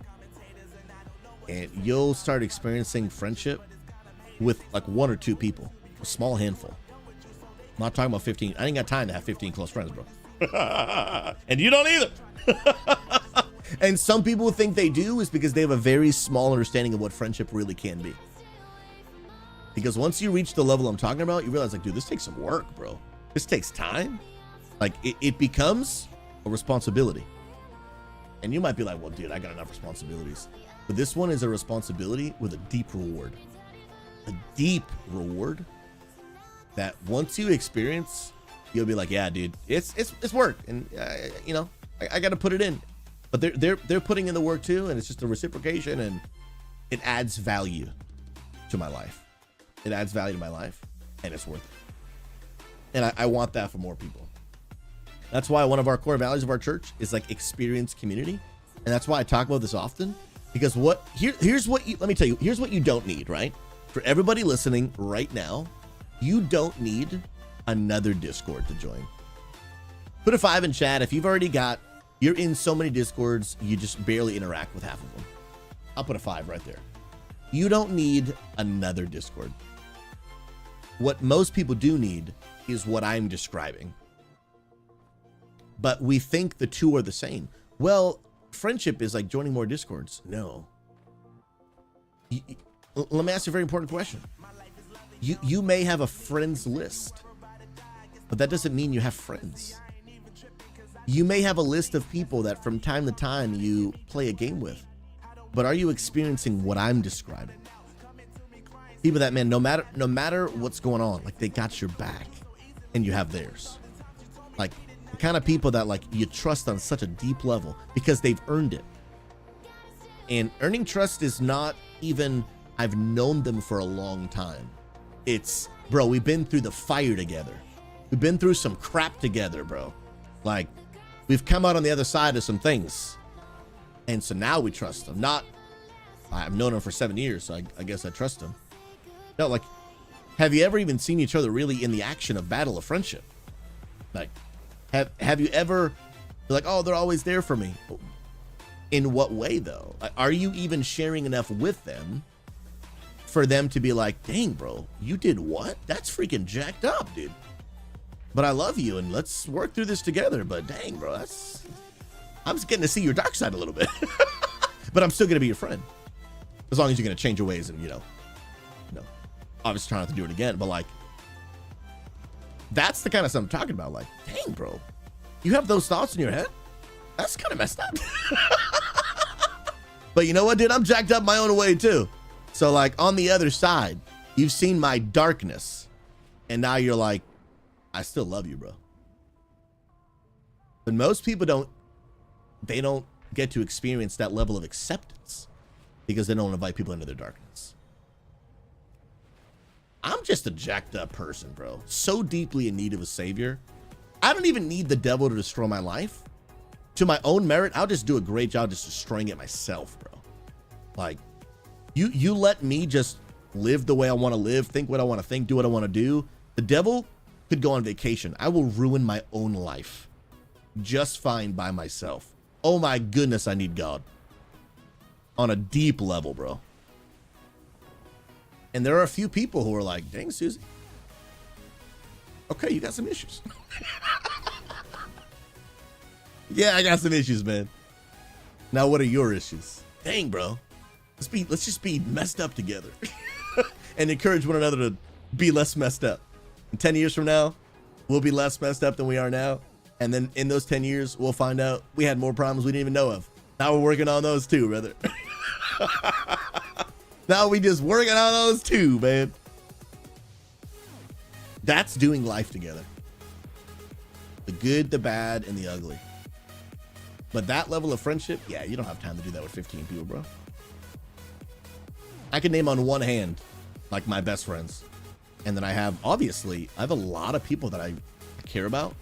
and you'll start experiencing friendship with like one or two people, a small handful. I'm not talking about 15. I ain't got time to have 15 close friends, bro. And you don't either. And some people think they do is because they have a very small understanding of what friendship really can be. Because once you reach the level I'm talking about, you realize like, dude, this takes some work, bro. This takes time. Like it becomes a responsibility. And you might be like, well, dude, I got enough responsibilities. But this one is a responsibility with a deep reward. A deep reward that once you experience, you'll be like, yeah, dude, it's work. And you know, I got to put it in. But they're putting in the work too, and it's just a reciprocation, and it adds value to my life. It adds value to my life, and it's worth it. And I want that for more people. That's why one of our core values of our church is like experience community, and that's why I talk about this often. Because here's what let me tell you, here's what you don't need, right? For everybody listening right now, you don't need another Discord to join. Put a 5 in chat if you've already got. You're in so many Discords, you just barely interact with half of them. I'll put a 5 right there. You don't need another Discord. What most people do need is what I'm describing. But we think the two are the same. Well, friendship is like joining more Discords. No. Let me ask you a very important question. You may have a friends list, but that doesn't mean you have friends. You may have a list of people that from time to time you play a game with, but are you experiencing what I'm describing? People that, man, no matter what's going on, like they got your back and you have theirs. Like the kind of people that like you trust on such a deep level because they've earned it. And earning trust is not even, I've known them for a long time. It's, bro, we've been through the fire together. We've been through some crap together, bro. Like, we've come out on the other side of some things. And so now we trust them. Not I've known him for 7 years, so I guess I trust him. No, like, have you ever even seen each other really in the action of battle of friendship? Like, have you ever, like, oh, they're always there for me? In what way, though? Are you even sharing enough with them for them to be like, dang, bro, you did what? That's freaking jacked up, dude. But I love you, and let's work through this together. But dang, bro, I'm just getting to see your dark side a little bit. But I'm still going to be your friend. As long as you're going to change your ways and, you know, obviously try not to do it again. But, like, that's the kind of stuff I'm talking about. Like, dang, bro, you have those thoughts in your head? That's kind of messed up. But you know what, dude? I'm jacked up my own way, too. So, like, on the other side, you've seen my darkness. And now you're like, I still love you, bro. But most people don't get to experience that level of acceptance because they don't invite people into their darkness. I'm just a jacked up person, bro. So deeply in need of a savior. I don't even need the devil to destroy my life. To my own merit, I'll just do a great job just destroying it myself, bro. Like, you let me just live the way I want to live, think what I want to think, do what I want to do. The devil could go on vacation. I will ruin my own life just fine by myself. Oh my goodness, I need God. On a deep level, bro. And there are a few people who are like, dang, SouZy. Okay, you got some issues. Yeah, I got some issues, man. Now, what are your issues? Dang, bro. Let's just be messed up together. And encourage one another to be less messed up. In 10 years from now, we'll be less messed up than we are now. And then in those 10 years, we'll find out we had more problems we didn't even know of. Now we're working on those too, brother. Now we just working on those too, man. That's doing life together. The good, the bad, and the ugly. But that level of friendship, yeah, you don't have time to do that with 15 people, bro. I can name on one hand, like, my best friends. And then I have a lot of people that I care about,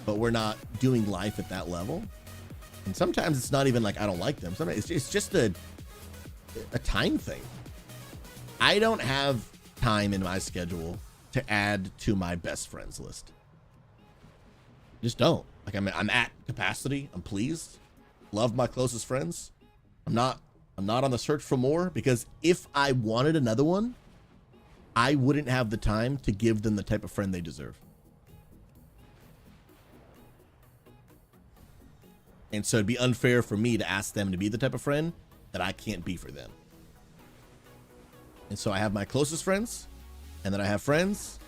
but we're not doing life at that level. And sometimes it's not even like I don't like them. Sometimes it's just a time thing. I don't have time in my schedule to add to my best friends list. Just don't. Like, I'm at capacity. I'm pleased. Love my closest friends. I'm not on the search for more, because if I wanted another one, I wouldn't have the time to give them the type of friend they deserve. And so it'd be unfair for me to ask them to be the type of friend that I can't be for them. And so I have my closest friends, and then I have friends,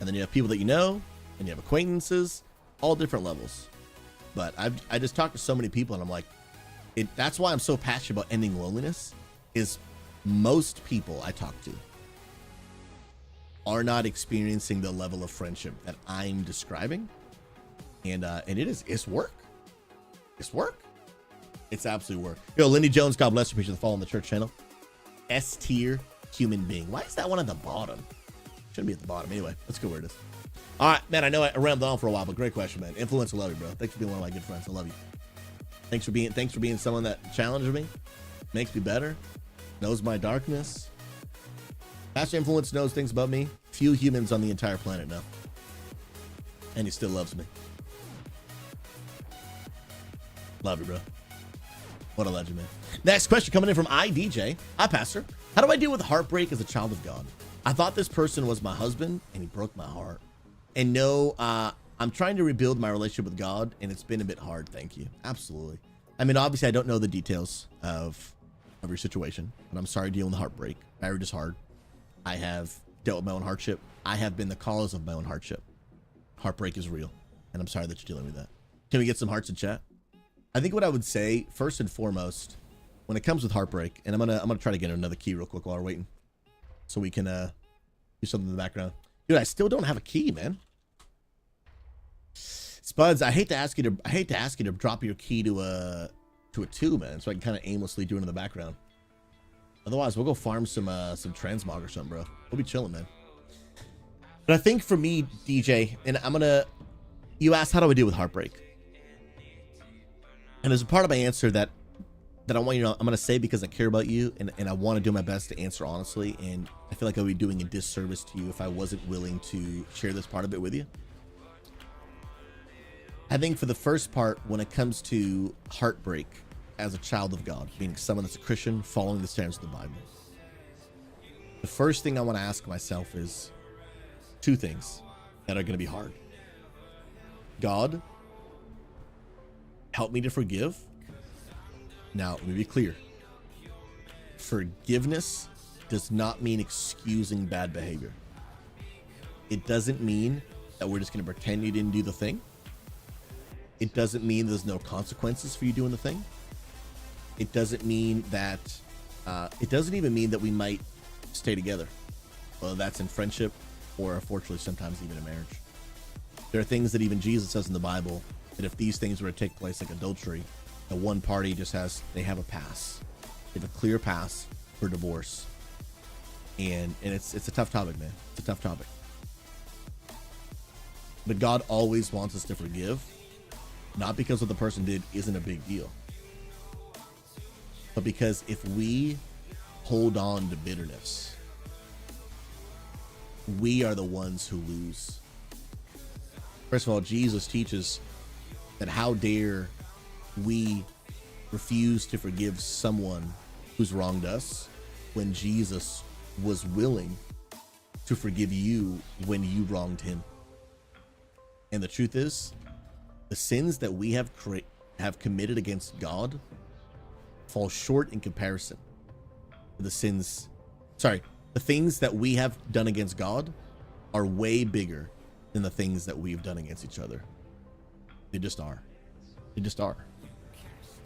and then you have people that you know, and you have acquaintances, all different levels. But I just talked to so many people, and I'm like, that's why I'm so passionate about ending loneliness, is most people I talk to are not experiencing the level of friendship that I'm describing. And it's work. It's work. It's absolute work. Yo, Lindy Jones, God bless you. Appreciate the follow on the church channel. S tier human being. Why is that one at the bottom? Shouldn't be at the bottom. Anyway, let's go where it is. All right, man, I know I rambled on for a while, but great question, man. Influencer, love you, bro. Thanks for being one of my good friends. I love you. Thanks for being someone that challenged me, makes me better, knows my darkness. Pastor Influence knows things about me few humans on the entire planet know. And he still loves me. Love you, bro. What a legend, man. Next question coming in from IDJ. Hi, Pastor. How do I deal with heartbreak as a child of God? I thought this person was my husband, and he broke my heart. And no, I'm trying to rebuild my relationship with God, and it's been a bit hard. Thank you. Absolutely. I mean, obviously, I don't know the details of your situation, but I'm sorry dealing with heartbreak. Marriage is hard. I have dealt with my own hardship. I have been the cause of my own hardship. Heartbreak is real, and I'm sorry that you're dealing with that. Can we get some hearts in chat? I think what I would say, first and foremost, when it comes with heartbreak, and I'm gonna try to get another key real quick while we're waiting, so we can do something in the background. Dude, I still don't have a key, man. Spuds, I hate to ask you to drop your key to a 2, man, so I can kind of aimlessly do it in the background. Otherwise, we'll go farm some transmog or something, bro. We'll be chilling, man. But I think for me, DJ, and you asked how do I deal with heartbreak, and there's a part of my answer that that I want you to know, I'm going to say because I care about you, and I want to do my best to answer honestly, and I feel like I would be doing a disservice to you if I wasn't willing to share this part of it with you. I think for the first part, when it comes to heartbreak as a child of God, being someone that's a Christian, following the standards of the Bible, the first thing I want to ask myself is two things that are going to be hard. God, help me to forgive. Now, let me be clear. Forgiveness does not mean excusing bad behavior. It doesn't mean that we're just going to pretend you didn't do the thing. It doesn't mean there's no consequences for you doing the thing. It doesn't mean that, it doesn't even mean that we might stay together. Whether that's in friendship or unfortunately sometimes even in marriage. There are things that even Jesus says in the Bible that if these things were to take place, like adultery, that one party just they have a pass. They have a clear pass for divorce. And it's a tough topic, man. It's a tough topic. But God always wants us to forgive, not because what the person did isn't a big deal, but because if we hold on to bitterness, we are the ones who lose. First of all, Jesus teaches that how dare we refuse to forgive someone who's wronged us when Jesus was willing to forgive you when you wronged him. And the truth is, the sins that we have committed against God fall short in comparison to the things that we have done against God are way bigger than the things that we've done against each other. They just are. They just are.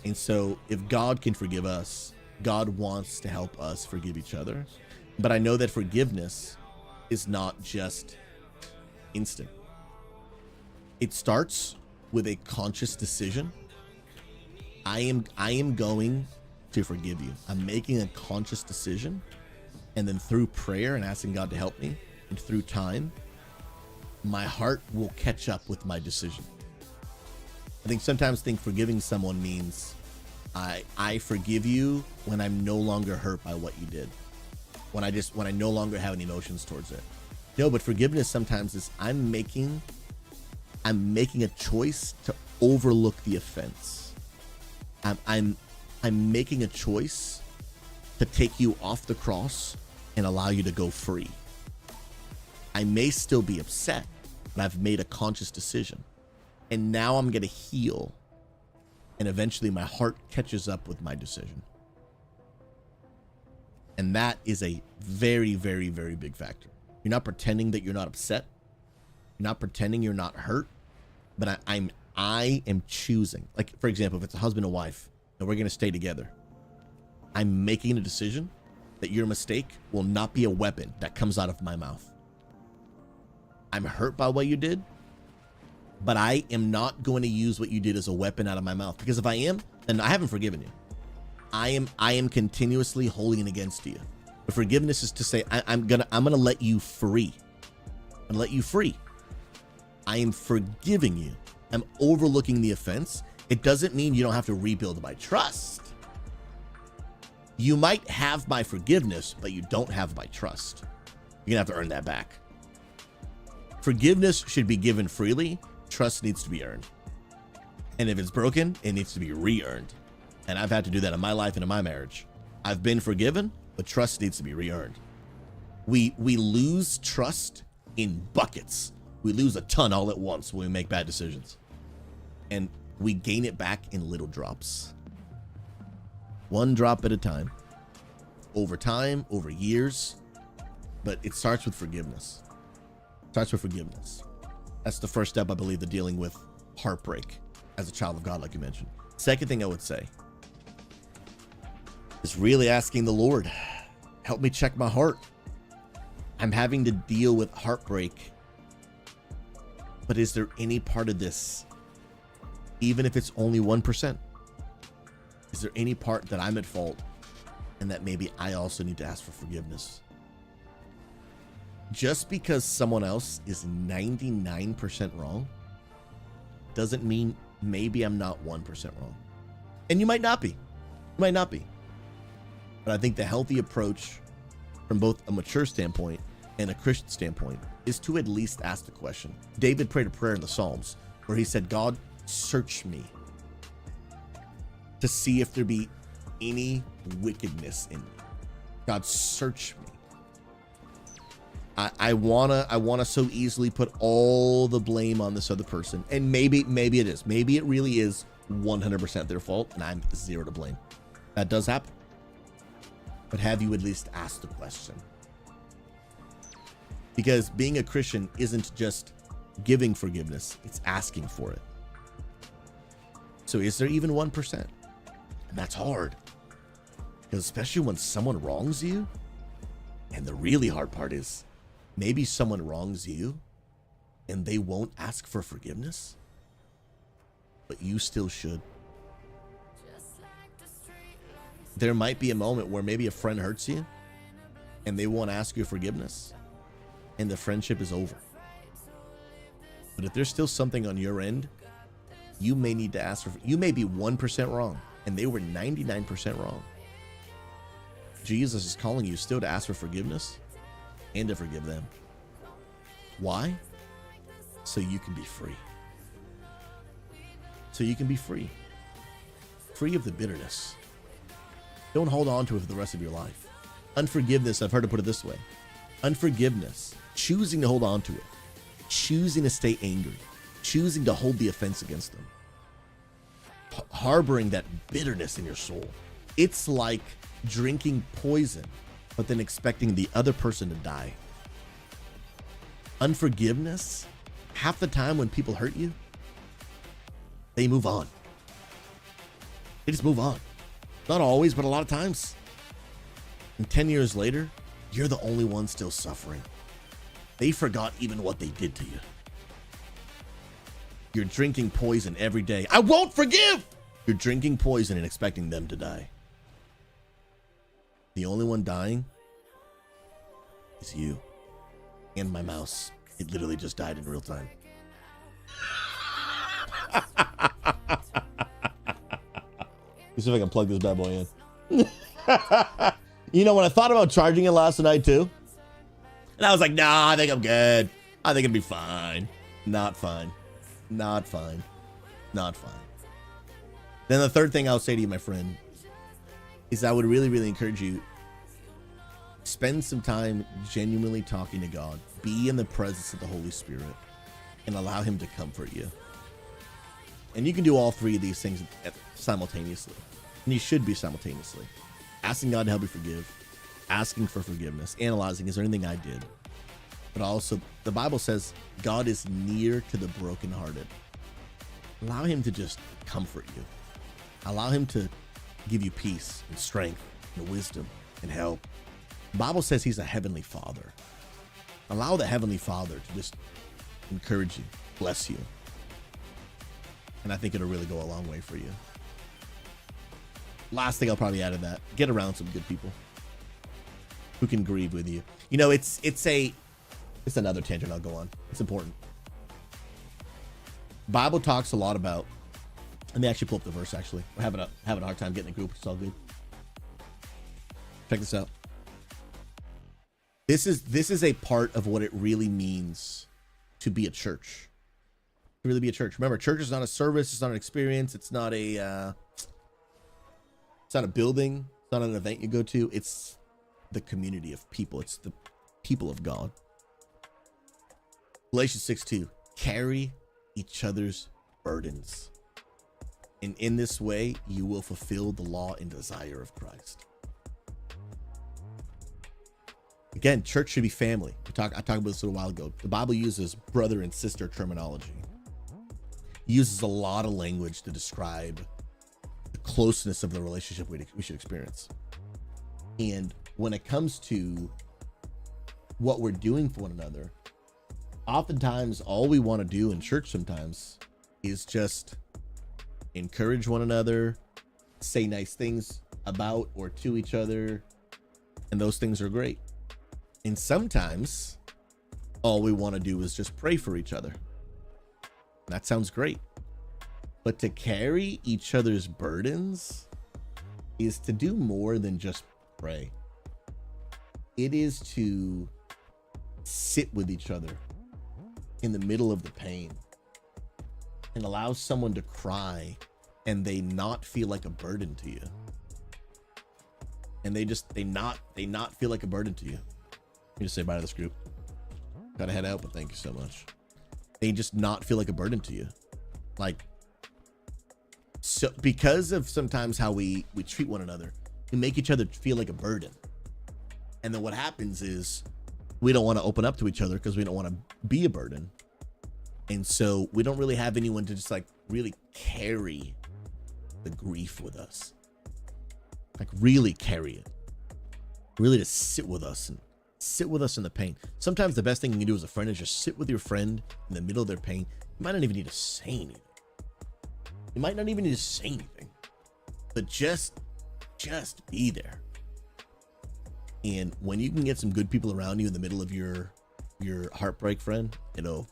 And so if God can forgive us, God wants to help us forgive each other. But I know that forgiveness is not just instant. It starts with a conscious decision. I am going to forgive you. I'm making a conscious decision. And then through prayer and asking God to help me, and through time, my heart will catch up with my decision. I think sometimes forgiving someone means I forgive you when I'm no longer hurt by what you did. When I no longer have any emotions towards it. No, but forgiveness sometimes is I'm making a choice to overlook the offense. I'm making a choice to take you off the cross and allow you to go free. I may still be upset, but I've made a conscious decision. And now I'm going to heal. And eventually my heart catches up with my decision. And that is a very, very, very big factor. You're not pretending that you're not upset. You're not pretending you're not hurt. But I am choosing. Like, for example, if it's a husband and wife and we're going to stay together, I'm making a decision that your mistake will not be a weapon that comes out of my mouth. I'm hurt by what you did, but I am not going to use what you did as a weapon out of my mouth. Because if I am, then I haven't forgiven you. I am continuously holding it against you. But forgiveness is to say, I'm gonna let you free. I'm gonna let you free. I am forgiving you. I'm overlooking the offense. It doesn't mean you don't have to rebuild my trust. You might have my forgiveness, but you don't have my trust. You're gonna have to earn that back. Forgiveness should be given freely. Trust needs to be earned. And if it's broken, it needs to be re-earned. And I've had to do that in my life and in my marriage. I've been forgiven, but trust needs to be re-earned. We lose trust in buckets. We lose a ton all at once when we make bad decisions. And we gain it back in little drops. One drop at a time. Over time, over years. But it starts with forgiveness. Starts with forgiveness. That's the first step, I believe, to dealing with heartbreak as a child of God, like you mentioned. Second thing I would say is really asking the Lord, help me check my heart. I'm having to deal with heartbreak, but is there any part of this, even if it's only 1%, is there any part that I'm at fault and that maybe I also need to ask for forgiveness? Just because someone else is 99% wrong doesn't mean maybe I'm not 1% wrong. And you might not be. It might not be. But I think the healthy approach from both a mature standpoint and a Christian standpoint is to at least ask the question. David prayed a prayer in the Psalms where he said, God, search me to see if there be any wickedness in me. God, search me. I wanna so easily put all the blame on this other person. And maybe it is. Maybe it really is 100% their fault and I'm zero to blame. That does happen. But have you at least asked the question? Because being a Christian isn't just giving forgiveness, it's asking for it. So is there even 1%? And that's hard. Because especially when someone wrongs you, and the really hard part is maybe someone wrongs you and they won't ask for forgiveness, but you still should. There might be a moment where maybe a friend hurts you and they won't ask you forgiveness and the friendship is over. But if there's still something on your end, you may need to ask for, you may be 1% wrong and they were 99% wrong. Jesus is calling you still to ask for forgiveness and to forgive them. Why? So you can be free. So you can be free. Free of the bitterness. Don't hold on to it for the rest of your life. Unforgiveness, I've heard it put it this way. Unforgiveness, choosing to hold on to it, choosing to stay angry, choosing to hold the offense against them, harboring that bitterness in your soul. It's like drinking poison, but then expecting the other person to die. Unforgiveness, half the time when people hurt you, they move on. They just move on. Not always, but a lot of times. And 10 years later, you're the only one still suffering. They forgot even what they did to you. You're drinking poison every day. I won't forgive! You're drinking poison and expecting them to die. The only one dying is you. And my mouse. It literally just died in real time. Let's see if I can plug this bad boy in. You know, when I thought about charging it last night too, and I was like, nah, I think I'm good. I think it'll be fine. Not fine. Not fine. Not fine. Then the third thing I'll say to you, my friend, is I would really, really encourage you, spend some time genuinely talking to God. Be in the presence of the Holy Spirit and allow him to comfort you. And you can do all three of these things simultaneously. And you should be simultaneously. Asking God to help you forgive, asking for forgiveness, analyzing, is there anything I did? But also, the Bible says God is near to the brokenhearted. Allow him to just comfort you. Allow him to give you peace and strength and wisdom and help. The Bible says he's a heavenly father. Allow the heavenly father to just encourage you, bless you. And I think it'll really go a long way for you. Last thing I'll probably add to that, get around some good people who can grieve with you. You know, it's another tangent I'll go on. It's important. Bible talks a lot about, let me actually pull up the verse actually. We're having a hard time getting a group, it's all good. Check this out. This is a part of what it really means to be a church. To really be a church. Remember, church is not a service, it's not an experience, it's not a building, it's not an event you go to, it's the community of people. It's the people of God. Galatians 6:2, carry each other's burdens. And in this way, you will fulfill the law and desire of Christ. Again, church should be family. I talked about this a little while ago. The Bible uses brother and sister terminology. It uses a lot of language to describe the closeness of the relationship we should experience. And when it comes to what we're doing for one another, oftentimes all we want to do in church sometimes is just encourage one another, say nice things about or to each other, and those things are great. And sometimes all we want to do is just pray for each other. That sounds great. But to carry each other's burdens is to do more than just pray. It is to sit with each other in the middle of the pain and allow someone to cry and they not feel like a burden to you. And they not feel like a burden to you. You just say bye to this group. Gotta head out, but thank you so much. They just not feel like a burden to you. Like, so because of sometimes how we treat one another, we make each other feel like a burden. And then what happens is we don't want to open up to each other because we don't want to be a burden. And so we don't really have anyone to just like really carry the grief with us. Like really carry it. Really to sit with us and sit with us in the pain. Sometimes the best thing you can do as a friend is just sit with your friend in the middle of their pain. You might not even need to say anything. You might not even need to say anything. But just be there. And when you can get some good people around you in the middle of your heartbreak, friend, it'll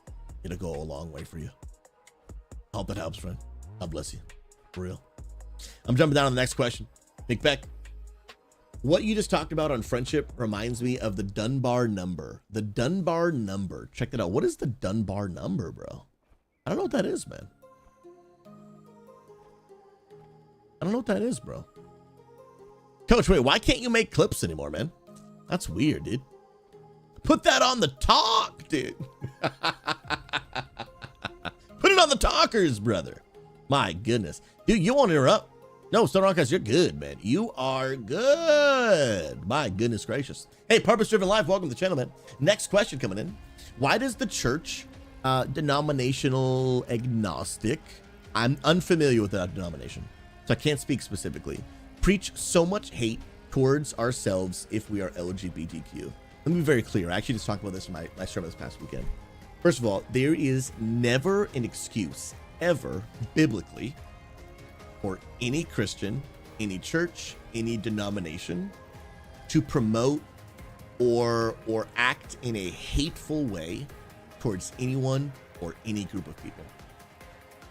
go a long way for you. I hope that helps, friend. God bless you. For real. I'm jumping down to the next question. Big Beck. What you just talked about on friendship reminds me of the Dunbar number. The Dunbar number. Check that out. What is the Dunbar number, bro? I don't know what that is, man. I don't know what that is, bro. Coach, wait, why can't you make clips anymore, man? That's weird, dude. Put that on the talk, dude. Put it on the talkers, brother. My goodness. Dude, you won't interrupt. No, Stonerockers, you're good, man. You are good. My goodness gracious. Hey, Purpose Driven Life, welcome to the channel, man. Next question coming in. Why does the church, denominational agnostic, I'm unfamiliar with that denomination, so I can't speak specifically, preach so much hate towards ourselves if we are LGBTQ? Let me be very clear. I actually just talked about this in my sermon this past weekend. First of all, there is never an excuse, ever, biblically, for any Christian, any church, any denomination to promote or act in a hateful way towards anyone or any group of people.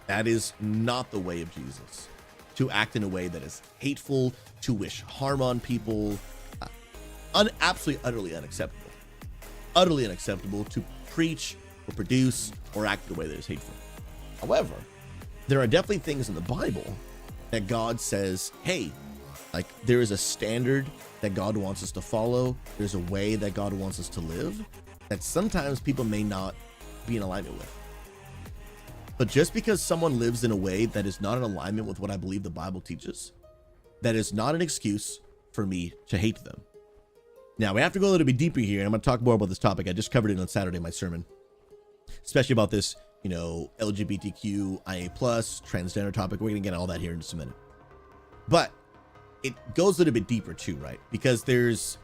That is not the way of Jesus. To act in a way that is hateful, to wish harm on people, absolutely, utterly unacceptable. Utterly unacceptable to preach or produce or act in a way that is hateful. However, there are definitely things in the Bible that God says, hey, like there is a standard that God wants us to follow. There's a way that God wants us to live that sometimes people may not be in alignment with. But just because someone lives in a way that is not in alignment with what I believe the Bible teaches, that is not an excuse for me to hate them. Now, we have to go a little bit deeper here, and I'm going to talk more about this topic. I just covered it on Saturday in my sermon, especially about this, you know, LGBTQ, IA+, transgender topic. We're going to get all that here in just a minute. But it goes a little bit deeper too, right? Because there's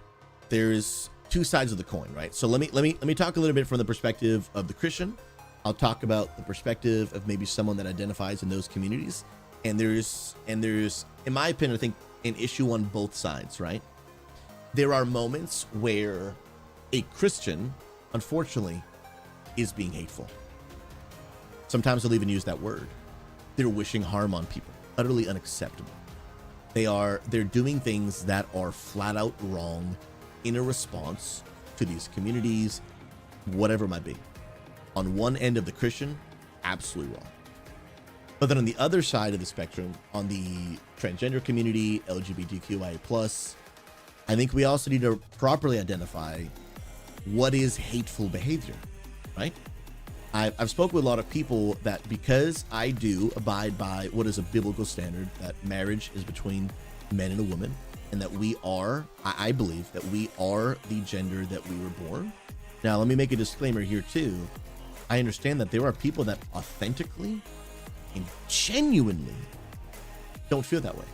two sides of the coin, right? So let me talk a little bit from the perspective of the Christian. I'll talk about the perspective of maybe someone that identifies in those communities. And there's, in my opinion, I think an issue on both sides, right? There are moments where a Christian, unfortunately, is being hateful. Sometimes they'll even use that word. They're wishing harm on people. Utterly unacceptable. They're doing things that are flat out wrong in a response to these communities, whatever it might be. On one end of the Christian, absolutely wrong. But then on the other side of the spectrum, on the transgender community, LGBTQIA+, I think we also need to properly identify what is hateful behavior, right? I've spoken with a lot of people that because I do abide by what is a biblical standard, that marriage is between men and a woman, and that we are, I believe that we are the gender that we were born. Now, let me make a disclaimer here too. I understand that there are people that authentically and genuinely don't feel that way.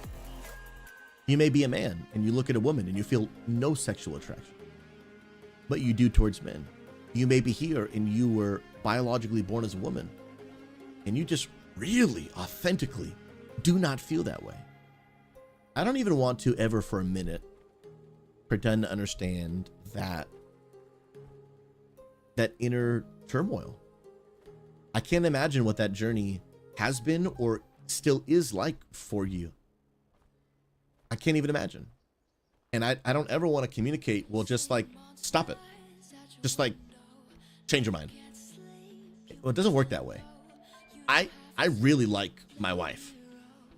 You may be a man and you look at a woman and you feel no sexual attraction, but you do towards men. You may be here and you were biologically born as a woman and you just really authentically do not feel that way. I don't even want to ever for a minute pretend to understand that inner turmoil. I can't imagine what that journey has been or still is like for you. I can't even imagine. And I don't ever want to communicate, well, just like, stop it. Just like, change your mind. Well, it doesn't work that way. I really like my wife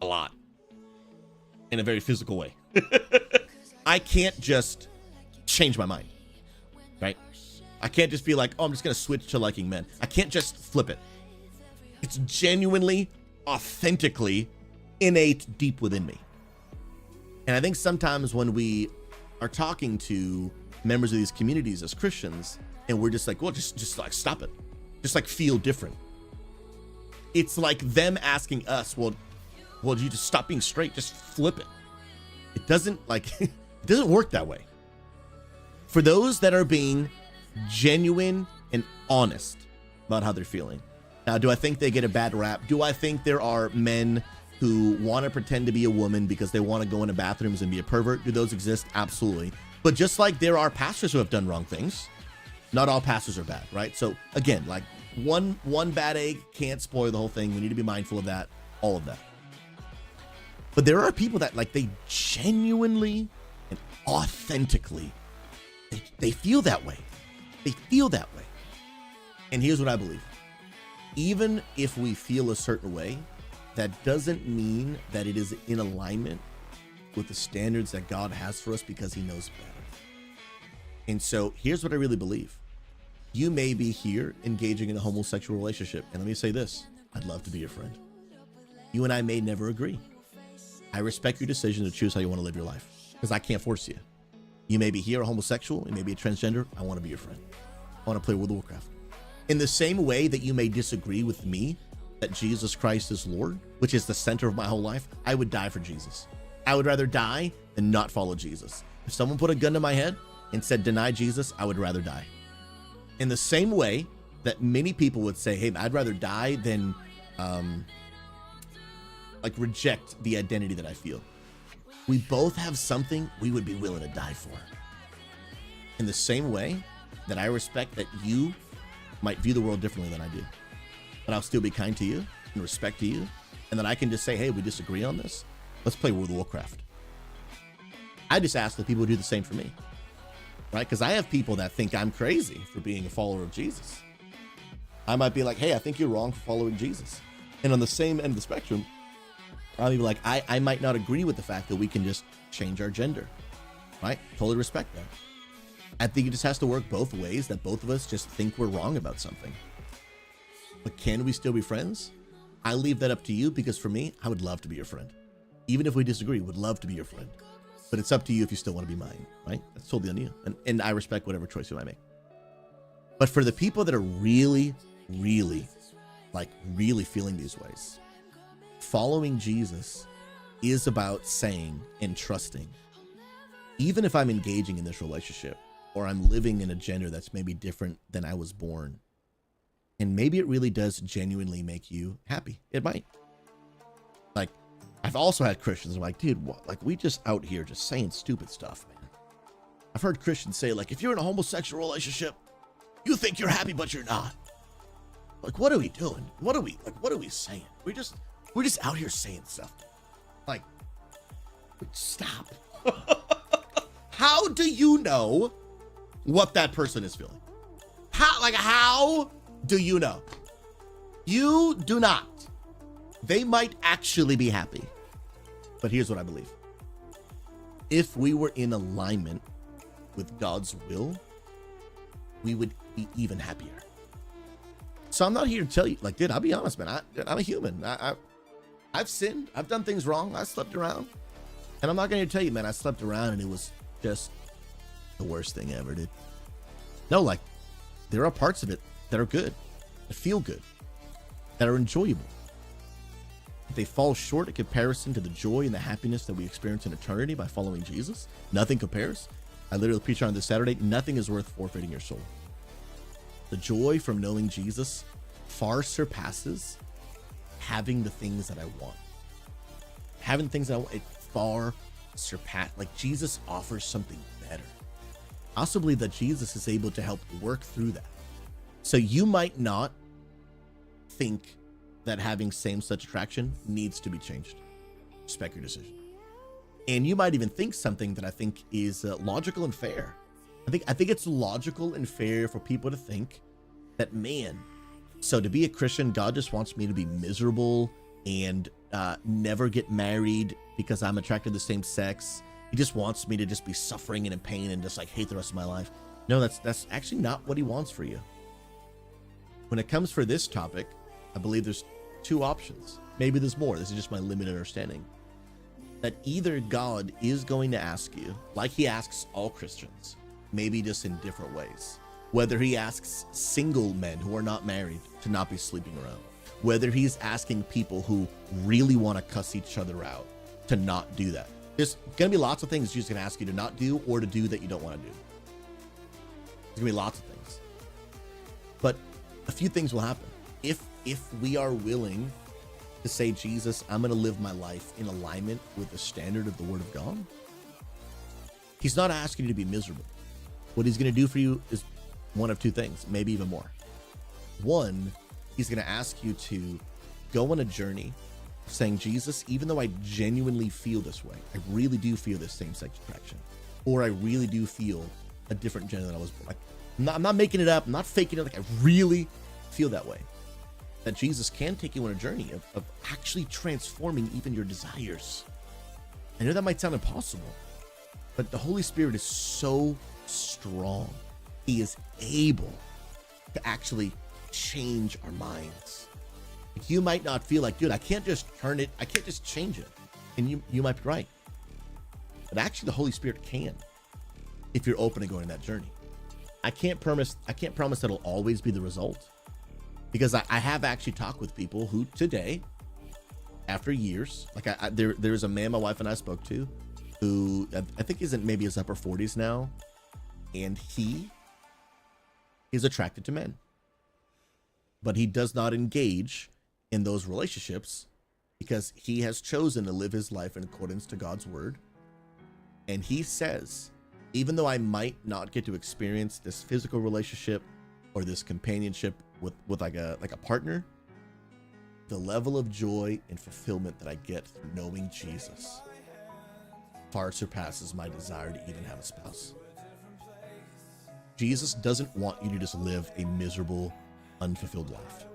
a lot in a very physical way. I can't just change my mind, right? I can't just be like, oh, I'm just going to switch to liking men. I can't just flip it. It's genuinely, authentically innate deep within me. And I think sometimes when we are talking to members of these communities as Christians, and we're just like, well, just like, stop it. Just like feel different. It's like them asking us, well, you just stop being straight, just flip it. It doesn't it doesn't work that way. For those that are being genuine and honest about how they're feeling. Now, do I think they get a bad rap? Do I think there are men who want to pretend to be a woman because they want to go into bathrooms and be a pervert? Do those exist? Absolutely. But just like there are pastors who have done wrong things, not all pastors are bad, right? So again, like one bad egg can't spoil the whole thing. We need to be mindful of that, all of that. But there are people that like they genuinely and authentically, they feel that way. They feel that way. And here's what I believe. Even if we feel a certain way, that doesn't mean that it is in alignment with the standards that God has for us because he knows better. And so here's what I really believe. You may be here engaging in a homosexual relationship. And let me say this, I'd love to be your friend. You and I may never agree. I respect your decision to choose how you want to live your life because I can't force you. You may be here a homosexual, you may be a transgender. I want to be your friend. I want to play World of Warcraft. In the same way that you may disagree with me that Jesus Christ is Lord, which is the center of my whole life, I would die for Jesus. I would rather die than not follow Jesus. If someone put a gun to my head and said, deny Jesus, I would rather die. In the same way that many people would say, hey, I'd rather die than reject the identity that I feel. We both have something we would be willing to die for. In the same way that I respect that you might view the world differently than I do, but I'll still be kind to you and respect to you, and then I can just say, hey, we disagree on this. Let's play World of Warcraft. I just ask that people do the same for me, right? Because I have people that think I'm crazy for being a follower of Jesus. I might be like, hey, I think you're wrong for following Jesus. And on the same end of the spectrum, I'll be like, I might not agree with the fact that we can just change our gender, right? Totally respect that. I think it just has to work both ways, that both of us just think we're wrong about something. But can we still be friends? I leave that up to you because for me, I would love to be your friend. Even if we disagree, would love to be your friend. But it's up to you if you still want to be mine, right? That's totally on you. And I respect whatever choice you might make. But for the people that are really feeling these ways, following Jesus is about saying and trusting, even if I'm engaging in this relationship or I'm living in a gender that's maybe different than I was born, and maybe it really does genuinely make you happy. It might. Like, I've also had Christians, I'm like, dude, what? Like, we just out here just saying stupid stuff, man. I've heard Christians say, like, if you're in a homosexual relationship, you think you're happy, but you're not. Like, what are we doing? What are we saying? We're just out here saying stuff. Like, stop. How do you know what that person is feeling? How do you know? You do not. They might actually be happy. But here's what I believe. If we were in alignment with God's will, we would be even happier. So I'm not here to tell you, like, dude, I'll be honest, man. I'm a human. I've sinned. I've done things wrong. I slept around. And I'm not going to tell you, man, I slept around and it was just the worst thing ever, dude. No, like, there are parts of it that are good, that feel good, that are enjoyable. If they fall short in comparison to the joy and the happiness that we experience in eternity by following Jesus, nothing compares. I literally preach on this Saturday, nothing is worth forfeiting your soul. The joy from knowing Jesus far surpasses having the things that I want. Having things that I want, it far surpasses. Like, Jesus offers something better. I also believe that Jesus is able to help work through that. So you might not think that having same-sex attraction needs to be changed. Respect your decision. And you might even think something that I think is logical and fair. I think it's logical and fair for people to think that, man, so to be a Christian, God just wants me to be miserable and never get married because I'm attracted to the same sex. He just wants me to just be suffering and in pain and just like hate the rest of my life. No, that's actually not what he wants for you. When it comes for this topic, I believe there's two options. Maybe there's more. This is just my limited understanding. That either God is going to ask you, like he asks all Christians, maybe just in different ways. Whether he asks single men who are not married to not be sleeping around. Whether he's asking people who really want to cuss each other out to not do that. There's going to be lots of things Jesus going to ask you to not do or to do that you don't want to do. There's going to be lots of things. But a few things will happen. If we are willing to say, Jesus, I'm going to live my life in alignment with the standard of the Word of God, he's not asking you to be miserable. What he's going to do for you is one of two things, maybe even more. One, he's going to ask you to go on a journey saying, Jesus, even though I genuinely feel this way, I really do feel this same-sex attraction, or I really do feel a different gender than I was born. Like, I'm not making it up. I'm not faking it. Like, I really feel that way. That Jesus can take you on a journey of actually transforming even your desires. I know that might sound impossible, but the Holy Spirit is so strong. He is able to actually change our minds. You might not feel like, dude, I can't just turn it. I can't just change it. And you might be right. But actually the Holy Spirit can, if you're open to going on that journey. I can't promise that it'll always be the result, because I have actually talked with people who today, after years, like there's a man my wife and I spoke to who I think isn't maybe his upper 40s now, and he is attracted to men, but he does not engage in those relationships because he has chosen to live his life in accordance to God's word. And he says, even though I might not get to experience this physical relationship or this companionship with like a partner, the level of joy and fulfillment that I get through knowing Jesus far surpasses my desire to even have a spouse. Jesus doesn't want you to just live a miserable, unfulfilled life.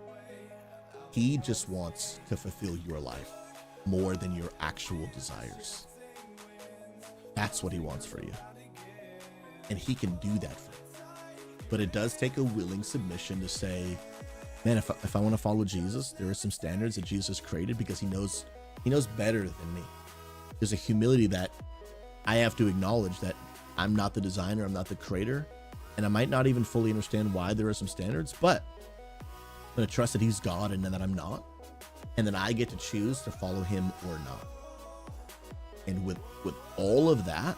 He just wants to fulfill your life more than your actual desires. That's what he wants for you. And he can do that for you. But it does take a willing submission to say, man, if I want to follow Jesus, there are some standards that Jesus created because he knows better than me. There's a humility that I have to acknowledge that I'm not the designer, I'm not the creator, and I might not even fully understand why there are some standards, but I'm going to trust that he's God and that I'm not, and that I get to choose to follow him or not. And with all of that,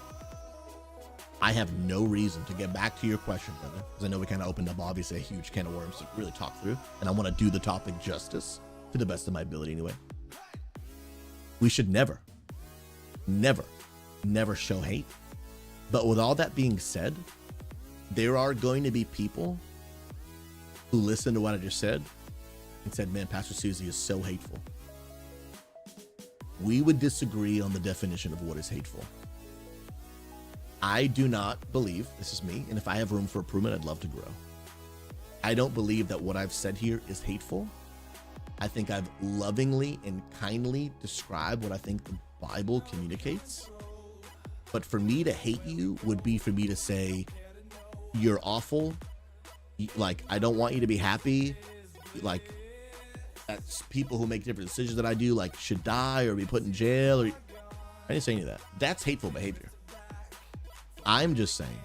I have no reason to get back to your question, brother, because I know we kind of opened up obviously a huge can of worms to really talk through, and I want to do the topic justice to the best of my ability anyway. We should never show hate. But with all that being said, there are going to be people who listen to what I just said and said, man, Pastor SouZy is so hateful. We would disagree on the definition of what is hateful. I do not believe, this is me, and if I have room for improvement, I'd love to grow. I don't believe that what I've said here is hateful. I think I've lovingly and kindly described what I think the Bible communicates. But for me to hate you would be for me to say, you're awful. Like, I don't want you to be happy. Like, that's people who make different decisions than I do, like, should die or be put in jail. Or I didn't say any of that. That's hateful behavior. I'm just saying,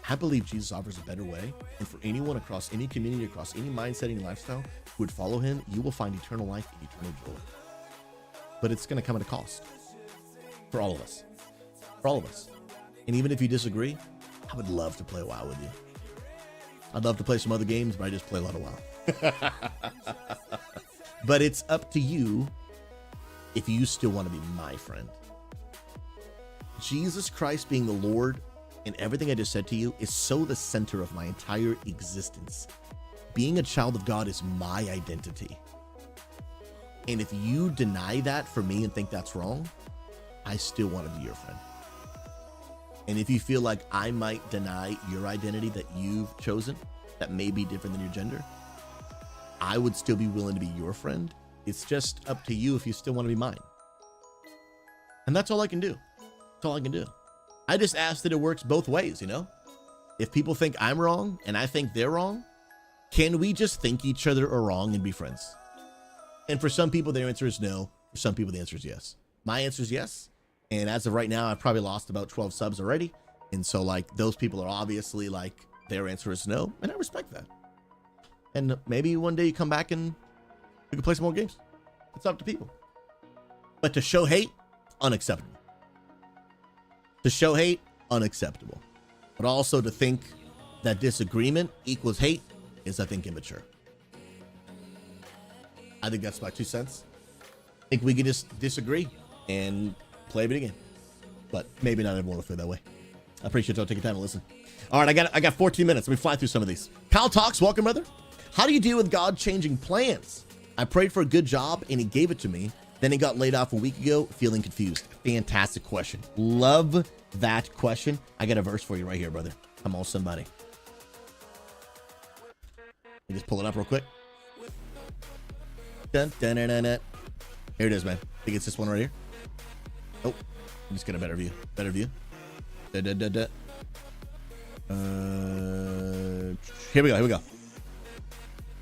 I believe Jesus offers a better way. And for anyone across any community, across any mindset, any lifestyle who would follow him, you will find eternal life and eternal joy. But it's going to come at a cost for all of us. For all of us. And even if you disagree, I would love to play a while with you. I'd love to play some other games, but I just play a lot of WoW. But it's up to you if you still want to be my friend. Jesus Christ being the Lord and everything I just said to you is so the center of my entire existence. Being a child of God is my identity. And if you deny that for me and think that's wrong, I still want to be your friend. And if you feel like I might deny your identity that you've chosen, that may be different than your gender, I would still be willing to be your friend. It's just up to you if you still want to be mine. And that's all I can do. That's all I can do. I just ask that it works both ways, you know? If people think I'm wrong and I think they're wrong, can we just think each other are wrong and be friends? And for some people, their answer is no. For some people, the answer is yes. My answer is yes. And as of right now, I've probably lost about 12 subs already. And so like those people are obviously like, their answer is no. And I respect that. And maybe one day you come back and we can play some more games. It's up to people. But to show hate, unacceptable. To show hate, unacceptable. But also to think that disagreement equals hate is, I think, immature. I think that's my 2 cents. I think we can just disagree and play a video game. But maybe not everyone will feel that way. I appreciate y'all taking time to listen. All right, I got 14 minutes. Let me fly through some of these. Kyle Talks, welcome, brother. How do you deal with God changing plans? I prayed for a good job and he gave it to me. Then he got laid off a week ago, feeling confused. Fantastic question. Love that question. I got a verse for you right here, brother. Come on, somebody. Let me just pull it up real quick. Dun, dun, dun, dun, dun. Here it is, man. I think it's this one right here. Oh, let's get a better view. Better view. Da, da, da, da. Here we go. Here we go.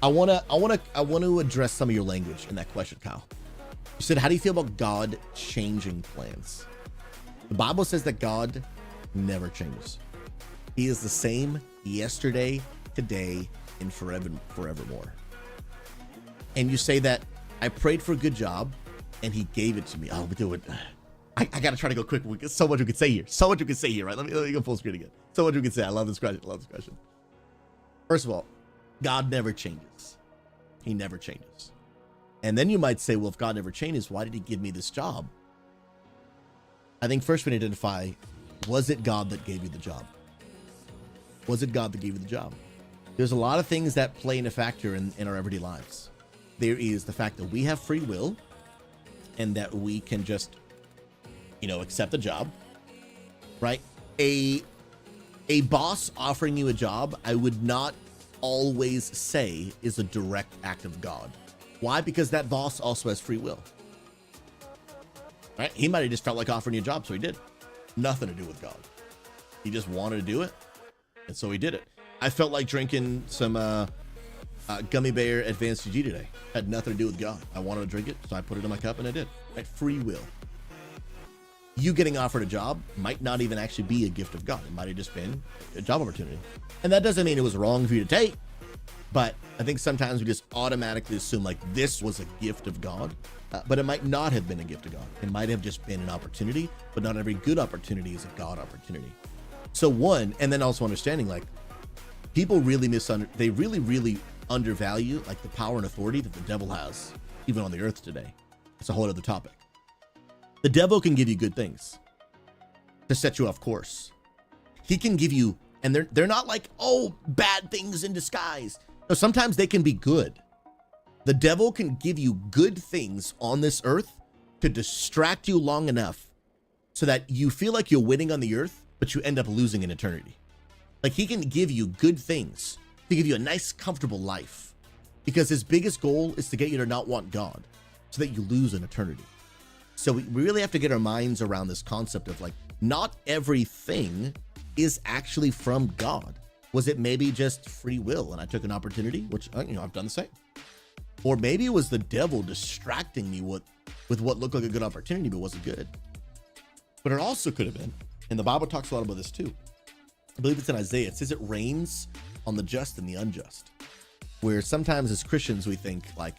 I want to address some of your language in that question, Kyle. You said, how do you feel about God changing plans? The Bible says that God never changes. He is the same yesterday, today, and forevermore. And you say that I prayed for a good job and he gave it to me. Oh, but do it. I got to try to go quick. So much we could say here. So much we could say here, right? Let me go full screen again. So much we could say. I love this question. I love this question. First of all, God never changes. He never changes. And then you might say, well, if God never changes, why did he give me this job? I think first we need to identify, was it God that gave you the job? Was it God that gave you the job? There's a lot of things that play in a factor in our everyday lives. There is the fact that we have free will and that we can just, accept the job, right? A boss offering you a job, I would not always say is a direct act of God. Why? Because that boss also has free will, right? He might have just felt like offering you a job, so he did. Nothing to do with God. He just wanted to do it, and so he did it. I felt like drinking some Gummy Bear Advanced GG today. Had nothing to do with God. I wanted to drink it, so I put it in my cup, and I did. Right? Free will. You getting offered a job might not even actually be a gift of God. It might have just been a job opportunity. And that doesn't mean it was wrong for you to take, but I think sometimes we just automatically assume like this was a gift of God, but it might not have been a gift of God. It might have just been an opportunity, but not every good opportunity is a God opportunity. So one, and then also understanding like people really they really undervalue like the power and authority that the devil has even on the earth today. It's a whole other topic. The devil can give you good things to set you off course. He can give you, and they're not like, oh, bad things in disguise. No, sometimes they can be good. The devil can give you good things on this earth to distract you long enough so that you feel like you're winning on the earth, but you end up losing in eternity. Like he can give you good things to give you a nice, comfortable life because his biggest goal is to get you to not want God so that you lose in eternity. So we really have to get our minds around this concept of like, not everything is actually from God. Was it maybe just free will and I took an opportunity, which, I've done the same. Or maybe it was the devil distracting me with what looked like a good opportunity, but wasn't good. But it also could have been, and the Bible talks a lot about this too. I believe it's in Isaiah. It says it rains on the just and the unjust. Where sometimes as Christians, we think like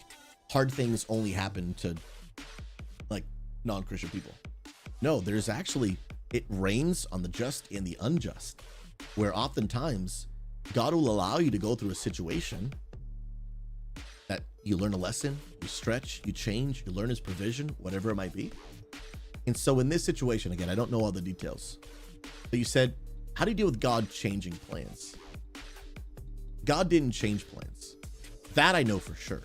hard things only happen to like non-Christian people. No, there's actually, it rains on the just and the unjust, where oftentimes God will allow you to go through a situation that you learn a lesson, you stretch, you change, you learn his provision, whatever it might be. And so in this situation, again, I don't know all the details, but you said, how do you deal with God changing plans? God didn't change plans. That I know for sure.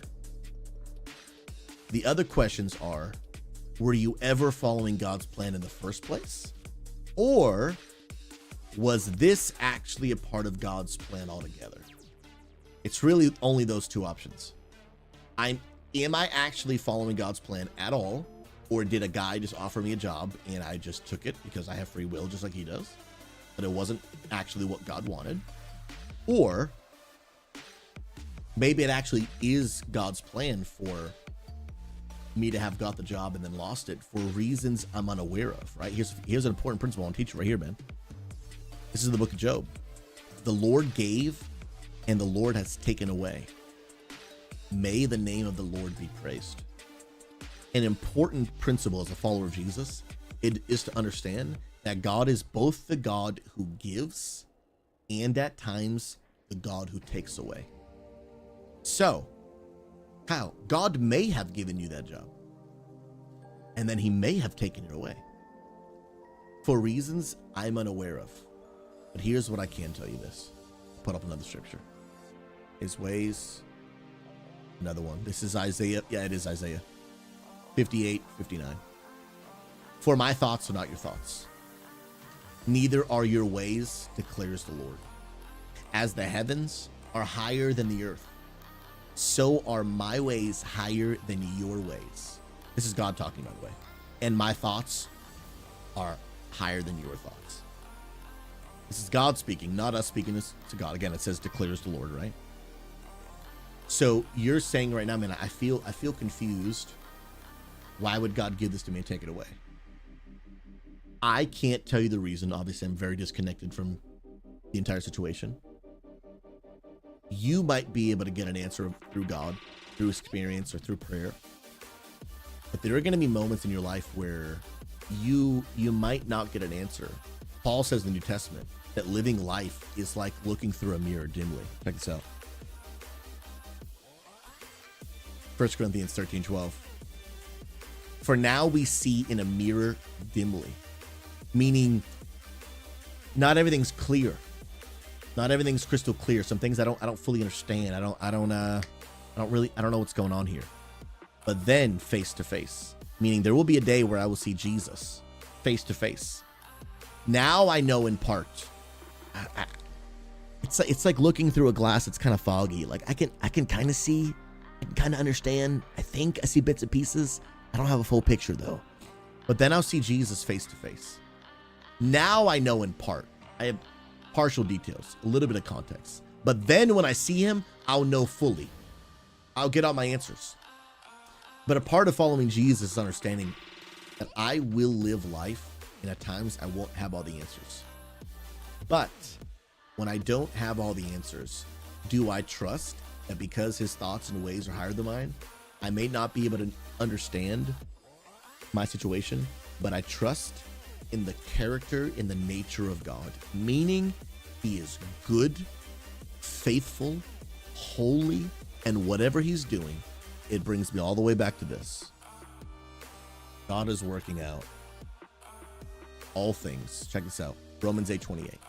The other questions are, were you ever following God's plan in the first place? Or was this actually a part of God's plan altogether? It's really only those two options. Am I actually following God's plan at all? Or did a guy just offer me a job and I just took it because I have free will just like he does, but it wasn't actually what God wanted? Or maybe it actually is God's plan for me to have got the job and then lost it for reasons I'm unaware of, right? Here's an important principle I want to teach you right here, man. This is the book of Job. The Lord gave and the Lord has taken away. May the name of the Lord be praised. An important principle as a follower of Jesus, it is to understand that God is both the God who gives and at times the God who takes away. So, Kyle, God may have given you that job and then he may have taken it away for reasons I'm unaware of. But here's what I can tell you this. Put up another scripture. His ways, another one. This is Isaiah. Yeah, it is Isaiah 58:59. For my thoughts are not your thoughts, neither are your ways, declares the Lord. As the heavens are higher than the earth, so are my ways higher than your ways. This is God talking, by the way. And my thoughts are higher than your thoughts. This is God speaking, not us speaking this to God. Again, it says declares the Lord, right? So you're saying right now, man, I feel confused. Why would God give this to me and take it away? I can't tell you the reason. Obviously, I'm very disconnected from the entire situation. You might be able to get an answer through God, through experience, or through prayer. But there are going to be moments in your life where you might not get an answer. Paul says in the New Testament that living life is like looking through a mirror dimly. Check this out. 1 Corinthians 13:12. For now we see in a mirror dimly, meaning not everything's clear. Not everything's crystal clear. Some things I don't fully understand. I don't know what's going on here. But then face to face, meaning there will be a day where I will see Jesus face to face. Now I know in part. It's like looking through a glass. It's kind of foggy. Like I can kind of see, I can kind of understand. I think I see bits and pieces. I don't have a full picture though. But then I'll see Jesus face to face. Now I know in part. I have partial details, a little bit of context. But then when I see him, I'll know fully. I'll get all my answers. But a part of following Jesus is understanding that I will live life, and at times I won't have all the answers. But when I don't have all the answers, do I trust that because his thoughts and ways are higher than mine, I may not be able to understand my situation, but I trust in the character, in the nature of God, meaning he is good, faithful, holy, and whatever he's doing, it brings me all the way back to this. God is working out all things. Check this out. Romans 8:28.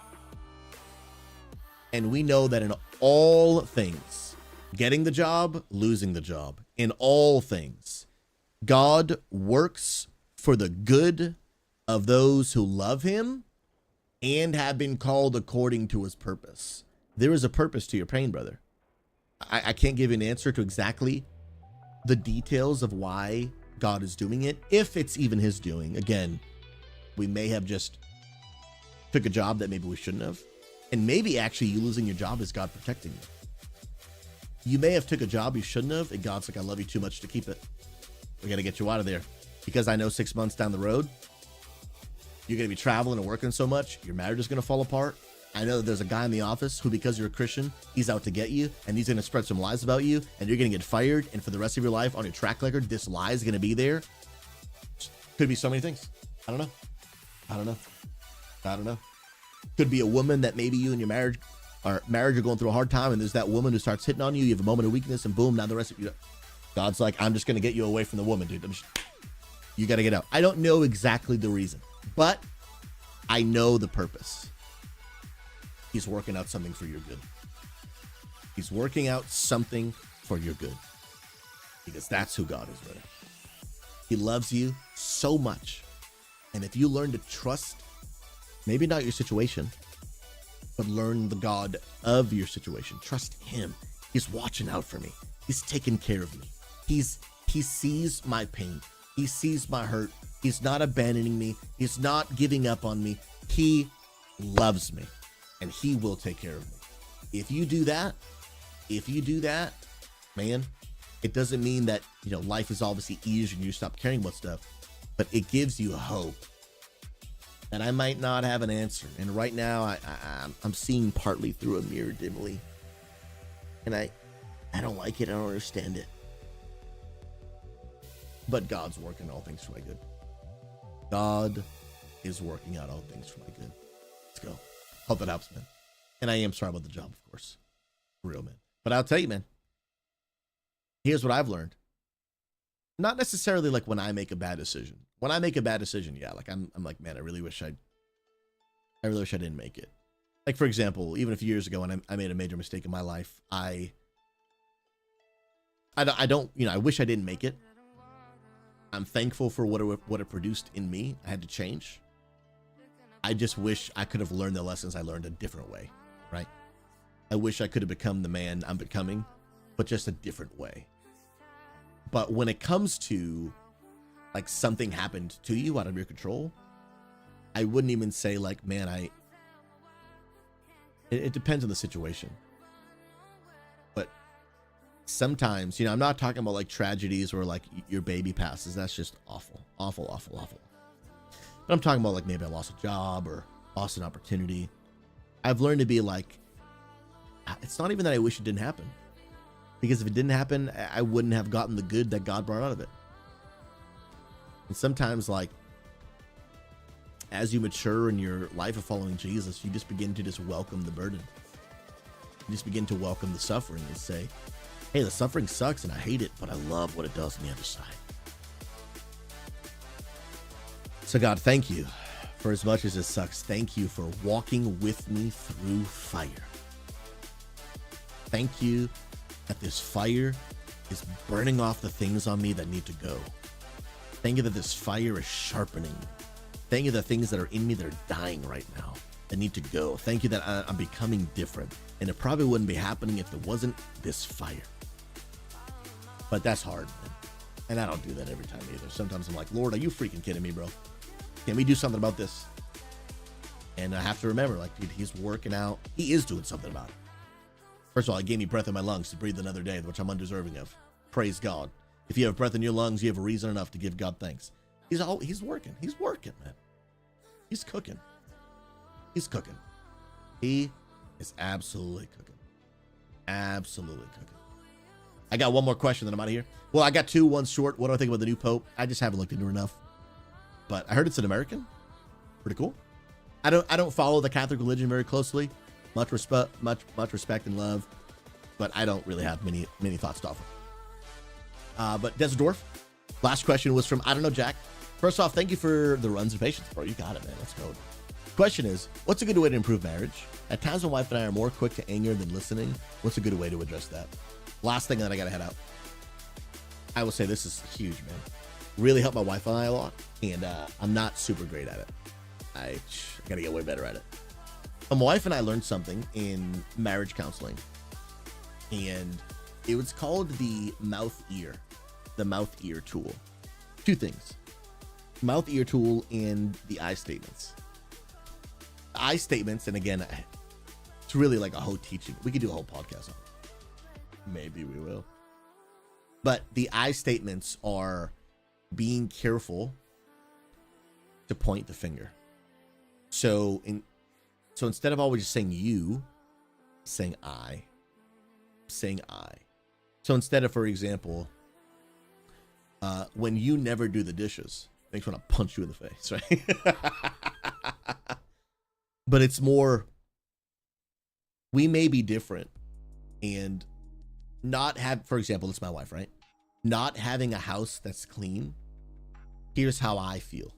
And we know that in all things, getting the job, losing the job, in all things, God works for the good of those who love him and have been called according to his purpose. There is a purpose to your pain, brother. I can't give you an answer to exactly the details of why God is doing it, if it's even his doing. Again, we may have just took a job that maybe we shouldn't have. And maybe actually you losing your job is God protecting you. You may have took a job you shouldn't have, and God's like, I love you too much to keep it. We got to get you out of there. Because I know 6 months down the road, you're going to be traveling and working so much, your marriage is going to fall apart. I know that there's a guy in the office who, because you're a Christian, he's out to get you, and he's going to spread some lies about you, and you're going to get fired, and for the rest of your life on your track record, this lie is going to be there. Could be so many things. I don't know. Could be a woman that maybe you and your marriage are going through a hard time, and there's that woman who starts hitting on you. You have a moment of weakness, and boom, now the rest of you. God's like, I'm just going to get you away from the woman, dude. You got to get out. I don't know exactly the reason, but I know the purpose. He's working out something for your good. He's working out something for your good. Because that's who God is, brother. He loves you so much. And if you learn to trust, maybe not your situation, but learn the God of your situation, trust him. He's watching out for me. He's taking care of me. He sees my pain. He sees my hurt. He's not abandoning me. He's not giving up on me. He loves me, and he will take care of me. If you do that, man, it doesn't mean that, you know, life is obviously easier and you stop caring about stuff, but it gives you hope. And I might not have an answer. And right now I'm seeing partly through a mirror dimly. And I don't like it. I don't understand it. But God's working all things for my good. God is working out all things for my good. Let's go. Hope that helps, man. And I am sorry about the job, of course. For real, man. But I'll tell you, man. Here's what I've learned. Not necessarily like when I make a bad decision. When I make a bad decision, yeah, like I'm like, man, I really wish I didn't make it. Like, for example, even a few years ago when I made a major mistake in my life, I don't, you know, I wish I didn't make it. I'm thankful for what it produced in me. I had to change. I just wish I could have learned the lessons I learned a different way, right? I wish I could have become the man I'm becoming, but just a different way. But when it comes to like something happened to you out of your control, I wouldn't even say like, man, it depends on the situation. But sometimes, you know, I'm not talking about like tragedies where like your baby passes. That's just awful, awful, awful, awful. But I'm talking about like maybe I lost a job or lost an opportunity. I've learned to be like, it's not even that I wish it didn't happen. Because if it didn't happen, I wouldn't have gotten the good that God brought out of it. And sometimes, like, as you mature in your life of following Jesus, you just begin to just welcome the burden. You just begin to welcome the suffering and say, hey, the suffering sucks and I hate it, but I love what it does on the other side. So God, thank you for as much as it sucks. Thank you for walking with me through fire. Thank you that this fire is burning off the things on me that need to go. Thank you that this fire is sharpening. Thank you that things that are in me that are dying right now that need to go. Thank you that I'm becoming different. And it probably wouldn't be happening if there wasn't this fire. But that's hard, man. And I don't do that every time either. Sometimes I'm like, Lord, are you freaking kidding me, bro? Can we do something about this? And I have to remember, like, dude, he's working out. He is doing something about it. First of all, he gave me breath in my lungs to breathe another day, which I'm undeserving of. Praise God. If you have breath in your lungs, you have a reason enough to give God thanks. He's working. He's working, man. He's cooking. He's cooking. He is absolutely cooking. Absolutely cooking. I got one more question, then I'm out of here. Well, I got two. One's short. What do I think about the new Pope? I just haven't looked into it enough. But I heard it's an American. Pretty cool. I don't follow the Catholic religion very closely. Much respect and love, but I don't really have many thoughts to offer. But Desert Dwarf, last question was from I don't know Jack. First off, thank you for the runs of patience, bro. You got it, man. Let's go. Question is, what's a good way to improve marriage? At times, my wife and I are more quick to anger than listening. What's a good way to address that? Last thing, and then I gotta head out. I will say this is huge, man. Really helped my wife and I a lot, and I'm not super great at it. I gotta get way better at it. My wife and I learned something in marriage counseling, and it was called the mouth-ear tool. Two things: mouth-ear tool and the I statements. The I statements, and again, it's really like a whole teaching. We could do a whole podcast on it. Maybe we will. But the I statements are being careful to point the finger. So instead of always just saying you, saying I. So instead of, for example, when you never do the dishes, makes me want to punch you in the face, right? But it's more, we may be different and not have, for example, it's my wife, right? Not having a house that's clean. Here's how I feel.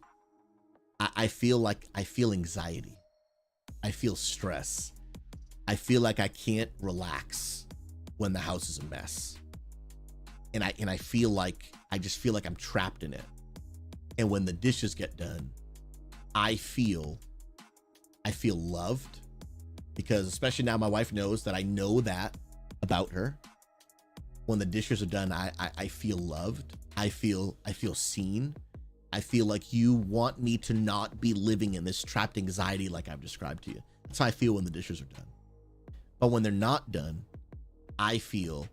I feel anxiety. I feel stress. I feel like I can't relax when the house is a mess. And I feel like, I just feel like I'm trapped in it. And when the dishes get done, I feel loved, because especially now my wife knows that I know that about her. When the dishes are done, I feel loved. I feel seen. I feel like you want me to not be living in this trapped anxiety like I've described to you. That's how I feel when the dishes are done. But when they're not done, I feel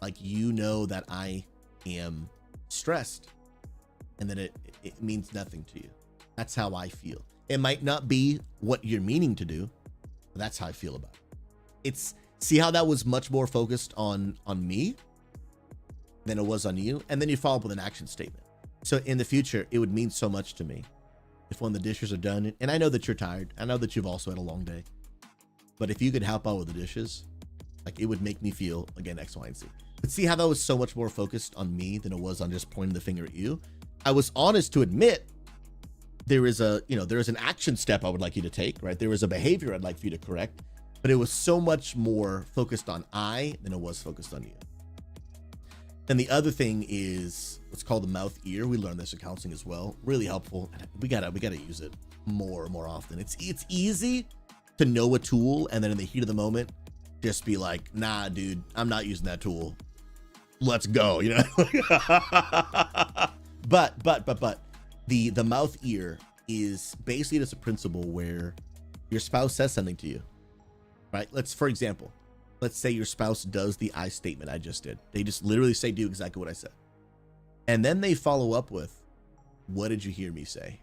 like you know that I am stressed and that it means nothing to you. That's how I feel. It might not be what you're meaning to do, but that's how I feel about it. See how that was much more focused on me than it was on you? And then you follow up with an action statement. So in the future, it would mean so much to me if when the dishes are done, and I know that you're tired, I know that you've also had a long day, but if you could help out with the dishes, like, it would make me feel, again, X, Y, and Z. But see how that was so much more focused on me than it was on just pointing the finger at you? I was honest to admit there is an action step I would like you to take, right? There is a behavior I'd like for you to correct, but it was so much more focused on I than it was focused on you. Then the other thing is what's called the mouth ear. We learned this in counseling as well. Really helpful. We gotta use it more often. It's easy to know a tool and then in the heat of the moment, just be like, nah, dude, I'm not using that tool. Let's go, you know? But the mouth ear is basically just a principle where your spouse says something to you, right? For example, let's say your spouse does the I statement I just did. They just literally say, do exactly what I said. And then they follow up with, what did you hear me say?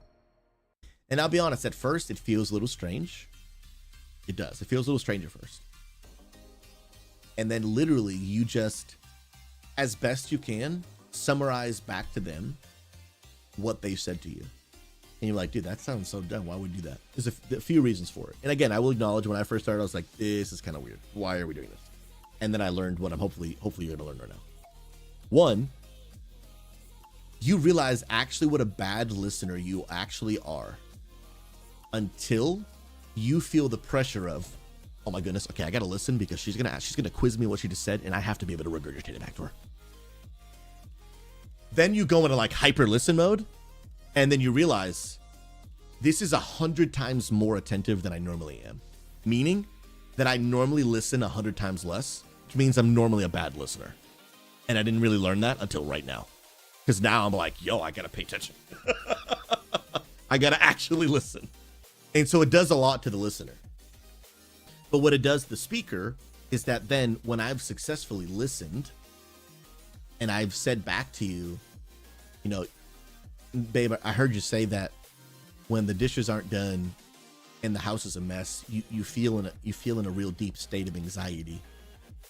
And I'll be honest, at first it feels a little strange. It does. It feels a little strange at first. And then literally you just, as best you can, summarize back to them what they said to you. And you're like, dude, that sounds so dumb. Why would we do that? There's a few reasons for it. And again, I will acknowledge when I first started, I was like, this is kind of weird. Why are we doing this? And then I learned what I'm hopefully you're gonna learn right now. One, you realize actually what a bad listener you actually are until you feel the pressure of, oh my goodness, okay, I gotta listen because she's gonna quiz me what she just said and I have to be able to regurgitate it back to her. Then you go into like hyper listen mode, and then you realize this is 100 times more attentive than I normally am. Meaning that I normally listen 100 times less, which means I'm normally a bad listener. And I didn't really learn that until right now. Because now I'm like, yo, I gotta pay attention. I gotta actually listen. And so it does a lot to the listener. But what it does to the speaker is that then when I've successfully listened and I've said back to you, you know, babe, I heard you say that when the dishes aren't done and the house is a mess, you feel in a real deep state of anxiety,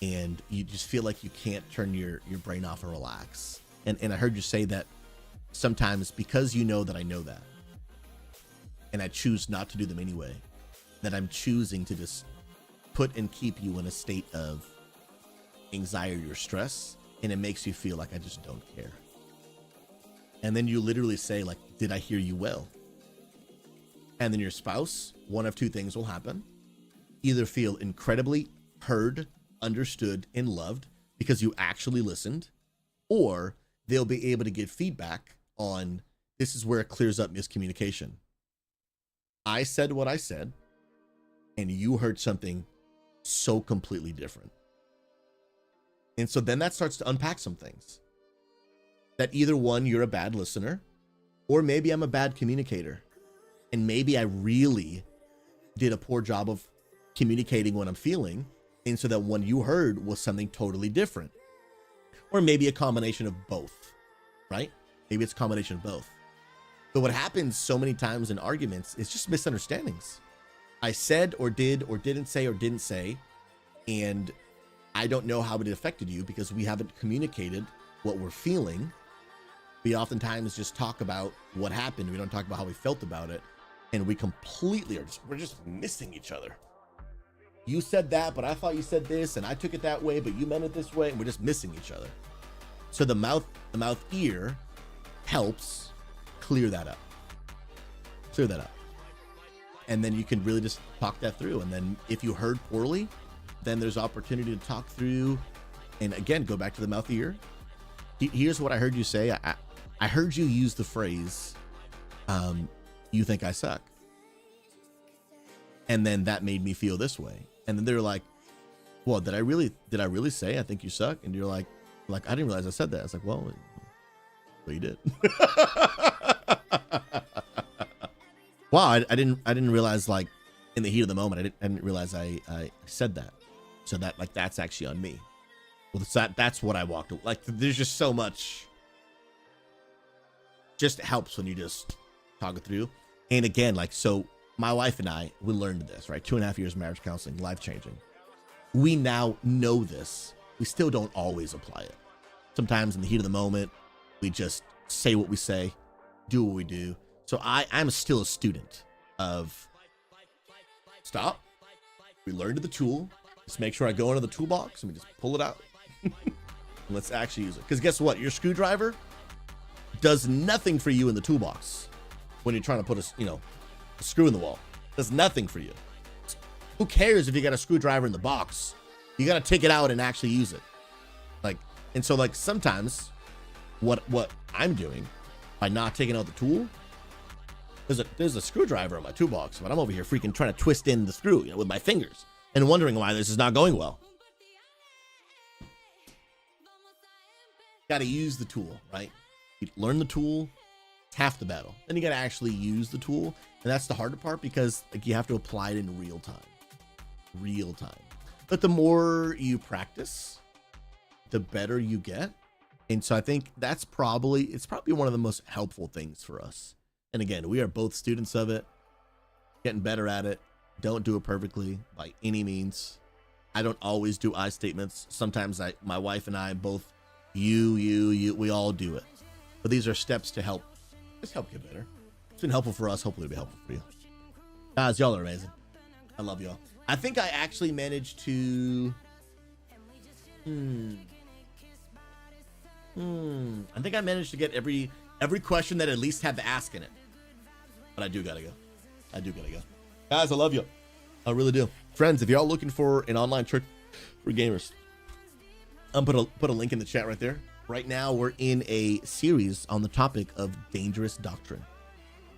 and you just feel like you can't turn your brain off and relax. And I heard you say that sometimes because you know that I know that, and I choose not to do them anyway, that I'm choosing to just put and keep you in a state of anxiety or stress, and it makes you feel like I just don't care. And then you literally say, like, did I hear you well? And then your spouse, one of two things will happen. Either feel incredibly heard, understood, and loved because you actually listened, or they'll be able to give feedback on, this is where it clears up miscommunication. I said what I said, and you heard something so completely different. And so then that starts to unpack some things. That either one, you're a bad listener, or maybe I'm a bad communicator. And maybe I really did a poor job of communicating what I'm feeling. And so that what you heard was something totally different. Or maybe a combination of both, right? Maybe it's a combination of both. But what happens so many times in arguments is just misunderstandings. I said or did or didn't say, and I don't know how it affected you because we haven't communicated what we're feeling. We oftentimes just talk about what happened. We don't talk about how we felt about it. And we completely we're just missing each other. You said that, but I thought you said this, and I took it that way, but you meant it this way, and we're just missing each other. So the mouth ear helps clear that up. And then you can really just talk that through. And then if you heard poorly, then there's opportunity to talk through. And again, go back to the mouth ear. Here's what I heard you say. I heard you use the phrase, you think I suck. And then that made me feel this way. And then they're like, well, did I really say I think you suck? And you're like, I didn't realize I said that. I was like, well, you did. Wow, I didn't realize, like, in the heat of the moment, I didn't realize I said that. So that, like, that's actually on me. Well, that's what I walked away. Like, there's just so much. Just helps when you just talk it through. And again, like, so my wife and I, we learned this, right? 2.5 years of marriage counseling, life-changing. We now know this. We still don't always apply it. Sometimes in the heat of the moment, we just say what we say, do what we do. So I'm still a student of stop. We learned the tool. Let's make sure I go into the toolbox and we just pull it out. And let's actually use it. Because guess what? Your screwdriver does nothing for you in the toolbox when you're trying to put a screw in the wall. Does nothing for you. Who cares if you got a screwdriver in the box? You got to take it out and actually use it. Like, and so like sometimes what I'm doing by not taking out the tool, there's a screwdriver in my toolbox, but I'm over here freaking trying to twist in the screw, with my fingers and wondering why this is not going well. Got to use the tool, right? You learn the tool, it's half the battle. Then you got to actually use the tool, and that's the harder part because like you have to apply it in real time. But the more you practice, the better you get. And so I think it's probably one of the most helpful things for us. And again, we are both students of it, getting better at it. Don't do it perfectly by any means. I don't always do I statements. Sometimes my wife and I both, we all do it. But these are steps to help get better. It's been helpful for us. Hopefully it'll be helpful for you. Guys, y'all are amazing. I love y'all. I think I actually managed to I think I managed to get every question that at least had the ask in it. But I do gotta go. Guys, I love you. I really do. Friends, if y'all looking for an online church for gamers, I'm put a link in the chat right there. Right now we're in a series on the topic of dangerous doctrine.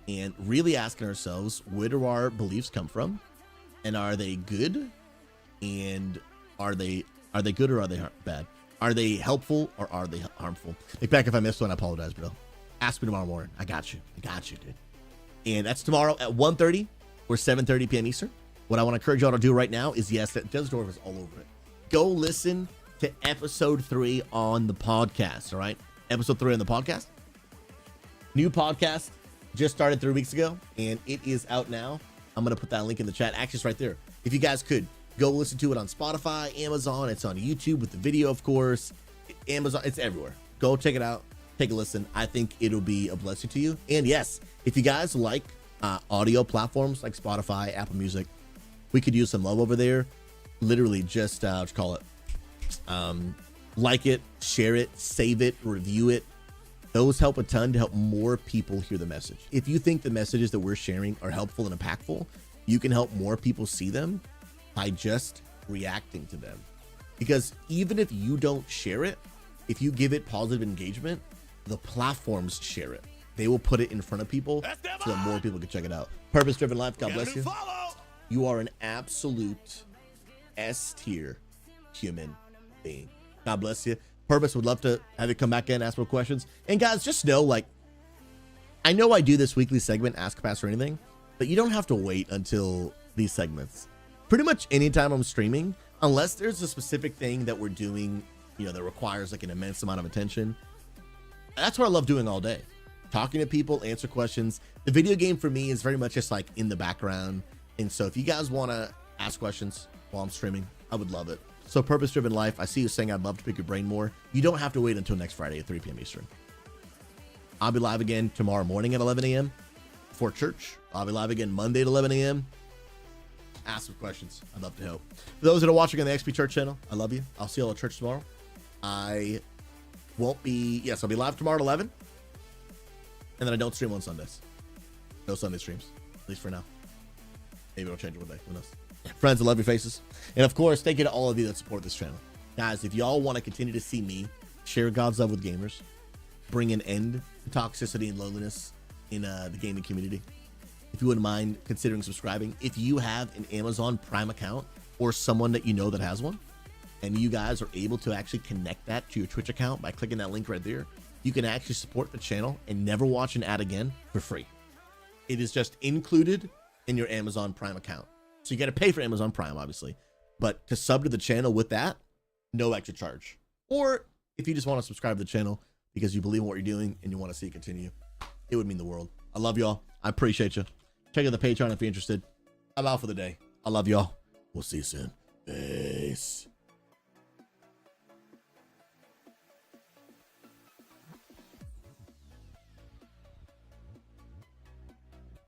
And really asking ourselves, where do our beliefs come from? And are they good? And are they good or are they bad? Are they helpful or are they harmful? Look back if I missed one, I apologize, bro. Ask me tomorrow morning. I got you, dude. And that's tomorrow at 1:30 or 7:30 p.m. Eastern. What I want to encourage y'all to do right now is, yes, that Desdorf is all over it. Go listen to episode 3 on the podcast, all right? Episode 3 on the podcast. New podcast just started 3 weeks ago, and it is out now. I'm going to put that link in the chat. Actually, it's right there. If you guys could, go listen to it on Spotify, Amazon. It's on YouTube with the video, of course. Amazon, it's everywhere. Go check it out. Take a listen. I think it'll be a blessing to you. And yes, if you guys like audio platforms like Spotify, Apple Music, we could use some love over there. Literally just, what you call it? Like it, share it, save it, review it. Those help a ton to help more people hear the message. If you think the messages that we're sharing are helpful and impactful, you can help more people see them by just reacting to them. Because even if you don't share it, if you give it positive engagement, the platforms share it. They will put it in front of people so that more people can check it out. Purpose-driven life. God bless you. You are an absolute S-tier human being. God bless you. Purpose would love to have you come back in, ask more questions. And guys, just know, like, I know I do this weekly segment, Ask Pastor Anything, but you don't have to wait until these segments. Pretty much anytime I'm streaming, unless there's a specific thing that we're doing, that requires like an immense amount of attention. That's what I love doing all day. Talking to people, answer questions. The video game for me is very much just like in the background. And so if you guys want to ask questions while I'm streaming, I would love it. So Purpose-Driven Life, I see you saying I'd love to pick your brain more. You don't have to wait until next Friday at 3 p.m. Eastern. I'll be live again tomorrow morning at 11 a.m. for church. I'll be live again Monday at 11 a.m. Ask some questions. I'd love to help. For those that are watching on the XP Church channel, I love you. I'll see you all at church tomorrow. I won't be, yes, I'll be live tomorrow at 11. And then I don't stream on Sundays. No Sunday streams, at least for now. Maybe it'll change one day. Who knows? Friends, I love your faces. And of course, thank you to all of you that support this channel. Guys, if y'all want to continue to see me share God's love with gamers, bring an end to toxicity and loneliness, in the gaming community. If you wouldn't mind considering subscribing, if you have an Amazon Prime account or someone that you know that has one, and you guys are able to actually connect that to your Twitch account by clicking that link right there, you can actually support the channel and never watch an ad again for free. It is just included in your Amazon Prime account. So you got to pay for Amazon Prime, obviously, but to sub to the channel with that, no extra charge. Or if you just want to subscribe to the channel because you believe in what you're doing and you want to see it continue, it would mean the world. I love y'all. I appreciate you. Check out the Patreon if you're interested. I'm out for the day. I love y'all. We'll see you soon. Peace.